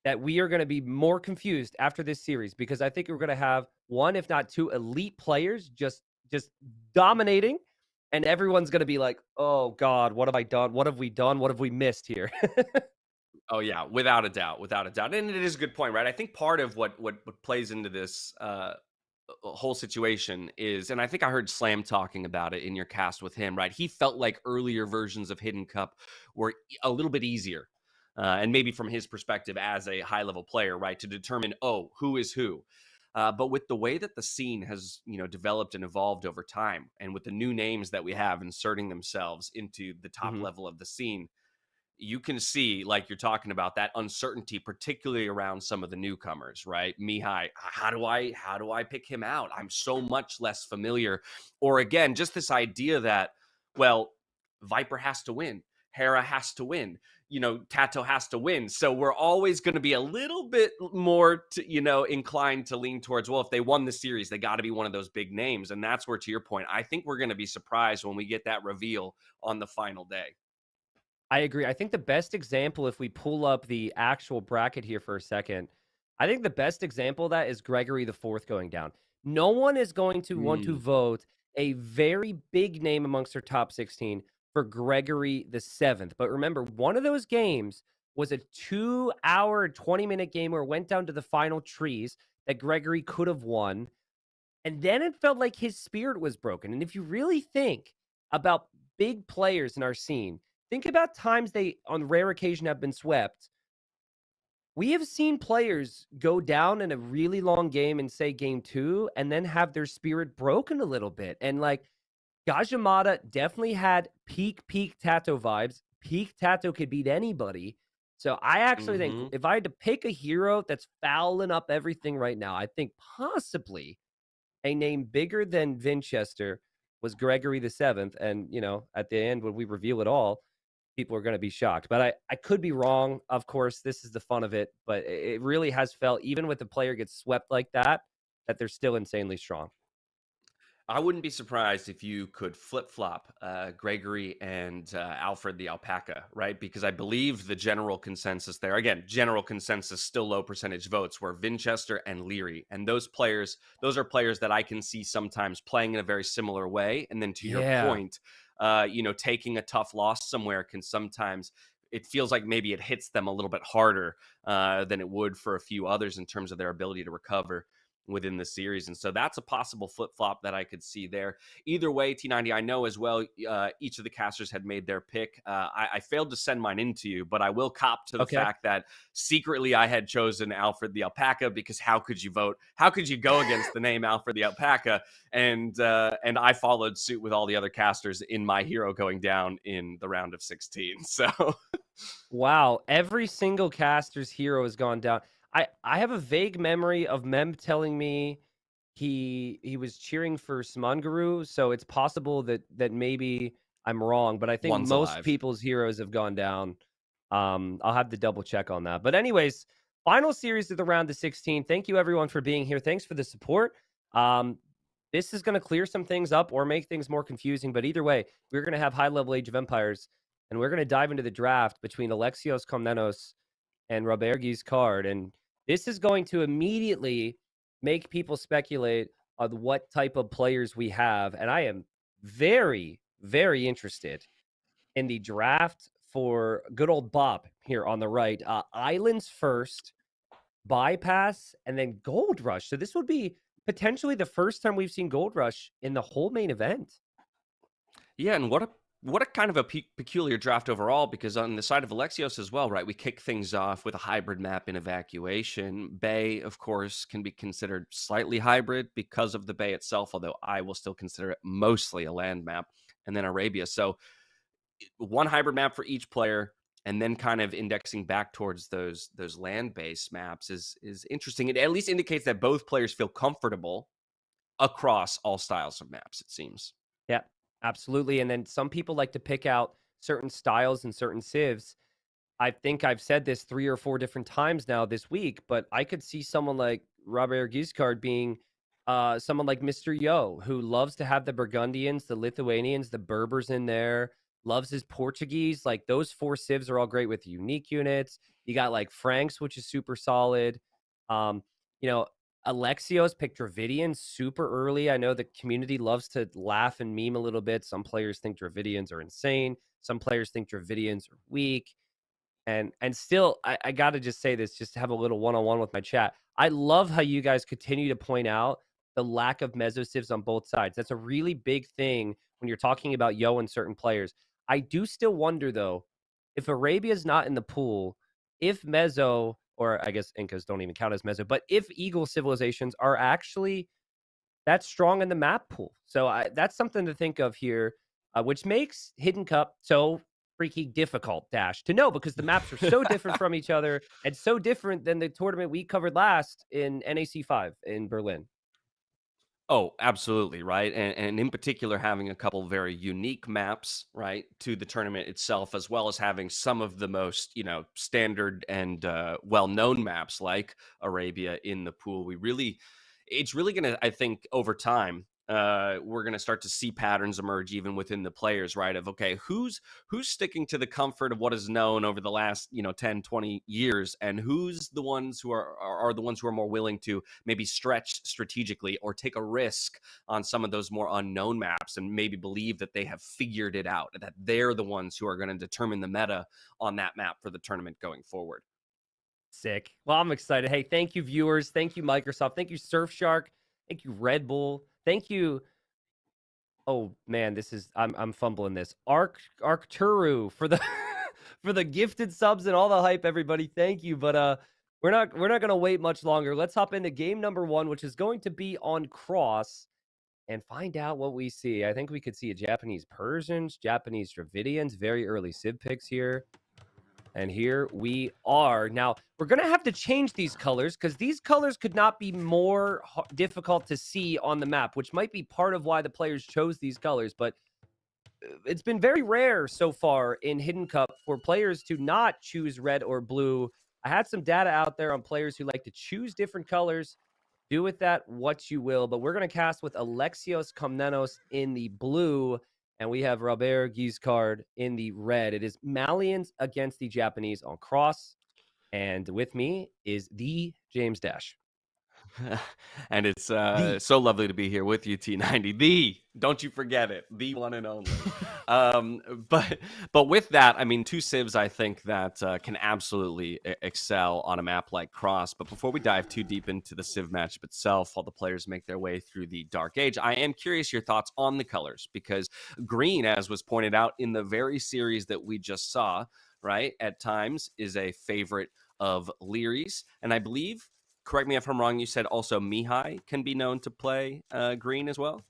that we are going to be more confused after this series, because I think we're going to have one, if not two, elite players just dominating, and everyone's going to be like, "Oh God, what have I done? What have we done? What have we missed here?" Oh yeah, without a doubt, and it is a good point, right? I think part of what plays into this whole situation is, and I think I heard Slam talking about it in your cast with him, right? He felt like earlier versions of Hidden Cup were a little bit easier. And maybe from his perspective as a high level player, right, to determine, who is who. But with the way that the scene has, developed and evolved over time, and with the new names that we have inserting themselves into the top level of the scene, you can see, like you're talking about, that uncertainty, particularly around some of the newcomers, right? Mihai, how do I pick him out? I'm so much less familiar. Or again, just this idea that, well, Viper has to win, Hera has to win, Tato has to win. So we're always going to be a little bit more, inclined to lean towards, well, if they won the series, they got to be one of those big names. And that's where, to your point, I think we're going to be surprised when we get that reveal on the final day. I agree. I think the best example, if we pull up the actual bracket here for a second, I think the best example of that is Gregory the Fourth going down. No one is going to want to vote a very big name amongst their top 16 for Gregory the Seventh. But remember, one of those games was a 2-hour, 20-minute game where it went down to the final trees that Gregory could have won. And then it felt like his spirit was broken. And if you really think about big players in our scene, think about times they, on rare occasion, have been swept. We have seen players go down in a really long game in, say, game 2, and then have their spirit broken a little bit. And, like, Gajimata definitely had peak Tato vibes. Peak Tato could beat anybody. So I actually think if I had to pick a hero that's fouling up everything right now, I think possibly a name bigger than Vinchester was Gregory the Seventh. And, at the end, when we reveal it all, people are going to be shocked. But I could be wrong. Of course, this is the fun of it. But it really has felt, even with the player gets swept like that they're still insanely strong. I wouldn't be surprised if you could flip-flop Gregory and Alfred the Alpaca, right? Because I believe the general consensus there, again, general consensus, still low percentage votes, were Vinchester and Leary. And those are players that I can see sometimes playing in a very similar way. And then to your point, taking a tough loss somewhere can sometimes, it feels like maybe it hits them a little bit harder than it would for a few others in terms of their ability to recover within the series. And so that's a possible flip-flop that I could see there. Either way, T90, I know as well, each of the casters had made their pick. I failed to send mine into you, but I will cop to the fact that secretly I had chosen Alfred the Alpaca, because how could you vote? How could you go against the name Alfred the Alpaca? And I followed suit with all the other casters in my hero going down in the round of 16. So wow, every single caster's hero has gone down. I have a vague memory of Mem telling me he was cheering for Smunguru, so it's possible that maybe I'm wrong, but I think most people's heroes have gone down. I'll have to double check on that. But anyways, final series of the round of 16. Thank you everyone for being here. Thanks for the support. This is going to clear some things up or make things more confusing, but either way, we're going to have high-level Age of Empires, and we're going to dive into the draft between Alexios Komnenos and Robert Guiscard, and this is going to immediately make people speculate on what type of players we have. And I am very, very interested in the draft for good old Bob here on the right. Islands first, Bypass, and then Gold Rush. So this would be potentially the first time we've seen Gold Rush in the whole main event. Yeah, and what a kind of a peculiar draft overall, because on the side of Alexios as well, right, we kick things off with a hybrid map in Evacuation. Bay, of course, can be considered slightly hybrid because of the Bay itself, although I will still consider it mostly a land map, and then Arabia. So one hybrid map for each player, and then kind of indexing back towards those land-based maps is interesting. It at least indicates that both players feel comfortable across all styles of maps, it seems. Yeah, absolutely. And then some people like to pick out certain styles and certain civs. I think I've said this 3 or 4 different times now this week, but I could see someone like Robert Guiscard being someone like Mr. Yo, who loves to have the Burgundians, the Lithuanians, the Berbers in there, loves his Portuguese. Like those 4 civs are all great with unique units. You got like Franks, which is super solid. You know, Alexios picked Dravidians super early. I know the community loves to laugh and meme a little bit. Some players think Dravidians are insane. Some players think Dravidians are weak. And still, I got to just say this, just to have a little one-on-one with my chat. I love how you guys continue to point out the lack of meso civs on both sides. That's a really big thing when you're talking about Yo and certain players. I do still wonder, though, if Arabia's not in the pool, if meso, or I guess Incas don't even count as meso, but if Eagle civilizations are actually that strong in the map pool. So that's something to think of here, which makes Hidden Cup so freaking difficult, Dash, to know, because the maps are so different from each other and so different than the tournament we covered last in NAC 5 in Berlin. Oh, absolutely, right. And in particular, having a couple very unique maps, right, to the tournament itself, as well as having some of the most, standard and well-known maps like Arabia in the pool. It's really going to, I think, over time, we're going to start to see patterns emerge even within the players, right? Of, okay, who's sticking to the comfort of what is known over the last, 10, 20 years, and who's the ones who are the ones who are more willing to maybe stretch strategically or take a risk on some of those more unknown maps and maybe believe that they have figured it out, that they're the ones who are going to determine the meta on that map for the tournament going forward. Sick. Well, I'm excited. Hey, thank you, viewers. Thank you, Microsoft. Thank you, Surfshark. Thank you, Red Bull. Thank you. Oh man, I'm fumbling this. Arcturu for the for the gifted subs and all the hype, everybody. Thank you. But we're not gonna wait much longer. Let's hop into game number 1, which is going to be on Cross, and find out what we see. I think we could see a Japanese Persians, Japanese Dravidians, very early Civ picks here. And here we are. Now, we're going to have to change these colors because these colors could not be more difficult to see on the map, which might be part of why the players chose these colors. But it's been very rare so far in Hidden Cup for players to not choose red or blue. I had some data out there on players who like to choose different colors. Do with that what you will. But we're going to cast with Alexios Komnenos in the blue. And we have Robert Guiscard in the red. It is Malians against the Japanese on Cross. And with me is the James Dash. And it's so lovely to be here with you, T90. Don't you forget it, the one and only. But with that, I mean, 2 civs I think that can absolutely excel on a map like Cross. But before we dive too deep into the civ matchup itself, while the players make their way through the Dark Age, I am curious your thoughts on the colors, because green, as was pointed out in the very series that we just saw, right, at times is a favorite of Leary's, and I believe, correct me if I'm wrong, you said also Mihai can be known to play green as well?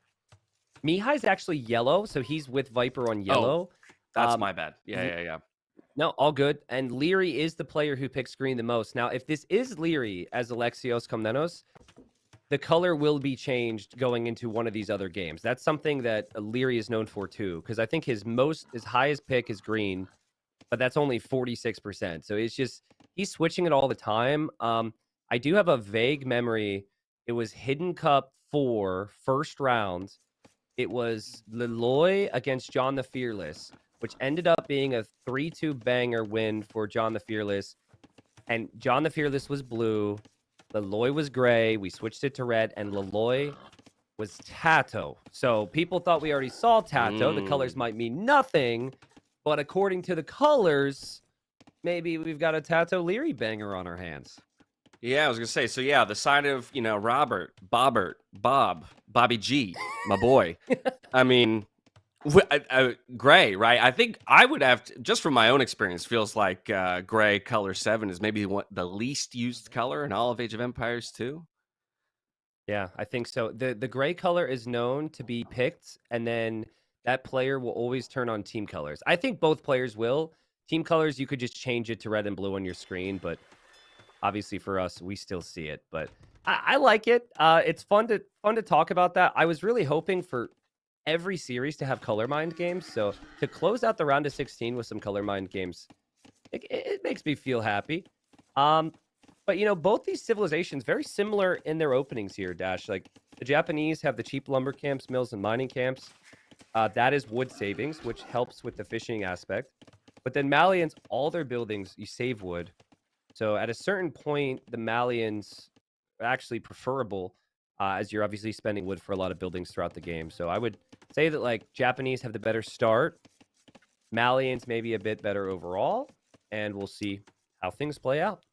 Mihai's actually yellow, so he's with Viper on yellow. Oh, that's my bad. Yeah. No, all good. And Leary is the player who picks green the most. Now, if this is Leary as Alexios Komnenos, the color will be changed going into one of these other games. That's something that Leary is known for too, because I think his highest pick is green, but that's only 46%. So it's just, he's switching it all the time. I do have a vague memory. It was Hidden Cup 4, first round. It was Leloy against John the Fearless, which ended up being a 3-2 banger win for John the Fearless. And John the Fearless was blue. Leloy was gray. We switched it to red, and Leloy was Tato. So people thought we already saw Tato. The colors might mean nothing, but according to the colors, maybe we've got a Tato Leary banger on our hands. Yeah, I was gonna say. So yeah, the side of Robert, Bobby G, my boy. I mean, gray, right? I think I would have to, just from my own experience, feels like gray color 7 is maybe the least used color in all of Age of Empires 2. Yeah, I think so. The gray color is known to be picked, and then that player will always turn on team colors. I think both players will. Team colors, you could just change it to red and blue on your screen, but obviously for us, we still see it. But I like it. It's fun to talk about that. I was really hoping for every series to have color mind games. So to close out the round of 16 with some color mind games, it makes me feel happy. But both these civilizations very similar in their openings here, Dash. Like the Japanese have the cheap lumber camps, mills, and mining camps. That is wood savings, which helps with the fishing aspect. But then Malians, all their buildings, you save wood. So at a certain point, the Malians are actually preferable, as you're obviously spending wood for a lot of buildings throughout the game. So I would say that like Japanese have the better start. Malians maybe a bit better overall, and we'll see how things play out.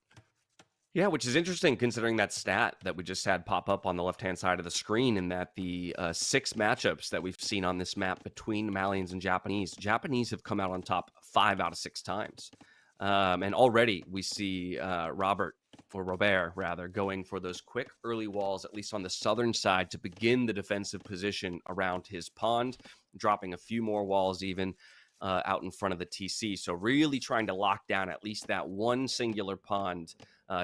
Yeah, which is interesting considering that stat that we just had pop up on the left-hand side of the screen, and that the 6 matchups that we've seen on this map between Malians and Japanese have come out on top 5 out of 6 times. And already we see Robert going for those quick early walls, at least on the southern side, to begin the defensive position around his pond, dropping a few more walls even out in front of the TC. So really trying to lock down at least that one singular pond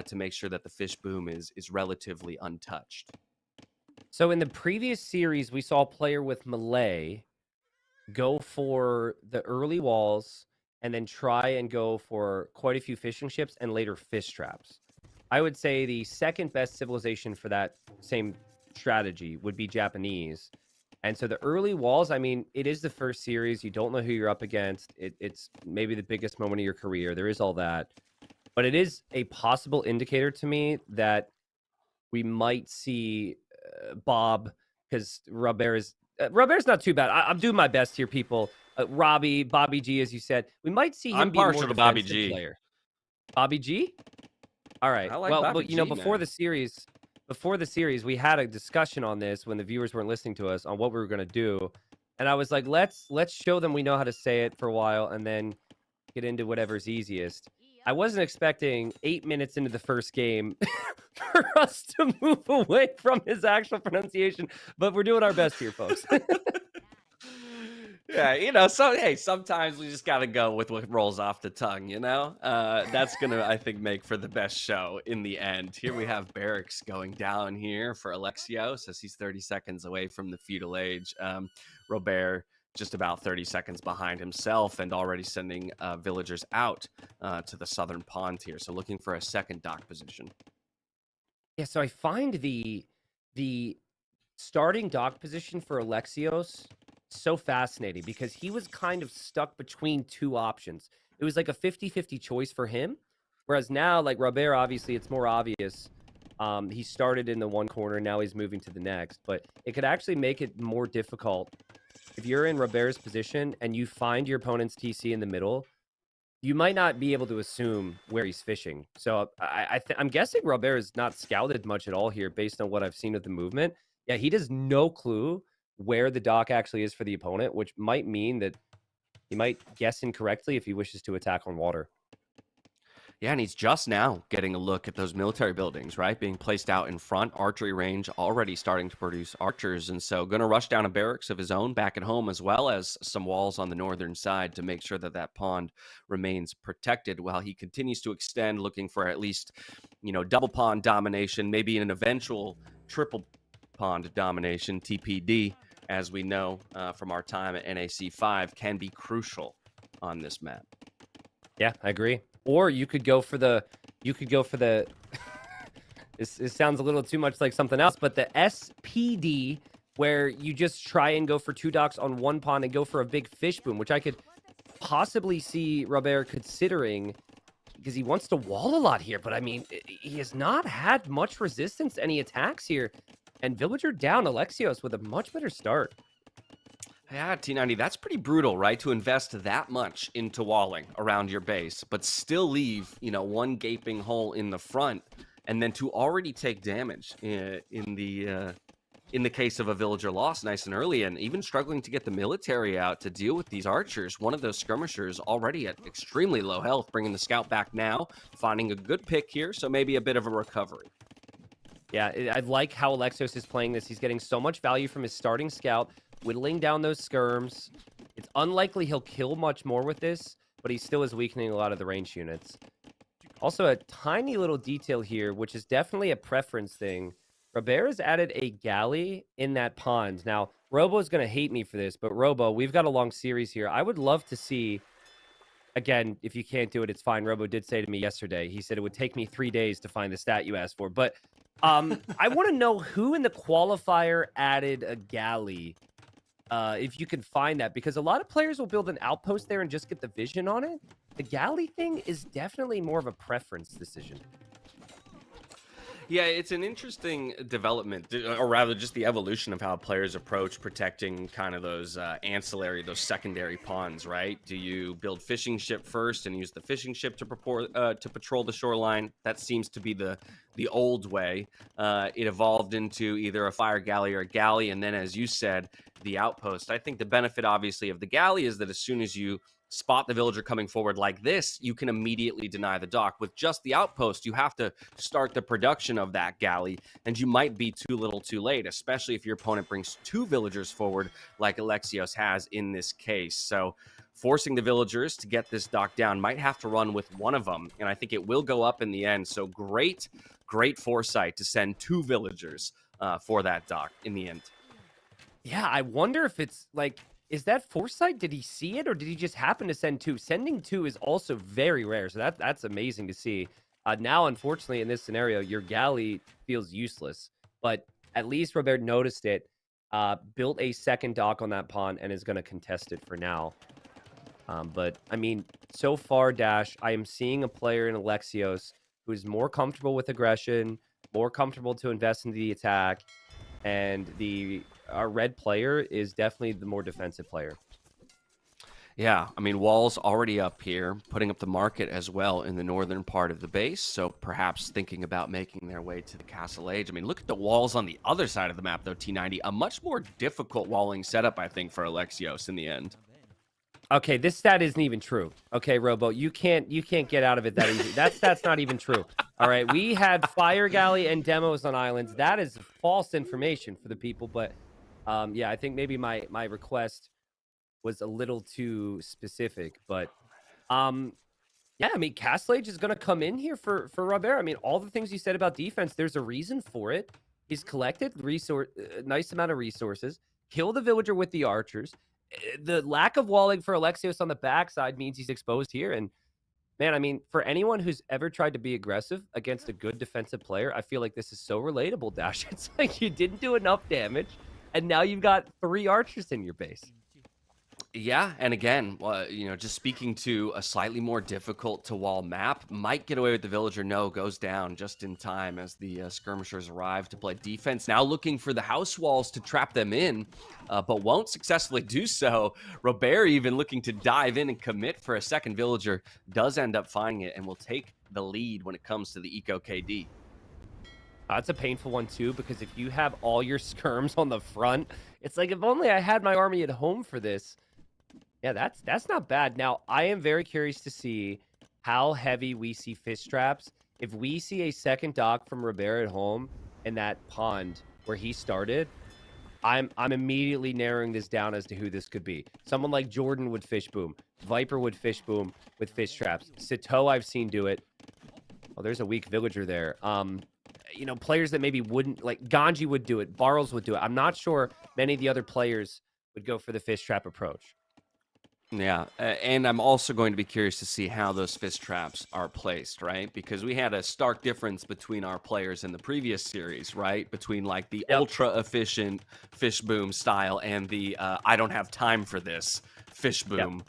to make sure that the fish boom is relatively untouched. So in the previous series, we saw a player with Malay go for the early walls and then try and go for quite a few fishing ships and later fish traps. I would say the second best civilization for that same strategy would be Japanese. And so the early walls, I mean, it is the first series. You don't know who you're up against. It's maybe the biggest moment of your career. There is all that. But it is a possible indicator to me that we might see Bob, because Robert's not too bad. I'm doing my best here, people. Bobby G, as you said. We might see him I'm be a more partial to Bobby defensive G. player. Bobby G? All right. I like well, Bobby but, G, before man. the series, we had a discussion on this when the viewers weren't listening to us on what we were going to do. And I was like, let's show them we know how to say it for a while and then get into whatever's easiest. I wasn't expecting 8 minutes into the first game for us to move away from his actual pronunciation, but we're doing our best here, folks. Yeah, sometimes we just got to go with what rolls off the tongue, That's going to, I think, make for the best show in the end. Here we have Barracks going down here for Alexios as he's 30 seconds away from the feudal age. Robert just about 30 seconds behind himself and already sending villagers out to the southern pond here. So looking for a second dock position. Yeah, so I find the starting dock position for Alexios so fascinating because he was kind of stuck between 2 options. It was like a 50-50 choice for him. Whereas now, like Robert, obviously it's more obvious. He started in the one corner, now he's moving to the next. But it could actually make it more difficult. If you're in Robert's position and you find your opponent's TC in the middle, you might not be able to assume where he's fishing. So I'm guessing Robert is not scouted much at all here based on what I've seen of the movement. Yeah, he has no clue where the dock actually is for the opponent, which might mean that he might guess incorrectly if he wishes to attack on water. Yeah, and he's just now getting a look at those military buildings, right? Being placed out in front, archery range already starting to produce archers. And so going to rush down a barracks of his own back at home, as well as some walls on the northern side to make sure that that pond remains protected while he continues to extend, looking for at least, double pond domination, maybe an eventual triple pond domination, TPD, as we know from our time at NAC 5, can be crucial on this map. Yeah, I agree. Or you could go for the this sounds a little too much like something else, but the SPD, where you just try and go for 2 docks on one pond and go for a big fish boom, which I could possibly see Robert considering because he wants to wall a lot here. But I mean, he has not had much resistance to any attacks here. And Villager down Alexios with a much better start. Yeah, T90, that's pretty brutal, right? To invest that much into walling around your base, but still leave, one gaping hole in the front, and then to already take damage in the case of a villager loss nice and early, and even struggling to get the military out to deal with these archers. One of those skirmishers already at extremely low health, bringing the scout back now, finding a good pick here, so maybe a bit of a recovery. Yeah, I like how Alexios is playing this. He's getting so much value from his starting scout, whittling down those skirms. It's unlikely he'll kill much more with this, but he still is weakening a lot of the range units. Also, a tiny little detail here, which is definitely a preference thing. Robert has added a galley in that pond. Now, Robo's going to hate me for this, but Robo, we've got a long series here. I would love to see, again, if you can't do it, it's fine. Robo did say to me yesterday, he said it would take me 3 days to find the stat you asked for. But I want to know who in the qualifier added a galley, if you can find that, because a lot of players will build an outpost there and just get the vision on it. The galley thing is definitely more of a preference decision. Yeah, it's an interesting development, or rather just the evolution of how players approach protecting kind of those ancillary, those secondary pawns, right? Do you build fishing ship first and use the fishing ship to patrol the shoreline? That seems to be the old way. It evolved into either a fire galley or a galley, and then, as you said, the outpost. I think the benefit, obviously, of the galley is that as soon as you spot the villager coming forward like this, you can immediately deny the dock. With just the outpost, you have to start the production of that galley, and you might be too little too late, especially if your opponent brings 2 villagers forward like Alexios has in this case. So forcing the villagers to get this dock down might have to run with one of them, and I think it will go up in the end. So great foresight to send 2 villagers for that dock in the end. Yeah, I wonder if it's like, is that foresight? Did he see it, or did he just happen to send 2? Sending 2 is also very rare, so that's amazing to see. Now, unfortunately, in this scenario, your galley feels useless, but at least Robert noticed it, built a second dock on that pond, and is going to contest it for now. But, I mean, so far, Dash, I am seeing a player in Alexios who is more comfortable with aggression, more comfortable to invest in the attack, and our red player is definitely the more defensive player. Yeah, I mean, walls already up here, putting up the market as well in the northern part of the base, so perhaps thinking about making their way to the Castle Age. I mean, look at the walls on the other side of the map, though, T90. A much more difficult walling setup, I think, for Alexios in the end. Okay, this stat isn't even true. Okay, Robo, you can't get out of it that easy. That stat's not even true. All right, we had fire galley and demos on islands. That is false information for the people, but yeah, I think maybe my request was a little too specific, but yeah, I mean, Castle Age is going to come in here for Robert. I mean, all the things you said about defense, there's a reason for it. He's collected nice amount of resources, kill the villager with the archers. The lack of walling for Alexios on the backside means he's exposed here. And man, I mean, for anyone who's ever tried to be aggressive against a good defensive player, I feel like this is so relatable, Dash. It's like you didn't do enough damage, and now you've got 3 archers in your base. Yeah, and again, you know, just speaking to a slightly more difficult to wall map, might get away with the villager. No, goes down just in time as the skirmishers arrive to play defense. Now looking for the house walls to trap them in, but won't successfully do so. Robert even looking to dive in and commit for a second villager, does end up finding it and will take the lead when it comes to the Eco KD. That's a painful one too, because if you have all your skirms on the front, it's like, if only I had my army at home for this. Yeah, that's not bad. Now, I am very curious to see how heavy we see fish traps. If we see a second dock from Robert at home in that pond where he started, I'm immediately narrowing this down as to who this could be. Someone like Jordan would fish boom. Viper would fish boom with fish traps. Sito I've seen do it. Oh, there's a weak villager there. You know, players that maybe wouldn't, like Ganji would do it. Barles would do it. I'm not sure many of the other players would go for the fish trap approach. Yeah, and I'm also going to be curious to see how those fish traps are placed, right? Because we had a stark difference between our players in the previous series, right? Between like the ultra efficient fish boom style and the I don't have time for this fish boom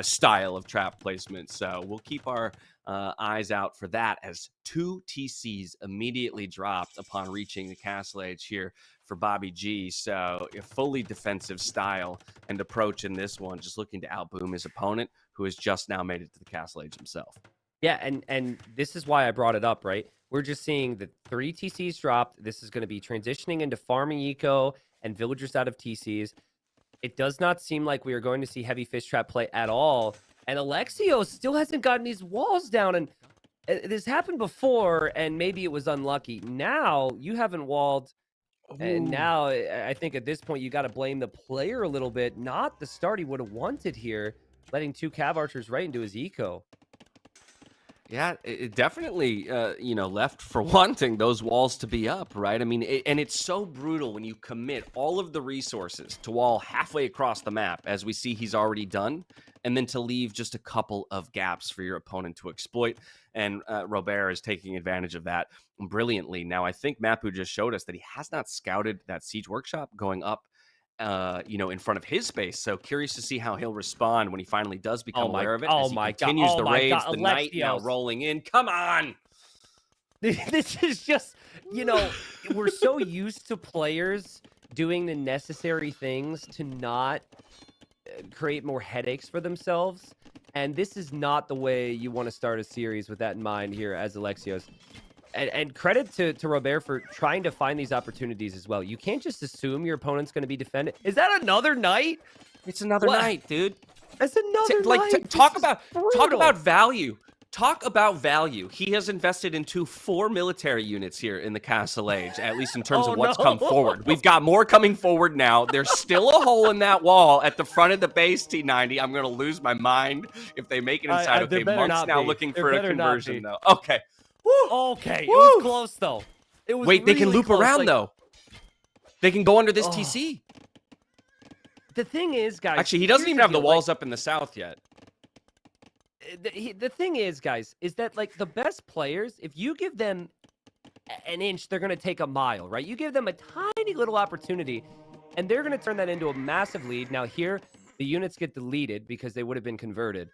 style of trap placement. So we'll keep our eyes out for that, as 2 TCs immediately dropped upon reaching the Castle Age here for Bobby G. So a fully defensive style and approach in this one, just looking to outboom his opponent, who has just now made it to the Castle Age himself. Yeah, and this is why I brought it up, right? We're just seeing the 3 TCs dropped. This is going to be transitioning into farming eco and villagers out of TCs. It does not seem like we are going to see heavy fish trap play at all. And Alexios still hasn't gotten these walls down. And this happened before, and maybe it was unlucky. Now you haven't walled. And now I think at this point you got to blame the player a little bit, not the start he would have wanted here. letting 2 Cav Archers right into his eco. Yeah, it definitely, left for wanting those walls to be up, right? I mean, and it's so brutal when you commit all of the resources to wall halfway across the map, as we see he's already done, and then to leave just a couple of gaps for your opponent to exploit. And Robert is taking advantage of that brilliantly. Now, I think Mapu just showed us that he has not scouted that siege workshop going up in front of his space. So curious to see how he'll respond when he finally does become aware of it. As he continues the raids, the night now rolling in. Come on! This is just, we're so used to players doing the necessary things to not create more headaches for themselves. And this is not the way you want to start a series with that in mind here as Alexios. And credit to Robert for trying to find these opportunities as well. You can't just assume your opponent's going to be defended. Is that another night? It's another night, dude. It's another night. Talk about value. Talk about value. He has invested into 4 military units here in the Castle Age, at least in terms of what's come forward. We've got more coming forward now. There's still a hole in that wall at the front of the base, T90. I'm going to lose my mind if they make it inside. Okay, Monk's now looking for a conversion, though. Okay. Woo. Okay, it was close, though. It was Wait, they can loop close. around, though. They can go under this TC. The thing is, guys... Actually, he doesn't even have the walls up in the south yet. The thing is, guys, is that, the best players, if you give them an inch, they're going to take a mile, right? You give them a tiny little opportunity, and they're going to turn that into a massive lead. Now, here, the units get deleted because they would have been converted.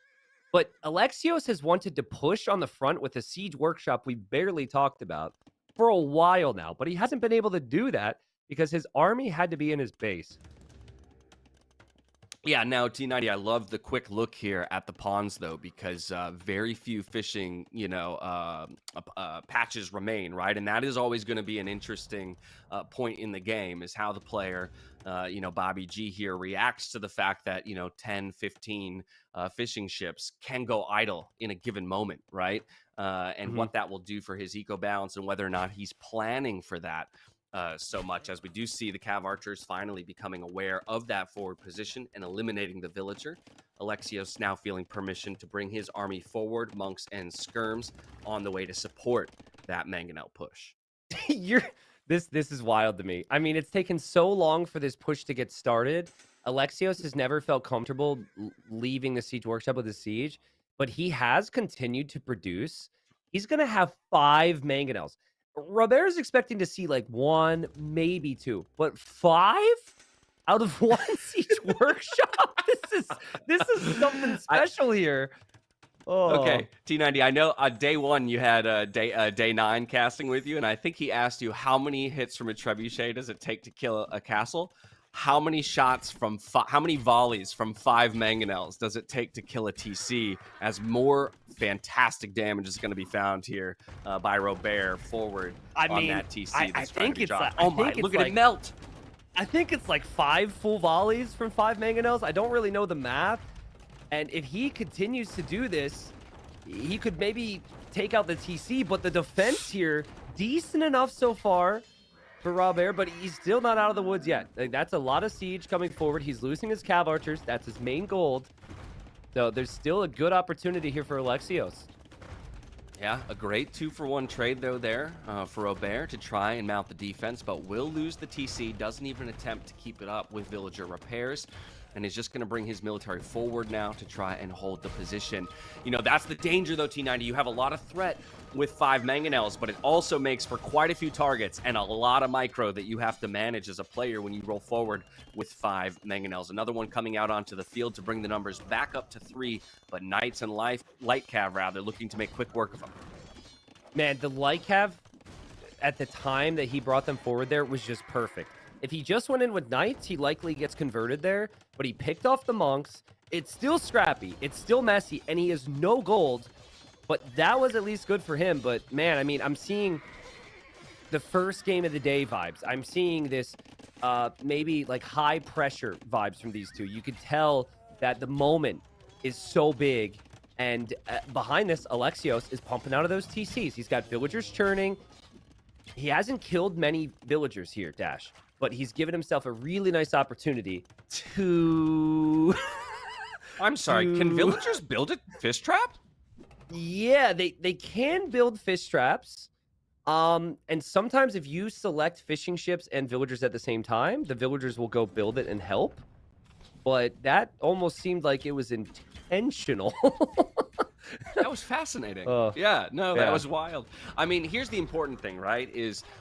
But Alexios has wanted to push on the front with a siege workshop we barely talked about for a while now, but he hasn't been able to do that because his army had to be in his base. Yeah, now T90, I love the quick look here at the pawns, though, because very few fishing, patches remain, right? And that is always going to be an interesting point in the game, is how the player, Bobby G here reacts to the fact that, 10, 15 fishing ships can go idle in a given moment, right? And what that will do for his eco balance and whether or not he's planning for that. So much, as we do see the Cav Archers finally becoming aware of that forward position and eliminating the villager. Alexios now feeling permission to bring his army forward, monks and skirms on the way to support that Mangonel push. This is wild to me. I mean, it's taken so long for this push to get started. Alexios has never felt comfortable leaving the siege workshop with the siege, but he has continued to produce. He's going to have 5 Mangonels. Robert is expecting to see 1, maybe 2, but 5 out of 1 siege workshop. This is something special here. Oh. Okay, T90. I know day 1 you had day 9 casting with you, and I think he asked you how many hits from a trebuchet does it take to kill a castle. How many shots from how many volleys from 5 Mangonels does it take to kill a TC? As more fantastic damage is going to be found here by Robert forward on that TC. I think it's look at it melt. I think it's 5 full volleys from 5 Mangonels. I don't really know the math. And if he continues to do this, he could maybe take out the TC. But the defense here, decent enough so far for Robert, but he's still not out of the woods yet. That's a lot of siege coming forward. He's losing his Cav Archers. That's his main gold. So there's still a good opportunity here for Alexios. Yeah, a great 2-for-1 trade, though, there for Robert to try and mount the defense, but will lose the TC. Doesn't even attempt to keep it up with villager repairs, and is just going to bring his military forward now to try and hold the position. That's the danger, though, T90. You have a lot of threat with 5 Mangonels, but it also makes for quite a few targets and a lot of micro that you have to manage as a player when you roll forward with 5 Mangonels. Another one coming out onto the field to bring the numbers back up to 3, but Knights and Light Cav, rather, looking to make quick work of them. Man, the Light Cav, at the time that he brought them forward there, was just perfect. If he just went in with Knights, he likely gets converted there, but he picked off the monks. It's still scrappy, it's still messy, and he has no gold. But that was at least good for him. But, man, I mean, I'm seeing the first game of the day vibes. I'm seeing this maybe, high-pressure vibes from these two. You could tell that the moment is so big. And behind this, Alexios is pumping out of those TCs. He's got villagers churning. He hasn't killed many villagers here, Dash. But he's given himself a really nice opportunity to... I'm sorry, can villagers build a fish trap? Yeah, they can build fish traps. And sometimes if you select fishing ships and villagers at the same time, the villagers will go build it and help. But that almost seemed like it was intentional. That was fascinating. That yeah. was wild. I mean, here's the important thing, right?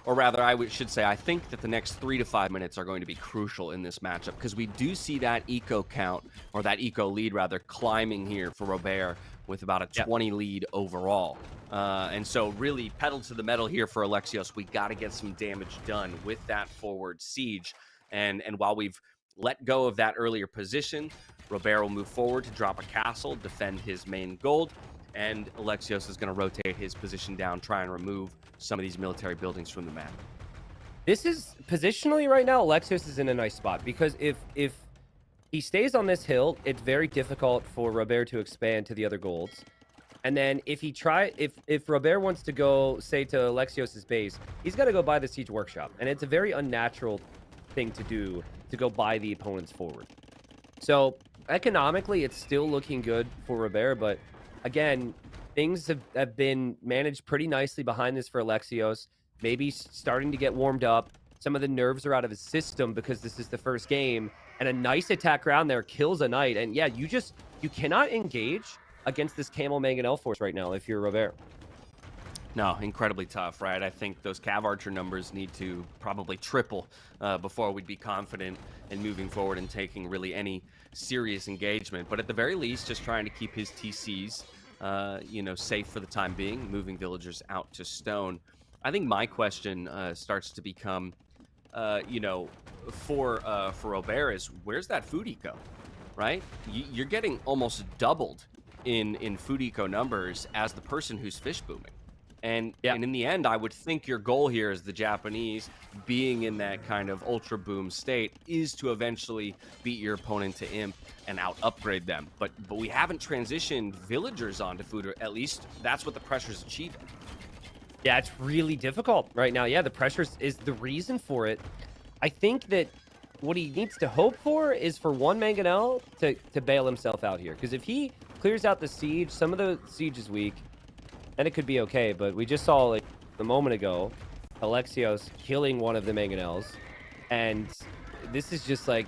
Or rather, should say, I think that the next 3 to 5 minutes are going to be crucial in this matchup because we do see that eco count, or that eco lead rather, climbing here for Robert with about a 20 lead overall. And so really pedal to the metal here for Alexios. We got to get some damage done with that forward siege. And while we've let go of that earlier position, Robert will move forward to drop a castle, defend his main gold, and Alexios is going to rotate his position down, try and remove some of these military buildings from the map. This is positionally right now, Alexios is in a nice spot because if he stays on this hill, it's very difficult for Robert to expand to the other golds. And then if Robert wants to go, say, to Alexios' base, he's got to go buy the siege workshop. And it's a very unnatural thing to do, to go buy the opponent's forward. So economically, it's still looking good for Robert, but again, things have been managed pretty nicely behind this for Alexios. Maybe starting to get warmed up. Some of the nerves are out of his system because this is the first game, and a nice attack round there kills a knight. And yeah, you cannot engage against this Camel Mangonel force right now if you're Robert. No, incredibly tough, right? I think those Cav Archer numbers need to probably triple before we'd be confident in moving forward and taking really any serious engagement. But at the very least, just trying to keep his TCs, safe for the time being, moving villagers out to stone. I think my question starts to become, for Robert is, where's that food eco, right? You're getting almost doubled in food eco numbers as the person who's fish booming. And in the end, I would think your goal here as the Japanese, being in that kind of ultra boom state, is to eventually beat your opponent to imp and out upgrade them. But we haven't transitioned villagers onto food, or at least that's what the pressure's achieving. Yeah, it's really difficult right now. Yeah, the pressure is the reason for it. I think that what he needs to hope for is for one Mangonel to bail himself out here. Because if he clears out the siege, some of the siege is weak, then it could be okay. But we just saw, like, a moment ago, Alexios killing one of the Mangonels. And this is just like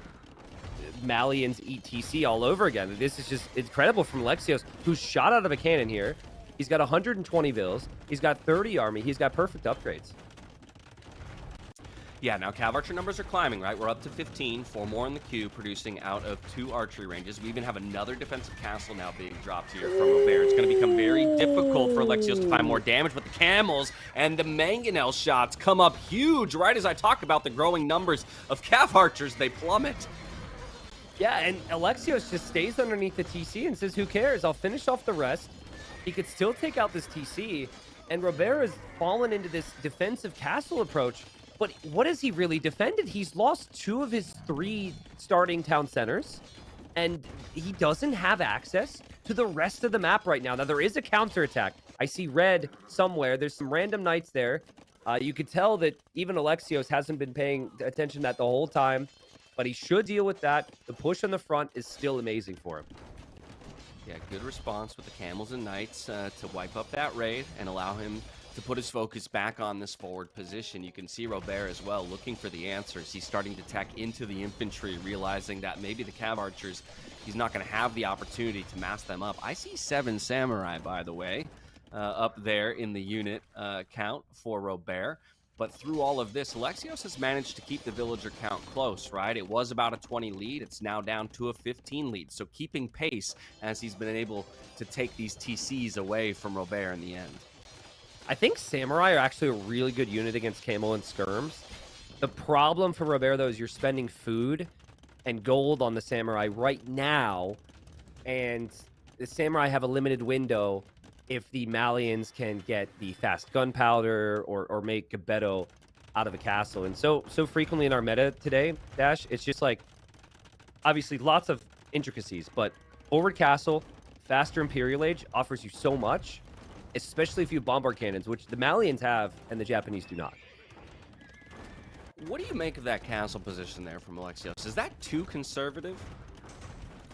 Malians ETC all over again. This is just incredible from Alexios, who's shot out of a cannon here. He's got 120 vills. He's got 30 army. He's got perfect upgrades. Yeah, now Cav Archer numbers are climbing, right? We're up to 15, 4 more in the queue, producing out of 2 archery ranges. We even have another defensive castle now being dropped here from Robert. It's going to become very difficult for Alexios to find more damage, but the camels and the Mangonel shots come up huge, right as I talk about the growing numbers of Cav Archers. They plummet. Yeah, and Alexios just stays underneath the TC and says, who cares? I'll finish off the rest. He could still take out this TC, and Robert has fallen into this defensive castle approach. But what has he really defended? He's lost 2 of his 3 starting town centers, and he doesn't have access to the rest of the map right now. Now, there is a counterattack. I see red somewhere. There's some random knights there. You could tell that even Alexios hasn't been paying attention to that the whole time, but he should deal with that. The push on the front is still amazing for him. Yeah, good response with the camels and knights to wipe up that raid and allow him to put his focus back on this forward position. You can see Robert as well looking for the answers. He's starting to tack into the infantry, realizing that maybe the Cav Archers, he's not going to have the opportunity to mass them up. I see 7 samurai, by the way, up there in the unit count for Robert. But through all of this, Alexios has managed to keep the villager count close, right? It was about a 20 lead. It's now down to a 15 lead. So keeping pace as he's been able to take these TCs away from Robert in the end. I think Samurai are actually a really good unit against Camel and Skirms. The problem for Robert, though, is you're spending food and gold on the Samurai right now, and the Samurai have a limited window if the Malians can get the fast gunpowder or make Gebetto out of a castle. And so frequently in our meta today, Dash, it's just like, obviously lots of intricacies, but forward castle, faster Imperial Age offers you so much, especially if you have bombard cannons, which the Malians have and the Japanese do not. What do you make of that castle position there from Alexios? Is that too conservative?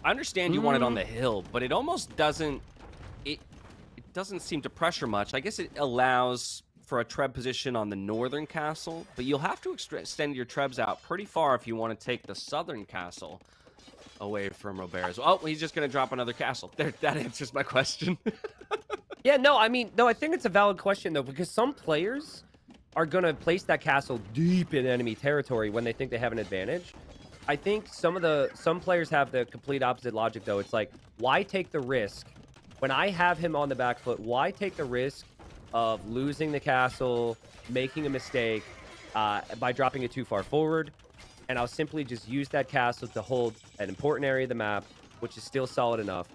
I understand you want it on the hill, but it almost doesn't. It doesn't seem to pressure much. I guess it allows for a treb position on the northern castle, but you'll have to extend your trebs out pretty far if you want to take the southern castle away from Robert as well. Oh, he's just going to drop another castle. There, that answers my question. Yeah, no, I mean, no, I think it's a valid question, though, because some players are going to place that castle deep in enemy territory when they think they have an advantage. I think some players have the complete opposite logic, though. It's like, why take the risk? When I have him on the back foot, why take the risk of losing the castle, making a mistake by dropping it too far forward? And I'll simply just use that castle to hold an important area of the map, which is still solid enough,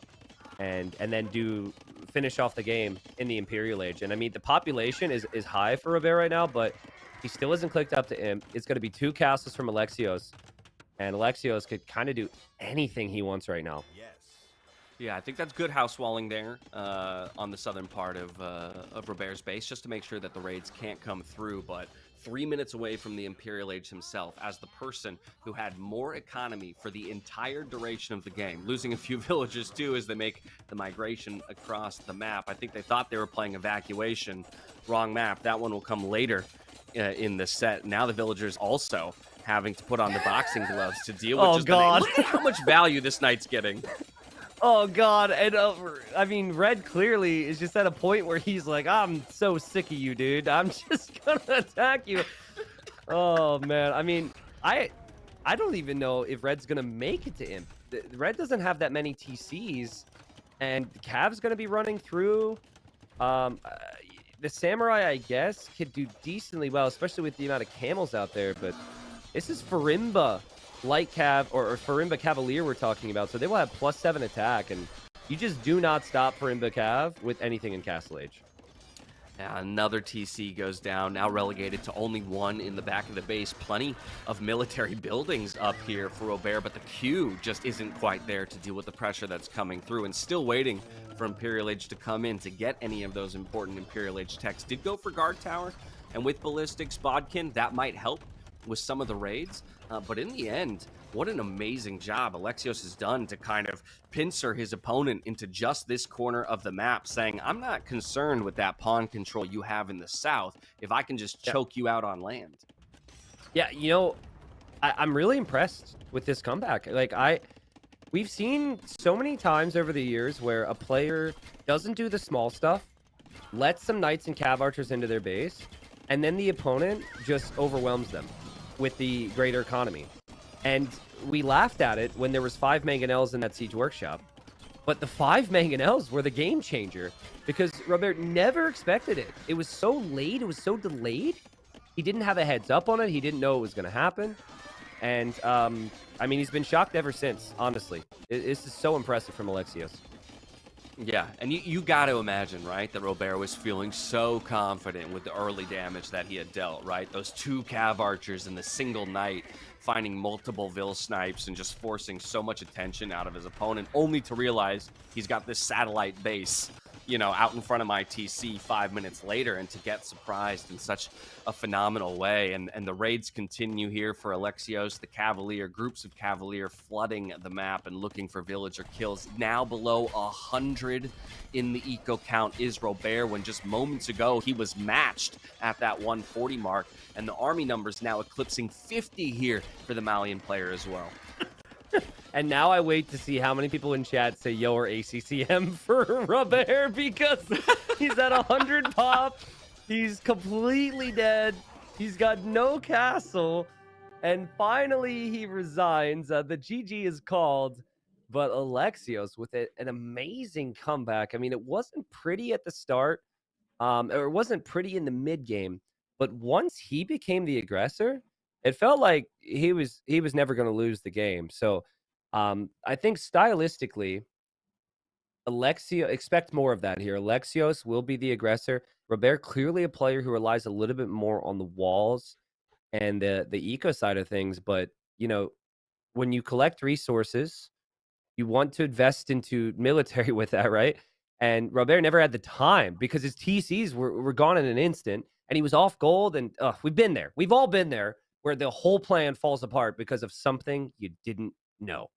and then finish off the game in the Imperial Age. And I mean, the population is high for Robert right now, but he still isn't clicked up to Imp. It's going to be 2 castles from Alexios, and Alexios could kind of do anything he wants right now. Yeah, I think that's good house walling there on the southern part of Robert's base, just to make sure that the raids can't come through. But 3 minutes away from the Imperial Age himself, as the person who had more economy for the entire duration of the game, losing a few villagers too as they make the migration across the map. I think they thought they were playing Evacuation. Wrong map. That one will come later in the set. Now the villagers also having to put on the boxing gloves to deal with look at how much value this knight's getting. Oh, God. And I mean, Red clearly is just at a point where he's like, I'm so sick of you, dude. I'm just going to attack you. Oh, man. I mean, I don't even know if Red's going to make it to Imp. Red doesn't have that many TCs, and Cav's going to be running through. The Samurai, I guess, could do decently well, especially with the amount of camels out there, but this is Farimba Light Cav, or Farimba Cavalier we're talking about, so they will have +7 attack, and you just do not stop Farimba Cav with anything in Castle Age. Yeah, another TC goes down, now relegated to only 1 in the back of the base. Plenty of military buildings up here for Robert, but the Q just isn't quite there to deal with the pressure that's coming through, and still waiting for Imperial Age to come in to get any of those important Imperial Age techs. Did go for Guard Tower, and with Ballistics, Bodkin, that might help with some of the raids. But in the end, what an amazing job Alexios has done to kind of pincer his opponent into just this corner of the map, saying, I'm not concerned with that pawn control you have in the south if I can just choke you out on land. Yeah, you know, I'm really impressed with this comeback. Like, we've seen so many times over the years where a player doesn't do the small stuff, lets some knights and cav archers into their base, and then the opponent just overwhelms them with the greater economy. And we laughed at it when there was 5 mangonels in that Siege Workshop. But the 5 mangonels were the game changer because Robert never expected it. It was so late. It was so delayed. He didn't have a heads up on it. He didn't know it was going to happen. And, I mean, he's been shocked ever since, honestly. This is so impressive from Alexios. Yeah, and you got to imagine, right, that Robert was feeling so confident with the early damage that he had dealt, right? Those 2 cav archers and the single knight finding multiple Vil snipes and just forcing so much attention out of his opponent, only to realize he's got this satellite base, you know, out in front of my TC 5 minutes later, and to get surprised in such a phenomenal way. And the raids continue here for Alexios. The Cavalier, groups of Cavalier flooding the map and looking for villager kills. Now below 100 in the eco count is Robert, when just moments ago he was matched at that 140 mark. And the army numbers now eclipsing 50 here for the Malian player as well. And now I wait to see how many people in chat say yo or ACCM for Robert, because he's at 100 pop. He's completely dead. He's got no castle. And finally he resigns. The GG is called. But Alexios with an amazing comeback. I mean, it wasn't pretty at the start. Or it wasn't pretty in the mid game. But once he became the aggressor, it felt like he was never going to lose the game. So I think stylistically, Alexios, expect more of that here. Alexios will be the aggressor. Robert, clearly a player who relies a little bit more on the walls and the eco side of things. But, you know, when you collect resources, you want to invest into military with that, right? And Robert never had the time because his TCs were gone in an instant, and he was off gold. And we've been there. We've all been there, where the whole plan falls apart because of something you didn't know.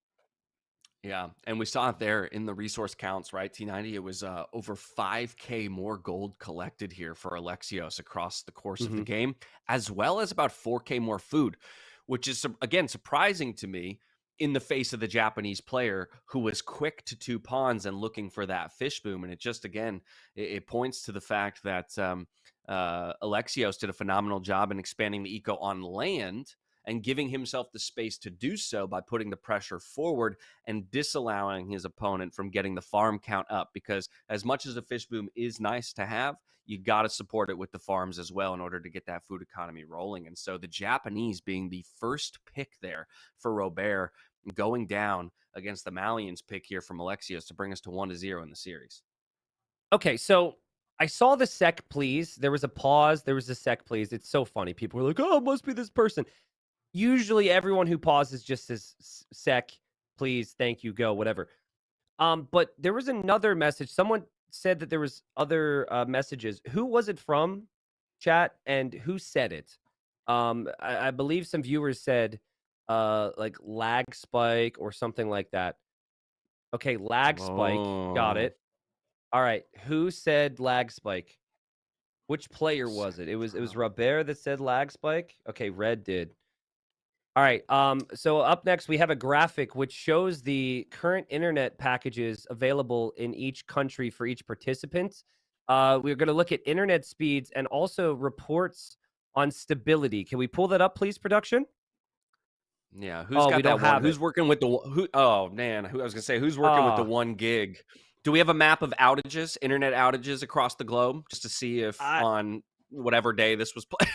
Yeah, and we saw it there in the resource counts, right? T90, it was over 5K more gold collected here for Alexios across the course of the game, as well as about 4K more food, which is, again, surprising to me in the face of the Japanese player who was quick to 2 pawns and looking for that fish boom. And it just, again, it points to the fact that Alexios did a phenomenal job in expanding the eco on land and giving himself the space to do so by putting the pressure forward and disallowing his opponent from getting the farm count up. Because as much as a fish boom is nice to have, you got to support it with the farms as well in order to get that food economy rolling. And so the Japanese being the first pick there for Robert, going down against the Malians pick here from Alexios to bring us to 1-0 in the series. Okay, so I saw the sec please. There was a pause. There was a sec please. It's so funny. People were like, oh, it must be this person. Usually everyone who pauses just says sec, please, thank you, go, whatever. But there was another message. Someone said that there was other messages. Who was it from, chat, and who said it? I believe some viewers said like lag spike or something like that. Okay, lag spike. Got it. All right, who said lag spike? Which player was it? It was Robert that said lag spike. Okay, Red did. All right. So up next, we have a graphic which shows the current internet packages available in each country for each participant. We're going to look at internet speeds and also reports on stability. Can we pull that up, please, production? Yeah. Who's got that one? Who's working with the who? Oh man, I was gonna say who's working with the 1 gig. Do we have a map of outages, internet outages across the globe, just to see if on whatever day this was played?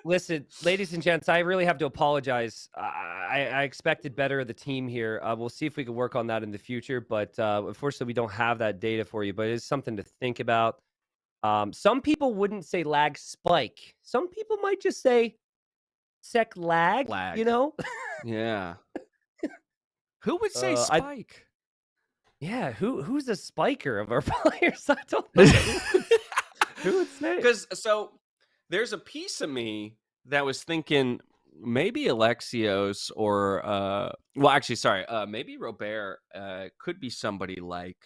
Listen, ladies and gents, I really have to apologize. I expected better of the team here. We'll see if we can work on that in the future, but unfortunately, we don't have that data for you, but it's something to think about. Some people wouldn't say lag spike. Some people might just say sec lag. You know? Yeah. Who would say spike? Yeah, who's the spiker of our players? I don't know. Who would say? Because there's a piece of me that was thinking maybe Alexios or maybe Robert could be somebody like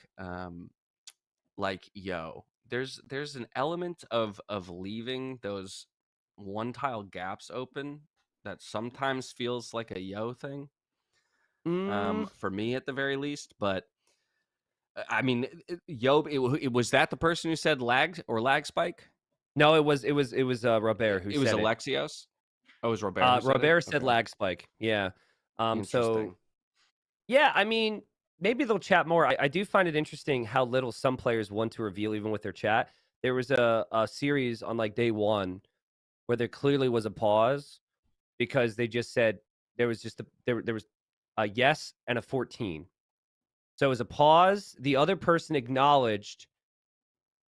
Yo. There's an element of leaving those 1 tile gaps open that sometimes feels like a Yo thing. For me at the very least, but I mean, Yo, it was that the person who said lag spike? No, it was Robert who said it. It was Alexios? Oh, it was Robert. Robert said lag spike. Yeah. So yeah, I mean, maybe they'll chat more. I do find it interesting how little some players want to reveal even with their chat. There was a series on like day 1 where there clearly was a pause because they just said there was a yes and a 14. So it was a pause. The other person acknowledged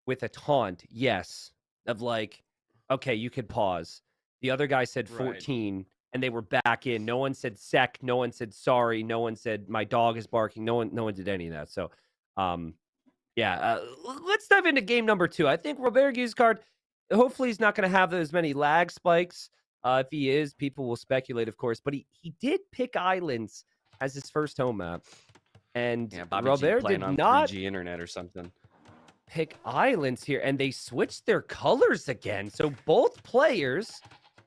with a taunt, yes, of like, okay, you could pause. The other guy said 14, and they were back in. No one said sec. No one said sorry. No one said my dog is barking. No one did any of that. So, let's dive into game number 2. I think Robert Guiscard, hopefully he's not going to have as many lag spikes. If he is, people will speculate, of course. But he did pick Islands as his first home map. And Robert did not 3G internet or something. Pick Islands here, and they switched their colors again. So both players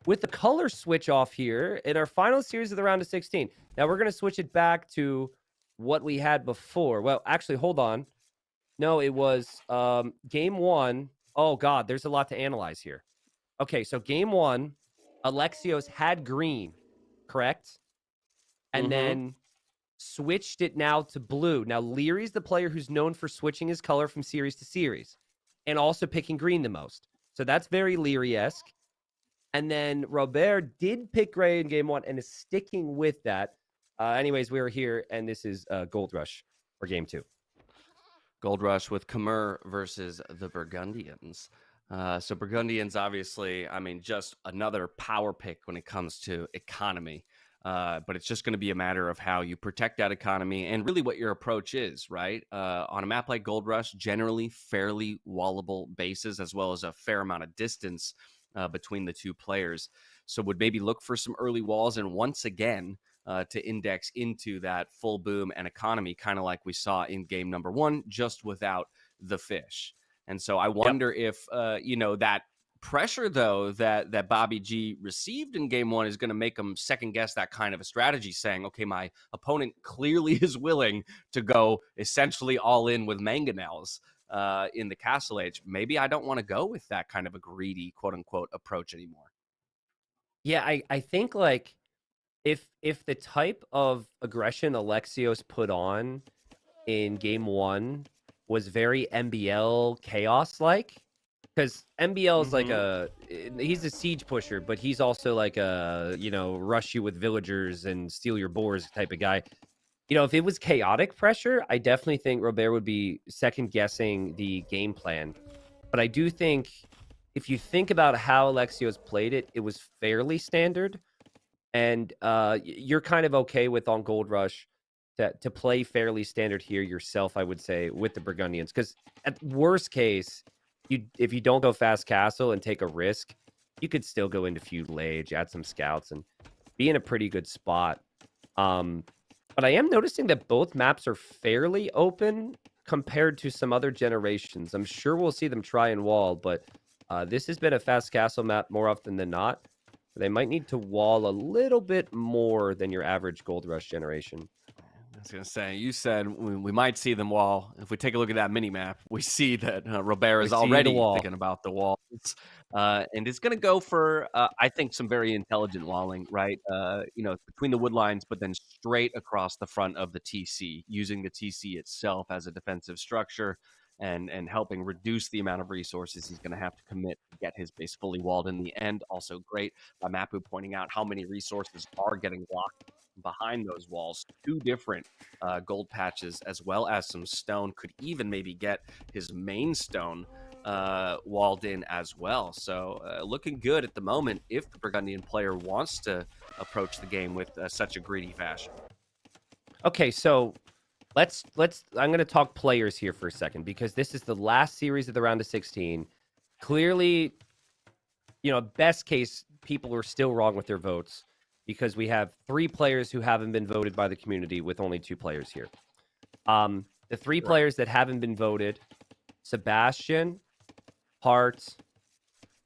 with the color switch off here in our final series of the round of 16. Now we're going to switch it back to what we had before. Well, actually, hold on. No, it was game 1. Oh, God, there's a lot to analyze here. Okay, so game 1, Alexios had green, correct? And then switched it now to blue. Now, Leary's the player who's known for switching his color from series to series and also picking green the most. So that's very Leary-esque. And then Robert did pick gray in game 1 and is sticking with that. Anyways, we are here, and this is Gold Rush for game 2. Gold Rush with Khmer versus the Burgundians. So Burgundians, obviously, I mean, just another power pick when it comes to economy. But it's just going to be a matter of how you protect that economy and really what your approach is, right? On a map like Gold Rush, generally fairly wallable bases as well as a fair amount of distance between the two players. So would maybe look for some early walls. And once again, to index into that full boom and economy, kind of like we saw in game number 1, just without the fish. And so I wonder if, that pressure, though, that Bobby G received in game 1 is going to make him second guess that kind of a strategy, saying, okay, my opponent clearly is willing to go essentially all in with mangonels in the Castle Age. Maybe I don't want to go with that kind of a greedy, quote unquote, approach anymore. Yeah, I think like if the type of aggression Alexios put on in game 1 was very MBL chaos like, because MBL is like he's a siege pusher, but he's also like a, rush you with villagers and steal your boars type of guy. If it was chaotic pressure, I definitely think Robert would be second guessing the game plan. But I do think if you think about how Alexios played it, it was fairly standard. And you're kind of okay with on Gold Rush to play fairly standard here yourself, I would say, with the Burgundians. Because at worst case, if you don't go fast castle and take a risk, you could still go into feudal age, add some scouts, and be in a pretty good spot. But I am noticing that both maps are fairly open compared to some other generations. I'm sure we'll see them try and wall, but this has been a fast castle map more often than not. They might need to wall a little bit more than your average Gold Rush generation. I was going to say, you said we might see them wall. If we take a look at that mini map, we see that Robert is already thinking about the walls. And it's going to go for, I think, some very intelligent walling, right? Between the wood lines, but then straight across the front of the TC, using the TC itself as a defensive structure and helping reduce the amount of resources he's going to have to commit to get his base fully walled in the end. Also great by Mapu pointing out how many resources are getting locked behind those walls. 2 different gold patches, as well as some stone. Could even maybe get his main stone walled in as well. So looking good at the moment if the Burgundian player wants to approach the game with such a greedy fashion. Okay, so let's I'm going to talk players here for a second, because this is the last series of the round of 16. Clearly, best case, people are still wrong with their votes, because we have 3 players who haven't been voted by the community with only 2 players here. The 3 players that haven't been voted: Sebastian, Hart,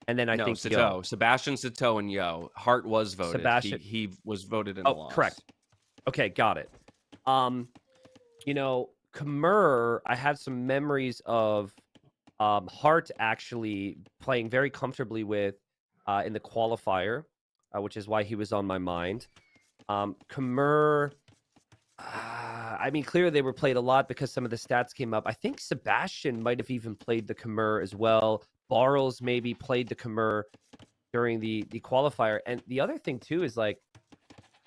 and then I think Sito. Yo. Sebastian, Sito, and Yo. Hart was voted. Sebastian. He was voted in the loss. Correct. Okay, got it. Khmer, I had some memories of Hart actually playing very comfortably with in the qualifier, which is why he was on my mind. Khmer, clearly they were played a lot because some of the stats came up. I think Sebastian might have even played the Khmer as well. Barles maybe played the Khmer during the qualifier. And the other thing, too, is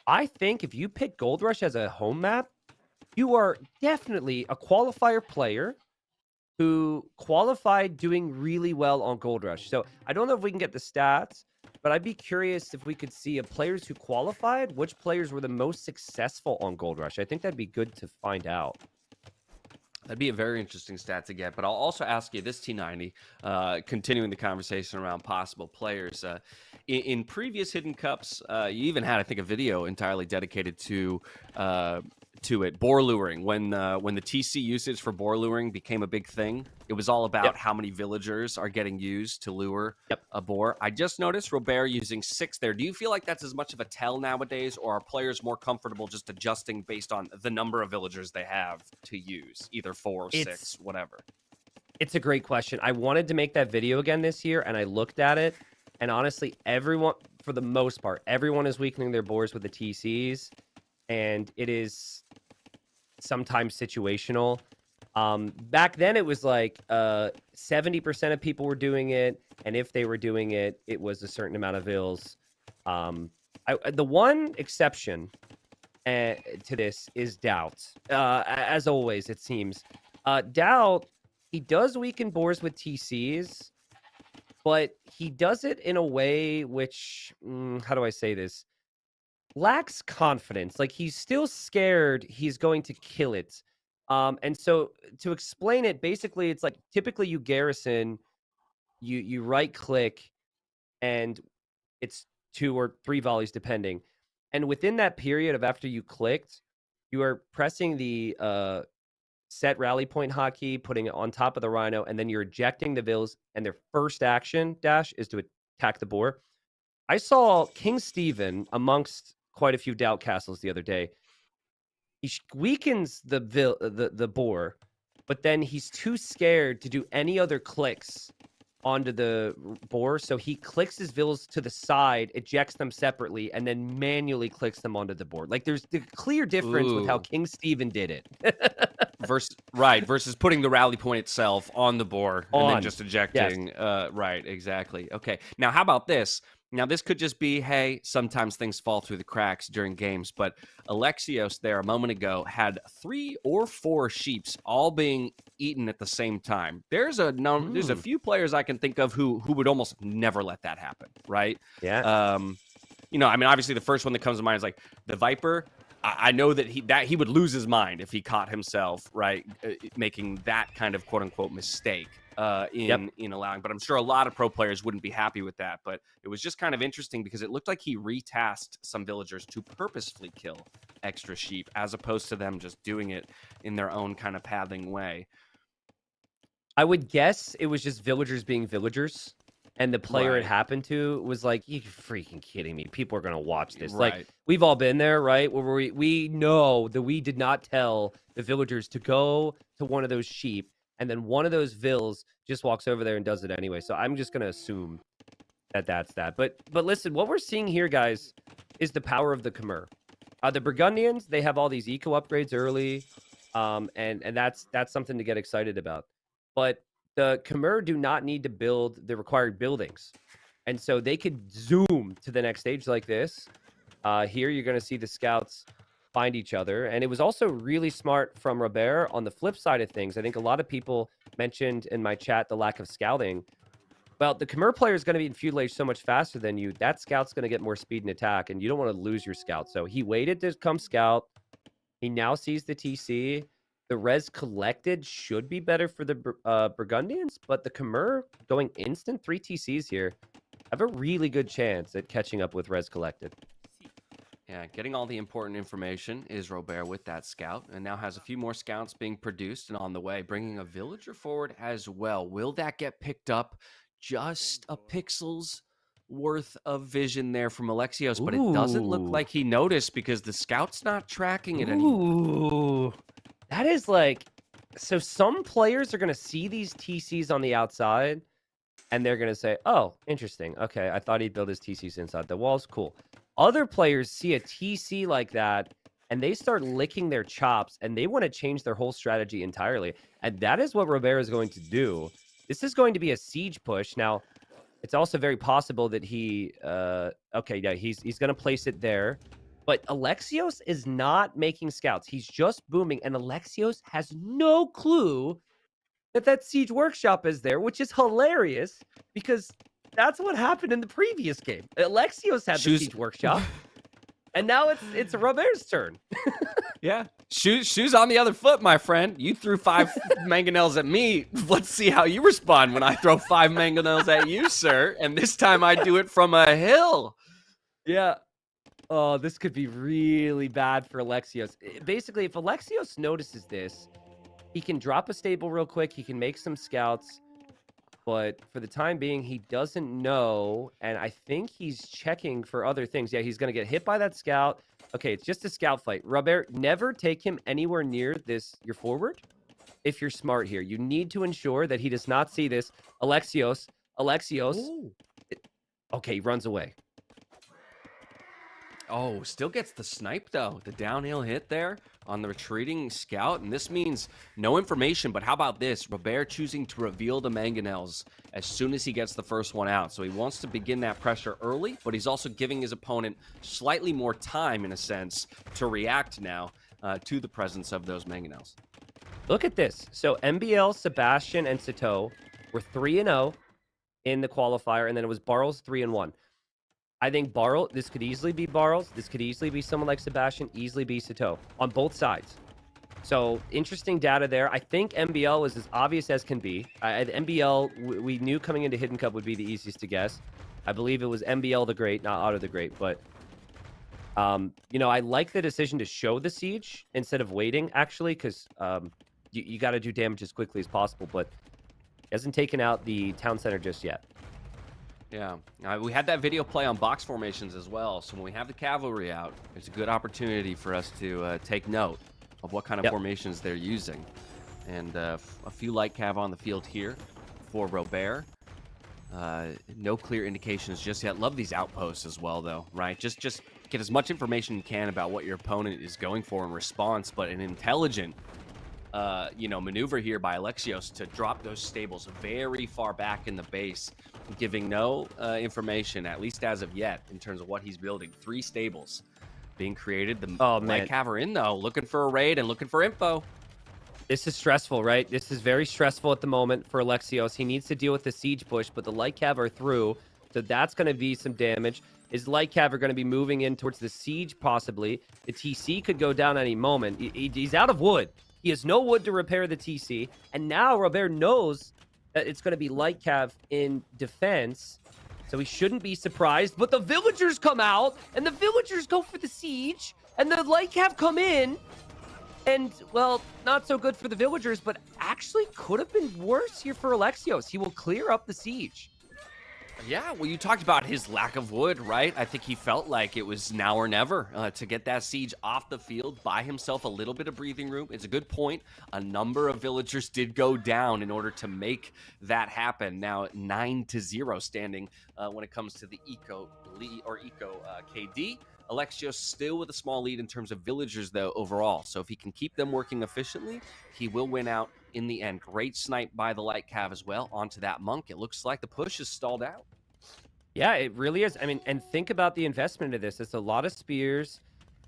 I think if you pick Gold Rush as a home map, you are definitely a qualifier player who qualified doing really well on Gold Rush. So I don't know if we can get the stats, but I'd be curious if we could see of players who qualified, which players were the most successful on Gold Rush. I think that'd be good to find out. That'd be a very interesting stat to get. But I'll also ask you this, T90, continuing the conversation around possible players. In previous Hidden Cups, you even had, I think, a video entirely dedicated to it, boar luring. When the TC usage for boar luring became a big thing, it was all about how many villagers are getting used to lure a boar. I just noticed Robert using 6 there. Do you feel like that's as much of a tell nowadays, or are players more comfortable just adjusting based on the number of villagers they have to use, either 4 or 6, whatever? It's a great question. I wanted to make that video again this year, and I looked at it, and honestly, everyone, for the most part, everyone is weakening their boars with the TCs, and it is sometimes situational. Back then, it was 70% of people were doing it, and if they were doing it, it was a certain amount of vills. The one exception to this is Doubt. As always, it seems. Doubt, he does weaken boars with TCs, but he does it in a way which, how do I say this? Lacks confidence. He's still scared he's going to kill it. And so to explain it, basically, it's typically you garrison, you right click, and it's 2 or 3 volleys depending. And within that period of after you clicked, you are pressing the set rally point hotkey, putting it on top of the Rhino, and then you're ejecting the Vills, and their first action dash is to attack the boar. I saw King Stephen amongst quite a few Doubt Castles the other day. He weakens the boar, but then he's too scared to do any other clicks onto the boar, so he clicks his Vills to the side, ejects them separately, and then manually clicks them onto the board. Like, there's the clear difference with how King Stephen did it. versus putting the rally point itself on the board and then just ejecting. Yes. Right, exactly. Okay, now how about this? Now, this could just be, hey, sometimes things fall through the cracks during games, but Alexios there a moment ago had 3 or 4 sheeps all being eaten at the same time. There's a few players I can think of who would almost never let that happen, right? Yeah. You know, I mean, obviously the first one that comes to mind is like the Viper. I know that he would lose his mind if he caught himself, right, making that kind of quote unquote mistake. In allowing, but I'm sure a lot of pro players wouldn't be happy with that. But it was just kind of interesting because it looked like he retasked some villagers to purposefully kill extra sheep as opposed to them just doing it in their own kind of pathing way. I would guess it was just villagers being villagers, and the player it happened to was like, "You freaking kidding me? People are gonna watch this." Right. Like, we've all been there, right? Where we know that we did not tell the villagers to go to one of those sheep, and then one of those vills just walks over there and does it anyway. So I'm just going to assume that that's that. But listen, what we're seeing here, guys, is the power of the Khmer. The Burgundians, they have all these eco upgrades early, and that's something to get excited about. But the Khmer do not need to build the required buildings. And so they could zoom to the next stage like this. Here you're going to see the scouts find each other. And it was also really smart from Robert on the flip side of things. I think a lot of people mentioned in my chat the lack of scouting. Well, the Khmer player is going to be in feudal age so much faster than you. That scout's going to get more speed and attack, and you don't want to lose your scout. So he waited to come scout. He now sees the TC. The res collected should be better for the Burgundians, but the Khmer going instant 3 TCs here have a really good chance at catching up with res collected. Yeah, getting all the important information is Robert with that scout, and now has a few more scouts being produced and on the way, bringing a villager forward as well. Will that get picked up? Just a pixel's worth of vision there from Alexios, but it doesn't look like he noticed because the scout's not tracking it anymore. Ooh, that is like, so some players are going to see these TCs on the outside, and they're going to say, oh, interesting. Okay, I thought he'd build his TCs inside the walls. Cool. Other players see a TC like that, and they start licking their chops, and they want to change their whole strategy entirely. And that is what Robert is going to do. This is going to be a siege push. Now, it's also very possible that he... he's going to place it there. But Alexios is not making scouts. He's just booming, and Alexios has no clue that Siege Workshop is there, which is hilarious, because... that's what happened in the previous game. Alexios had the Siege Workshop, and now it's Robert's turn. Yeah. Shoes on the other foot, my friend. You threw 5 mangonels at me. Let's see how you respond when I throw 5 mangonels at you, sir. And this time I do it from a hill. Yeah. Oh, this could be really bad for Alexios. Basically, if Alexios notices this, he can drop a stable real quick. He can make some scouts. But for the time being, he doesn't know, and I think he's checking for other things. Yeah, he's going to get hit by that scout. Okay, it's just a scout fight. Robert, never take him anywhere near your forward if you're smart here. You need to ensure that he does not see this. Alexios. Okay, he runs away. Oh, still gets the snipe, though. The downhill hit there on the retreating scout. And this means no information. But how about this? Robert choosing to reveal the mangonels as soon as he gets the first one out. So he wants to begin that pressure early, but he's also giving his opponent slightly more time, in a sense, to react now to the presence of those mangonels. Look at this. So MBL, Sebastian, and Sato were 3-0 in the qualifier. And then it was Barles 3-1. I think this could easily be Barles. This could easily be someone like Sebastian, easily be Sato on both sides. So interesting data there. I think MBL was as obvious as can be. MBL, we knew coming into Hidden Cup would be the easiest to guess. I believe it was MBL the Great, not Otto the Great. But You know, I like the decision to show the siege instead of waiting, actually, because you got to do damage as quickly as possible, but he hasn't taken out the town center just yet. Yeah, we had that video play on box formations as well, so when we have the cavalry out, it's a good opportunity for us to take note of what kind of formations they're using. And a few light cav on the field here for Robert. No clear indications just yet. Love these outposts as well, though, right? Just get as much information you can about what your opponent is going for in response, but an intelligent, maneuver here by Alexios to drop those stables very far back in the base, giving no information, at least as of yet, in terms of what he's building. 3 stables being created. The light cav are in, though, looking for a raid and looking for info. This is stressful, right? This is very stressful at the moment for Alexios. He needs to deal with the siege push, but the light cav are through, so that's going to be some damage. His light cav are going to be moving in towards the siege, possibly. The TC could go down any moment. He's out of wood. He has no wood to repair the TC, and now Robert knows that it's going to be light cav in defense, so he shouldn't be surprised. But the villagers come out, and the villagers go for the siege, and the light cav come in. And, well, not so good for the villagers, but actually could have been worse here for Alexios. He will clear up the siege. Yeah, well, you talked about his lack of wood, right? I think he felt like it was now or never to get that siege off the field, buy himself a little bit of breathing room. It's a good point. A number of villagers did go down in order to make that happen. Now 9-0 standing when it comes to the Eco KD. Alexios still with a small lead in terms of villagers, though, overall. So if he can keep them working efficiently, he will win out in the end. Great snipe by the light cav as well onto that monk. It looks like the push is stalled out. Yeah, it really is. I mean, and think about the investment of this. It's a lot of spears.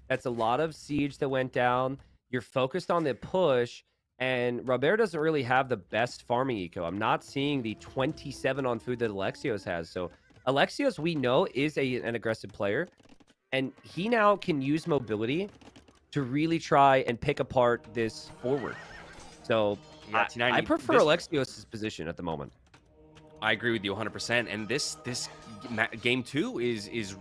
That's a lot of siege that went down. You're focused on the push, and Robert doesn't really have the best farming eco. I'm not seeing the 27 on food that Alexios has. So Alexios, we know, is an aggressive player. And he now can use mobility to really try and pick apart this forward. So yeah, I prefer Alexios' position at the moment. I agree with you 100%. And this game 2 is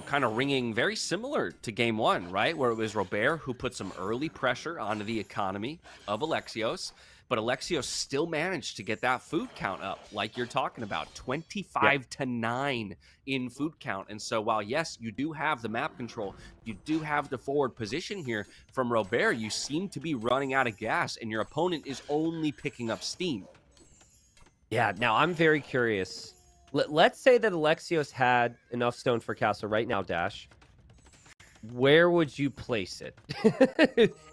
kind of ringing very similar to game 1, right? Where it was Robert who put some early pressure onto the economy of Alexios. But Alexios still managed to get that food count up, like you're talking about, 25-9 in food count. And so while, yes, you do have the map control, you do have the forward position here from Robert, you seem to be running out of gas, and your opponent is only picking up steam. Yeah, now I'm very curious. Let's say that Alexios had enough stone for castle right now, Dash. Where would you place it?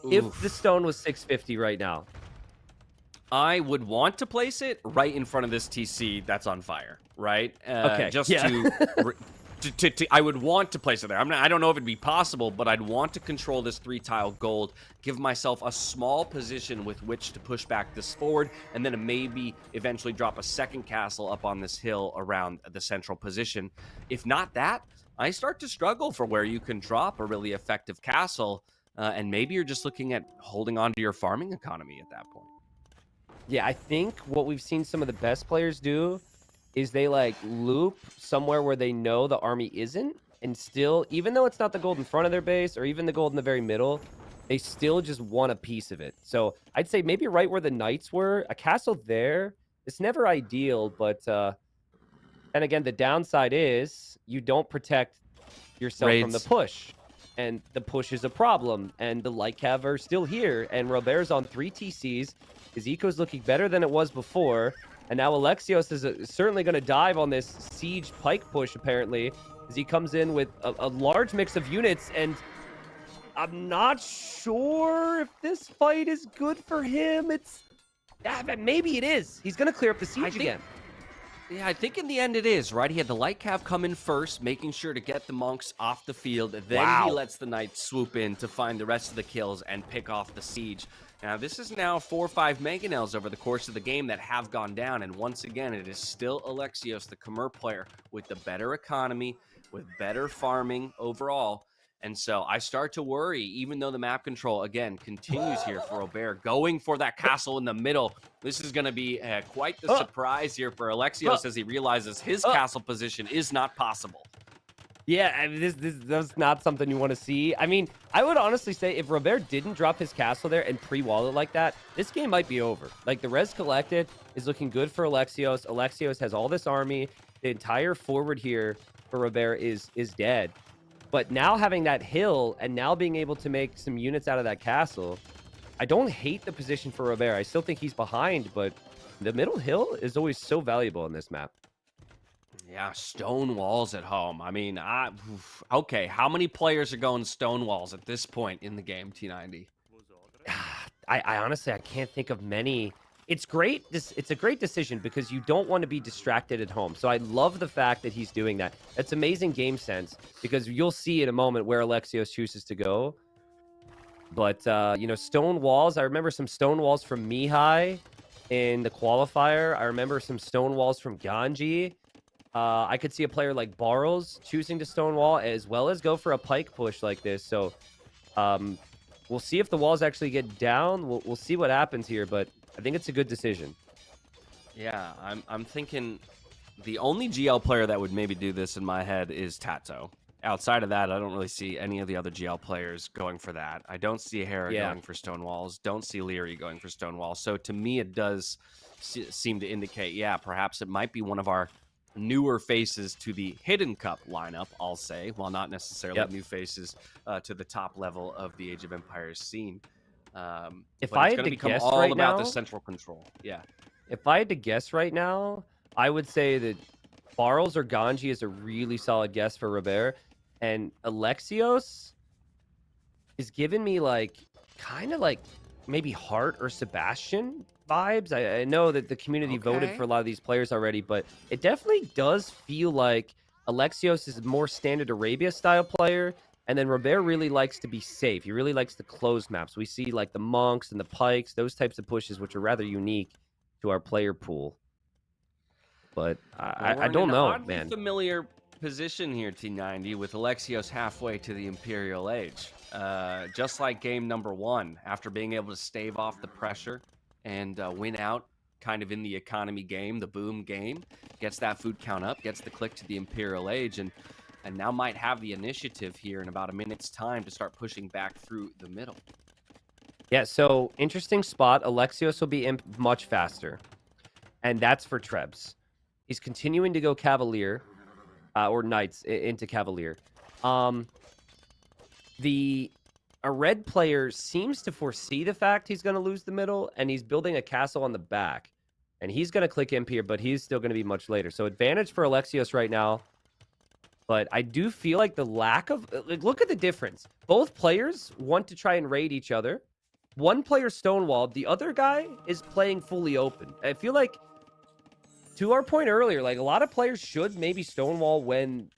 If the stone was 650 right now? I would want to place it right in front of this TC that's on fire, right? Okay. I would want to place it there. I don't know if it'd be possible, but I'd want to control this 3-tile gold, give myself a small position with which to push back this forward, and then maybe eventually drop a second castle up on this hill around the central position. If not that, I start to struggle for where you can drop a really effective castle, and maybe you're just looking at holding on to your farming economy at that point. Yeah, I think what we've seen some of the best players do is they loop somewhere where they know the army isn't, and still, even though it's not the gold in front of their base or even the gold in the very middle, they still just want a piece of it. So I'd say maybe right where the knights were, a castle there. It's never ideal, but and again, the downside is you don't protect yourself from the push. And the push is a problem, and the light cav are still here, and Robert's on 3 TCs. His eco's looking better than it was before, and now Alexios is certainly going to dive on this siege pike push, apparently, as he comes in with a large mix of units, and I'm not sure if this fight is good for him. Maybe it is. He's going to clear up the siege again. Yeah, I think in the end it is, right? He had the light cav come in first, making sure to get the monks off the field. Then he lets the knights swoop in to find the rest of the kills and pick off the siege. Now, this is now 4 or 5 mangonels over the course of the game that have gone down. And once again, it is still Alexios, the Khmer player, with the better economy, with better farming overall. And so I start to worry, even though the map control, again, continues here for Robert, going for that castle in the middle. This is going to be quite the surprise here for Alexios as he realizes his castle position is not possible. Yeah, I mean, that's not something you want to see. I mean, I would honestly say if Robert didn't drop his castle there and pre-wall it like that, this game might be over. Like, the res collected is looking good for Alexios. Alexios has all this army. The entire forward here for Robert is dead. But now having that hill and now being able to make some units out of that castle, I don't hate the position for Robert. I still think he's behind, but the middle hill is always so valuable in this map. Yeah, stone walls at home. I mean, okay, how many players are going stone walls at this point in the game, T90? I honestly, I can't think of many. It's great. It's a great decision because you don't want to be distracted at home. So I love the fact that he's doing that. It's amazing game sense because you'll see in a moment where Alexios chooses to go. But, you know, stone walls, I remember some stone walls from Mihai in the qualifier. I remember some stone walls from Ganji. I could see a player like Barles choosing to stonewall as well as go for a pike push like this. So we'll see if the walls actually get down. We'll see what happens here, but I think it's a good decision. Yeah, I'm thinking the only GL player that would maybe do this in my head is Tato. Outside of that, I don't really see any of the other GL players going for that. I don't see Hera going for stone walls. Don't see Leary going for stone walls. So to me, it does seem to indicate, yeah, perhaps it might be one of our newer faces to the Hidden Cup lineup, I'll say, while not necessarily new faces to the top level of the Age of Empires scene. If I had to guess right now, the central control. Yeah. If I had to guess right now, I would say that Barles or Ganji is a really solid guess for Robert, and Alexios is giving me like kind of like maybe Hart or Sebastian vibes. I know that the community voted for a lot of these players already, but it definitely does feel like Alexios is a more standard Arabia style player, and then Robert really likes to be safe. He really likes the closed maps. We see like the monks and the pikes, those types of pushes, which are rather unique to our player pool. But I don't know, man. Familiar position here, T90, with Alexios halfway to the Imperial Age. Just like game number 1, after being able to stave off the pressure and win out kind of in the economy game, the boom game, gets that food count up, gets the click to the Imperial Age, and now might have the initiative here in about a minute's time to start pushing back through the middle. Yeah, so interesting spot. Alexios will be imp much faster, and that's for Trebs. He's continuing to go Cavalier, or Knights into Cavalier. A red player seems to foresee the fact he's going to lose the middle, and he's building a castle on the back. And he's going to click imp here, but he's still going to be much later. So advantage for Alexios right now. But I do feel like the lack of... Like, look at the difference. Both players want to try and raid each other. One player stonewalled. The other guy is playing fully open. I feel like, to our point earlier, like a lot of players should maybe stonewall when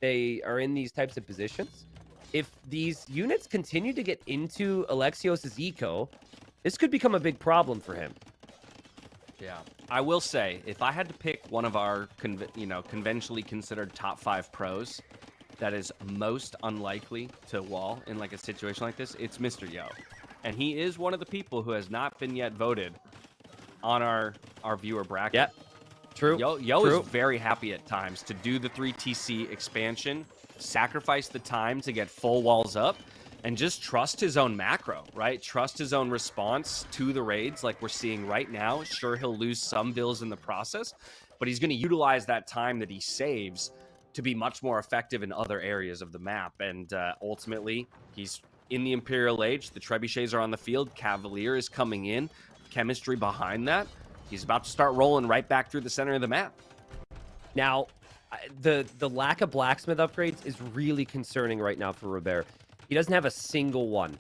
they are in these types of positions. If these units continue to get into Alexios' eco, this could become a big problem for him. Yeah, I will say, if I had to pick one of our conventionally considered top 5 pros that is most unlikely to wall in like a situation like this, it's Mr. Yo. And he is one of the people who has not been yet voted on our viewer bracket. Yeah, true. Yo is very happy at times to do the 3TC expansion, sacrifice the time to get full walls up, and just trust his own macro, right? Trust his own response to the raids like we're seeing right now. Sure, he'll lose some bills in the process, but he's going to utilize that time that he saves to be much more effective in other areas of the map. And ultimately, he's in the Imperial Age. The Trebuchets are on the field. Cavalier is coming in. Chemistry behind that. He's about to start rolling right back through the center of the map. Now, the lack of blacksmith upgrades is really concerning right now for Robert. He doesn't have a single one.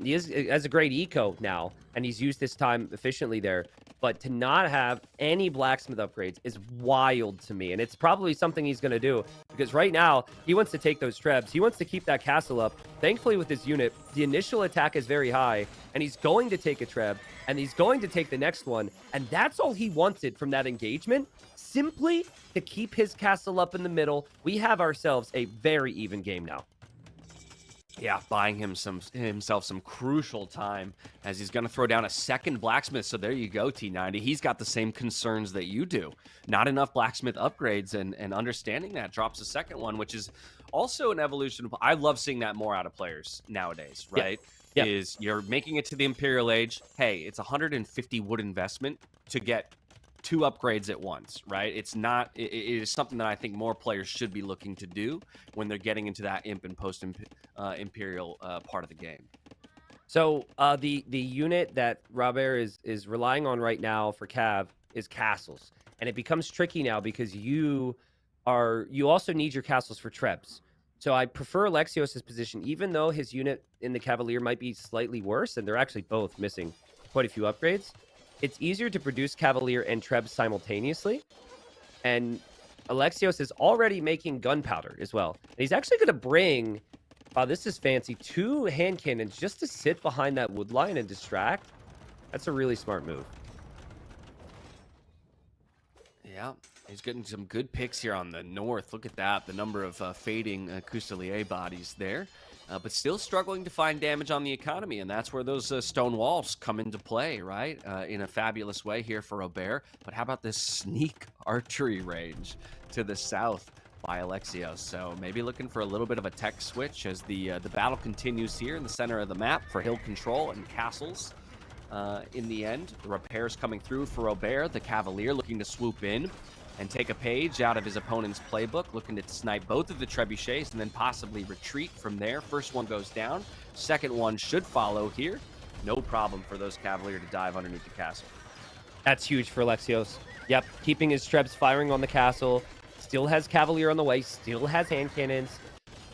He has a great eco now, and he's used this time efficiently there. But to not have any blacksmith upgrades is wild to me. And it's probably something he's going to do. Because right now, he wants to take those trebs. He wants to keep that castle up. Thankfully, with his unit, the initial attack is very high. And he's going to take a treb. And he's going to take the next one. And that's all he wanted from that engagement. Simply to keep his castle up in the middle. We have ourselves a very even game now. Yeah, buying himself some crucial time as he's going to throw down a second blacksmith. So there you go, T90. He's got the same concerns that you do. Not enough blacksmith upgrades, and understanding that drops a second one, which is also an evolution. I love seeing that more out of players nowadays, right? Yeah. Is you're making it to the Imperial Age. Hey, it's 150 wood investment to get 2 upgrades at once, right? It's not, it is something that I think more players should be looking to do when they're getting into that imp and post imperial part of the game. So the unit that Robert is relying on right now for Cav is castles, and it becomes tricky now because you also need your castles for trebs. So I prefer Alexios' position, even though his unit in the Cavalier might be slightly worse, and they're actually both missing quite a few upgrades. It's easier to produce Cavalier and Trebs simultaneously. And Alexios is already making gunpowder as well. And he's actually going to bring, wow, this is fancy, 2 hand cannons just to sit behind that wood line and distract. That's a really smart move. Yeah, he's getting some good picks here on the north. Look at that, the number of fading Couselier bodies there. But still struggling to find damage on the economy, and that's where those stone walls come into play, right? In a fabulous way here for Robert. But how about this sneak archery range to the south by Alexios? So maybe looking for a little bit of a tech switch as the battle continues here in the center of the map for hill control and castles. In the end, the repairs coming through for Robert, the Cavalier looking to swoop in and take a page out of his opponent's playbook, looking to snipe both of the trebuchets and then possibly retreat from there. First one goes down. Second one should follow here. No problem for those Cavalier to dive underneath the castle. That's huge for Alexios. Yep, keeping his trebs firing on the castle. Still has Cavalier on the way. Still has hand cannons.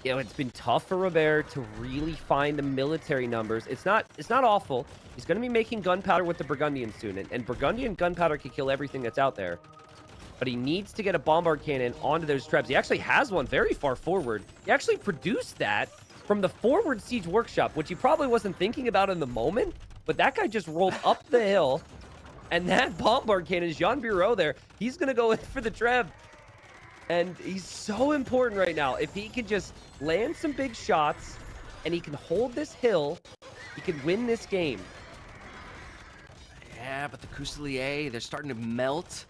You know, it's been tough for Robert to really find the military numbers. It's not awful. He's going to be making gunpowder with the Burgundian soon, and Burgundian gunpowder can kill everything that's out there. But he needs to get a bombard cannon onto those trebs. He actually has one very far forward. He actually produced that from the forward siege workshop, which he probably wasn't thinking about in the moment. But that guy just rolled up the hill, and that bombard cannon, Jean Bureau there, he's going to go in for the treb. And he's so important right now. If he can just land some big shots, and he can hold this hill, he can win this game. Yeah, but the Couselier, they're starting to melt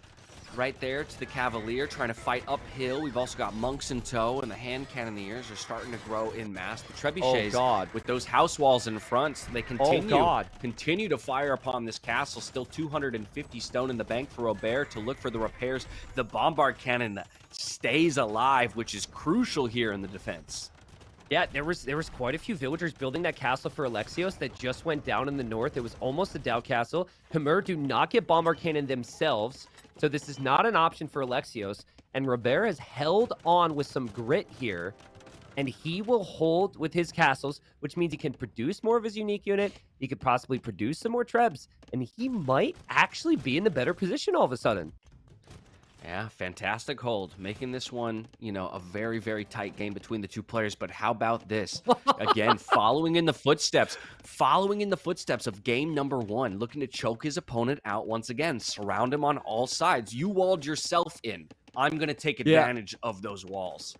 right there to the Cavalier, trying to fight uphill. We've also got monks in tow, and the hand cannoneers are starting to grow in mass. The trebuchets, with those house walls in front, they continue to fire upon this castle. Still 250 stone in the bank for Robert to look for the repairs. The bombard cannon stays alive, which is crucial here in the defense. Yeah, there was quite a few villagers building that castle for Alexios that just went down in the north. It was almost a Dow castle. Khmer do not get bombard cannon themselves, so this is not an option for Alexios. And Robert has held on with some grit here, and he will hold with his castles, which means he can produce more of his unique unit. He could possibly produce some more trebs, and he might actually be in the better position all of a sudden. Yeah, fantastic hold. Making this one, you know, a very, very tight game between the two players. But how about this? Again, following in the footsteps of game number 1, looking to choke his opponent out once again. Surround him on all sides. You walled yourself in. I'm going to take advantage of those walls.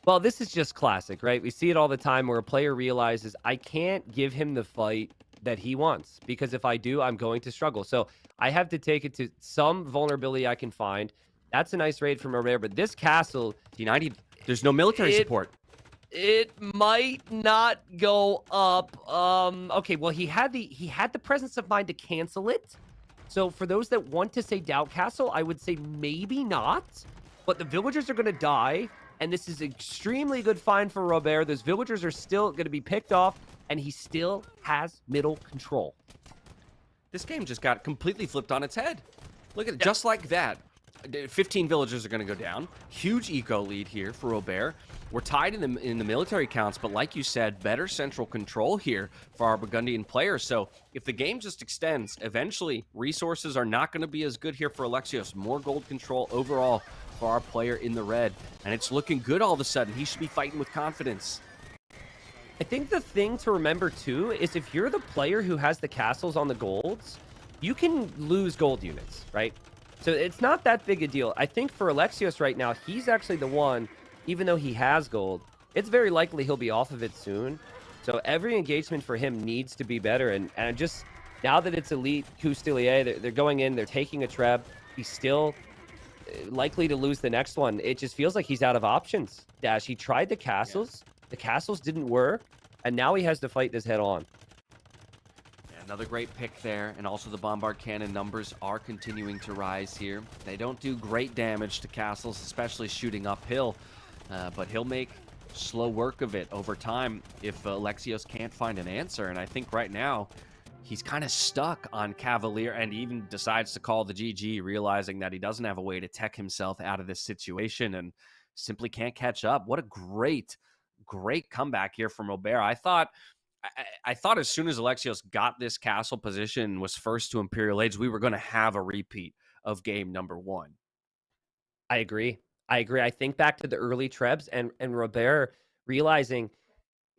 Well, this is just classic, right? We see it all the time where a player realizes, I can't give him the fight that he wants, because if I do, I'm going to struggle. So I have to take it to some vulnerability I can find. That's a nice raid from Robert, but this castle, T90, there's no military support. It might not go up. Okay, well, he had the presence of mind to cancel it. So for those that want to say Doubt Castle, I would say maybe not. But the villagers are going to die, and this is extremely good find for Robert. Those villagers are still going to be picked off, and he still has middle control. This game just got completely flipped on its head. Look at it, just like that. 15 villagers are going to go down. Huge eco lead here for Robert. We're tied in the military counts, but like you said, better central control here for our Burgundian players. So if the game just extends, eventually resources are not going to be as good here for Alexios. More gold control overall for our player in the red, and it's looking good all of a sudden. He should be fighting with confidence. I think the thing to remember, too, is if you're the player who has the castles on the golds, you can lose gold units, right? So it's not that big a deal. I think for Alexios right now, he's actually the one, even though he has gold, it's very likely he'll be off of it soon. So every engagement for him needs to be better. And just now that it's elite Coustilier, they're going in, they're taking a trap. He's still likely to lose the next one. It just feels like he's out of options. Dash, he tried the castles. The castles didn't work. And now he has to fight this head on. Another great pick there, and also the Bombard Cannon numbers are continuing to rise here. They don't do great damage to castles, especially shooting uphill, but he'll make slow work of it over time if Alexios can't find an answer. And I think right now he's kind of stuck on Cavalier, and even decides to call the GG, realizing that he doesn't have a way to tech himself out of this situation and simply can't catch up. What a great comeback here from Robert. I thought as soon as Alexios got this castle position, was first to Imperial Age, we were going to have a repeat of game number 1. I agree. I think back to the early Trebs and Robert realizing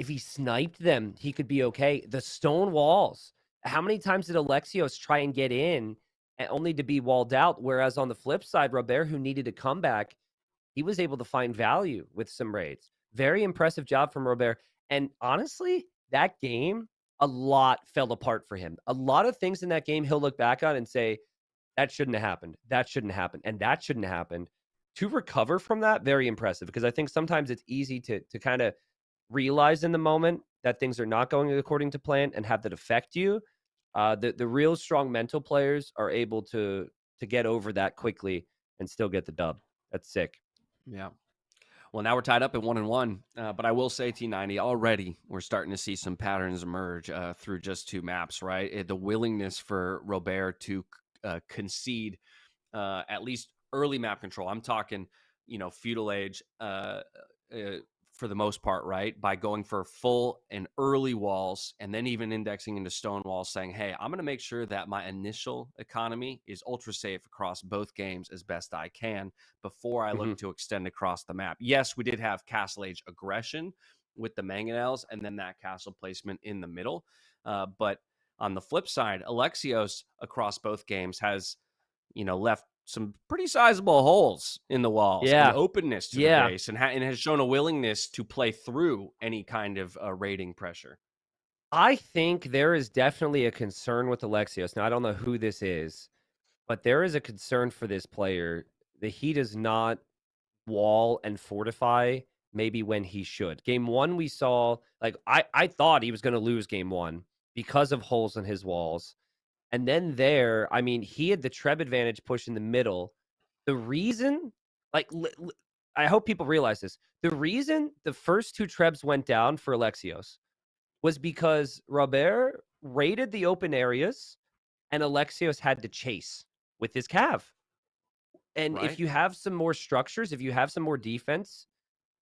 if he sniped them, he could be okay. The stone walls. How many times did Alexios try and get in and only to be walled out? Whereas on the flip side, Robert, who needed a comeback, he was able to find value with some raids. Very impressive job from Robert. And honestly, that game, a lot fell apart for him. A lot of things in that game he'll look back on and say, that shouldn't have happened. That shouldn't happen. And that shouldn't have happened. To recover from that, very impressive. Because I think sometimes it's easy to kind of realize in the moment that things are not going according to plan and have that affect you. The real strong mental players are able to get over that quickly and still get the dub. That's sick. Yeah. Well, now we're tied up at 1-1, but I will say, T90, already we're starting to see some patterns emerge through just 2 maps, right? The willingness for Robert to concede at least early map control. I'm talking, feudal age for the most part, right? By going for full and early walls, and then even indexing into stone walls, saying, hey, I'm going to make sure that my initial economy is ultra safe across both games as best I can before I look to extend across the map. Yes, we did have castle age aggression with the mangonels and then that castle placement in the middle. But on the flip side, Alexios across both games has, left some pretty sizable holes in the walls and openness to the base, and has shown a willingness to play through any kind of raiding pressure. I think there is definitely a concern with Alexios. Now, I don't know who this is, but there is a concern for this player that he does not wall and fortify maybe when he should. Game 1, we saw, I thought he was going to lose game 1 because of holes in his walls. And then he had the Treb advantage push in the middle. The reason, I hope people realize this. The reason the first 2 Trebs went down for Alexios was because Robert raided the open areas and Alexios had to chase with his cav. And if you have some more structures, if you have some more defense,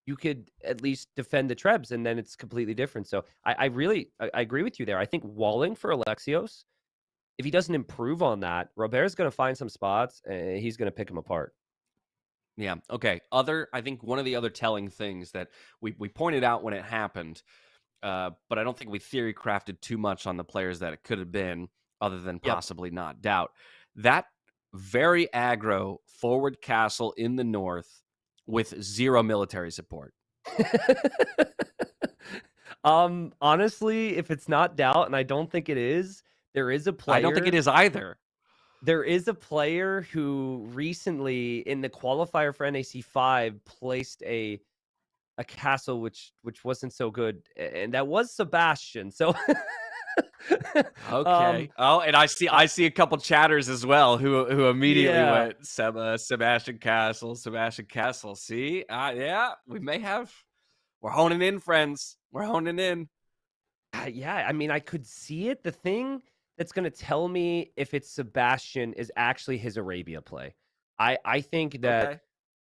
you could at least defend the Trebs, and then it's completely different. So I agree with you there. I think walling for Alexios, if he doesn't improve on that, Robert's going to find some spots and he's going to pick him apart. Yeah. Okay. I think one of the other telling things that we pointed out when it happened, but I don't think we theory crafted too much on the players that it could have been, other than possibly not doubt. That very aggro forward castle in the north with 0 military support. Honestly, if it's not doubt, and I don't think it is, there is a player. I don't think it is either. There is a player who recently in the qualifier for NAC 5 placed a castle which wasn't so good, and that was Sebastian. So okay. And I see a couple chatters as well who immediately went Sebastian Castle. See, we're honing in, friends. We're honing in. I could see it. The thing that's going to tell me if it's Sebastian is actually his Arabia play. I think that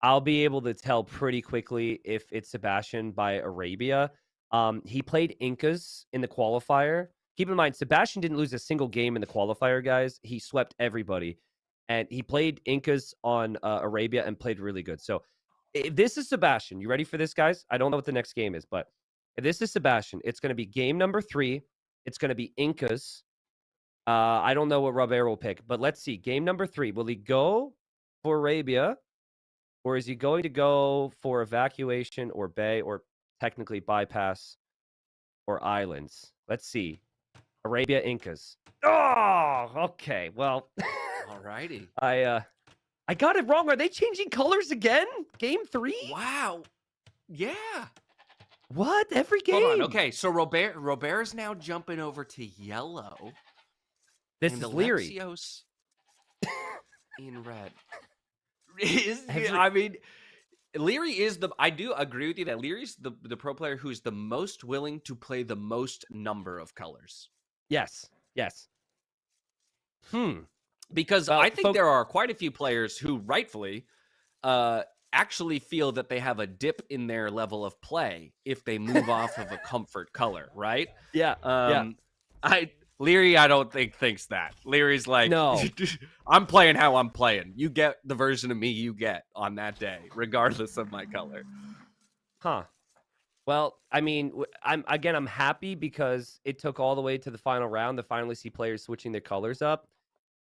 I'll be able to tell pretty quickly if it's Sebastian by Arabia. He played Incas in the qualifier. Keep in mind, Sebastian didn't lose a single game in the qualifier, guys. He swept everybody. And he played Incas on Arabia and played really good. So if this is Sebastian, you ready for this, guys? I don't know what the next game is, but if this is Sebastian, it's going to be game number 3. It's going to be Incas. I don't know what Robert will pick, but let's see. Game number 3. Will he go for Arabia, or is he going to go for evacuation or Bay? Or technically bypass or islands. Let's see. Arabia Incas. Oh, okay. Well, Alrighty. I got it wrong. Are they changing colors again? Game 3? Wow. Yeah. What? Every game? Hold on. Okay, so Robert is now jumping over to yellow. This and is Leary. Alexios in red. Leary is I do agree with you that Leary's the pro player who's the most willing to play the most number of colors. Yes. Because Well, I think there are quite a few players who rightfully actually feel that they have a dip in their level of play if they move off of a comfort color, right? Yeah. Leary, I don't think thinks that. Leary's like, No. I'm playing how I'm playing. You get the version of me you get on that day, regardless of my color. Huh. Well, I mean, I'm happy because it took all the way to the final round to finally see players switching their colors up.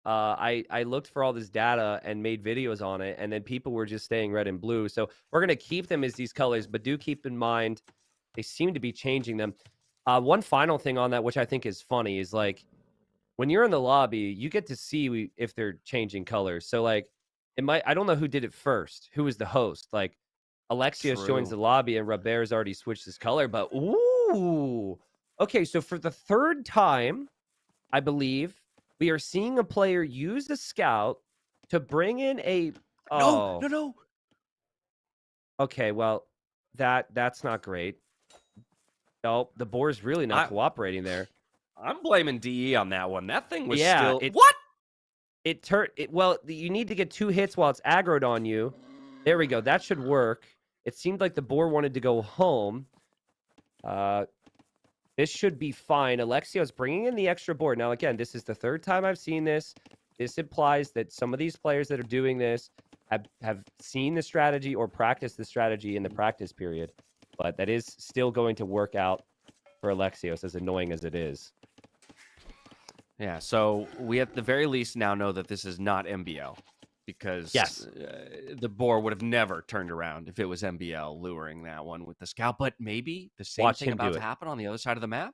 I looked for all this data and made videos on it, and then people were just staying red and blue. So we're going to keep them as these colors, but do keep in mind they seem to be changing them. One final thing on that, which I think is funny, is like when you're in the lobby, you get to see if they're changing colors. So like I don't know who did it first, who was the host. Like Alexios joins the lobby and Robert's already switched his color, but ooh. Okay, so for the third time, I believe, we are seeing a player use a scout to bring in a No. Okay, well, that's not great. No, the boar's really not cooperating there. I'm blaming DE on that one. That thing was Yeah, still what? Well, you need to get 2 hits while it's aggroed on you. There we go. That should work. It seemed like the boar wanted to go home. This should be fine. Alexios bringing in the extra board. Now, again, this is the third time I've seen this. This implies that some of these players that are doing this have seen the strategy or practiced the strategy in the practice period. But that is still going to work out for Alexios, as annoying as it is. Yeah, so we at the very least now know that this is not MBL. Because the boar would have never turned around if it was MBL luring that one with the scout. But maybe the same thing about to happen on the other side of the map?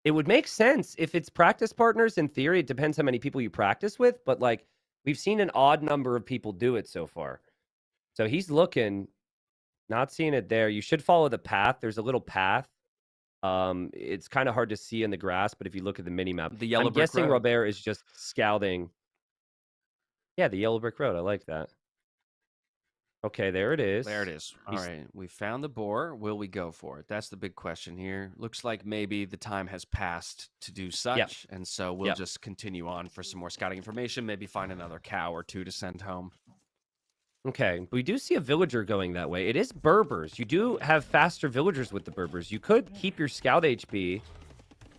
It would make sense if it's practice partners. In theory, it depends how many people you practice with. But like we've seen an odd number of people do it so far. So he's looking, not seeing it there. You should follow the path. There's a little path. It's kind of hard to see in the grass, but if you look at the mini map, the yellow I'm brick guessing road. Robert is just scouting. Yeah, the yellow brick road. I like that. Okay, there it is. There it is. All right, we found the boar. Will we go for it? That's the big question here. Looks like maybe the time has passed to do such, and so we'll just continue on for some more scouting information, maybe find another cow or 2 to send home. Okay, we do see a villager going that way. It is Berbers. You do have faster villagers with the Berbers. You could keep your scout HP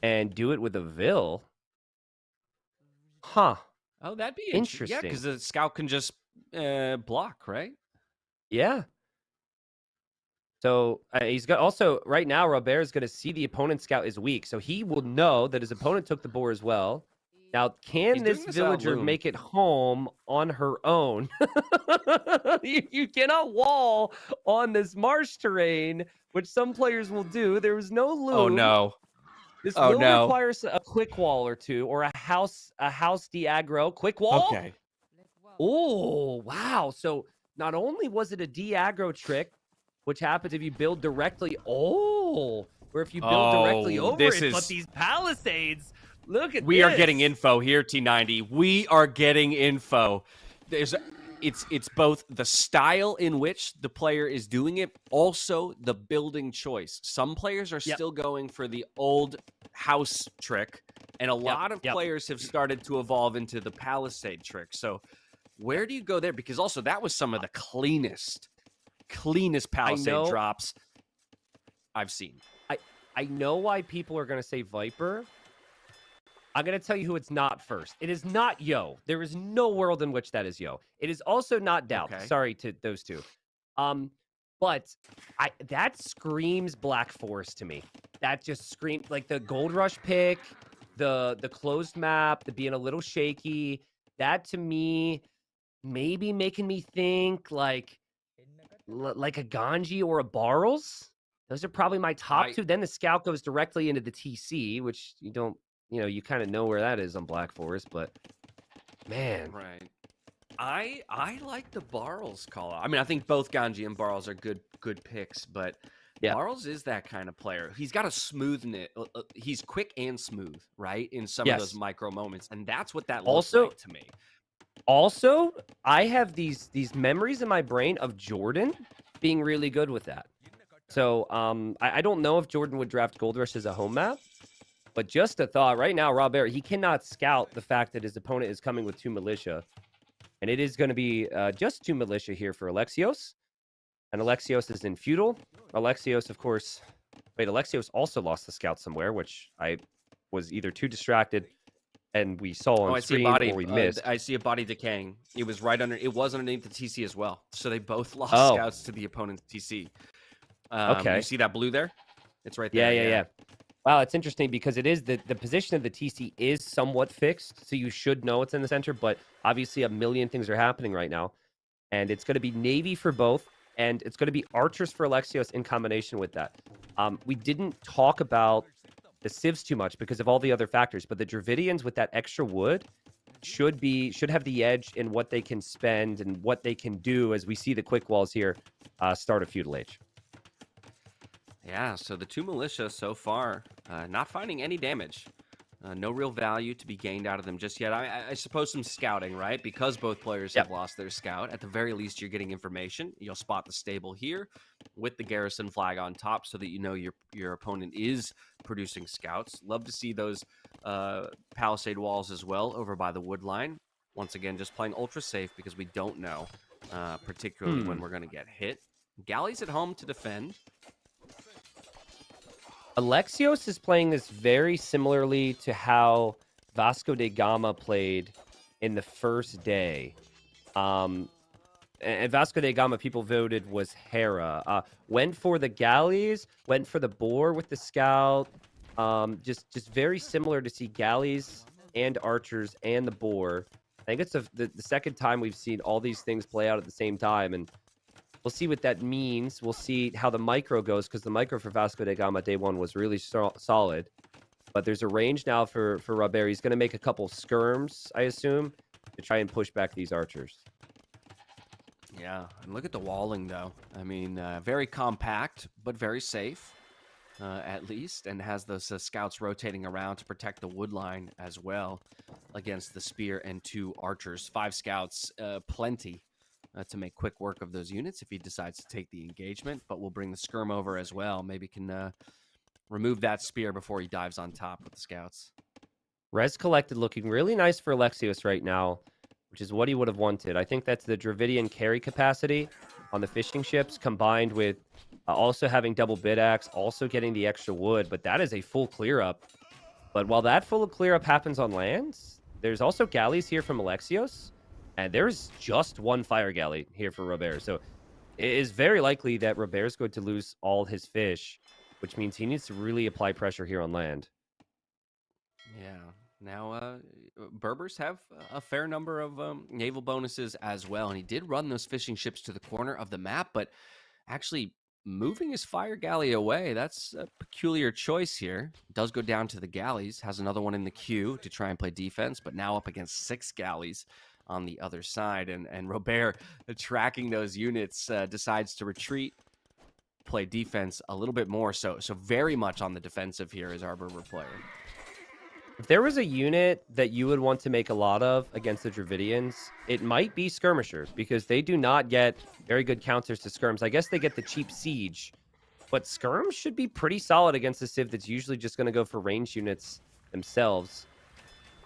and do it with a Vil. Huh. Oh, that'd be interesting. Yeah, because the scout can just block, right? Yeah. So he's got also right now. Robert is going to see the opponent's scout is weak, so he will know that his opponent took the boar as well. Now, can this villager make it home on her own? You cannot wall on this marsh terrain, which some players will do. There was no loom. Oh no. This will require a quick wall or 2, or a house de-aggro. Quick wall? Okay. Oh, wow. So not only was it a de-aggro trick, which happens if you build directly, or if you build directly over it, but these palisades, look at We are getting info here, T90. We are getting info. It's both the style in which the player is doing it, also the building choice. Some players are still going for the old house trick, and a lot of players have started to evolve into the palisade trick. So where do you go there? Because also that was some of the cleanest palisade drops I've seen. I know why people are going to say Viper. I'm going to tell you who it's not first. It is not Yo. There is no world in which that is Yo. It is also not Doubt. Okay. Sorry to those two. But that screams Black Forest to me. That just screams like the Gold Rush pick, the closed map, the being a little shaky. That to me, maybe making me think like a Ganji or a Barles. Those are probably my top two. Then the scout goes directly into the TC, which you don't, you kind of know where that is on Black Forest, but man. Right. I like the Barles call out. I mean, I think both Ganji and Barles are good picks, but Barles is that kind of player. He's got a smoothness. He's quick and smooth, right? In some of those micro moments, and that's what that looks like to me. Also, I have these memories in my brain of Jordan being really good with that. So I don't know if Jordan would draft Gold Rush as a home map, but just a thought. Right now, Robert, he cannot scout the fact that his opponent is coming with 2 militia. And it is going to be just 2 militia here for Alexios. And Alexios is in feudal. Alexios, of course... Wait, Alexios also lost the scout somewhere, which I was either too distracted and we saw on screen or we missed. I see a body decaying. It was right under... It was underneath the TC as well. So they both lost scouts to the opponent's TC. Okay. You see that blue there? It's right there. Yeah. Wow, it's interesting because it is the position of the TC is somewhat fixed, so you should know it's in the center, but obviously a million things are happening right now. And it's going to be Navy for both, and it's going to be Archers for Alexios in combination with that. We didn't talk about the civs too much because of all the other factors, but the Dravidians with that extra wood should have the edge in what they can spend and what they can do as we see the quick walls here start a feudal age. Yeah, so the 2 militia so far, not finding any damage. No real value to be gained out of them just yet. I suppose some scouting, right? Because both players have lost their scout. At the very least, you're getting information. You'll spot the stable here with the garrison flag on top so that you know your opponent is producing scouts. Love to see those palisade walls as well over by the wood line. Once again, just playing ultra safe because we don't know, particularly when we're going to get hit. Galleys at home to defend. Alexios is playing this very similarly to how Vasco da Gama played in the first day. And Vasco da Gama, people voted was Hera. Went for the galleys, went for the boar with the scout. Just very similar to see galleys and archers and the boar. I think it's the second time we've seen all these things play out at the same time, and we'll see what that means. We'll see how the micro goes, because the micro for Vasco da Gama day 1 was really solid. But there's a range now for Robert. He's going to make a couple skirms, I assume, to try and push back these archers. Yeah, and look at the walling, though. I mean, very compact, but very safe, at least, and has those scouts rotating around to protect the wood line as well against the spear and 2 archers. 5 scouts, plenty. To make quick work of those units if he decides to take the engagement, but we'll bring the skirm over as well. Maybe can remove that spear before he dives on top with the scouts. Res collected looking really nice for Alexios right now, which is what he would have wanted. I think that's the Dravidian carry capacity on the fishing ships combined with also having double bid axe, also getting the extra wood, but that is a full clear up. But while that full clear up happens on land, there's also galleys here from Alexios. And there's just 1 fire galley here for Robert. So it is very likely that Robert's going to lose all his fish, which means he needs to really apply pressure here on land. Yeah. Now, Berbers have a fair number of naval bonuses as well. And he did run those fishing ships to the corner of the map, but actually moving his fire galley away, that's a peculiar choice here. Does go down to the galleys, has another one in the queue to try and play defense, but now up against 6 galleys on the other side, and Robert, tracking those units, decides to retreat, play defense a little bit more, so very much on the defensive here as our Berber player. If there was a unit that you would want to make a lot of against the Dravidians, it might be Skirmishers, because they do not get very good counters to Skirms. I guess they get the cheap Siege, but Skirms should be pretty solid against a Civ that's usually just going to go for ranged units themselves.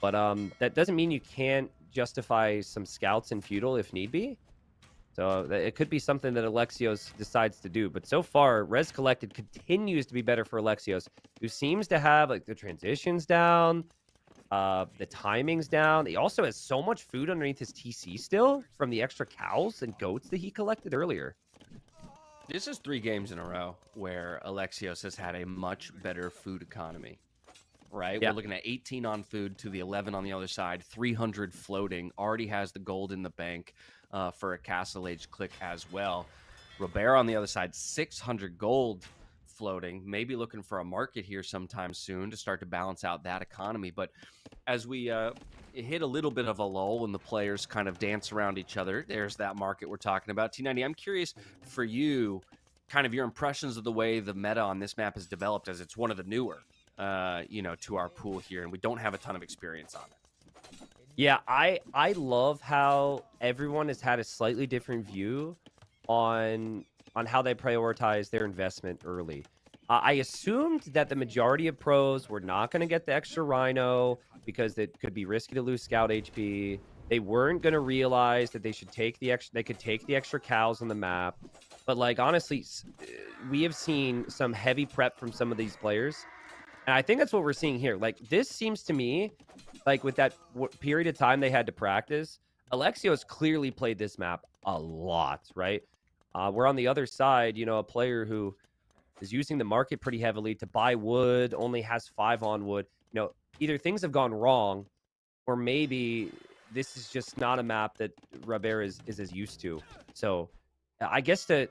But that doesn't mean you can't justify some scouts in feudal if need be. So it could be something that Alexios decides to do. But so far, Res Collected continues to be better for Alexios, who seems to have like the transitions down, the timings down. He also has so much food underneath his TC still from the extra cows and goats that he collected earlier. This is 3 games in a row where Alexios has had a much better food economy. Right? Yeah. We're looking at 18 on food to the 11 on the other side, 300 floating, already has the gold in the bank for a Castle Age click as well. Robert on the other side, 600 gold, floating, maybe looking for a market here sometime soon to start to balance out that economy. But as we hit a little bit of a lull and the players kind of dance around each other, there's that market we're talking about. T90, I'm curious for you, kind of your impressions of the way the meta on this map has developed, as it's one of the newer, to our pool here, and we don't have a ton of experience on it. Yeah, I love how everyone has had a slightly different view on how they prioritize their investment early. I assumed that the majority of pros were not going to get the extra Rhino because it could be risky to lose Scout HP. They weren't going to realize that they should take the extra. They could take the extra cows on the map. But like honestly, we have seen some heavy prep from some of these players, and I think that's what we're seeing here. Like this seems to me, like with that period of time they had to practice, Alexios clearly played this map a lot, right? We're on the other side, a player who is using the market pretty heavily to buy wood, only has 5 on wood. Either things have gone wrong, or maybe this is just not a map that Robert is as used to. So I guess to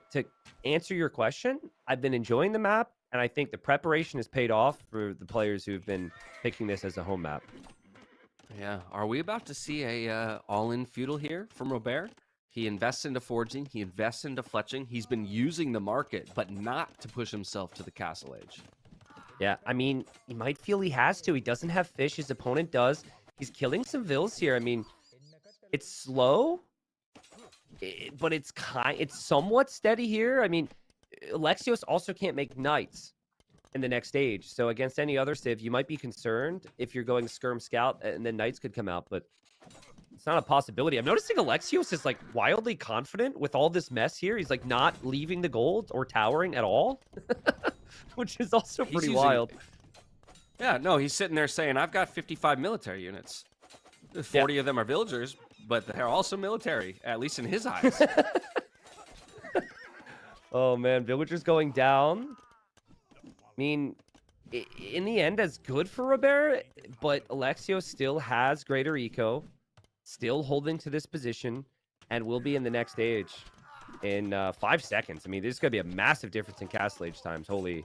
answer your question, I've been enjoying the map, and I think the preparation has paid off for the players who've been picking this as a home map. Yeah. Are we about to see a all-in feudal here from Robert? He invests into forging. He invests into fletching. He's been using the market, but not to push himself to the castle age. Yeah, I mean, he might feel he has to. He doesn't have fish. His opponent does. He's killing some vills here. I mean, it's slow, but it's somewhat steady here. I mean, Alexios also can't make knights in the next stage. So against any other civ, you might be concerned if you're going skirm scout, and then knights could come out, but it's not a possibility. I'm noticing Alexios is like wildly confident with all this mess here. He's like not leaving the gold or towering at all, which is also pretty wild. Yeah, no, he's sitting there saying, I've got 55 military units. 40 of them are villagers, but they're also military, at least in his eyes. Oh, man, villagers going down. I mean, in the end, that's good for Robert, but Alexios still has greater eco, still holding to this position, and will be in the next stage in 5 seconds. I mean, this is going to be a massive difference in castle age times. Holy.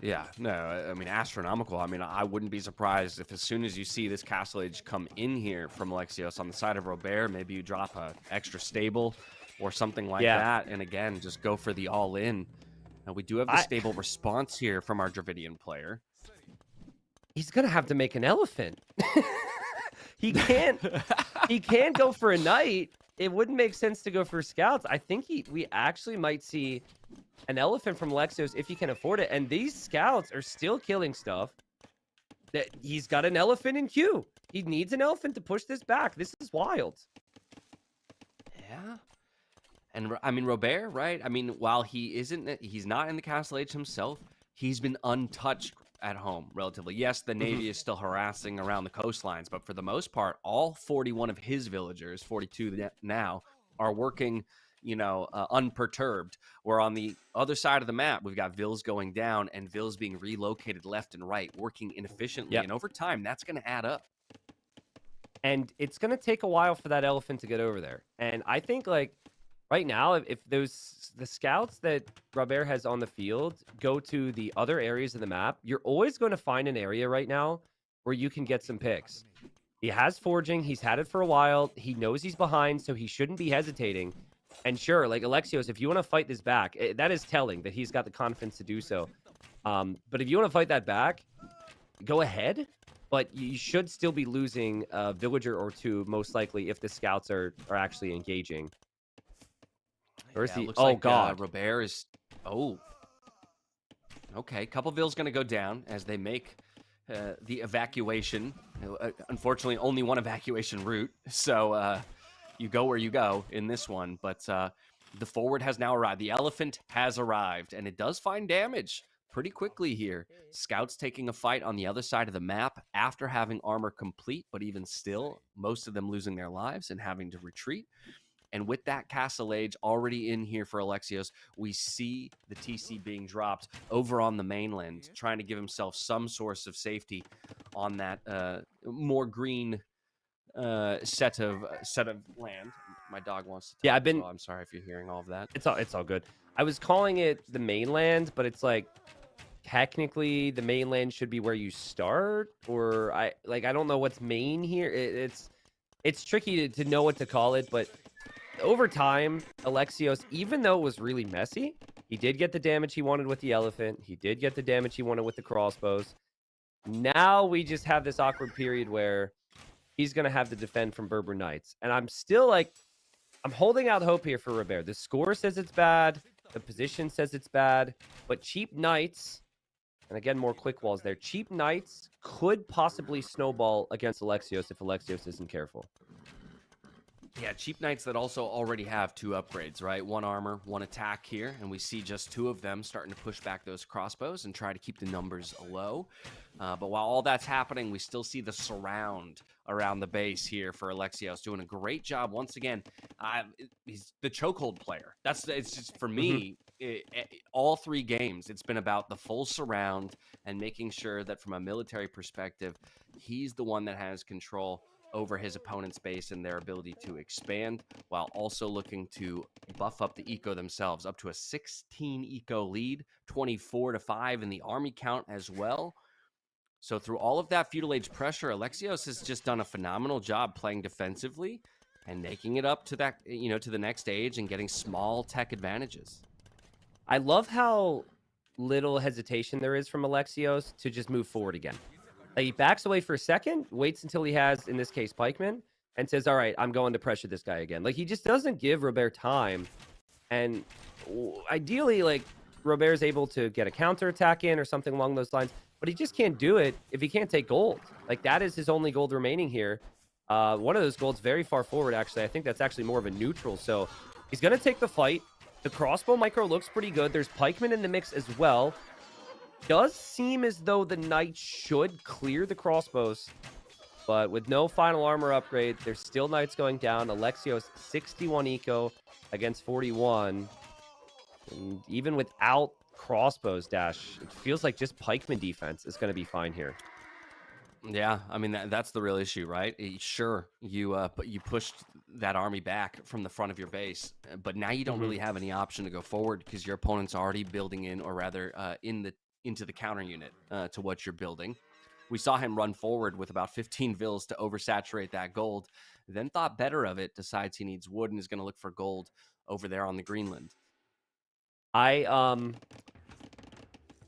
Yeah, no, I mean, astronomical. I mean, I wouldn't be surprised if as soon as you see this castle age come in here from Alexios on the side of Robert, maybe you drop a extra stable or something like that. And again, just go for the all-in. Now, we do have the stable response here from our Dravidian player. He's going to have to make an elephant. He can't go for a knight. It wouldn't make sense to go for scouts. I think we actually might see an elephant from Alexios if he can afford it. And these scouts are still killing stuff. That he's got an elephant in queue. He needs an elephant to push this back. This is wild. Yeah. And I mean, Robert, right? I mean, while he's not in the castle age himself, he's been untouched at home relatively. Yes, the Navy is still harassing around the coastlines, but for the most part, all 41 of his villagers, 42 now, are working, unperturbed. Where on the other side of the map, we've got vills going down and vills being relocated left and right, working inefficiently. Yep. And over time, that's going to add up. And it's going to take a while for that elephant to get over there. And I think, like, right now, if the scouts that Robert has on the field go to the other areas of the map, you're always going to find an area right now where you can get some picks. He has forging. He's had it for a while. He knows he's behind, so he shouldn't be hesitating. And sure, like Alexios, if you want to fight this back, that is telling that he's got the confidence to do so. But if you want to fight that back, go ahead. But you should still be losing a villager or two, most likely, if the scouts are actually engaging. Where's the... Oh, like, God. Robert is... Oh. Okay, couple vills going to go down as they make the evacuation. Unfortunately, only one evacuation route. So you go where you go in this one. But the forward has now arrived. The elephant has arrived. And it does find damage pretty quickly here. Scouts taking a fight on the other side of the map after having armor complete. But even still, most of them losing their lives and having to retreat. And with that castle age already in here for Alexios, we see the TC being dropped over on the mainland, trying to give himself some source of safety on that more green set of land. My dog wants to talk, so I'm sorry if you're hearing all of that. It's all good. I was calling it the mainland, but it's like technically the mainland should be where you start, or I don't know what's main here. It's tricky to know what to call it, but over time, Alexios, even though it was really messy, he did get the damage he wanted with the elephant. He did get the damage he wanted with the crossbows. Now we just have this awkward period where he's going to have to defend from Berber Knights. And I'm still like, I'm holding out hope here for Robert. The score says it's bad. The position says it's bad. But cheap Knights, and again, more quick walls there. Cheap Knights could possibly snowball against Alexios if Alexios isn't careful. Yeah, cheap knights that also already have 2 upgrades, right? 1 armor, 1 attack here, and we see just 2 of them starting to push back those crossbows and try to keep the numbers low. But while all that's happening, we still see the surround around the base here for Alexios, doing a great job once again. He's the chokehold player. It's just for me. All 3 games, it's been about the full surround and making sure that from a military perspective, he's the one that has control over his opponent's base and their ability to expand, while also looking to buff up the eco themselves, up to a 16 eco lead, 24-5 in the army count as well. So through all of that feudal age pressure, Alexios has just done a phenomenal job playing defensively and making it up to that, to the next stage and getting small tech advantages. I love how little hesitation there is from Alexios to just move forward again. Like, he backs away for a second, waits until he has, in this case, pikemen, and says, all right, I'm going to pressure this guy again. Like, he just doesn't give Robert time. And ideally, like, Robert's able to get a counterattack in or something along those lines, but he just can't do it if he can't take gold. Like, that is his only gold remaining here. One of those golds very far forward, actually. I think that's actually more of a neutral. So he's going to take the fight. The crossbow micro looks pretty good. There's pikemen in the mix as well. Does seem as though the knight should clear the crossbows, but with no final armor upgrade, there's still knights going down. Alexios 61 eco against 41, and even without crossbows dash, it feels like just pikeman defense is going to be fine here. Yeah, I mean that's the real issue, right? Sure, you pushed that army back from the front of your base, but now you don't really have any option to go forward because your opponent's already building in, or rather into the counter unit to what you're building. We saw him run forward with about 15 vills to oversaturate that gold, then thought better of it, decides he needs wood and is going to look for gold over there on the Greenland. I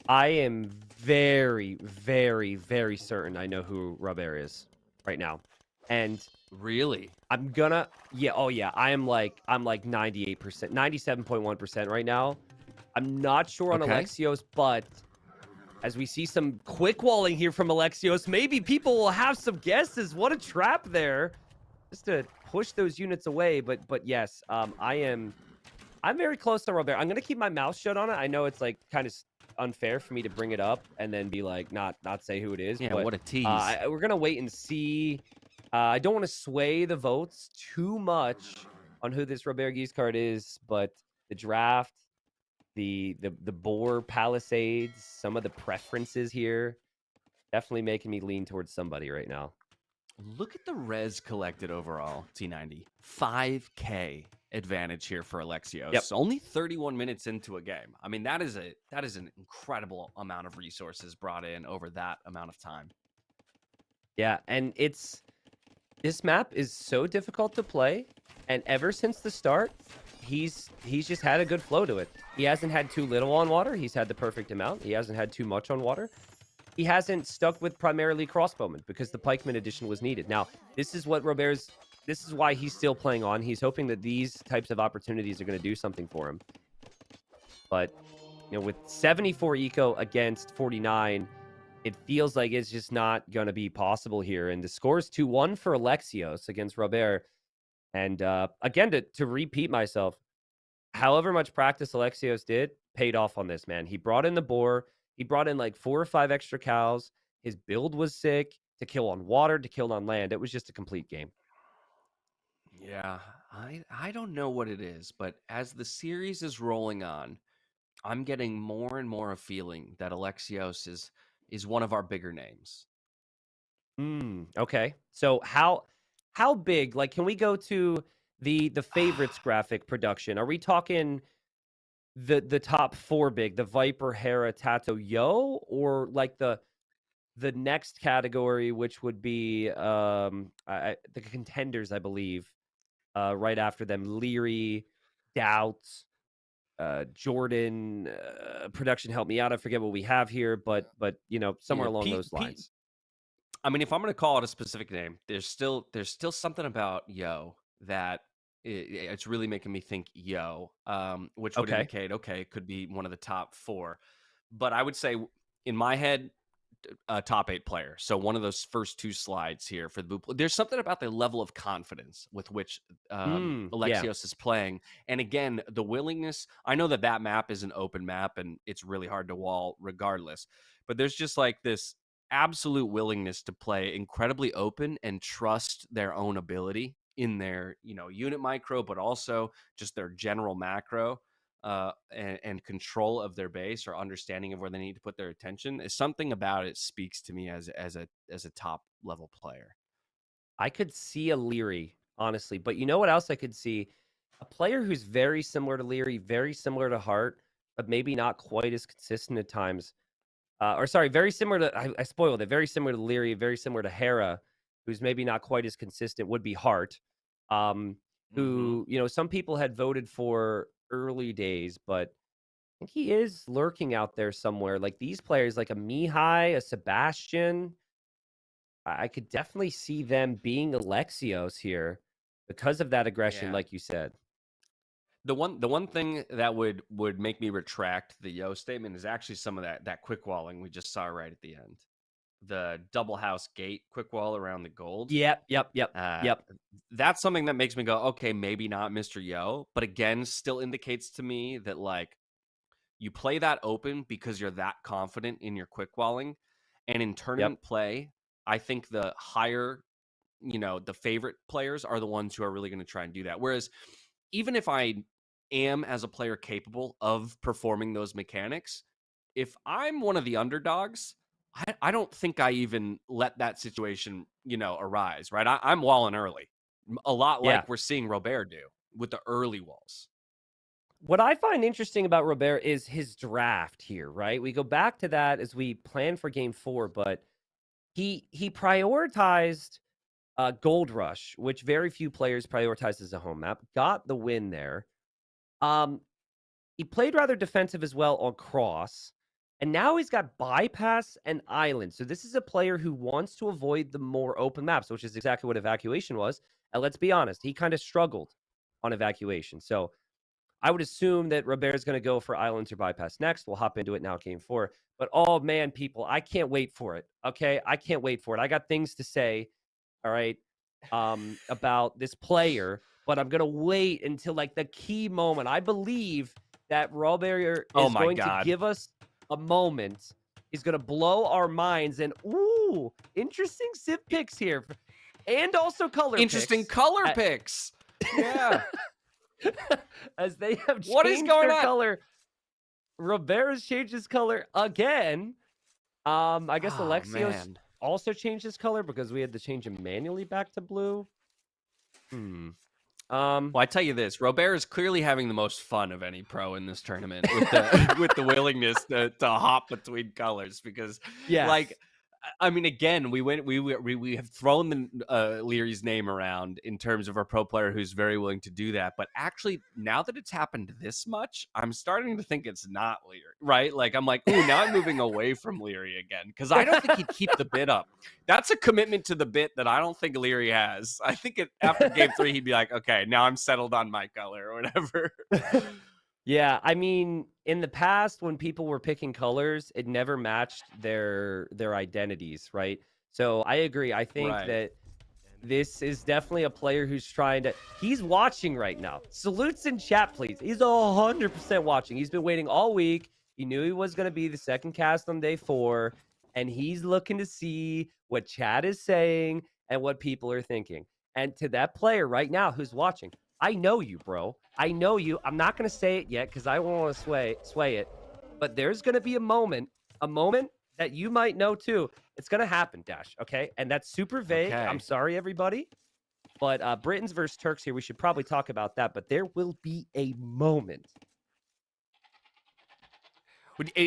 am very, very, very certain I know who Robert is right now. And really, I'm gonna, I'm like 98%, 97.1% right now. I'm not sure on Alexios, but as we see some quick walling here from Alexios, maybe people will have some guesses. What a trap there, just to push those units away. But yes, I'm very close to Robert. I'm gonna keep my mouth shut on it. I know it's like kind of unfair for me to bring it up and then be like not say who it is. Yeah, but, what a tease. We're gonna wait and see. I don't want to sway the votes too much on who this Robert Guiscard is, but the draft, the boar palisades, some of the preferences here, definitely making me lean towards somebody right now. Look at the res collected overall, T90. 5K advantage here for Alexios. Yep. Only 31 minutes into a game. I mean, that is an incredible amount of resources brought in over that amount of time. Yeah, and this map is so difficult to play, and ever since the start, he's just had a good flow to it. He hasn't had too little on water. He's had the perfect amount. He hasn't had too much on water. He hasn't stuck with primarily crossbowmen because the pikeman edition was needed. Now, this is why he's still playing on. He's hoping that these types of opportunities are going to do something for him. But, with 74 eco against 49, it feels like it's just not going to be possible here. And the score is 2-1 for Alexios against Robert. And again, to repeat myself, however much practice Alexios did, paid off on this, man. He brought in the boar. He brought in like 4 or 5 extra cows. His build was sick. To kill on water, to kill on land. It was just a complete game. Yeah, I don't know what it is, but as the series is rolling on, I'm getting more and more a feeling that Alexios is one of our bigger names. Okay. So how big? Like, can we go to the favorites graphic production? Are we talking the top 4 big, the Viper, Hera, Tato, Yo, or like the next category, which would be the contenders, I believe, right after them, Leary, Doubt, Jordan, production, help me out. I forget what we have here, but somewhere along those lines. I mean, if I'm going to call it a specific name, there's still something about Yo that it's really making me think Yo, which would indicate, it could be one of the top 4. But I would say in my head, a top 8 player. So one of those first 2 slides here for the Boop. There's something about the level of confidence with which Alexios is playing. And again, the willingness. I know that map is an open map and it's really hard to wall regardless. But there's just like this absolute willingness to play incredibly open and trust their own ability in their, unit micro, but also just their general macro. And control of their base or understanding of where they need to put their attention is something about it speaks to me as a top level player. I could see a Leary, honestly, but you know what else I could see? A player who's very similar to Leary, very similar to Hart, but maybe not quite as consistent at times. Very similar to, I spoiled it, very similar to Leary, very similar to Hera, who's maybe not quite as consistent, would be Hart, who, some people had voted for early days, but I think he is lurking out there somewhere. Like these players, like a Mihai, a Sebastian, I could definitely see them being Alexios here because of that aggression, like you said. The one thing that would make me retract the Yo statement is actually some of that quick walling we just saw right at the end. The double house gate quick wall around the gold. Yep. That's something that makes me go, okay, maybe not Mr. Yo, but again, still indicates to me that like you play that open because you're that confident in your quick walling. And in tournament play, I think the higher, the favorite players are the ones who are really going to try and do that. Whereas even if I am as a player capable of performing those mechanics, if I'm one of the underdogs, I don't think I even let that situation, arise, right? I'm walling early, a lot like we're seeing Robert do with the early walls. What I find interesting about Robert is his draft here, right? We go back to that as we plan for game 4, but he prioritized Gold Rush, which very few players prioritize as a home map, got the win there. He played rather defensive as well on Cross. And now he's got Bypass and Island. So this is a player who wants to avoid the more open maps, which is exactly what Evacuation was. And let's be honest, he kind of struggled on Evacuation. So I would assume that Robert's going to go for Islands or Bypass next. We'll hop into it now, game 4. But, oh, man, people, I can't wait for it, okay? I can't wait for it. I got things to say, all right, about this player. But I'm going to wait until, like, the key moment. I believe that Robert is going to give us a moment. He's going to blow our minds. And, ooh, interesting sip picks here. And also color Interesting color picks. Yeah. As they have changed their color. Robert has changed his color again. I guess Alexios also changed his color because we had to change him manually back to blue. Well, I tell you this, Robert is clearly having the most fun of any pro in this tournament with the willingness to hop between colors because, like, I mean, again, we have thrown Leary's name around in terms of a pro player who's very willing to do that. But actually, now that it's happened this much, I'm starting to think it's not Leary, right? Like, I'm like, ooh, now I'm moving away from Leary again because I don't think he'd keep the bit up. That's a commitment to the bit that I don't think Leary has. I think after game 3, he'd be like, okay, now I'm settled on my color or whatever. Yeah, I mean, in the past, when people were picking colors, it never matched their identities, right? So I agree. I think that this is definitely a player who's trying to... He's watching right now. Salutes in chat, please. He's 100% watching. He's been waiting all week. He knew he was going to be the second cast on day 4, and he's looking to see what chat is saying and what people are thinking. And to that player right now who's watching, I know you, bro. I know you. I'm not going to say it yet because I want to sway it. But there's going to be a moment that you might know too. It's going to happen, Dash, okay? And that's super vague. Okay. I'm sorry, everybody. But Britons versus Turks here, we should probably talk about that. But there will be a moment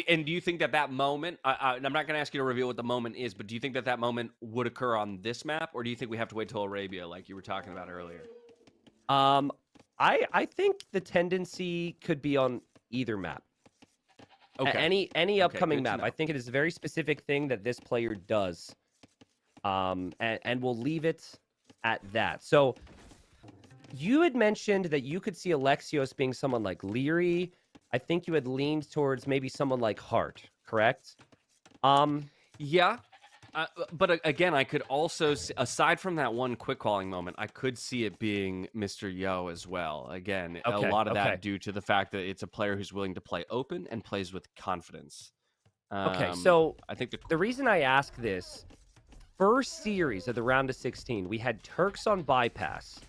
And do you think that moment, I'm not going to ask you to reveal what the moment is, but do you think that moment would occur on this map, or do you think we have to wait till Arabia like you were talking about earlier? I think the tendency could be on either map. Okay. Any upcoming good to map. know. I think it is a very specific thing that this player does. And we'll leave it at that. So you had mentioned that you could see Alexios being someone like Leary. I think you had leaned towards maybe someone like Hart, correct? Yeah. But again, I could also, aside from that one quick calling moment, I could see it being Mr. Yo as well. Again, a lot of that due to the fact that it's a player who's willing to play open and plays with confidence. Okay, so I think the reason I ask this, first series of the round of 16, we had Turks on bypass,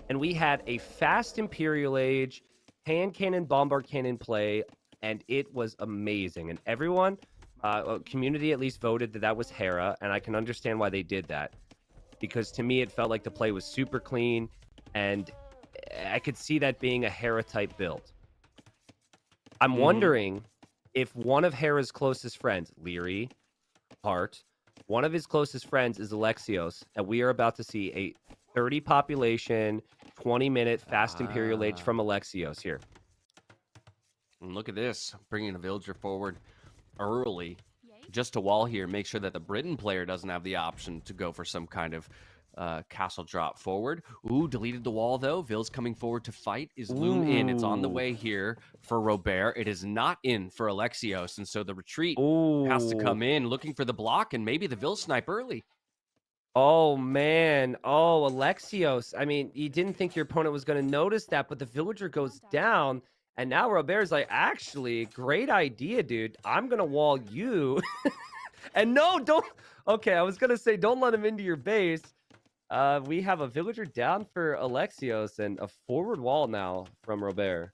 and we had a fast Imperial Age, hand cannon, bombard cannon play, and it was amazing. And everyone... community at least voted that was Hera, and I can understand why they did that. Because to me, it felt like the play was super clean, and I could see that being a Hera-type build. I'm wondering if one of Hera's closest friends, Leary, Hart, one of his closest friends is Alexios, and we are about to see a 30 population, 20-minute fast Imperial Age from Alexios here. And look at this, bringing a villager forward early just to wall here, make sure that the Britain player doesn't have the option to go for some kind of castle drop forward. Ooh, deleted the wall though. Ville's coming forward to fight. Is Loom in? It's on the way here for Robert. It is not in for Alexios, and so the retreat has to come in looking for the block, and maybe the Ville snipe early. Oh, man. Oh, Alexios. I mean, you didn't think your opponent was going to notice that, but the villager goes down. And now Robert's like, actually, great idea, dude. I'm going to wall you. And no, don't. Okay, I was going to say, don't let him into your base. We have a villager down for Alexios and a forward wall now from Robert.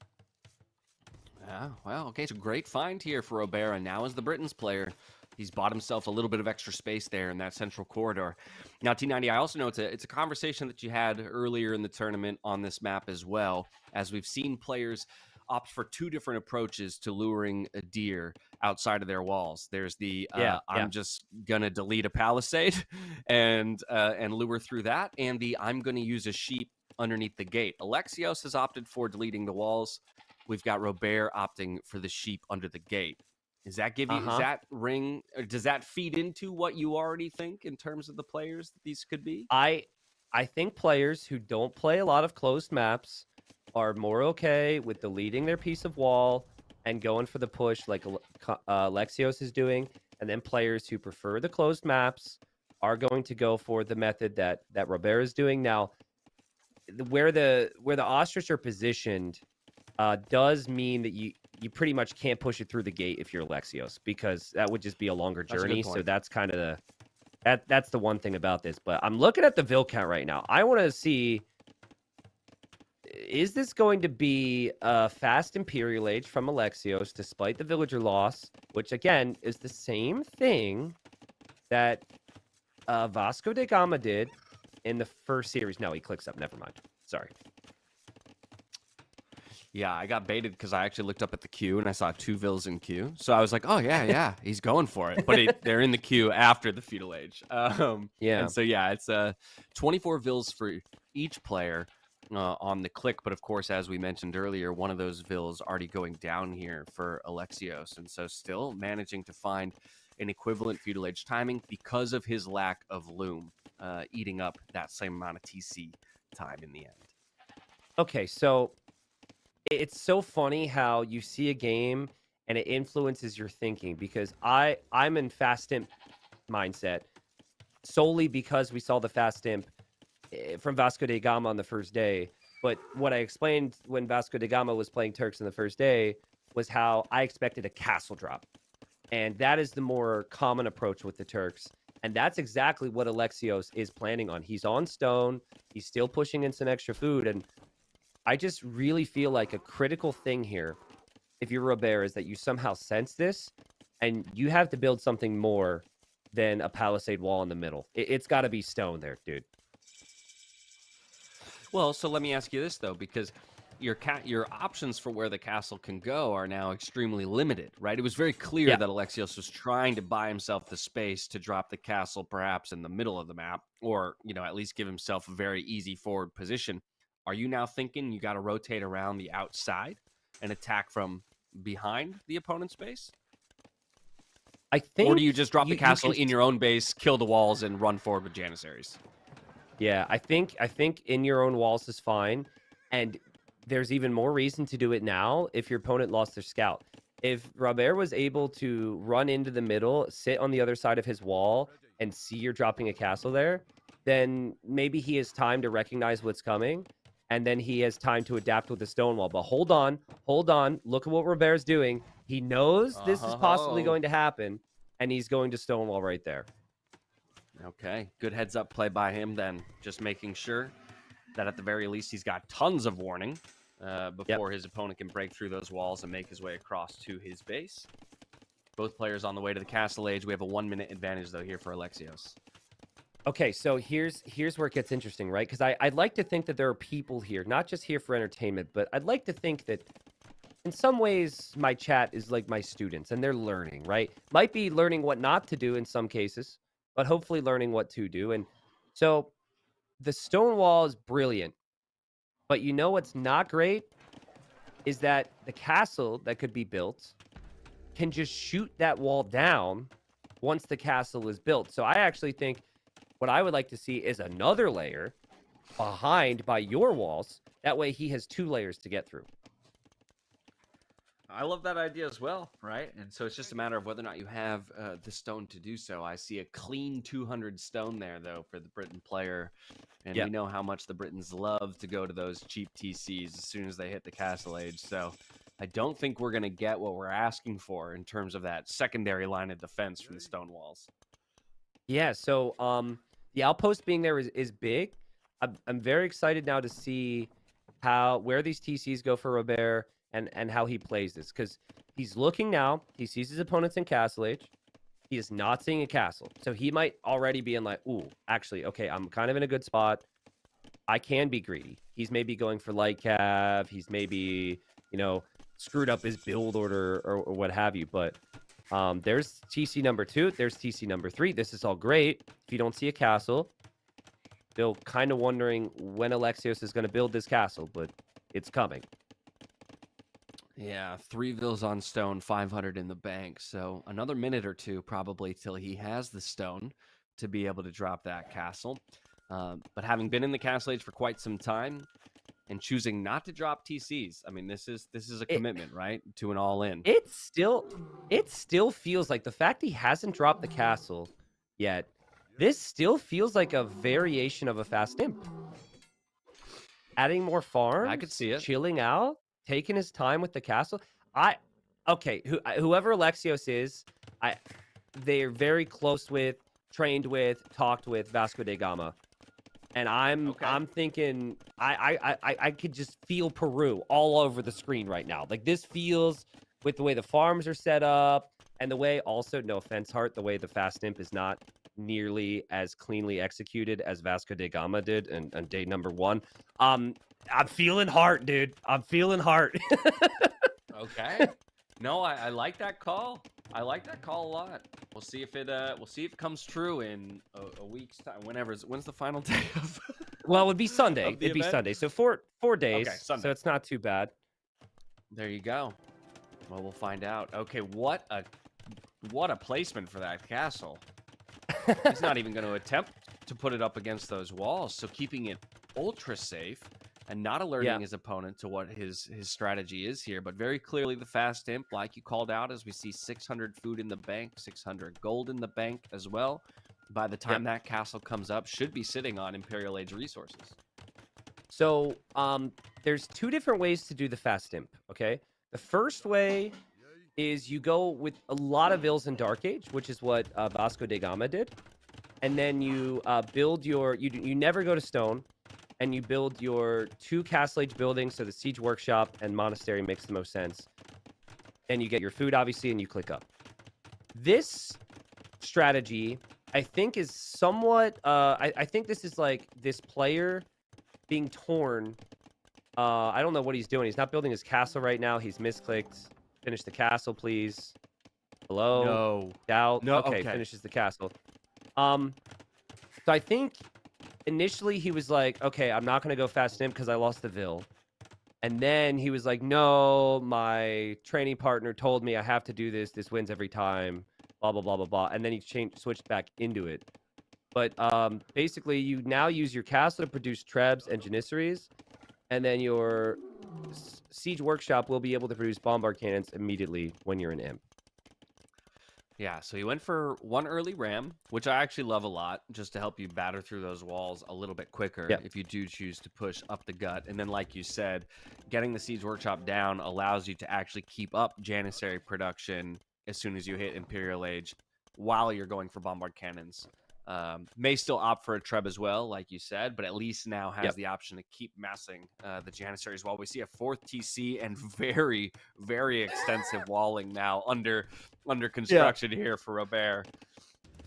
Yeah, well, okay. It's a great find here for Robert. And now as the Britain's player, he's bought himself a little bit of extra space there in that central corridor. Now, T90, I also know it's a conversation that you had earlier in the tournament on this map as well, as we've seen players opt for two different approaches to luring a deer outside of their walls. There's the I'm just gonna delete a palisade and lure through that, and the I'm gonna use a sheep underneath the gate. Alexios has opted for deleting the walls. We've got Robert opting for the sheep under the gate. Does that give you does that feed into what you already think in terms of the players that these could be? I think players who don't play a lot of closed maps are more okay with deleting their piece of wall and going for the push like Alexios is doing. And then players who prefer the closed maps are going to go for the method that Robert is doing. Now, where the ostrich are positioned does mean that you pretty much can't push it through the gate if you're Alexios, because that would just be a longer journey. So that's kind of that's the one thing about this. But I'm looking at the Ville count right now. I want to see, is this going to be a fast Imperial Age from Alexios despite the villager loss, which again is the same thing that Vasco da Gama did in the first series. No, he clicks up. Never mind. Sorry. Yeah, I got baited because I actually looked up at the queue and I saw 2 Villes in queue. So I was like, oh, yeah, he's going for it. But they're in the queue after the feudal age. And so, it's 24 Villes for each player on the click. But of course, as we mentioned earlier, one of those Villes already going down here for Alexios. And so still managing to find an equivalent feudal age timing because of his lack of loom, eating up that same amount of TC time in the end. Okay, so it's so funny how you see a game and it influences your thinking, because I'm in fast imp mindset solely because we saw the fast imp from Vasco da Gama on the first day. But what I explained when Vasco da Gama was playing Turks in the first day was how I expected a castle drop. And that is the more common approach with the Turks. And that's exactly what Alexios is planning on. He's on stone. He's still pushing in some extra food. And I just really feel like a critical thing here, if you're Robert, is that you somehow sense this and you have to build something more than a palisade wall in the middle. It's got to be stone there, dude. Well, so let me ask you this, though, because your options for where the castle can go are now extremely limited, right? It was very clear Yeah. that Alexios was trying to buy himself the space to drop the castle perhaps in the middle of the map, or at least give himself a very easy forward position. Are you now thinking you got to rotate around the outside and attack from behind the opponent's base? I think. Or do you just drop the you castle can in your own base, kill the walls, and run forward with Janissaries? Yeah, I think in your own walls is fine, and there's even more reason to do it now if your opponent lost their scout. If Robert was able to run into the middle, sit on the other side of his wall, and see you're dropping a castle there, then maybe he has time to recognize what's coming, and then he has time to adapt with the stone wall. But hold on, look at what Robert's doing. He knows this is possibly going to happen, and he's going to stonewall right there. Okay, good heads up play by him then. Just making sure that at the very least he's got tons of warning before his opponent can break through those walls and make his way across to his base. Both players on the way to the castle age. We have a 1-minute advantage though here for Alexios. Okay, so here's where it gets interesting, right? Because I'd like to think that there are people here, not just here for entertainment, but I'd like to think that in some ways my chat is like my students and they're learning, right? Might be learning what not to do in some cases, but hopefully learning what to do. And so the stone wall is brilliant, but you know what's not great is that the castle that could be built can just shoot that wall down once the castle is built. So I actually think what I would like to see is another layer behind by your walls. That way he has 2 layers to get through. I love that idea as well, right? And so it's just a matter of whether or not you have the stone to do so. I see a clean 200 stone there, though, for the Britain player. And we know how much the Britons love to go to those cheap TCs as soon as they hit the castle age. So I don't think we're going to get what we're asking for in terms of that secondary line of defense from the stone walls. Yeah, so the outpost being there is big. I'm very excited now to see where these TCs go for Robert and how he plays this. Because he's looking now. He sees his opponents in castle age. He is not seeing a castle. So he might already be in like, ooh, actually, okay, I'm kind of in a good spot. I can be greedy. He's maybe going for light cav. He's maybe, screwed up his build order or what have you. But there's TC number 2. There's TC number 3. This is all great. If you don't see a castle, they're kind of wondering when Alexios is going to build this castle, but it's coming. Yeah, 3 vills on stone, 500 in the bank. So another minute or 2 probably till he has the stone to be able to drop that castle. But having been in the castle age for quite some time and choosing not to drop TCs, I mean, this is a commitment, right? To an all-in. It still feels like the fact he hasn't dropped the castle yet, this still feels like a variation of a fast imp. Adding more farms, I could see it. Chilling out, taking his time with the castle. Whoever Alexios is, they're very close with, trained with, talked with Vasco da Gama. And I'm thinking I could just feel Peru all over the screen right now. Like this feels with the way the farms are set up and the way also, no offense, Hart, the way the fast imp is not nearly as cleanly executed as Vasco da Gama did on day number 1. I'm feeling Hart, dude. I'm feeling Hart. Okay. No, I like that call. I like that call a lot. We'll see if it comes true in a week's time. When's the final day of? Well, it would be Sunday. It'd be event? Sunday. So 4 days. Okay, Sunday. So it's not too bad. There you go. Well, we'll find out. Okay, what a placement for that castle. He's not even going to attempt to put it up against those walls. So keeping it ultra safe and not alerting his opponent to what his strategy is here. But very clearly the fast imp, like you called out, as we see 600 food in the bank, 600 gold in the bank as well. By the time that castle comes up, should be sitting on Imperial Age resources. So there's 2 different ways to do the fast imp, okay? The first way is you go with a lot of vills in Dark Age, which is what Vasco da Gama did. And then you build you never go to stone, and you build your 2 Castle Age buildings, so the Siege Workshop and Monastery makes the most sense. And you get your food, obviously, and you click up. This strategy, I think, is somewhat... I think this is like this player being torn I don't know what he's doing. He's not building his castle right now. He's misclicked. Finish the castle, please. Hello? No. Doubt? No, Okay, okay. finishes the castle. So I think initially he was like, okay, I'm not going to go fast imp because I lost the Vil. And then he was like, no, my training partner told me I have to do this. This wins every time. Blah, blah, blah, blah, blah. And then he switched back into it. But basically, you now use your castle to produce trebs and janissaries. And then your siege workshop will be able to produce bombard cannons immediately when you're an imp. Yeah, so he went for 1 early ram, which I actually love a lot, just to help you batter through those walls a little bit quicker if you do choose to push up the gut. And then, like you said, getting the siege workshop down allows you to actually keep up janissary production as soon as you hit Imperial Age while you're going for bombard cannons. May still opt for a treb as well, like you said, but at least now has the option to keep massing the janissaries while we see a 4th TC and very, very extensive walling now under construction here for Robert.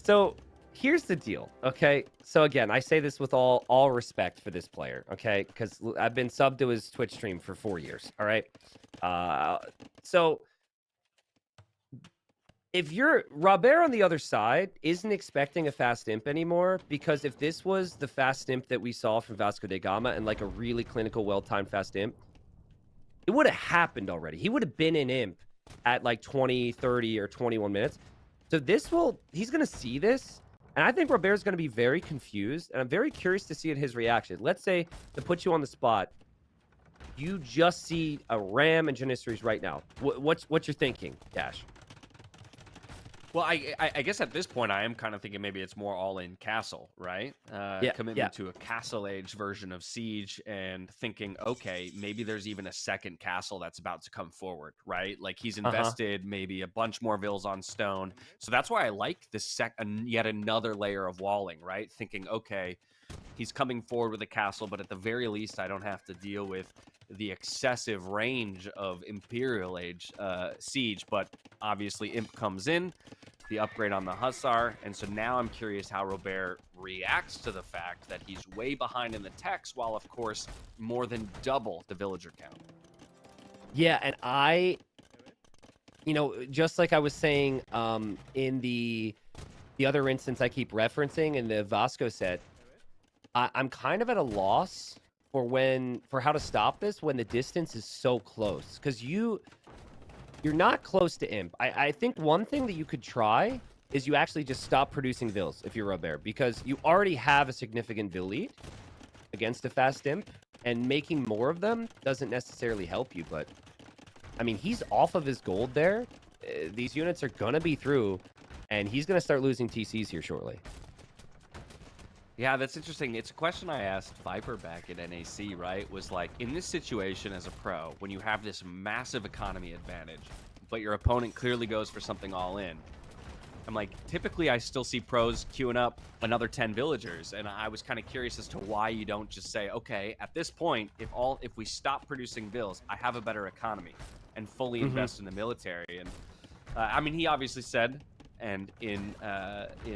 So here's the deal, okay? So again, I say this with all respect for this player, okay? Because I've been subbed to his Twitch stream for 4 years, all right? So if you're Robert on the other side isn't expecting a fast imp anymore, because if this was the fast imp that we saw from Vasco da Gama and like a really clinical, well-timed fast imp, it would have happened already. He would have been an imp at like 20, 30, or 21 minutes. So he's going to see this, and I think Robert's going to be very confused, and I'm very curious to see his reaction. Let's say, to put you on the spot, you just see a ram and janissaries right now. What's your thinking, Dash? Well, I guess at this point, I am kind of thinking maybe it's more all-in castle, right? Commitment to a castle age version of Siege and thinking, okay, maybe there's even a second castle that's about to come forward, right? Like he's invested maybe a bunch more Vils on stone. So that's why I like this yet another layer of walling, right? Thinking, okay, he's coming forward with a castle, but at the very least, I don't have to deal with the excessive range of Imperial Age Siege. But obviously, Imp comes in, the upgrade on the Hussar, and so now I'm curious how Robert reacts to the fact that he's way behind in the techs, while of course more than double the villager count. Yeah, and just like I was saying in the other instance I keep referencing in the Vasco set, I'm kind of at a loss for how to stop this when the distance is so close, because you're not close to imp. I think one thing that you could try is you actually just stop producing Vils if you're Robert, because you already have a significant Vil lead against a fast imp, and making more of them doesn't necessarily help you. But I mean, he's off of his gold there. These units are gonna be through, and he's gonna start losing TCs here shortly. Yeah, that's interesting. It's a question I asked Viper back at NAC, right? Was like, in this situation as a pro, when you have this massive economy advantage, but your opponent clearly goes for something all in, I'm like, typically I still see pros queuing up another 10 villagers, and I was kind of curious as to why you don't just say, okay, at this point, if we stop producing Vils, I have a better economy, and fully invest in the military. And I mean, he obviously said, and in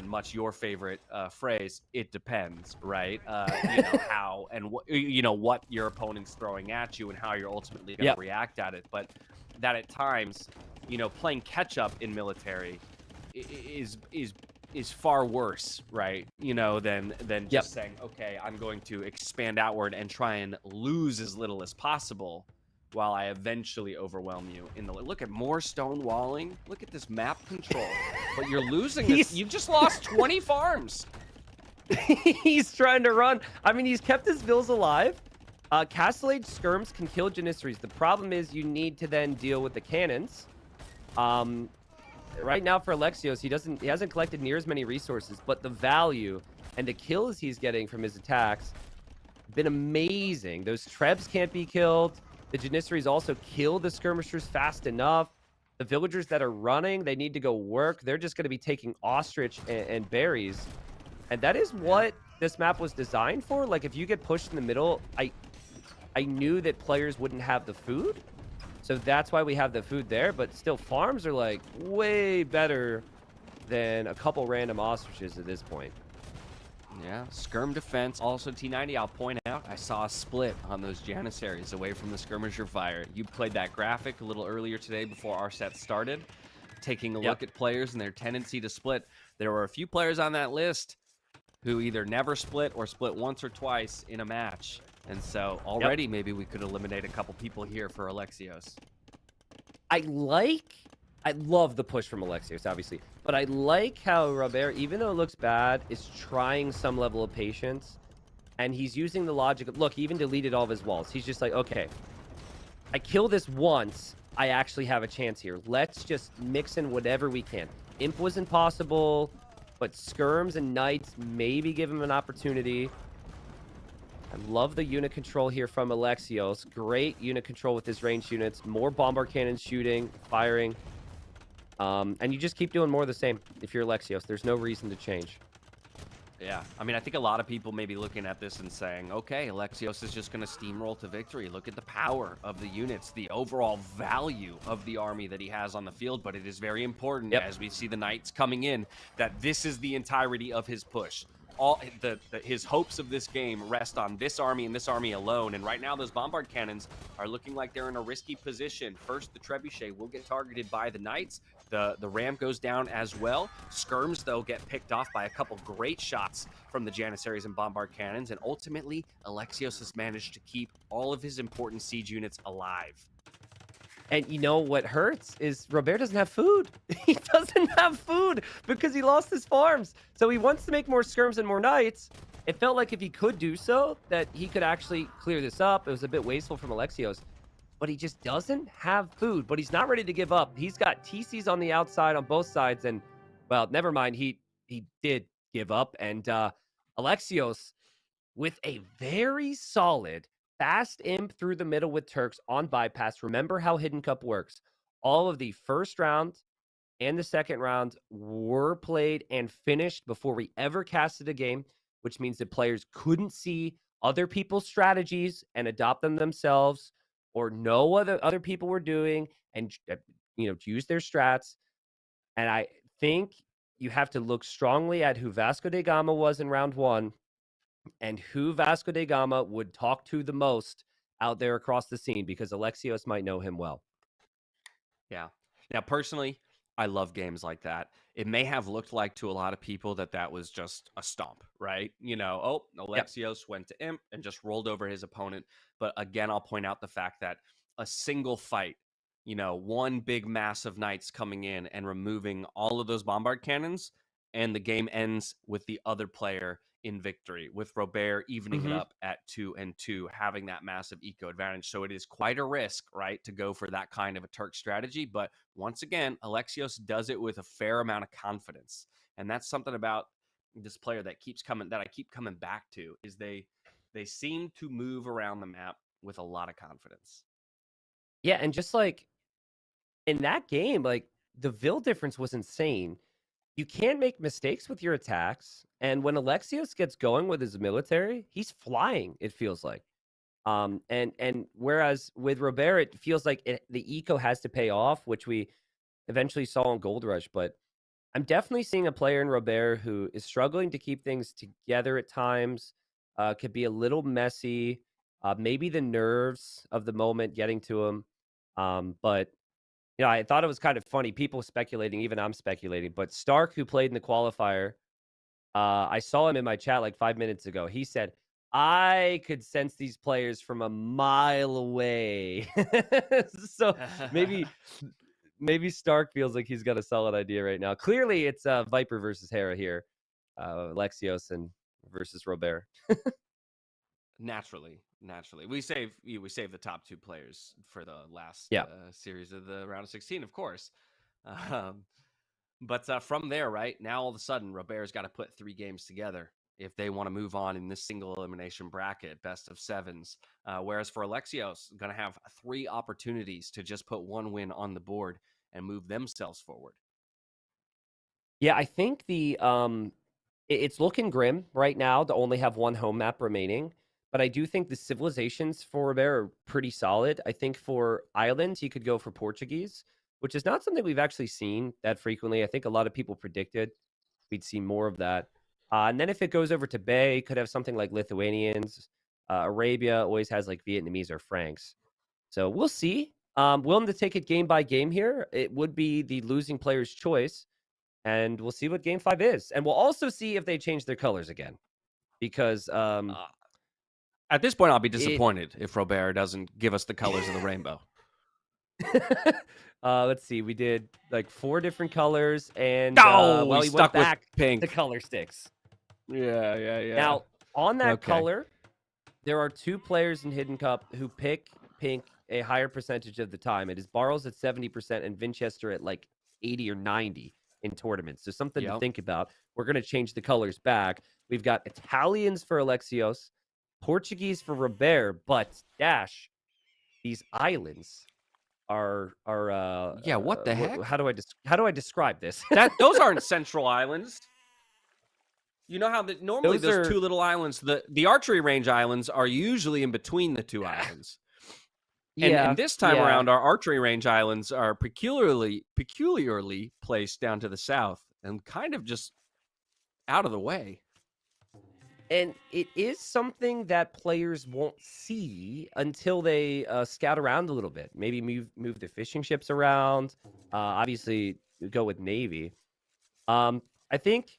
much your favorite phrase, it depends, right? How and what your opponent's throwing at you and how you're ultimately going to react at it. But that at times, playing catch up in military is far worse, right? Than just saying, okay, I'm going to expand outward and try and lose as little as possible, while I eventually overwhelm you in the look at more stone walling. Look at this map control. But you're losing this. You've just lost 20 farms. He's trying to run. I mean, he's kept his Vils alive. Castle Age skirms can kill janissaries. The problem is you need to then deal with the cannons. Right now for Alexios, he hasn't collected near as many resources, but the value and the kills he's getting from his attacks have been amazing. Those trebs can't be killed. The janissaries also kill the skirmishers fast enough. The villagers that are running, they need to go work. They're just going to be taking ostrich and berries. And that is what this map was designed for. Like, if you get pushed in the middle, I knew that players wouldn't have the food. So that's why we have the food there. But still, farms are, like, way better than a couple random ostriches at this point. Yeah, skirm defense. Also, T90, I'll point out, I saw a split on those Janissaries away from the skirmisher fire. You played that graphic a little earlier today before our set started, taking a look at players and their tendency to split. There were a few players on that list who either never split or split once or twice in a match. And so already maybe we could eliminate a couple people here for Alexios. I love the push from Alexios, obviously, but I like how Robert, even though it looks bad, is trying some level of patience, and he's using the logic of, look, he even deleted all of his walls. He's just like, okay, I kill this once, I actually have a chance here. Let's just mix in whatever we can. Imp was impossible, but skirms and knights maybe give him an opportunity. I love the unit control here from Alexios. Great unit control with his ranged units. More bombard cannons shooting, firing. And you just keep doing more of the same if you're Alexios. There's no reason to change. Yeah, I mean, I think a lot of people may be looking at this and saying, okay, Alexios is just going to steamroll to victory. Look at the power of the units, the overall value of the army that he has on the field. But it is very important, as we see the knights coming in, that this is the entirety of his push. His hopes of this game rest on this army and this army alone. And right now, those bombard cannons are looking like they're in a risky position. First, the trebuchet will get targeted by the knights. The ram goes down as well. Skirms, though, get picked off by a couple great shots from the Janissaries and bombard cannons. And ultimately, Alexios has managed to keep all of his important siege units alive. And you know what hurts is Robert doesn't have food. He doesn't have food because he lost his farms. So he wants to make more skirms and more knights. It felt like if he could do so, that he could actually clear this up. It was a bit wasteful from Alexios. But he just doesn't have food. But he's not ready to give up. He's got TCs on the outside on both sides. And, well, never mind. He did give up. And Alexios, with a very solid fast imp through the middle with Turks on bypass. Remember how Hidden Cup works. All of the first round and the second round were played and finished before we ever casted a game, which means that players couldn't see other people's strategies and adopt them themselves or know what other people were doing and, use their strats. And I think you have to look strongly at who Vasco da Gama was in round one and who Vasco da Gama would talk to the most out there across the scene, because Alexios might know him well. Yeah. Now, personally, I love games like that. It may have looked like to a lot of people that was just a stomp, right? Alexios went to imp and just rolled over his opponent. But again, I'll point out the fact that a single fight, one big mass of knights coming in and removing all of those bombard cannons, and the game ends with the other player in victory, with Robert evening it up at 2-2, having that massive eco advantage. So it is quite a risk, right, to go for that kind of a Turk strategy. But once again, Alexios does it with a fair amount of confidence. And that's something about this player that I keep coming back to, is they seem to move around the map with a lot of confidence. Yeah, and just like in that game, like the Vil difference was insane. You can't make mistakes with your attacks. And when Alexios gets going with his military, he's flying, it feels like. And whereas with Robert, it feels like the eco has to pay off, which we eventually saw on Gold Rush. But I'm definitely seeing a player in Robert who is struggling to keep things together at times, could be a little messy, maybe the nerves of the moment getting to him. But I thought it was kind of funny. People speculating, even I'm speculating. But Stark, who played in the qualifier, I saw him in my chat like 5 minutes ago. He said, I could sense these players from a mile away. So maybe Stark feels like he's got a solid idea right now. Clearly, it's Viper versus Hera here. Alexios versus Robert. Naturally. We save the top two players for the last series of the round of 16, of course. But from there, right, now all of a sudden, Robert's got to put 3 games together if they want to move on in this single elimination bracket, best of 7s. Whereas for Alexios, going to have 3 opportunities to just put 1 win on the board and move themselves forward. Yeah, I think it's looking grim right now to only have 1 home map remaining. But I do think the civilizations for Robert are pretty solid. I think for islands, he could go for Portuguese, which is not something we've actually seen that frequently. I think a lot of people predicted we'd see more of that. And then if it goes over to Bay, could have something like Lithuanians. Arabia always has like Vietnamese or Franks. So we'll see. Willing to take it game by game here. It would be the losing player's choice. And we'll see what game 5 is. And we'll also see if they change their colors again. Because at this point, I'll be disappointed if Robert doesn't give us the colors of the rainbow. Let's see. We did like 4 different colors. And well, he stuck went back with pink. to color sticks. Yeah. Now, on that Okay. color, there are 2 players in Hidden Cup who pick pink a higher percentage of the time. It is Barles at 70% and Winchester at like 80 or 90 in tournaments. So something to think about. We're going to change the colors back. We've got Italians for Alexios, Portuguese for Robert, but Dash, these islands are what the heck? How do I describe this? Those aren't central islands. You know how normally Those those are- 2 little islands, the archery range islands, are usually in between the 2 islands. And this time around, our archery range islands are peculiarly placed down to the south and kind of just out of the way. And it is something that players won't see until they scout around a little bit. Maybe move the fishing ships around. Obviously, go with Navy. I think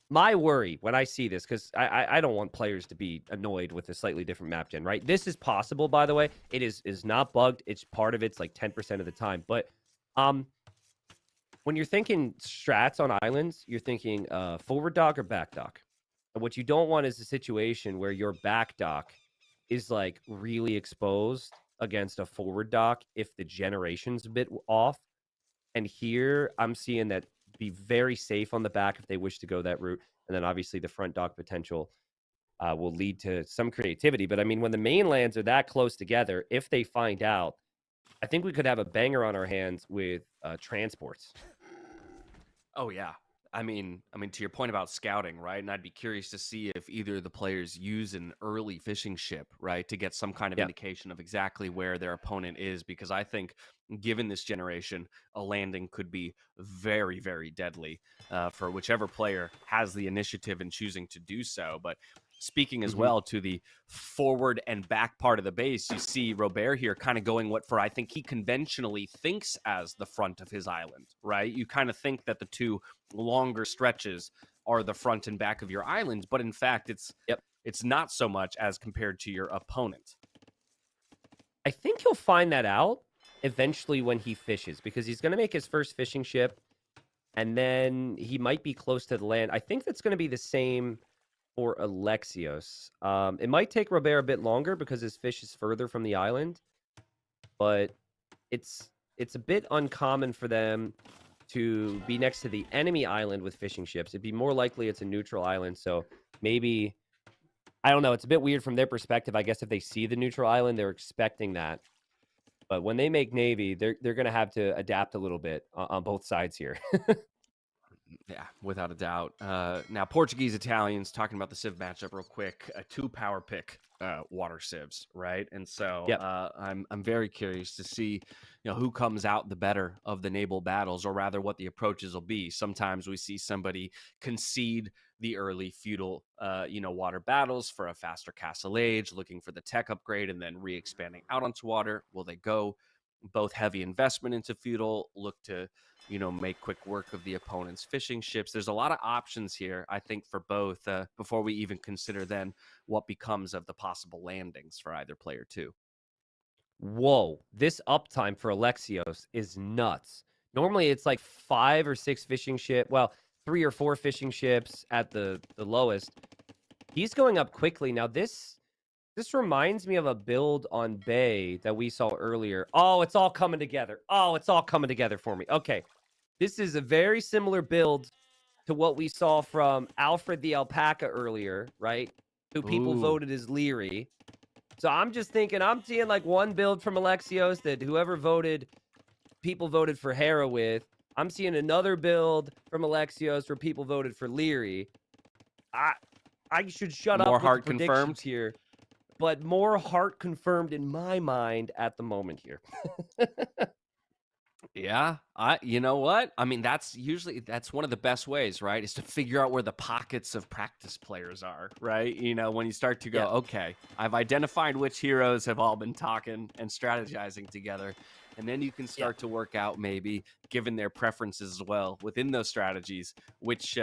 my worry when I see this, because I don't want players to be annoyed with a slightly different map gen, right? This is possible, by the way. It is not bugged. It's part of it's like 10% of the time. But when you're thinking strats on islands, you're thinking forward dock or back dock. And what you don't want is a situation where your back dock is like really exposed against a forward dock if the generation's a bit off. And here I'm seeing that be very safe on the back if they wish to go that route. And then obviously the front dock potential will lead to some creativity. But I mean, when the mainlands are that close together, if they find out, I think we could have a banger on our hands with transports. Oh, yeah. I mean, to your point about scouting, right? And I'd be curious to see if either of the players use an early fishing ship, right, to get some kind of indication of exactly where their opponent is. Because I think, given this generation, a landing could be very, very deadly for whichever player has the initiative in choosing to do so. But speaking as well to the forward and back part of the base, you see Robert here kind of going I think he conventionally thinks as the front of his island, right? You kind of think that the 2 longer stretches are the front and back of your island, but in fact, it's not so much as compared to your opponent. I think he'll find that out eventually when he fishes, because he's going to make his first fishing ship, and then he might be close to the land. I think that's going to be the same for Alexios. It might take Robert a bit longer because his fish is further from the island, but it's a bit uncommon for them to be next to the enemy island with fishing ships. It'd be more likely it's a neutral island, so maybe, I don't know, it's a bit weird from their perspective. I guess if they see the neutral island, they're expecting that. But when they make Navy, they're going to have to adapt a little bit on both sides here. Yeah, without a doubt. Now, Portuguese Italians, talking about the Civ matchup real quick, a 2 power pick water civs, right? And so I'm very curious to see who comes out the better of the naval battles, or rather what the approaches will be. Sometimes we see somebody concede the early feudal water battles for a faster castle age, looking for the tech upgrade and then re-expanding out onto water. Will they go both heavy investment into feudal, look to make quick work of the opponent's fishing ships? There's a lot of options here, I think, for both, before we even consider then what becomes of the possible landings for either player too. Whoa, this uptime for Alexios is nuts. Normally it's like 5 or 6 fishing ship, 3 or 4 fishing ships at the lowest. He's going up quickly. Now this reminds me of a build on Bay that we saw earlier. Oh, it's all coming together. Oh, it's all coming together for me. Okay. This is a very similar build to what we saw from Alfred the Alpaca earlier, right? Who people voted as Leary. So I'm just thinking, I'm seeing like one build from Alexios that people voted for Hera with. I'm seeing another build from Alexios where people voted for Leary. I should shut up More with heart the predictions confirmed here. But more heart confirmed in my mind at the moment here. Yeah, you know what? I mean, that's one of the best ways, right? Is to figure out where the pockets of practice players are, right? You know, when you start to go, Yeah. okay, I've identified which heroes have all been talking and strategizing together. And then you can start to work out, maybe given their preferences as well within those strategies, which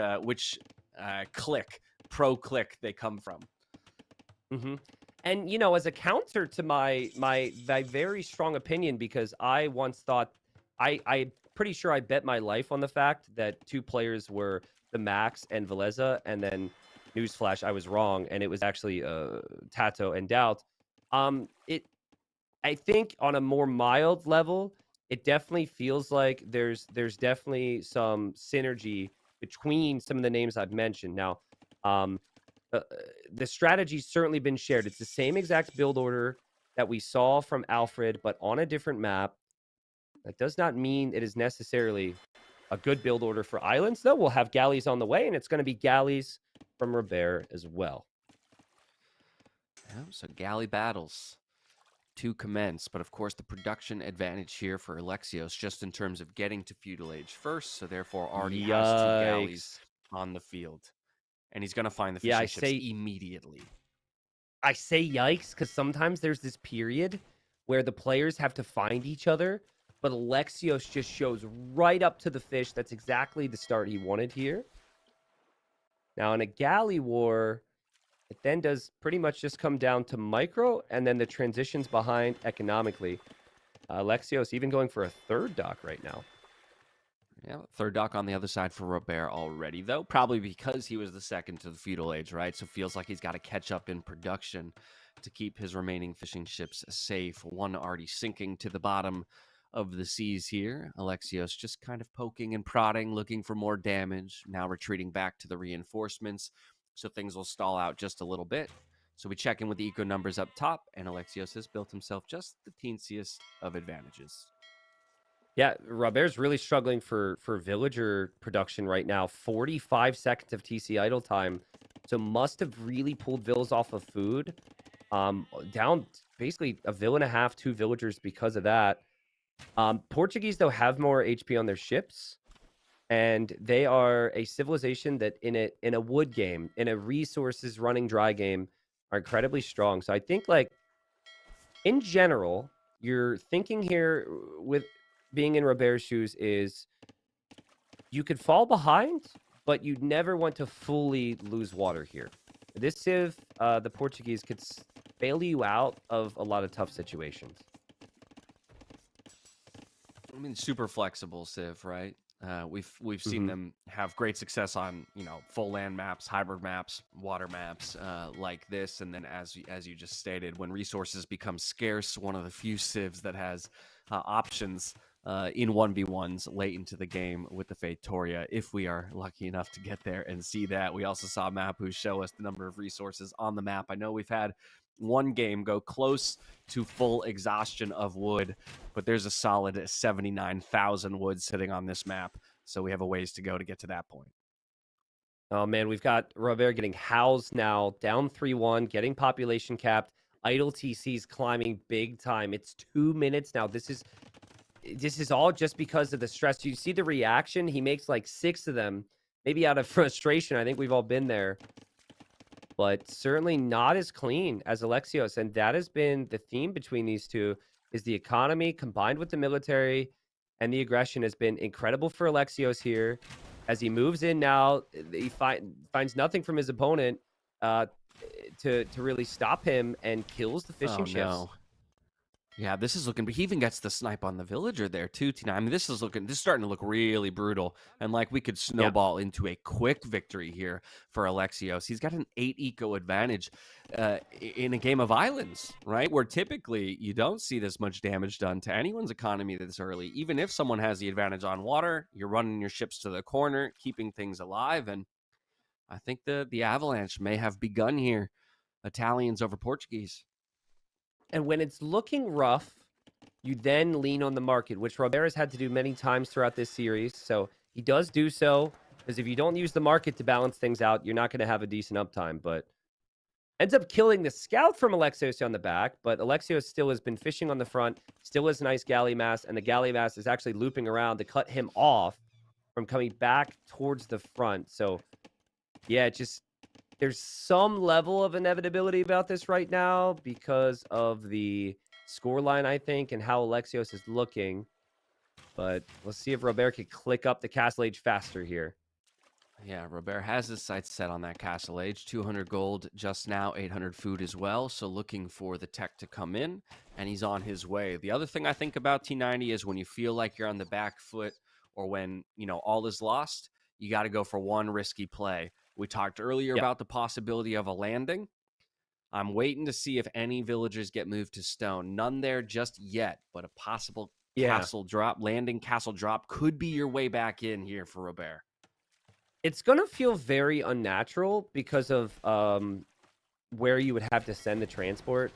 pro click they come from. Mm-hmm. And you know, as a counter to my very strong opinion, because I once thought I'm pretty sure I bet my life on the fact that two players were the Max and Veleza, and then newsflash, I was wrong, and it was actually Tato and Doubt. It I think on a more mild level, it definitely feels like there's definitely some synergy between some of the names I've mentioned. Now, um, the strategy's certainly been shared. It's the same exact build order that we saw from Alfred, but on a different map. That does not mean it is necessarily a good build order for islands, though. We'll have galleys on the way, and it's going to be galleys from Robert as well. Yeah, so galley battles to commence, but of course the production advantage here for Alexios, just in terms of getting to feudal age first, so therefore already has two galleys on the field, and he's going to find the fishing ships immediately. I say yikes because sometimes there's this period where the players have to find each other, but Alexios just shows right up to the fish. That's exactly the start he wanted here. Now, in a galley war, it then does pretty much just come down to micro, and then the transitions behind economically. Alexios even going for a third dock right now. Yeah, third dock on the other side for Robert already, though. Probably because he was the second to the feudal age, right? So feels like he's got to catch up in production to keep his remaining fishing ships safe. One already sinking to the bottom of the seas here. Alexios just kind of poking and prodding, looking for more damage. Now retreating back to the reinforcements, so things will stall out just a little bit. So we check in with the eco numbers up top, and Alexios has built himself just the teensiest of advantages. Yeah, Robert's really struggling for villager production right now. 45 seconds of TC idle time. So must have really pulled villas off of food. Down basically a vill and a half, 2 villagers because of that. Portuguese, though, have more HP on their ships. And they are a civilization that in a wood game, in a resources running dry game, are incredibly strong. So I think, like, in general, you're thinking here with being in Robert's shoes is you could fall behind, but you'd never want to fully lose water here. This Civ, the Portuguese could bail you out of a lot of tough situations. I mean, super flexible Civ, right? We've seen them have great success on, you know, full land maps, hybrid maps, water maps, like this. And then as you just stated, when resources become scarce, one of the few civs that has options in 1v1s late into the game with the Faitoria, if we are lucky enough to get there and see that. We also saw Mapu show us the number of resources on the map. I know we've had one game go close to full exhaustion of wood, but there's a solid 79,000 wood sitting on this map, so we have a ways to go to get to that point. Oh man, we've got Robert getting housed now, down 3-1, getting population capped. Idle TC's climbing big time. It's 2 minutes now. This is all just because of the stress. You see the reaction? He makes like 6 of them, maybe out of frustration. I think we've all been there. But certainly not as clean as Alexios. And that has been the theme between these two, is the economy combined with the military, and the aggression has been incredible for Alexios here. As he moves in now, he finds nothing from his opponent to really stop him, and kills the fishing ships. No. Yeah, this is looking, but he even gets the snipe on the villager there too, Tina. I mean, this is starting to look really brutal, and like we could snowball into a quick victory here for Alexios. He's got an 8 eco advantage in a game of islands, right? Where typically you don't see this much damage done to anyone's economy this early. Even if someone has the advantage on water, you're running your ships to the corner, keeping things alive, and I think the avalanche may have begun here. Italians over Portuguese. And when it's looking rough, you then lean on the market, which Robert has had to do many times throughout this series. So he does do so, because if you don't use the market to balance things out, you're not going to have a decent uptime. But Ends up killing the scout from Alexios on the back, but Alexios still has been fishing on the front, still has nice galley mass, and the galley mass is actually looping around to cut him off from coming back towards the front. So, yeah, there's some level of inevitability about this right now because of the scoreline, I think, and how Alexios is looking. But let's see if Robert can click up the Castle Age faster here. Yeah, Robert has his sights set on that Castle Age. 200 gold just now, 800 food as well. So looking for the tech to come in, and he's on his way. The other thing I think about T90 is when you feel like you're on the back foot or when, all is lost, you got to go for one risky play. We talked earlier about the possibility of a landing. I'm waiting to see if any villagers get moved to stone. None there just yet, but a possible castle drop, landing castle drop could be your way back in here for Robert. It's going to feel very unnatural because of where you would have to send the transport.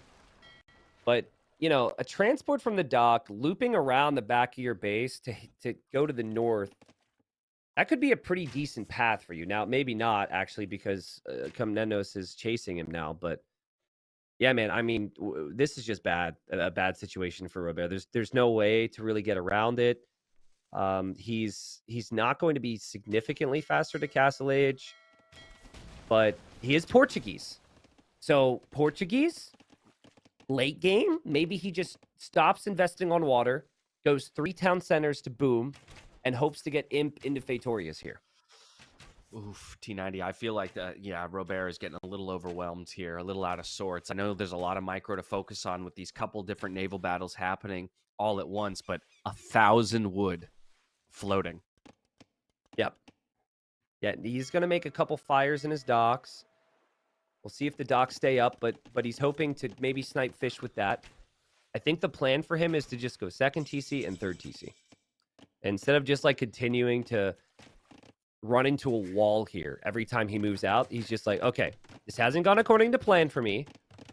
But, a transport from the dock looping around the back of your base to go to the north, that could be a pretty decent path for you. Now, maybe not, actually, because Komnenos is chasing him now. But, yeah, man, I mean, this is just a bad situation for Robert. There's no way to really get around it. He's not going to be significantly faster to Castle Age, but he is Portuguese. So Portuguese, late game, maybe he just stops investing on water, goes 3 town centers to boom, and hopes to get Imp into Fatorius here. Oof, T90. I feel like Robert is getting a little overwhelmed here, a little out of sorts. I know there's a lot of micro to focus on with these couple different naval battles happening all at once, but 1,000 wood floating. Yep. Yeah, he's going to make a couple fires in his docks. We'll see if the docks stay up, but he's hoping to maybe snipe fish with that. I think the plan for him is to just go second TC and third TC. Instead of just continuing to run into a wall here every time he moves out, he's just like, okay, this hasn't gone according to plan for me,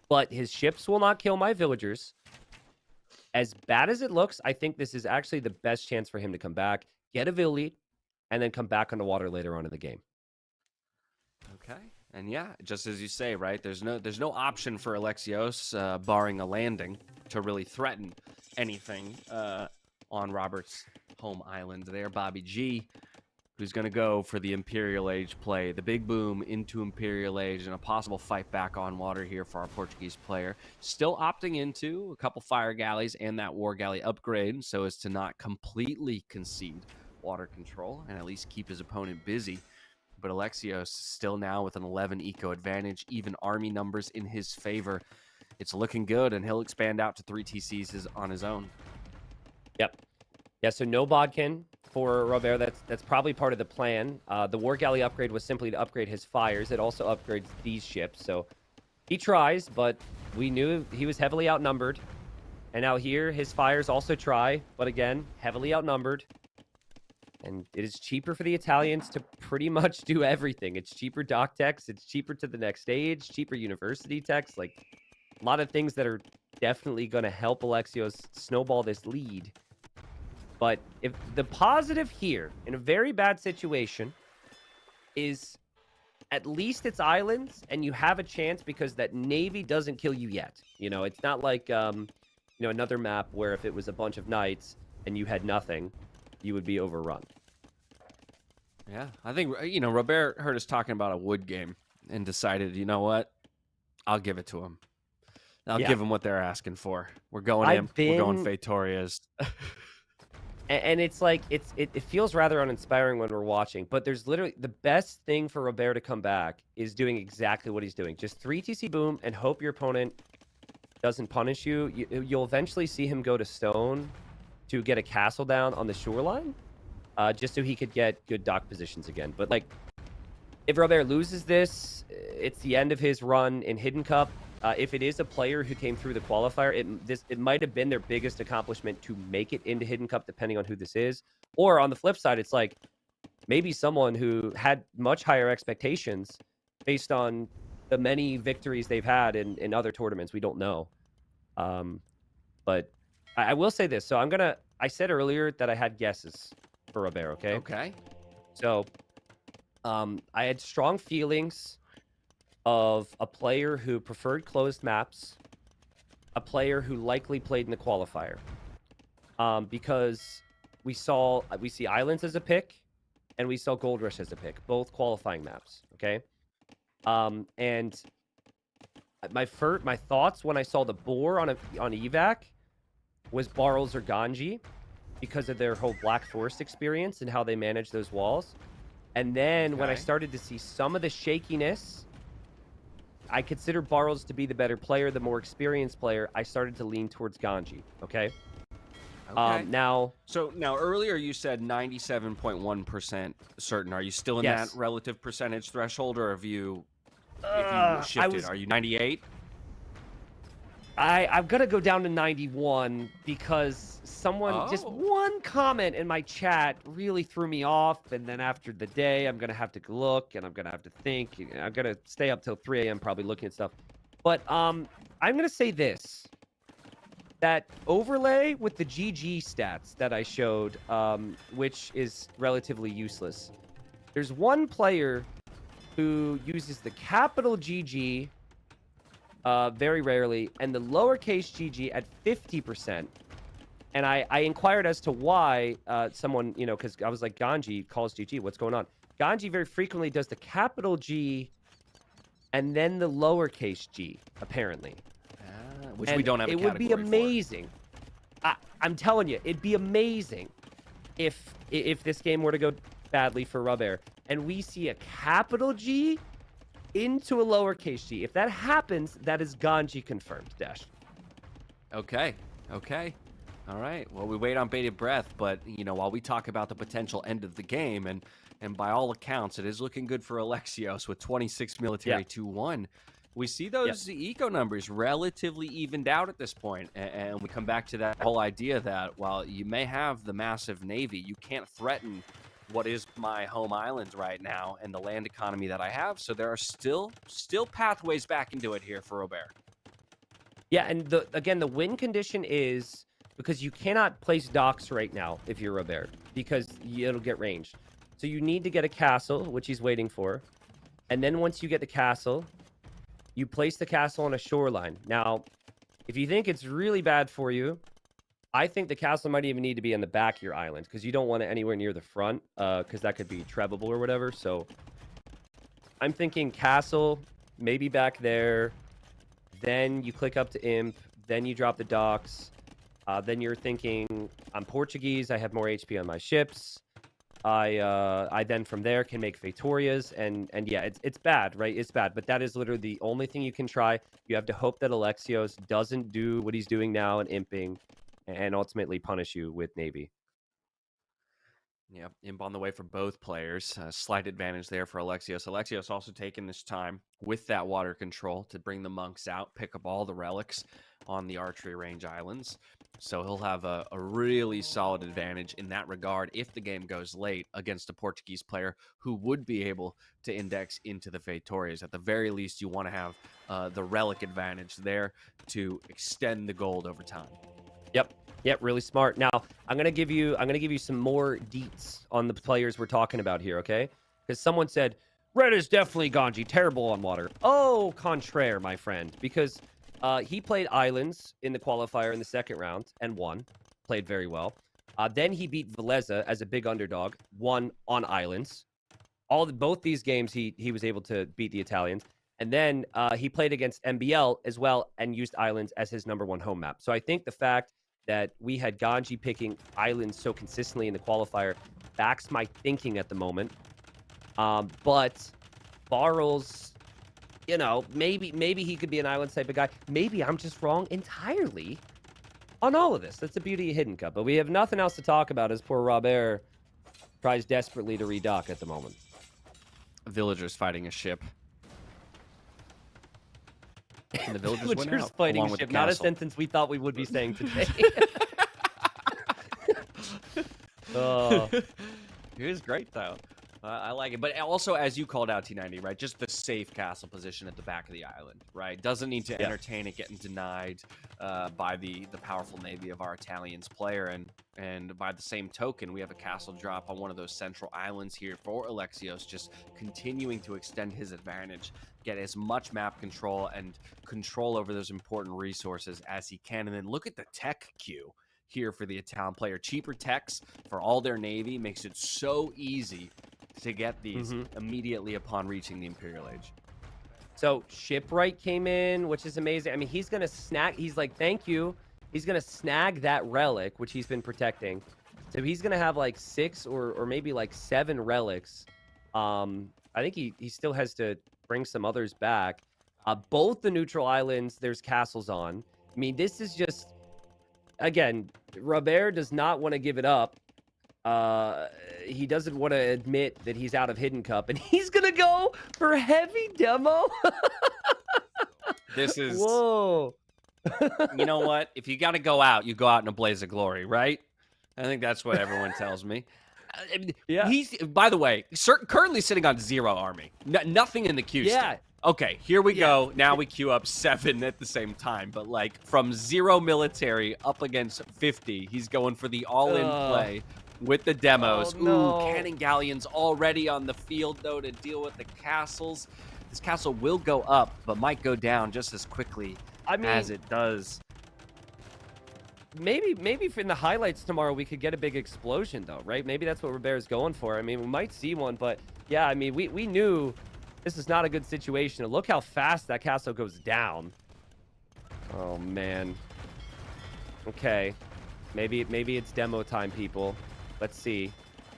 but his ships will not kill my villagers. As bad as it looks, I think this is actually the best chance for him to come back, get a Vil lead, and then come back on the water later on in the game. Okay. And yeah, just as you say, right? There's no option for Alexios, barring a landing, to really threaten anything on Robert's home island there. Bobby G, who's going to go for the Imperial Age play. The big boom into Imperial Age and a possible fight back on water here for our Portuguese player. Still opting into a couple fire galleys and that war galley upgrade so as to not completely concede water control and at least keep his opponent busy. But Alexios still now with an 11 eco advantage, even army numbers in his favor. It's looking good, and he'll expand out to 3 TCs on his own. Yep. Yeah, so no bodkin for Robert. That's probably part of the plan. The war galley upgrade was simply to upgrade his fires. It also upgrades these ships. So he tries, but we knew he was heavily outnumbered. And now here, his fires also try, but again, heavily outnumbered. And it is cheaper for the Italians to pretty much do everything. It's cheaper dock techs. It's cheaper to the next stage. Cheaper university techs. Like, a lot of things that are definitely going to help Alexios snowball this lead. But if the positive here, in a very bad situation, is at least it's islands, and you have a chance because that navy doesn't kill you yet. It's not like, another map where if it was a bunch of knights and you had nothing, you would be overrun. Yeah, I think, Robert heard us talking about a wood game and decided, you know what? I'll give it to him. I'll give them what they're asking for. We're going Imp. We're going Fatorius. And it's like, it feels rather uninspiring when we're watching, but there's literally the best thing for Robert to come back is doing exactly what he's doing. Just 3 TC boom and hope your opponent doesn't punish you. You'll eventually see him go to stone to get a castle down on the shoreline, just so he could get good dock positions again. But if Robert loses this, it's the end of his run in Hidden Cup. If it is a player who came through the qualifier, it might have been their biggest accomplishment to make it into Hidden Cup, depending on who this is. Or on the flip side, it's like maybe someone who had much higher expectations based on the many victories they've had in other tournaments. We don't know. But I will say this. So I said earlier that I had guesses for Robert, okay? Okay. So I had strong feelings of a player who preferred closed maps, a player who likely played in the qualifier. Because we see Islands as a pick, and we saw Gold Rush as a pick, both qualifying maps. Okay, and my thoughts when I saw the boar on evac was Barrels or Ganji, because of their whole Black Forest experience and how they manage those walls. And then when I started to see some of the shakiness, I consider Barrels to be the better player, the more experienced player. I started to lean towards Ganji. Okay. Now earlier you said 97.1% certain. Are you still in that relative percentage threshold, or have you shifted? Are you 98? I'm gonna go down to 91 because just one comment in my chat really threw me off, and then after the day, I'm gonna have to look and I'm gonna have to think. I'm gonna stay up till 3 a.m. probably looking at stuff. But I'm gonna say this: that overlay with the GG stats that I showed, which is relatively useless. There's one player who uses the capital GG very rarely, and the lowercase GG at 50%. And I inquired as to why someone, because I was like, Ganji calls GG, what's going on? Ganji very frequently does the capital G and then the lowercase g, apparently. Which we don't have a category for. It would be amazing. I'm telling you, it'd be amazing if this game were to go badly for Robert and we see a capital G into a lowercase g. If that happens, that is Ganji confirmed, Dash. Okay. All right. Well, we wait on bated breath, but, while we talk about the potential end of the game, and by all accounts, it is looking good for Alexios with 26 military 2-1. We see those eco numbers relatively evened out at this point, and we come back to that whole idea that while you may have the massive navy, you can't threaten what is my home island right now and the land economy that I have. So there are still pathways back into it here for Robert. Yeah, and the win condition is because you cannot place docks right now if you're Robert, because it'll get ranged. So you need to get a castle, which he's waiting for. And then once you get the castle, you place the castle on a shoreline. Now, if you think it's really bad for you, I think the castle might even need to be on the back of your island, because you don't want it anywhere near the front, because that could be trebable or whatever. So I'm thinking castle, maybe back there. Then you click up to imp. Then you drop the docks. Then you're thinking, I'm Portuguese. I have more HP on my ships. I then from there can make Vitorias, and yeah, it's bad, right? It's bad, but that is literally the only thing you can try. You have to hope that Alexios doesn't do what he's doing now and imping, and ultimately punish you with Navy. Yeah, imp on the way for both players. Slight advantage there for Alexios. Alexios also taking this time with that water control to bring the monks out, pick up all the relics on the archery range islands. So he'll have a really solid advantage in that regard if the game goes late against a Portuguese player who would be able to index into the Vitorias. At the very least, you want to have the relic advantage there to extend the gold over time. Yep, really smart. Now, I'm gonna give you some more deets on the players we're talking about here, okay? Because someone said red is definitely Ganji, terrible on water. Oh, contraire, my friend, because he played islands in the qualifier in the second round and won, played very well. Then he beat Veleza as a big underdog, won on islands. Both these games he was able to beat the Italians. And then he played against MBL as well and used islands as his #1 home map. So I think the fact that we had Ganji picking islands so consistently in the qualifier backs my thinking at the moment. But Barrels, maybe he could be an island type of guy. Maybe I'm just wrong entirely on all of this. That's the beauty of Hidden Cup. But we have nothing else to talk about as poor Robert tries desperately to redock at the moment. Villagers fighting a ship. And the villagers went out, fighting along a with ship, the not a castle. sentence we thought we would be saying today. It was great, though. I like it. But also, as you called out, T90, right? Just the safe castle position at the back of the island, right? Doesn't need to entertain it getting denied by the powerful navy of our Italians player. And by the same token, we have a castle drop on one of those central islands here for Alexios, just continuing to extend his advantage, get as much map control and control over those important resources as he can. And then look at the tech queue here for the Italian player. Cheaper techs for all their navy makes it so easy to get these immediately upon reaching the Imperial Age. So Shipwright came in, which is amazing. I mean, he's going to snag. He's like, thank you. He's going to snag that relic, which he's been protecting. So he's going to have like 6 or maybe like 7 relics. I think he still has to bring some others back. Both the neutral islands, there's castles on. I mean, this is just, again, Robert does not want to give it up. He doesn't want to admit that he's out of Hidden Cup, and he's gonna go for heavy demo. This is whoa. You know what? If you got to go out, you go out in a blaze of glory, right? I think that's what everyone tells me. Yeah. He's, by the way, currently sitting on 0 army. Nothing in the queue. Yeah. Still. Okay, here we go. Now we queue up 7 at the same time. But like from 0 military up against 50, he's going for the all-in play with the demos. Oh, no. Ooh, cannon galleons already on the field, though, to deal with the castles. This castle will go up, but might go down just as quickly as it does. Maybe in the highlights tomorrow we could get a big explosion, though, right? Maybe that's what Robert's going for. I mean, we might see one, but yeah, I mean, we knew this is not a good situation. Look how fast that castle goes down. Oh, man. Okay. Maybe it's demo time, people. Let's see.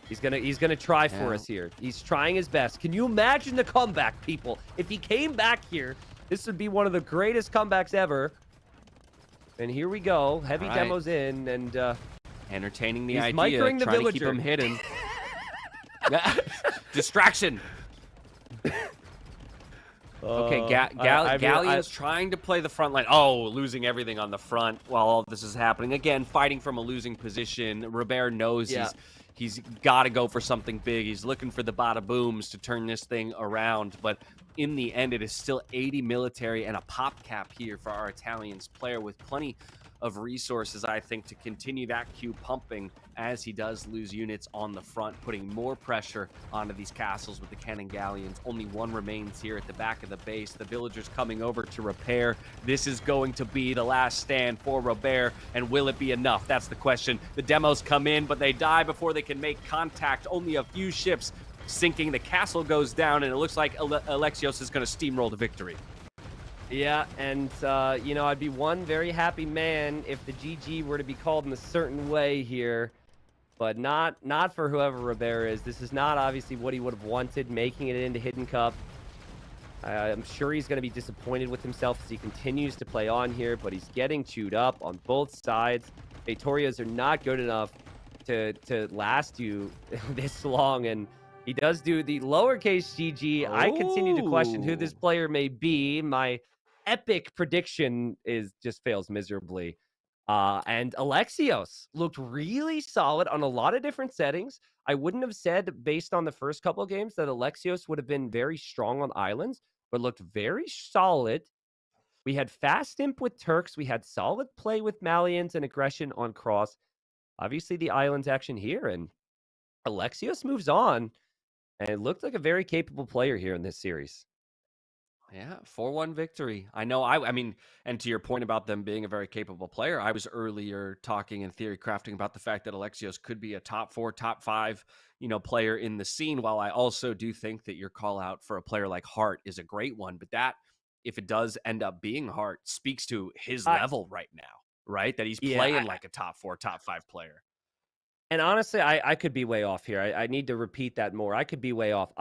He's gonna try for us here. He's trying his best. Can you imagine the comeback, people? If he came back here, this would be one of the greatest comebacks ever. And here we go. Heavy demos in, and entertaining the he's idea, microing the trying villager. to keep him hidden. Distraction. Okay, Galleon's trying to play the front line. Oh, losing everything on the front while all this is happening. Again, fighting from a losing position. Robert knows he's got to go for something big. He's looking for the bada booms to turn this thing around. But in the end, it is still 80 military and a pop cap here for our Italians player with plenty of resources, I think, to continue that queue pumping as he does lose units on the front, putting more pressure onto these castles with the cannon galleons. Only 1 remains here at the back of the base. The villagers coming over to repair. This is going to be the last stand for Robert, and will it be enough? That's the question. The demos come in, but they die before they can make contact. Only a few ships sinking. The castle goes down, and it looks like Alexios is going to steamroll to victory. Yeah, and, you know, I'd be one very happy man if the GG were to be called in a certain way here, but not for whoever Robert is. This is not obviously what he would have wanted, making it into Hidden Cup. I'm sure he's going to be disappointed with himself as he continues to play on here, but he's getting chewed up on both sides. Victorias are not good enough to last you this long, and he does do the lowercase GG. I continue to question who this player may be. My epic prediction just fails miserably. And Alexios looked really solid on a lot of different settings. I wouldn't have said, based on the first couple of games, that Alexios would have been very strong on islands, but looked very solid. We had fast imp with Turks. We had solid play with Malians and aggression on cross. Obviously, the islands action here, and Alexios moves on and looked like a very capable player here in this series. Yeah, 4-1 victory. I know, I mean, and to your point about them being a very capable player, I was earlier talking and theory crafting about the fact that Alexios could be a top 4, top 5, player in the scene, while I also do think that your call out for a player like Hart is a great one. But that, if it does end up being Hart, speaks to his level right now, right? That he's playing like a top 4, top 5 player. And honestly, I could be way off here. I need to repeat that more. I could be way off.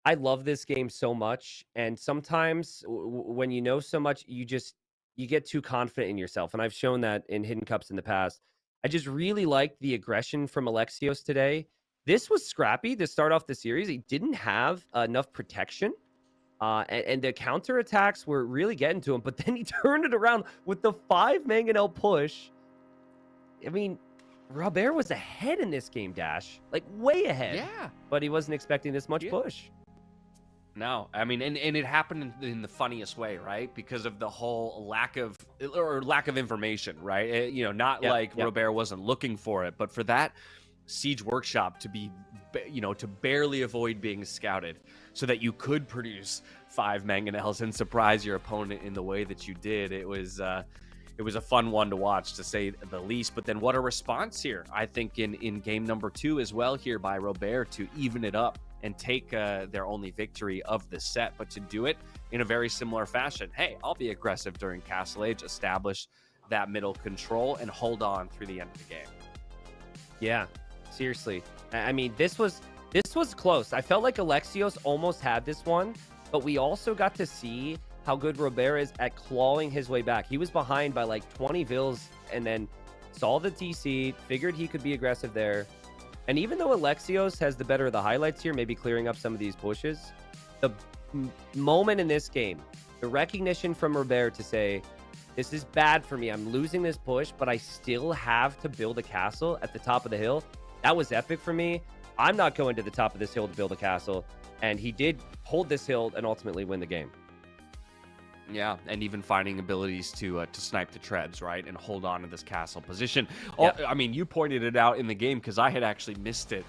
I love this game so much, and sometimes when you know so much, you get too confident in yourself, and I've shown that in Hidden Cups in the past. I just really liked the aggression from Alexios today. This was scrappy to start off the series. He didn't have enough protection, and the counterattacks were really getting to him, but then he turned it around with the 5 mangonel push. I mean, Robert was ahead in this game, Dash. Like, way ahead. Yeah. But he wasn't expecting this much push. No, I mean, and it happened in the funniest way, right? Because of the whole lack of information, right? Not like Robert wasn't looking for it, but for that Siege Workshop to be, to barely avoid being scouted so that you could produce 5 mangonels and surprise your opponent in the way that you did. It was a fun one to watch, to say the least. But then what a response here, I think, in game number 2 as well here by Robert to even it up and take their only victory of the set, but to do it in a very similar fashion. Hey, I'll be aggressive during Castle Age, establish that middle control, and hold on through the end of the game. Yeah, seriously. I mean, this was close. I felt like Alexios almost had this one, but we also got to see how good Robert is at clawing his way back. He was behind by like 20 vills and then saw the TC, figured he could be aggressive there. And even though Alexios has the better of the highlights here, maybe clearing up some of these pushes, the moment in this game, the recognition from Robert to say, this is bad for me. I'm losing this push, but I still have to build a castle at the top of the hill. That was epic for me. I'm not going to the top of this hill to build a castle. And he did hold this hill and ultimately win the game. Yeah, and even finding abilities to snipe the treads, right, and hold on to this castle position. I mean, you pointed it out in the game because I had actually missed it.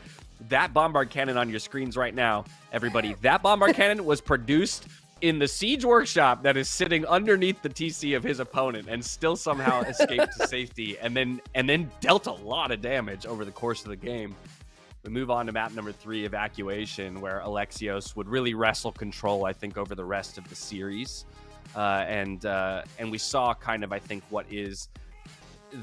That bombard cannon on your screens right now, everybody, that bombard cannon was produced in the Siege Workshop that is sitting underneath the TC of his opponent and still somehow escaped to safety, and then dealt a lot of damage over the course of the game. We move on to map number 3, Evacuation, where Alexios would really wrestle control, I think, over the rest of the series. And we saw kind of, I think, what is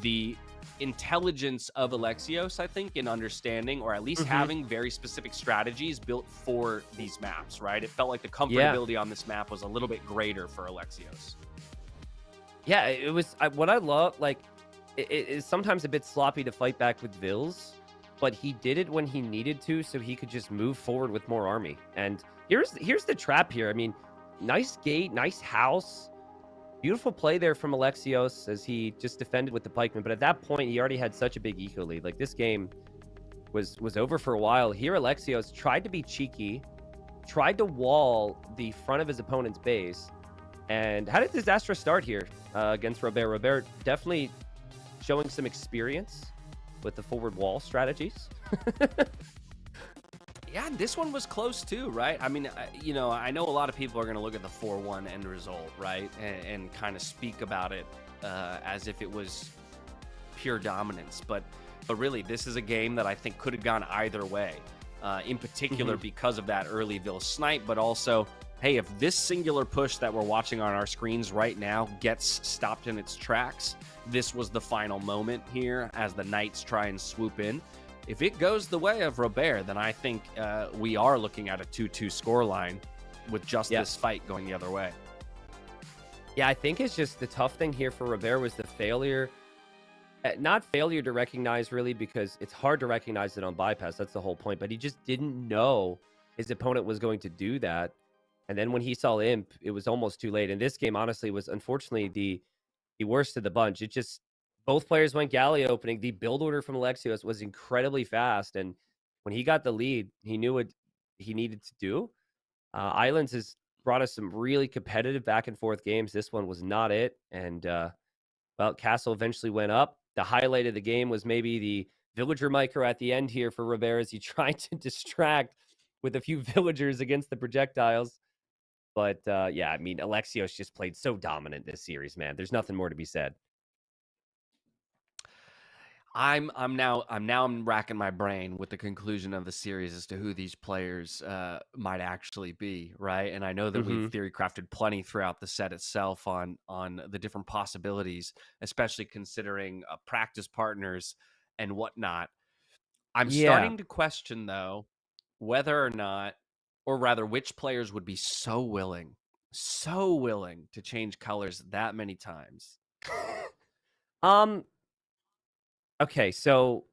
the intelligence of Alexios, I think, in understanding, or at least having very specific strategies built for these maps, right? It felt like the comfortability on this map was a little bit greater for Alexios. Yeah, it was what I love. Like, it is sometimes a bit sloppy to fight back with vills, but he did it when he needed to, so he could just move forward with more army. And here's the trap here. I mean, nice gate, nice house. Beautiful play there from Alexios as he just defended with the pikeman. But at that point, he already had such a big eco lead. Like, this game was over for a while. Here, Alexios tried to be cheeky, tried to wall the front of his opponent's base, and had a disastrous start here against Robert. Robert definitely showing some experience with the forward wall strategies. Yeah, and this one was close too, right? I mean, I know a lot of people are going to look at the 4-1 end result, right? And kind of speak about it as if it was pure dominance. But really, this is a game that I think could have gone either way, in particular because of that early Ville snipe, but also, hey, if this singular push that we're watching on our screens right now gets stopped in its tracks, this was the final moment here as the Knights try and swoop in. If it goes the way of Robert, then I think we are looking at a 2-2 scoreline with just this fight going the other way. Yeah, I think it's just the tough thing here for Robert was the failure. Not failure to recognize, really, because it's hard to recognize it on bypass. That's the whole point. But he just didn't know his opponent was going to do that. And then when he saw Imp, it was almost too late. And this game, honestly, was unfortunately the worst of the bunch. It just... Both players went galley opening. The build order from Alexios was incredibly fast. And when he got the lead, he knew what he needed to do. Islands has brought us some really competitive back and forth games. This one was not it. And, Castle eventually went up. The highlight of the game was maybe the villager micro at the end here for Robert as he tried to distract with a few villagers against the projectiles. But, yeah, I mean, Alexios just played so dominant this series, man. There's nothing more to be said. I'm racking my brain with the conclusion of the series as to who these players might actually be, right? And I know that we've theory crafted plenty throughout the set itself on the different possibilities, especially considering practice partners and whatnot. I'm starting to question, though, whether or not, or rather, which players would be so willing to change colors that many times. Okay, so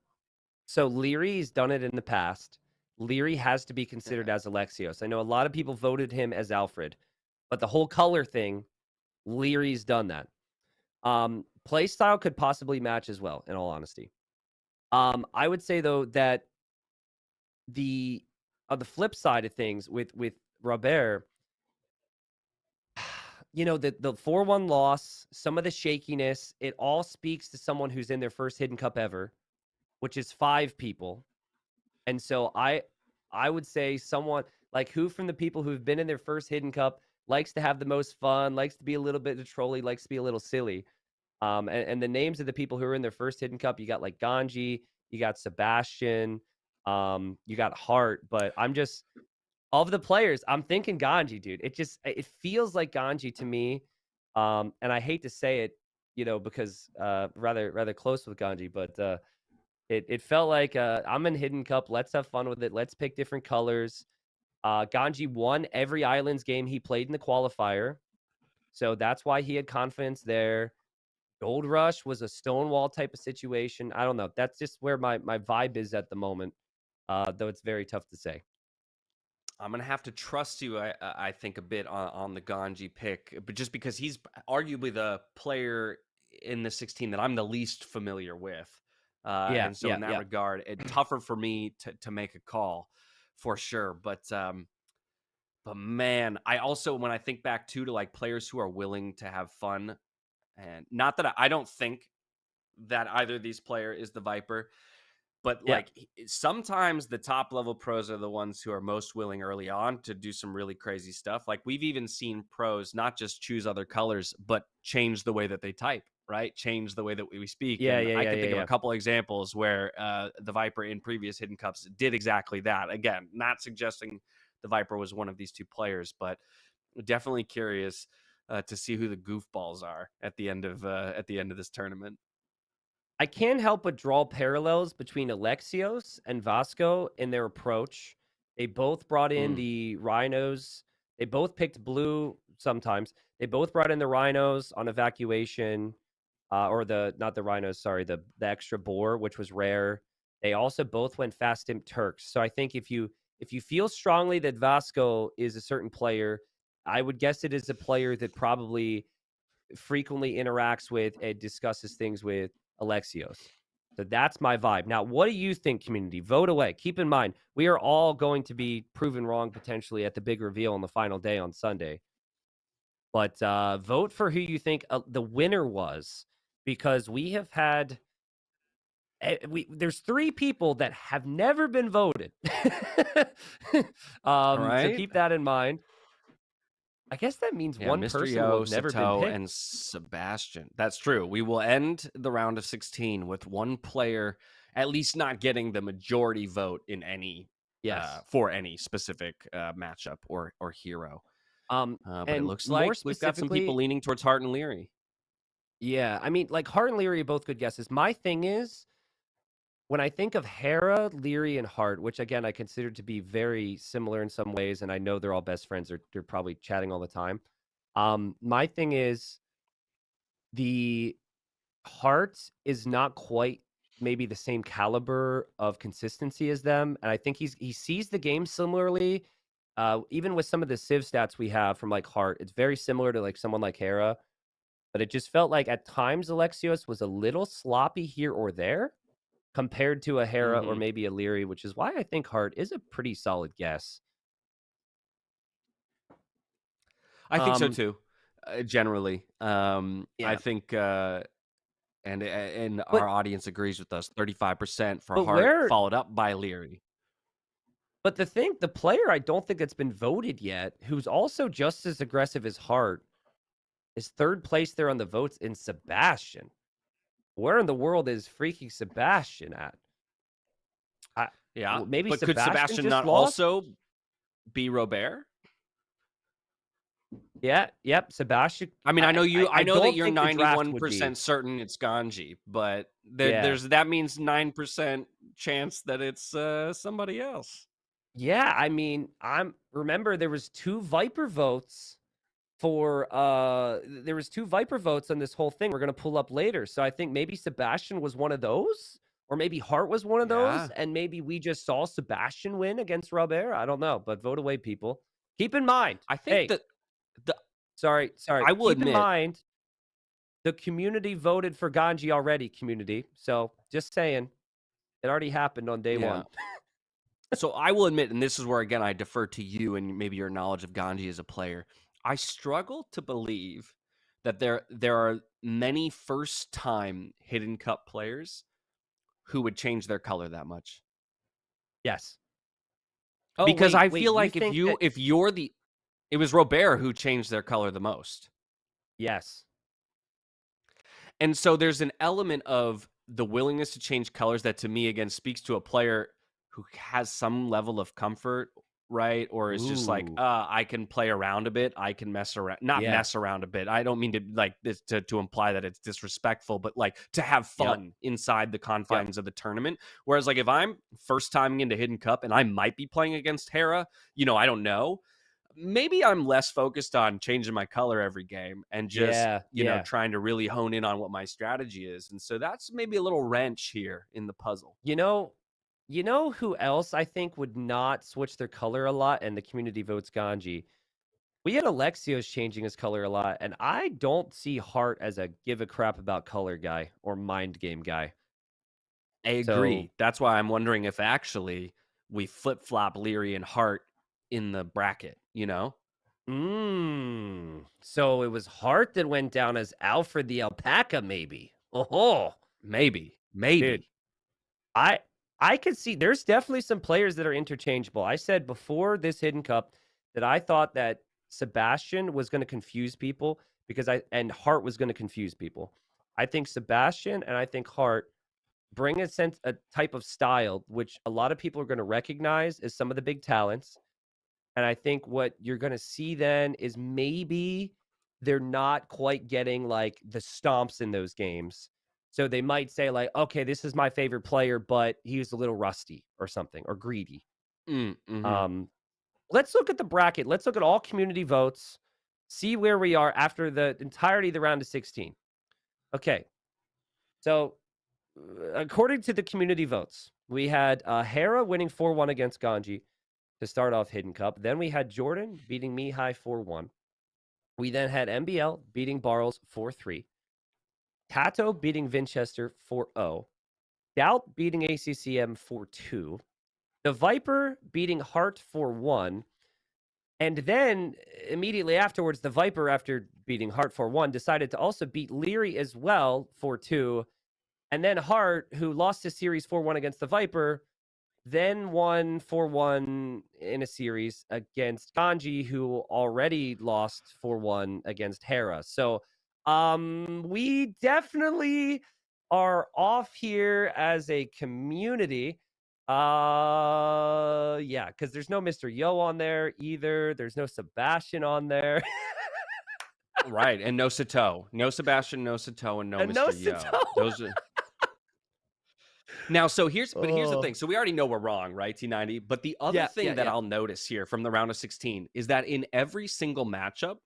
Leary's done it in the past. Leary has to be considered as Alexios. I know a lot of people voted him as Alfred, but the whole color thing, Leary's done that. Playstyle could possibly match as well, in all honesty. I would say though that on the flip side of things with Robert, the 4-1 loss, some of the shakiness, it all speaks to someone who's in their first Hidden Cup ever, which is 5 people. And so I would say someone like who from the people who've been in their first Hidden Cup likes to have the most fun, likes to be a little bit of trolly, likes to be a little silly. And the names of the people who are in their first Hidden Cup, you got like Ganji, you got Sebastian, you got Hart, but I'm just of the players, I'm thinking Ganji, dude. It feels like Ganji to me. And I hate to say it, because rather close with Ganji, but it felt like I'm in Hidden Cup. Let's have fun with it. Let's pick different colors. Ganji won every Islands game he played in the qualifier. So that's why he had confidence there. Gold Rush was a Stonewall type of situation. I don't know. That's just where my vibe is at the moment, though it's very tough to say. I'm gonna have to trust you. I think a bit on the Ganji pick, but just because he's arguably the player in the 16 that I'm the least familiar with, and so in that regard, it's tougher for me to make a call for sure. But man, I also when I think back to like players who are willing to have fun, and not that I don't think that either of these player is the Viper. But like sometimes the top level pros are the ones who are most willing early on to do some really crazy stuff. Like we've even seen pros not just choose other colors, but change the way that they type, right? Change the way that we speak. I can think of a couple examples where the Viper in previous Hidden Cups did exactly that. Again, not suggesting the Viper was one of these 2 players, but definitely curious to see who the goofballs are at the end of this tournament. I can't help but draw parallels between Alexios and Vasco in their approach. They both brought in the Rhinos. They both picked blue sometimes. They both brought in the Rhinos on evacuation, or not the Rhinos, sorry, the extra boar, which was rare. They also both went fast imp Turks. So I think if you feel strongly that Vasco is a certain player, I would guess it is a player that probably frequently interacts with and discusses things with Alexios. So that's my vibe. Now, what do you think, community? Vote away. Keep in mind, we are all going to be proven wrong potentially at the big reveal on the final day on Sunday. But vote for who you think the winner was, because we have had there's 3 people that have never been voted. So keep that in mind. I guess that means one person will have never been picked. And Sebastian. That's true. We will end the round of 16 with one player at least not getting the majority vote in any for any specific matchup or hero. But it looks like we've got some people leaning towards Hart and Leary. Yeah, I mean, like Hart and Leary are both good guesses. My thing is, when I think of Hera, Leary, and Hart, which again I consider to be very similar in some ways, and I know they're all best friends, they're probably chatting all the time. My thing is, the Hart is not quite maybe the same caliber of consistency as them, and I think he sees the game similarly. Even with some of the Civ stats we have from like Hart, it's very similar to like someone like Hera, but it just felt like at times Alexios was a little sloppy here or there, compared to a Hera or maybe a Leary, which is why I think Hart is a pretty solid guess. I think so too, generally. I think, and our audience agrees with us, 35% for Hart, followed up by Leary. But the player I don't think that's been voted yet, who's also just as aggressive as Hart, is 3rd place there on the votes in Sebastian. Where in the world is freaking Sebastian at? Maybe but Sebastian could Sebastian not lost? also be Robert? Yep, Sebastian. I mean, I know that you're 91% certain it's Ganji, but that means 9% chance that it's somebody else. Yeah, I mean, remember there was 2 Viper votes there was 2 Viper votes on this whole thing we're going to pull up later. So I think maybe Sebastian was one of those, or maybe Hart was one of those, and maybe we just saw Sebastian win against Robert. I don't know, but vote away, people. Keep in mind, I think sorry. I will keep in mind, the community voted for Ganji already, community. So just saying. It already happened on day Yeah. one. So I will admit, and this is where again I defer to you and maybe your knowledge of Ganji as a player. I struggle to believe that there are many first time Hidden Cup players who would change their color that much. Yes. Oh, Because wait, I wait, feel you like think that... if you're the it was Robert who changed their color the most. Yes. And so there's an element of the willingness to change colors that to me again speaks to a player who has some level of comfort, right? Or is just like, Ooh. I can play around a bit. I can mess around, not Yeah. mess around a bit. I don't mean to like this to imply that it's disrespectful, but like to have fun inside the confines of the tournament. Whereas like if I'm first timing into Hidden Cup and I might be playing against Hera, I don't know. Maybe I'm less focused on changing my color every game and just, trying to really hone in on what my strategy is. And so that's maybe a little wrench here in the puzzle. You know who else I think would not switch their color a lot, and the community votes Ganji? We had Alexios changing his color a lot, and I don't see Hart as a give a crap about color guy or mind game guy. I agree. So, That's why I'm wondering if actually we flip-flop Leary and Hart in the bracket, So it was Hart that went down as Alfred the Alpaca, maybe. Oh, maybe. Dude, I could see there's definitely some players that are interchangeable. I said before this Hidden Cup that I thought that Sebastian was going to confuse people and Hart was going to confuse people. I think Sebastian and I think Hart bring a type of style which a lot of people are going to recognize as some of the big talents. And I think what you're going to see then is maybe they're not quite getting like the stomps in those games. So they might say like, okay, this is my favorite player, but he was a little rusty or something or greedy. Let's look at the bracket. Let's look at all community votes, see where we are after the entirety of the round of 16. Okay. So according to the community votes, we had Hera winning 4-1 against Ganji to start off Hidden Cup. Then we had Jordan beating Mihai 4-1. We then had MBL beating Barles 4-3. Tato beating Vinchester 4-0. Doubt beating ACCM 4-2. The Viper beating Hart 4-1. And then immediately afterwards, the Viper, after beating Hart 4-1, decided to also beat Leary as well 4-2. And then Hart, who lost his series 4-1 against the Viper, then won 4-1 in a series against Ganji, who already lost 4-1 against Hera. So we definitely are off here as a community. Yeah, because there's no Mr. Yo on there either. There's no Sebastian on there. Right, and no Sato. No Sebastian, no Sato, and no Mr. Yo. Those are... Now, here's the thing. So we already know we're wrong, right, T90? But the other thing that I'll notice here from the round of 16 is that in every single matchup,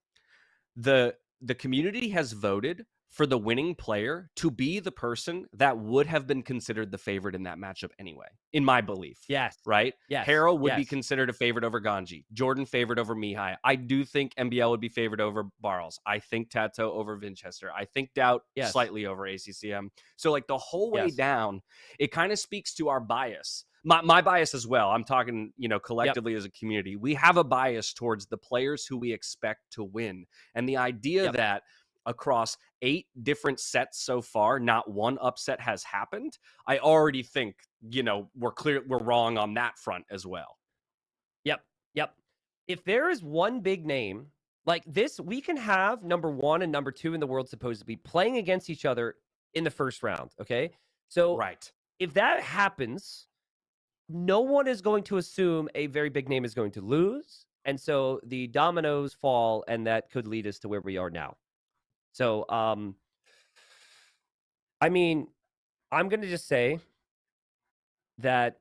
the community has voted for the winning player to be the person that would have been considered the favorite in that matchup anyway, in my belief. Yes. Right? Yes. Hera would be considered a favorite over Ganji. Jordan favored over Mihai. I do think MBL would be favored over Barles. I think Tato over Vinchester. I think Doubt slightly over ACCM. So like the whole way down, it kind of speaks to our bias. My bias as well. I'm talking, collectively as a community. We have a bias towards the players who we expect to win. And the idea that across 8 different sets so far, not one upset has happened, I already think, we're wrong on that front as well. Yep. If there is one big name like this, we can have number 1 and number 2 in the world supposedly playing against each other in the first round. Okay. So if that happens, no one is going to assume a very big name is going to lose. And so the dominoes fall, and that could lead us to where we are now. So, I mean, I'm going to just say that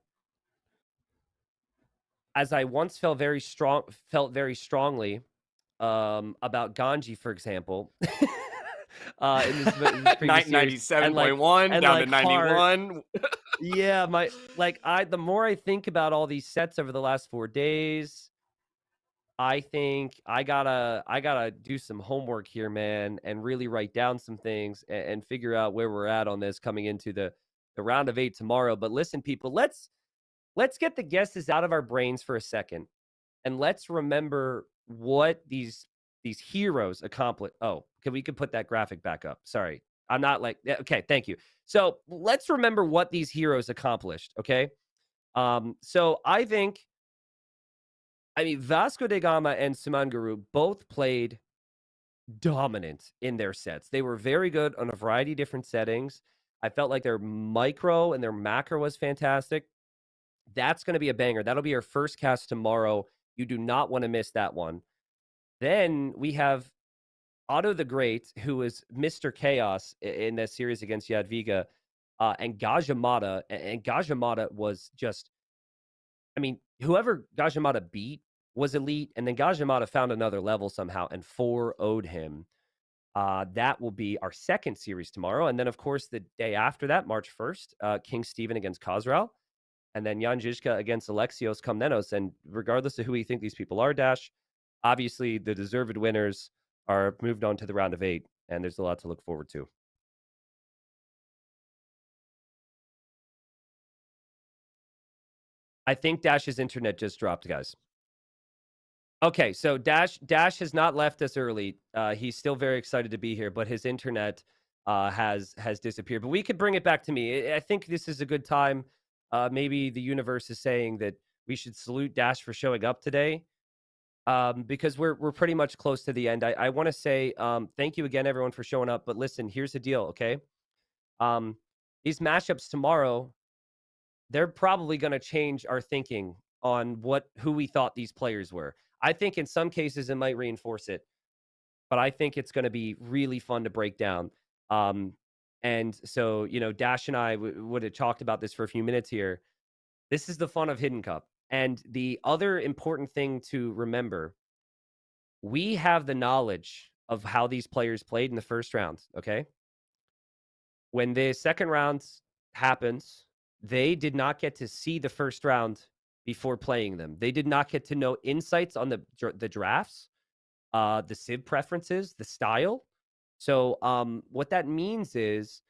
as I once felt very strongly about Ganji, for example, in this previous 97.1 down to 91. Yeah, the more I think about all these sets over the last 4 days, I think I gotta do some homework here, man, and really write down some things and figure out where we're at on this coming into the the round of 8 tomorrow. But listen, people, let's get the guesses out of our brains for a second, and let's remember what these heroes accomplish. Oh, we could put that graphic back up. Sorry, I'm not like okay. Thank you. So let's remember what these heroes accomplished. Okay, so I mean Vasco da Gama and Sumanguru both played dominant in their sets. They were very good on a variety of different settings. I felt like their micro and their macro was fantastic. That's going to be a banger. That'll be our first cast tomorrow. You do not want to miss that one. Then we have Otto the Great, who is Mr. Chaos in that series against Jadwiga, and Gajamata. And Gajamata was just, I mean, whoever Gajamata beat was elite, and then Gajamata found another level somehow and 4-0'd him. That will be our second series tomorrow. And then, of course, the day after that, March 1st, King Stephen against Khosrau. And then Jan Zizka against Alexios Komnenos. And regardless of who we think these people are, Dash, obviously the deserved winners are moved on to the round of 8. And there's a lot to look forward to. I think Dash's internet just dropped, guys. Okay, so Dash has not left us early. He's still very excited to be here, but his internet has disappeared. But we could bring it back to me. I think this is a good time. Maybe the universe is saying that we should salute Dash for showing up today, because we're pretty much close to the end. I want to say thank you again, everyone, for showing up. But listen, here's the deal, okay? These matchups tomorrow, they're probably going to change our thinking on who we thought these players were. I think in some cases it might reinforce it, but I think it's going to be really fun to break down. And so, Dash and I would have talked about this for a few minutes here. This is the fun of Hidden Cup. And the other important thing to remember, we have the knowledge of how these players played in the first round, okay? When the second round happens, they did not get to see the first round before playing them. They did not get to know insights on the drafts, the Civ preferences, the style. So what that means is,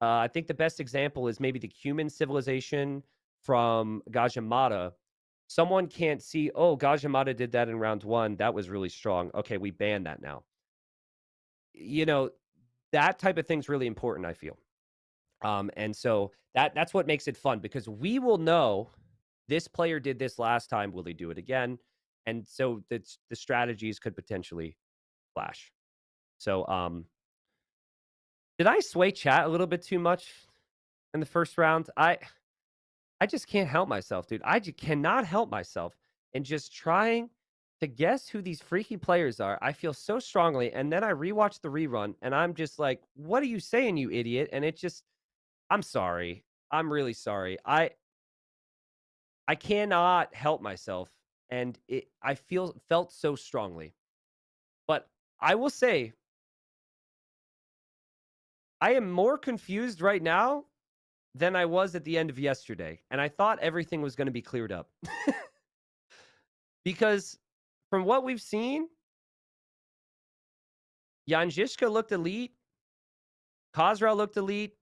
I think the best example is maybe the Cuman civilization from Gajamata. Someone can't see, oh, Gajamata did that in round 1. That was really strong. Okay, we ban that now. That type of thing's really important, I feel. And so that's what makes it fun, because we will know this player did this last time. Will he do it again? And so the strategies could potentially clash. So, did I sway chat a little bit too much in the first round? I just can't help myself, dude. I just cannot help myself in just trying to guess who these freaky players are. I feel so strongly. And then I rewatch the rerun and I'm just like, what are you saying, you idiot? And it just, I'm sorry. I'm really sorry. I cannot help myself, and I felt so strongly. But I will say, I am more confused right now than I was at the end of yesterday, and I thought everything was going to be cleared up. Because from what we've seen, Jan Zizka looked elite, Khosrau looked elite,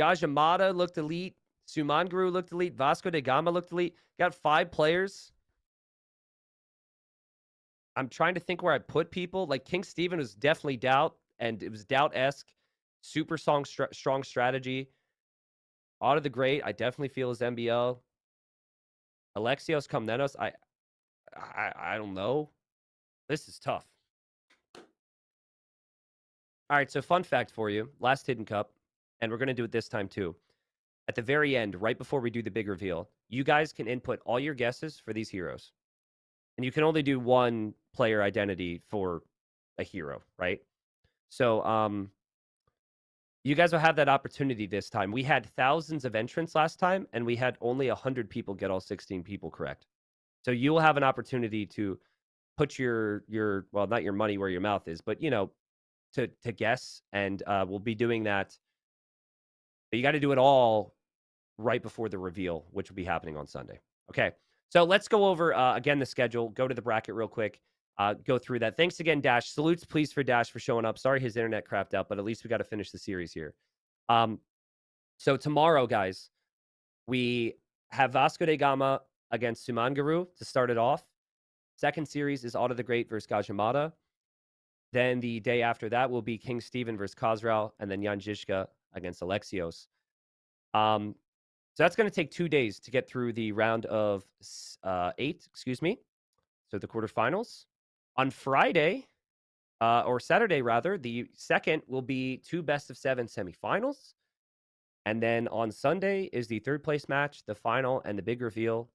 Gajamata looked elite, Sumanguru looked elite. Vasco da Gama looked elite. Got 5 players. I'm trying to think where I put people. Like King Stephen was definitely doubt, and it was doubt-esque. Super strong strategy. Otto the Great, I definitely feel is MBL. Alexios Komnenos, I don't know. This is tough. All right, so fun fact for you. Last Hidden Cup, and we're going to do it this time too. At the very end, right before we do the big reveal, you guys can input all your guesses for these heroes. And you can only do one player identity for a hero, right? So you guys will have that opportunity this time. We had thousands of entrants last time, and we had only 100 people get all 16 people correct. So you will have an opportunity to put your well, not your money where your mouth is, but, to guess. And we'll be doing that. But you got to do it all right before the reveal, which will be happening on Sunday. Okay, so let's go over, again, the schedule. Go to the bracket real quick. Go through that. Thanks again, Dash. Salutes, please, for Dash for showing up. Sorry his internet crapped out, but at least we got to finish the series here. So tomorrow, guys, we have Vasco da Gama against Sumanguru to start it off. Second series is Otto the Great versus Gajimata. Then the day after that will be King Stephen versus Khosrau, and then Jan Zizka against Alexios. So that's going to take 2 days to get through the round of 8, so the quarterfinals. On Friday, or Saturday rather, the second will be 2 best-of-7 semifinals. And then on Sunday is the third place match, the final, and the big reveal.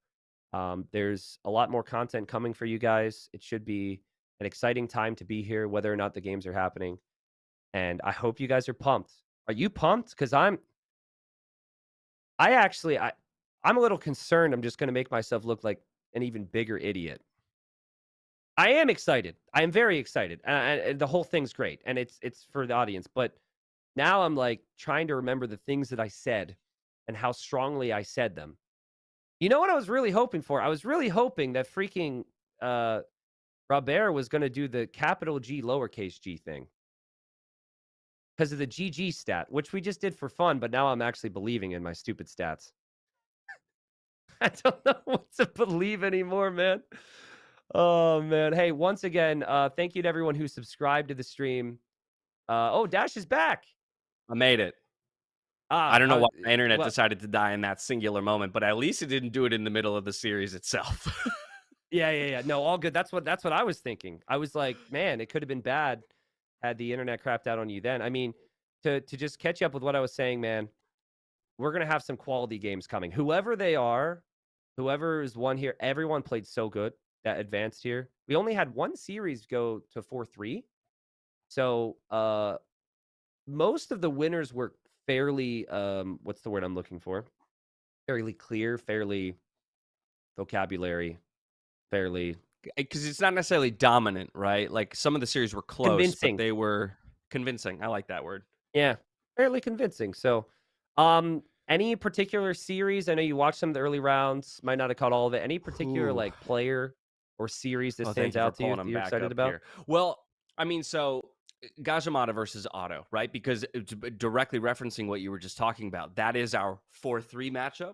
There's a lot more content coming for you guys. It should be an exciting time to be here, whether or not the games are happening. And I hope you guys are pumped. Are you pumped? Because I'm a little concerned. I'm just going to make myself look like an even bigger idiot. I am excited. I am very excited. And the whole thing's great. And it's for the audience. But now I'm like trying to remember the things that I said and how strongly I said them. You know what I was really hoping for? I was really hoping that freaking Robert was going to do the capital G, lowercase g thing. Because of the GG stat, which we just did for fun, but now I'm actually believing in my stupid stats. I don't know what to believe anymore, man. Oh, man. Hey, once again, thank you to everyone who subscribed to the stream. Dash is back. I made it. I don't know why my internet decided to die in that singular moment, but at least it didn't do it in the middle of the series itself. Yeah. No, all good. That's what I was thinking. I was like, man, it could have been bad had the internet crapped out on you then. I mean, to just catch up with what I was saying, man, we're going to have some quality games coming. Whoever they are, whoever is won here, everyone played so good that advanced here. We only had one series go to 4-3. So most of the winners were fairly, what's the word I'm looking for? Fairly clear, fairly vocabulary, fairly... Because it's not necessarily dominant, right? Like some of the series were close, convincing. But they were convincing. I like that word. Yeah, fairly convincing. So, any particular series? I know you watched some of the early rounds. Might not have caught all of it. Any particular like player or series that stands out to you that you're excited about? Here. Well, I mean, so Gajimata versus Otto, right? Because directly referencing what you were just talking about, that is our 4-3 matchup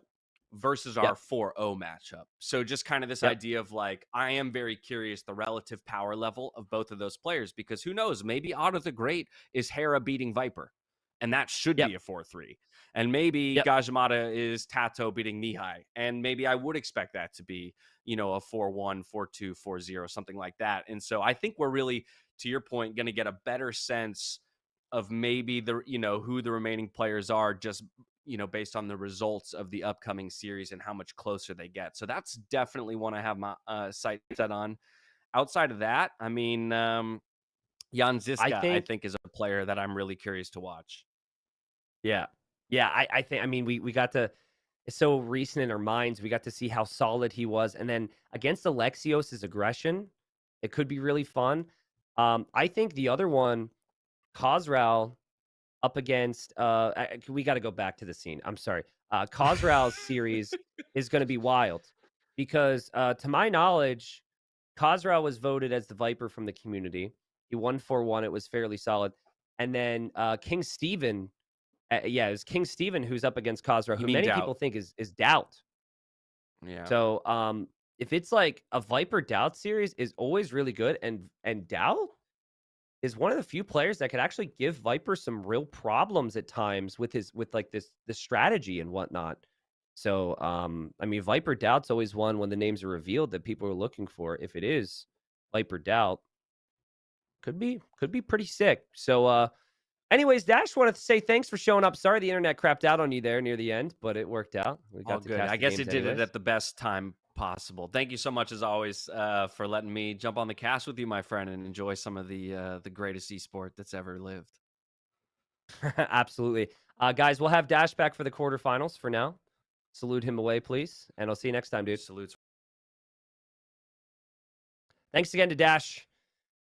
versus our 4-0 matchup. So just kind of this idea of like, I am very curious the relative power level of both of those players, because who knows, maybe Otto the Great is Hera beating Viper, and that should be a 4-3. And maybe Gajimata is Tato beating Mihai, and maybe I would expect that to be, a 4-1, 4-2, 4-0, something like that. And so I think we're really, to your point, going to get a better sense of maybe the, who the remaining players are, just based on the results of the upcoming series and how much closer they get. So that's definitely one I have my sights set on. Outside of that, I mean, Jan Zizka, I think, is a player that I'm really curious to watch. Yeah. I think, I mean, we got to, it's so recent in our minds. We got to see how solid he was. And then against Alexios' aggression, it could be really fun. I think the other one, Khosrau, up against we got to go back to the scene. I'm sorry. Khosrau's series is going to be wild because to my knowledge, Khosrau was voted as the Viper from the community. He won 4-1. It was fairly solid. And then King Stephen, it was King Stephen who's up against Khosrau, who many people think is Doubt. Yeah. So if it's like a Viper Doubt series is always really good, and Doubt is one of the few players that could actually give Viper some real problems at times with this strategy and whatnot. So, I mean, Viper Doubt's always one when the names are revealed that people are looking for. If it is Viper Doubt, could be pretty sick. So, anyways, Dash, wanted to say thanks for showing up. Sorry the internet crapped out on you there near the end, but it worked out. We got to good. cast I guess it did it at the best time possible. Thank you so much, as always, for letting me jump on the cast with you, my friend, and enjoy some of the greatest esport that's ever lived. Absolutely. Guys, we'll have Dash back for the quarterfinals for now. Salute him away, please, and I'll see you next time, dude. Salutes. Thanks again to Dash.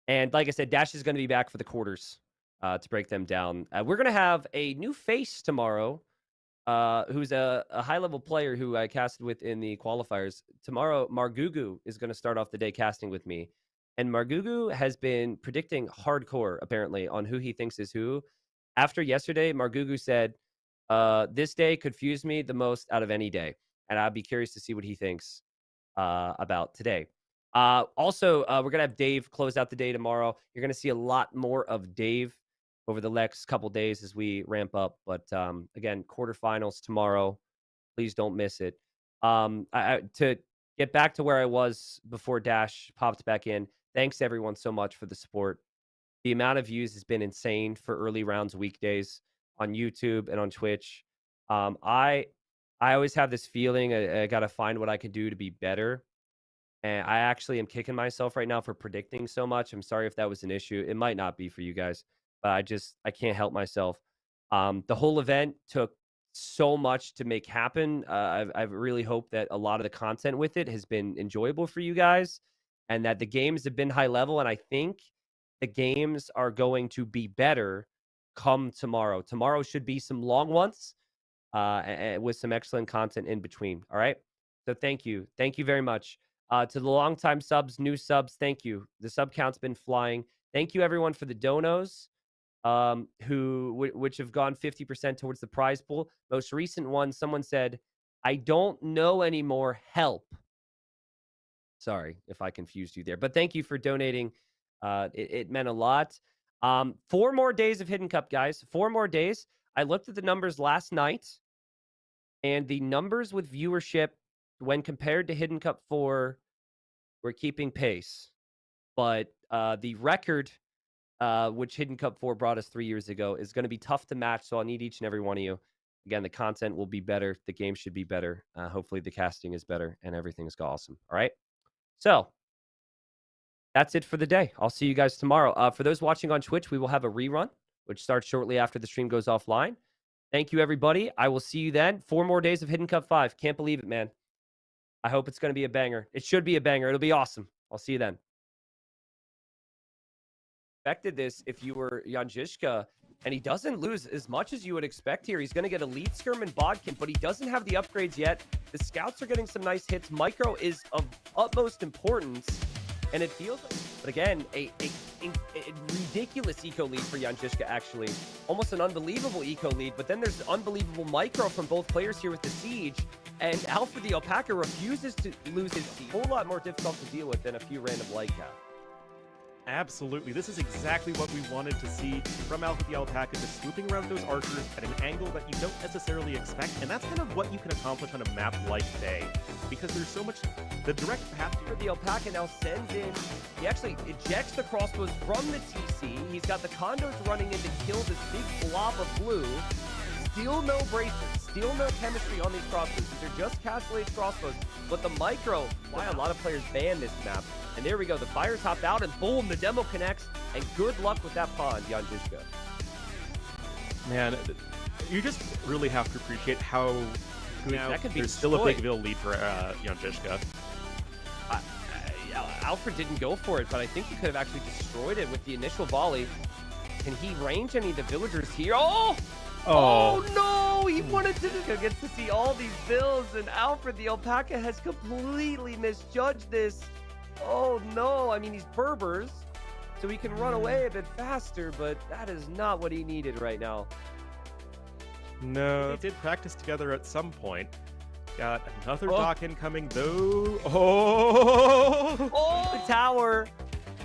And like I said, Dash is going to be back for the quarters to break them down. We're going to have a new face tomorrow, who's a high-level player who I casted with in the qualifiers. Tomorrow, Margugu is going to start off the day casting with me. And Margugu has been predicting hardcore, apparently, on who he thinks is who. After yesterday, Margugu said, This day confused me the most out of any day, and I'd be curious to see what he thinks about today. Also, we're gonna have Dave close out the day tomorrow. You're gonna see a lot more of Dave over the next couple days as we ramp up. But again, quarterfinals tomorrow. Please don't miss it. To get back to where I was before Dash popped back in, thanks everyone so much for the support. The amount of views has been insane for early rounds weekdays on YouTube and on Twitch. I always have this feeling I got to find what I can do to be better. And I actually am kicking myself right now for predicting so much. I'm sorry if that was an issue. It might not be for you guys, but I can't help myself. The whole event took so much to make happen. I've really hoped that a lot of the content with it has been enjoyable for you guys and that the games have been high level. And I think the games are going to be better come tomorrow. Tomorrow should be some long ones with some excellent content in between. All right. So thank you. Thank you very much. To the longtime subs, new subs, thank you. The sub count's been flying. Thank you everyone for the donos. Which have gone 50% towards the prize pool. Most recent one, someone said, "I don't know anymore. Help." Sorry if I confused you there, but thank you for donating. It meant a lot. 4 more days of Hidden Cup, guys. 4 more days. I looked at the numbers last night, and the numbers with viewership when compared to Hidden Cup 4 were keeping pace. But the record which Hidden Cup 4 brought us 3 years ago, is going to be tough to match. So I'll need each and every one of you. Again, the content will be better. The game should be better. Hopefully the casting is better and everything's awesome. All right. So that's it for the day. I'll see you guys tomorrow. For those watching on Twitch, we will have a rerun, which starts shortly after the stream goes offline. Thank you, everybody. I will see you then. 4 more days of Hidden Cup 5. Can't believe it, man. I hope it's going to be a banger. It should be a banger. It'll be awesome. I'll see you then. Expected this if you were Jan Zizka, and he doesn't lose as much as you would expect here. He's going to get Elite Skirm and Bodkin, but he doesn't have the upgrades yet. The scouts are getting some nice hits. Micro is of utmost importance, and it feels like, but again, a ridiculous eco lead for Jan Zizka, actually. Almost an unbelievable eco lead, but then there's unbelievable micro from both players here with the Siege, and Alfred the Alpaca refuses to lose his Siege. A whole lot more difficult to deal with than a few random light cap. Absolutely. This is exactly what we wanted to see from Alfred the Alpaca, just swooping around those archers at an angle that you don't necessarily expect. And that's kind of what you can accomplish on a map like Bay, because there's so much, the direct path to the Alpaca now sends in, he actually ejects the crossbows from the TC. He's got the condos running in to kill this big blob of blue. Still no braces, still no chemistry on these crossbows. These are just castellated crossbows. But the micro, why a lot of players ban this map. And there we go, the fires hop out, and boom, the demo connects. And good luck with that pond, Jan Zizka. Man, you just really have to appreciate how now that could be there's still a big lead for Jan Zizka. Alfred didn't go for it, but I think he could have actually destroyed it with the initial volley. Can he range any of the villagers here? Oh no! He wanted to gets to see all these builds, and Alfred the Alpaca has completely misjudged this. Oh no! I mean, he's Berbers, so he can run away a bit faster, but that is not what he needed right now. No, they did practice together at some point. Got another dock incoming, though. Oh, the tower!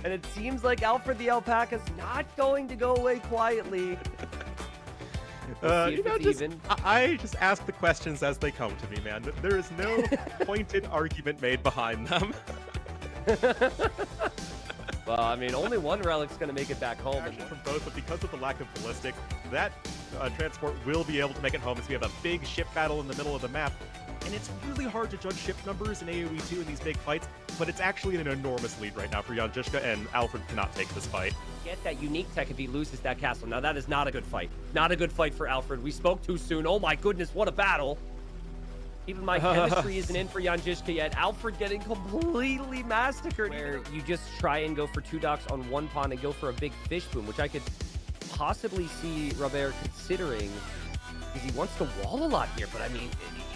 And it seems like Alfred the Alpaca's not going to go away quietly. I just ask the questions as they come to me, man. There is no pointed argument made behind them. Well, I mean, only one relic's going to make it back home. From both, but because of the lack of ballistics, that transport will be able to make it home as we have a big ship battle in the middle of the map. And it's really hard to judge ship numbers in AoE 2 in these big fights, but it's actually an enormous lead right now for Jan Zizka, and Alfred cannot take this fight. Get that unique tech if he loses that castle. Now, that is not a good fight. Not a good fight for Alfred. We spoke too soon. Oh my goodness, what a battle. Even my chemistry isn't in for Jan Zizka yet. Alfred getting completely massacred. Where you just try and go for 2 docks on 1 pond and go for a big fish boom, which I could possibly see Robert considering, because he wants to wall a lot here, but I mean,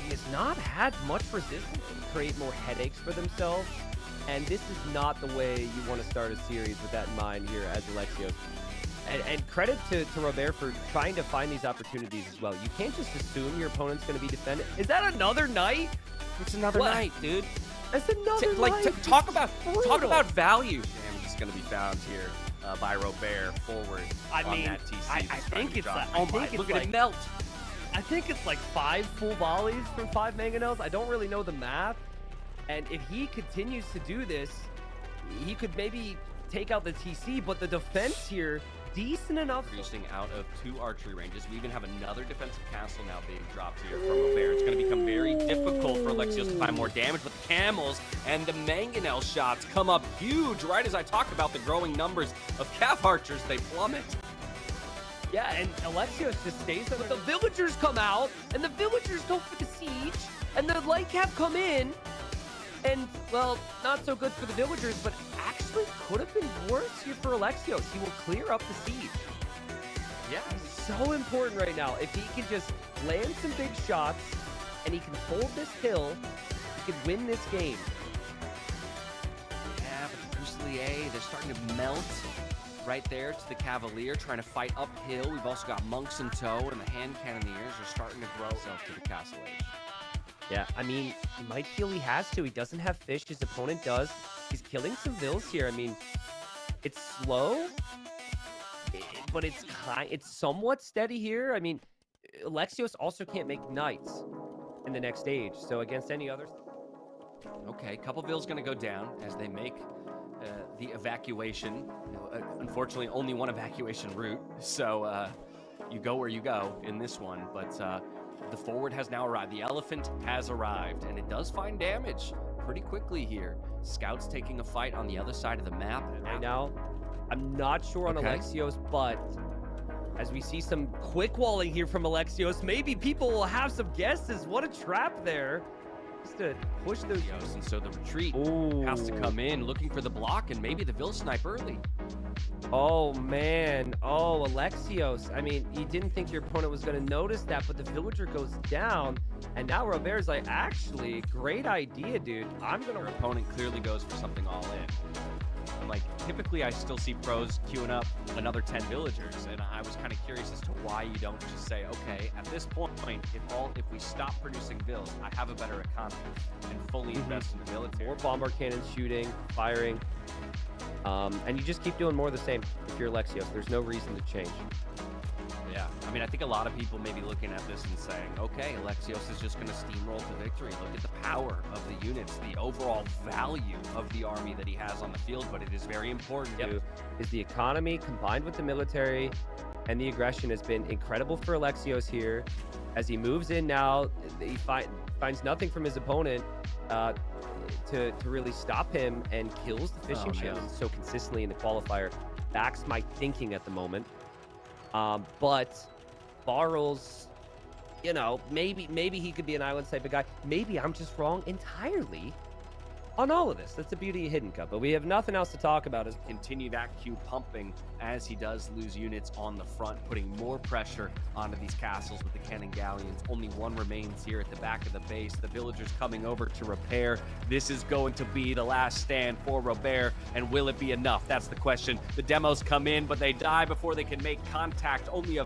he has not had much resistance to create more headaches for themselves, and this is not the way you want to start a series with that in mind here as Alexios. And credit to Robert for trying to find these opportunities as well. You can't just assume your opponent's going to be defended. Is that another knight? It's another night, dude. That's another knight. Talk about value. Damage is going to be found here by Robert forward. I on mean, that TC. I that's think trying to it's drop. like- Oh I think my! it's Look at like- it melt. I think it's like 5 full volleys from 5 mangonels. I don't really know the math. And if he continues to do this, he could maybe take out the TC, but the defense here, decent enough. Producing out of 2 archery ranges. We even have another defensive castle now being dropped here from Robert. It's going to become very difficult for Alexios to find more damage, but the camels and the mangonel shots come up huge. Right as I talked about the growing numbers of cav archers, they plummet. Yeah, and Alexios just stays there. But the villagers come out, and the villagers go for the siege, and the light cap come in, and, well, not so good for the villagers, but actually could have been worse here for Alexios. He will clear up the siege. Yeah. So important right now. If he can just land some big shots, and he can hold this hill, he can win this game. Yeah, but the Fusilier, they're starting to melt right there to the Cavalier, trying to fight uphill. We've also got monks in tow, and the hand cannoneers are starting to grow up to the castle age. Yeah, I mean, he might feel he has to. He doesn't have fish. His opponent does. He's killing some vills here. I mean, it's slow, but it's somewhat steady here. I mean, Alexios also can't make knights in the next stage. So against any others. Okay, couple vills going to go down as they make the evacuation. Unfortunately, only one evacuation route, so you go where you go in this one. But the forward has now arrived. The elephant has arrived, and it does find damage pretty quickly here. Scouts taking a fight on the other side of the map. Right now, I'm not sure on Okay. Alexios, but as we see some quick walling here from Alexios, maybe people will have some guesses. What a trap there. Just to push those. And so the retreat Ooh. has to come in looking for the block, and maybe the Vill snipe early. Oh, man. Oh, Alexios. I mean, you didn't think your opponent was going to notice that, but the villager goes down. And now Robert's like, actually, great idea, dude. I'm going Your to... opponent clearly goes for something all in. Like, typically I still see pros queuing up another 10 villagers, and I was kind of curious as to why you don't just say, okay, at this point, if we stop producing vills, I have a better economy and fully invest in the military. More bomber cannons shooting, firing. And you just keep doing more of the same if you're Alexios. There's no reason to change. Yeah, I mean, I think a lot of people may be looking at this and saying, okay, Alexios is just going to steamroll to victory. Look at the power of the units, the overall value of the army that he has on the field, but it is very important to... Is the economy combined with the military and the aggression has been incredible for Alexios here. As he moves in now, he finds nothing from his opponent to really stop him and kills the fishing ships so consistently in the qualifier. Backs my thinking at the moment. But Barrels, you know, maybe he could be an island type of guy. Maybe I'm just wrong entirely on all of this. That's the beauty of Hidden Cup. But we have nothing else to talk about. Is continue that queue pumping as he does lose units on the front, putting more pressure onto these castles with the cannon galleons. Only one remains here at the back of the base. The villagers coming over to repair. This is going to be the last stand for Robert, and will it be enough? That's the question. The demos come in, but they die before they can make contact. Only a